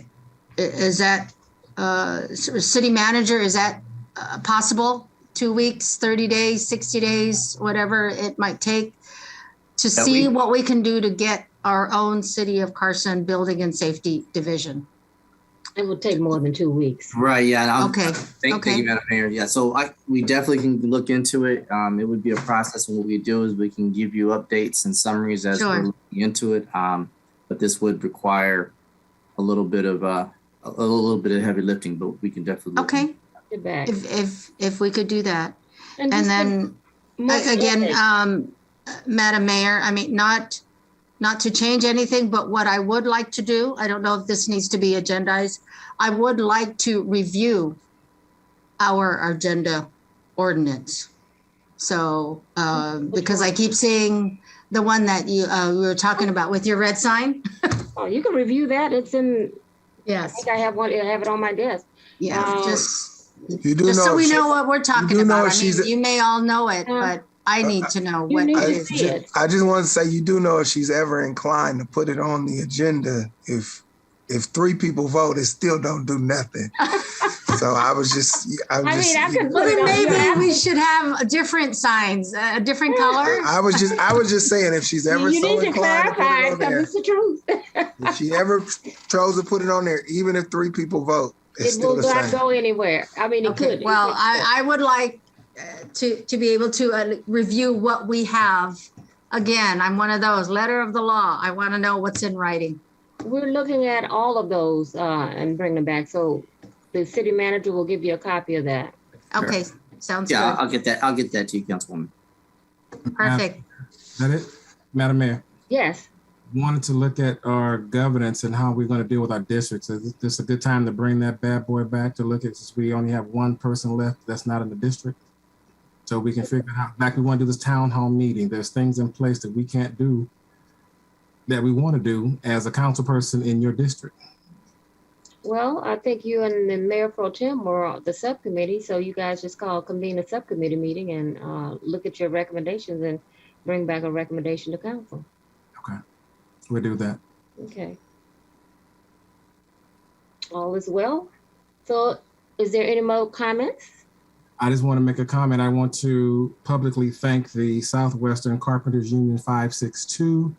is that city manager, is that possible? 2 weeks, 30 days, 60 days, whatever it might take to see what we can do to get our own City of Carson Building and Safety Division. It would take more than 2 weeks. Right. Yeah. Okay. Thank you, Madam Mayor. Yeah. So we definitely can look into it. It would be a process, and what we do is we can give you updates and summaries as we're looking into it. But this would require a little bit of heavy lifting, but we can definitely. Okay. If we could do that, and then again, Madam Mayor, I mean, not to change anything, but what I would like to do, I don't know if this needs to be agendized, I would like to review our agenda ordinance. So, because I keep seeing the one that we were talking about with your red sign. Oh, you can review that. It's in. Yes. I think I have one. I have it on my desk. Yeah, you do just know so we know what we're talking about. I mean, she's, you may all know it, but I need to know what it is. I just want to say, you do know if she's ever inclined to put it on the agenda. If 3 people vote, it still don't do nothing. So I was just. Well, then maybe we should have different signs, a different color. I was just saying, if she's ever you so need to inclined clarify to put it on there, it's the truth. if she ever chose to put it on there, even if 3 people vote, it's still the same. It will not go anywhere. I mean, it could. Well, I would like to be able to review what we have. Again, I'm one of those, letter of the law. I want to know what's in writing. We're looking at all of those and bring them back. So the city manager will give you a copy of that. Okay, sounds good. Yeah, I'll get that to you, Councilwoman. Perfect. Is that it, Madam Mayor? Yes. Wanted to look at our governance and how we're going to deal with our districts. Is this a good time to bring that bad boy back to look at, since we only have one person left that's not in the district? so we can figure out, like we want to do this town hall meeting. There's things in place that we can't do that we want to do as a council person in your district. Well, I think you and the Mayor Pro Tem were on the subcommittee, so you guys just convene a subcommittee meeting and look at your recommendations and bring back a recommendation to council. Okay, we'll do that. Okay. All is well. So is there any more comments? I just want to make a comment. I want to publicly thank the Southwestern Carpenters Union 562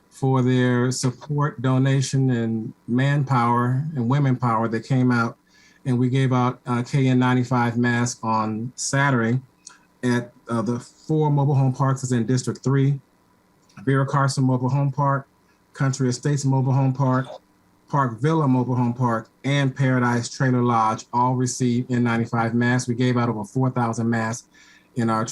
for their support, donation, and manpower and women power that came out. And we gave out KN95 masks on Saturday at the 4 mobile home parks is in District 3, Vera Carson Mobile Home Park, Country Estates Mobile Home Park, Park Villa Mobile Home Park, and Paradise Trailer Lodge all received N95 masks. We gave out over 4,000 masks in our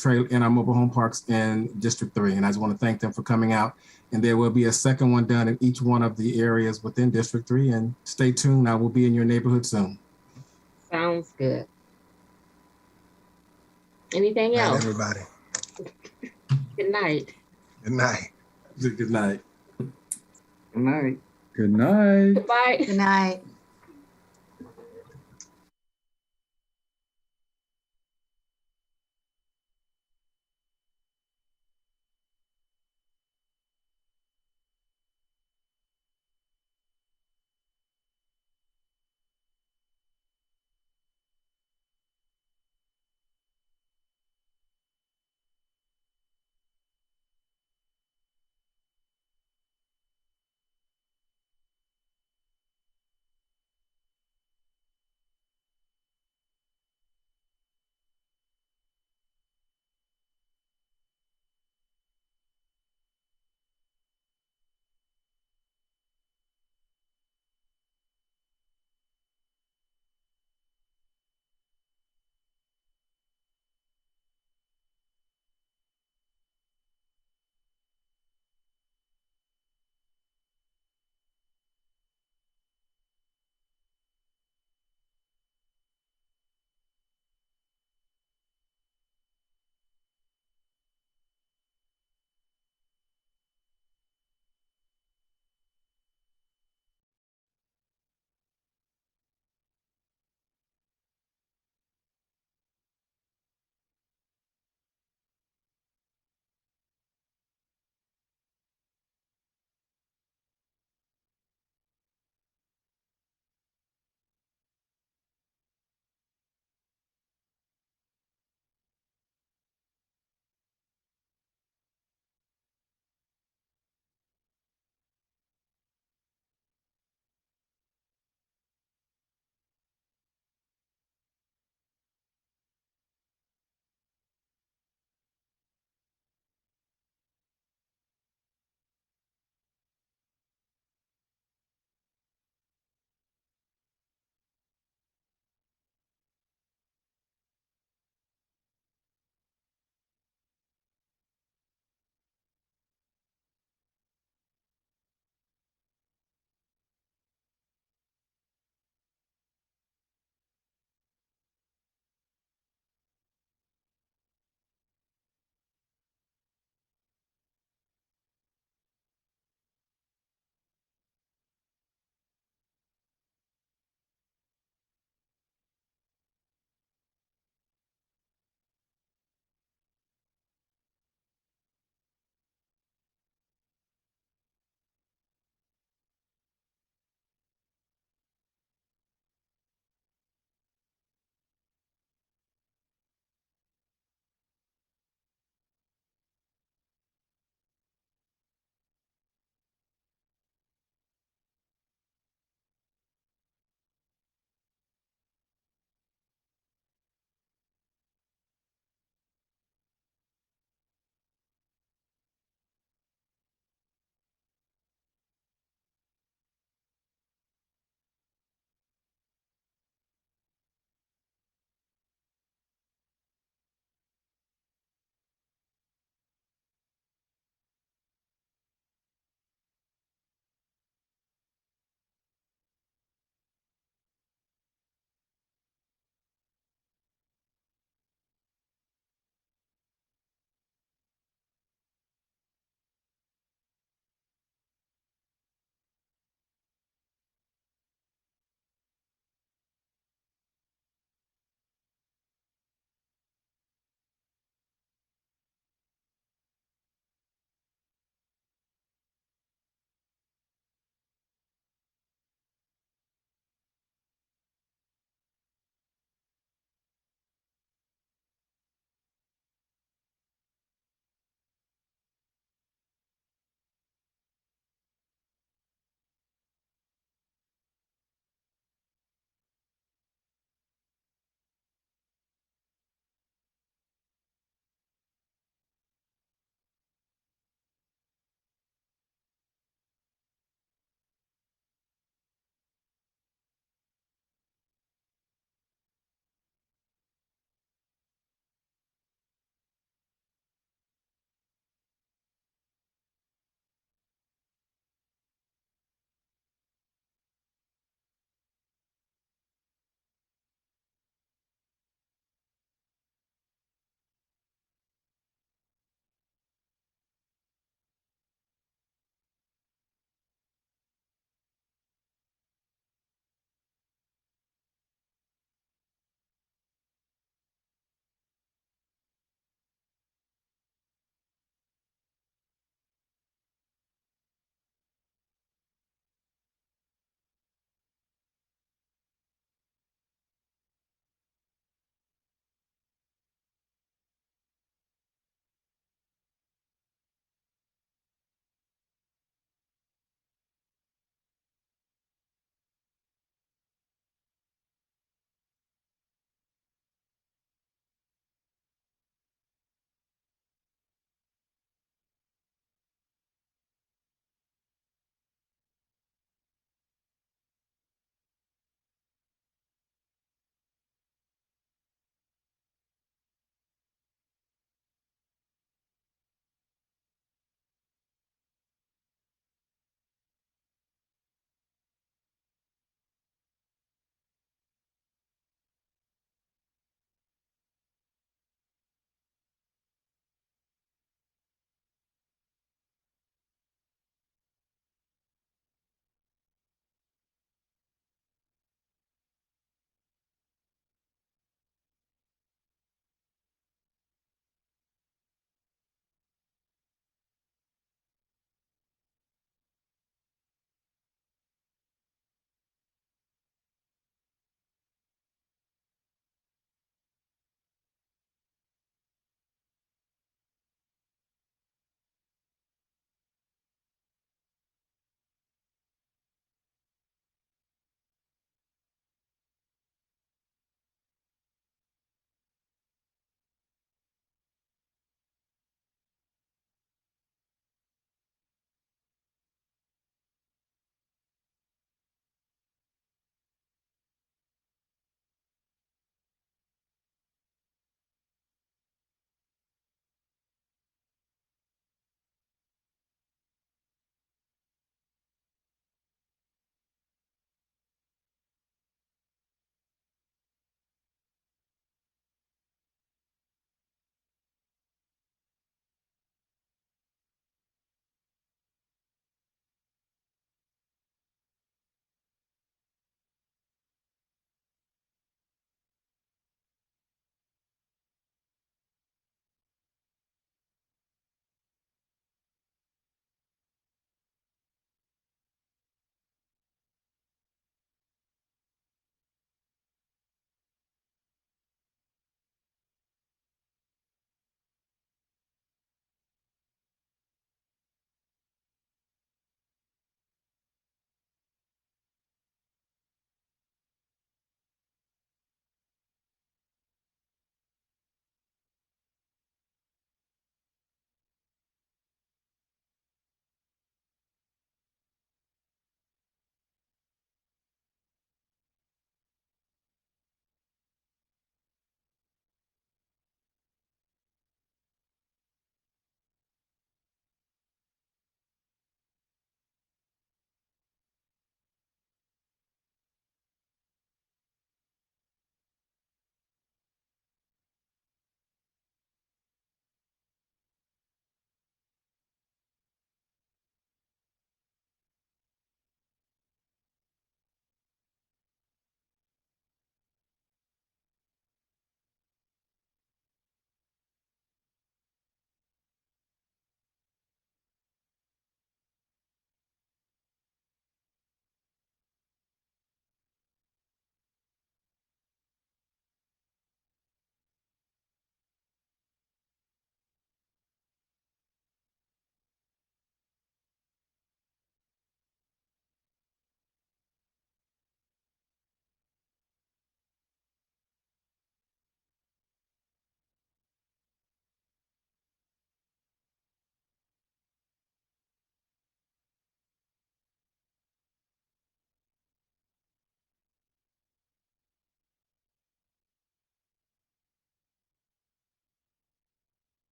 mobile home parks in District 3. And I just want to thank them for coming out. And there will be a second one done in each one of the areas within District 3. And stay tuned, I will be in your neighborhood soon. Sounds good. Anything else? Everybody. Good night. Good night. Good night. Good night. Good night. Goodbye. Good night.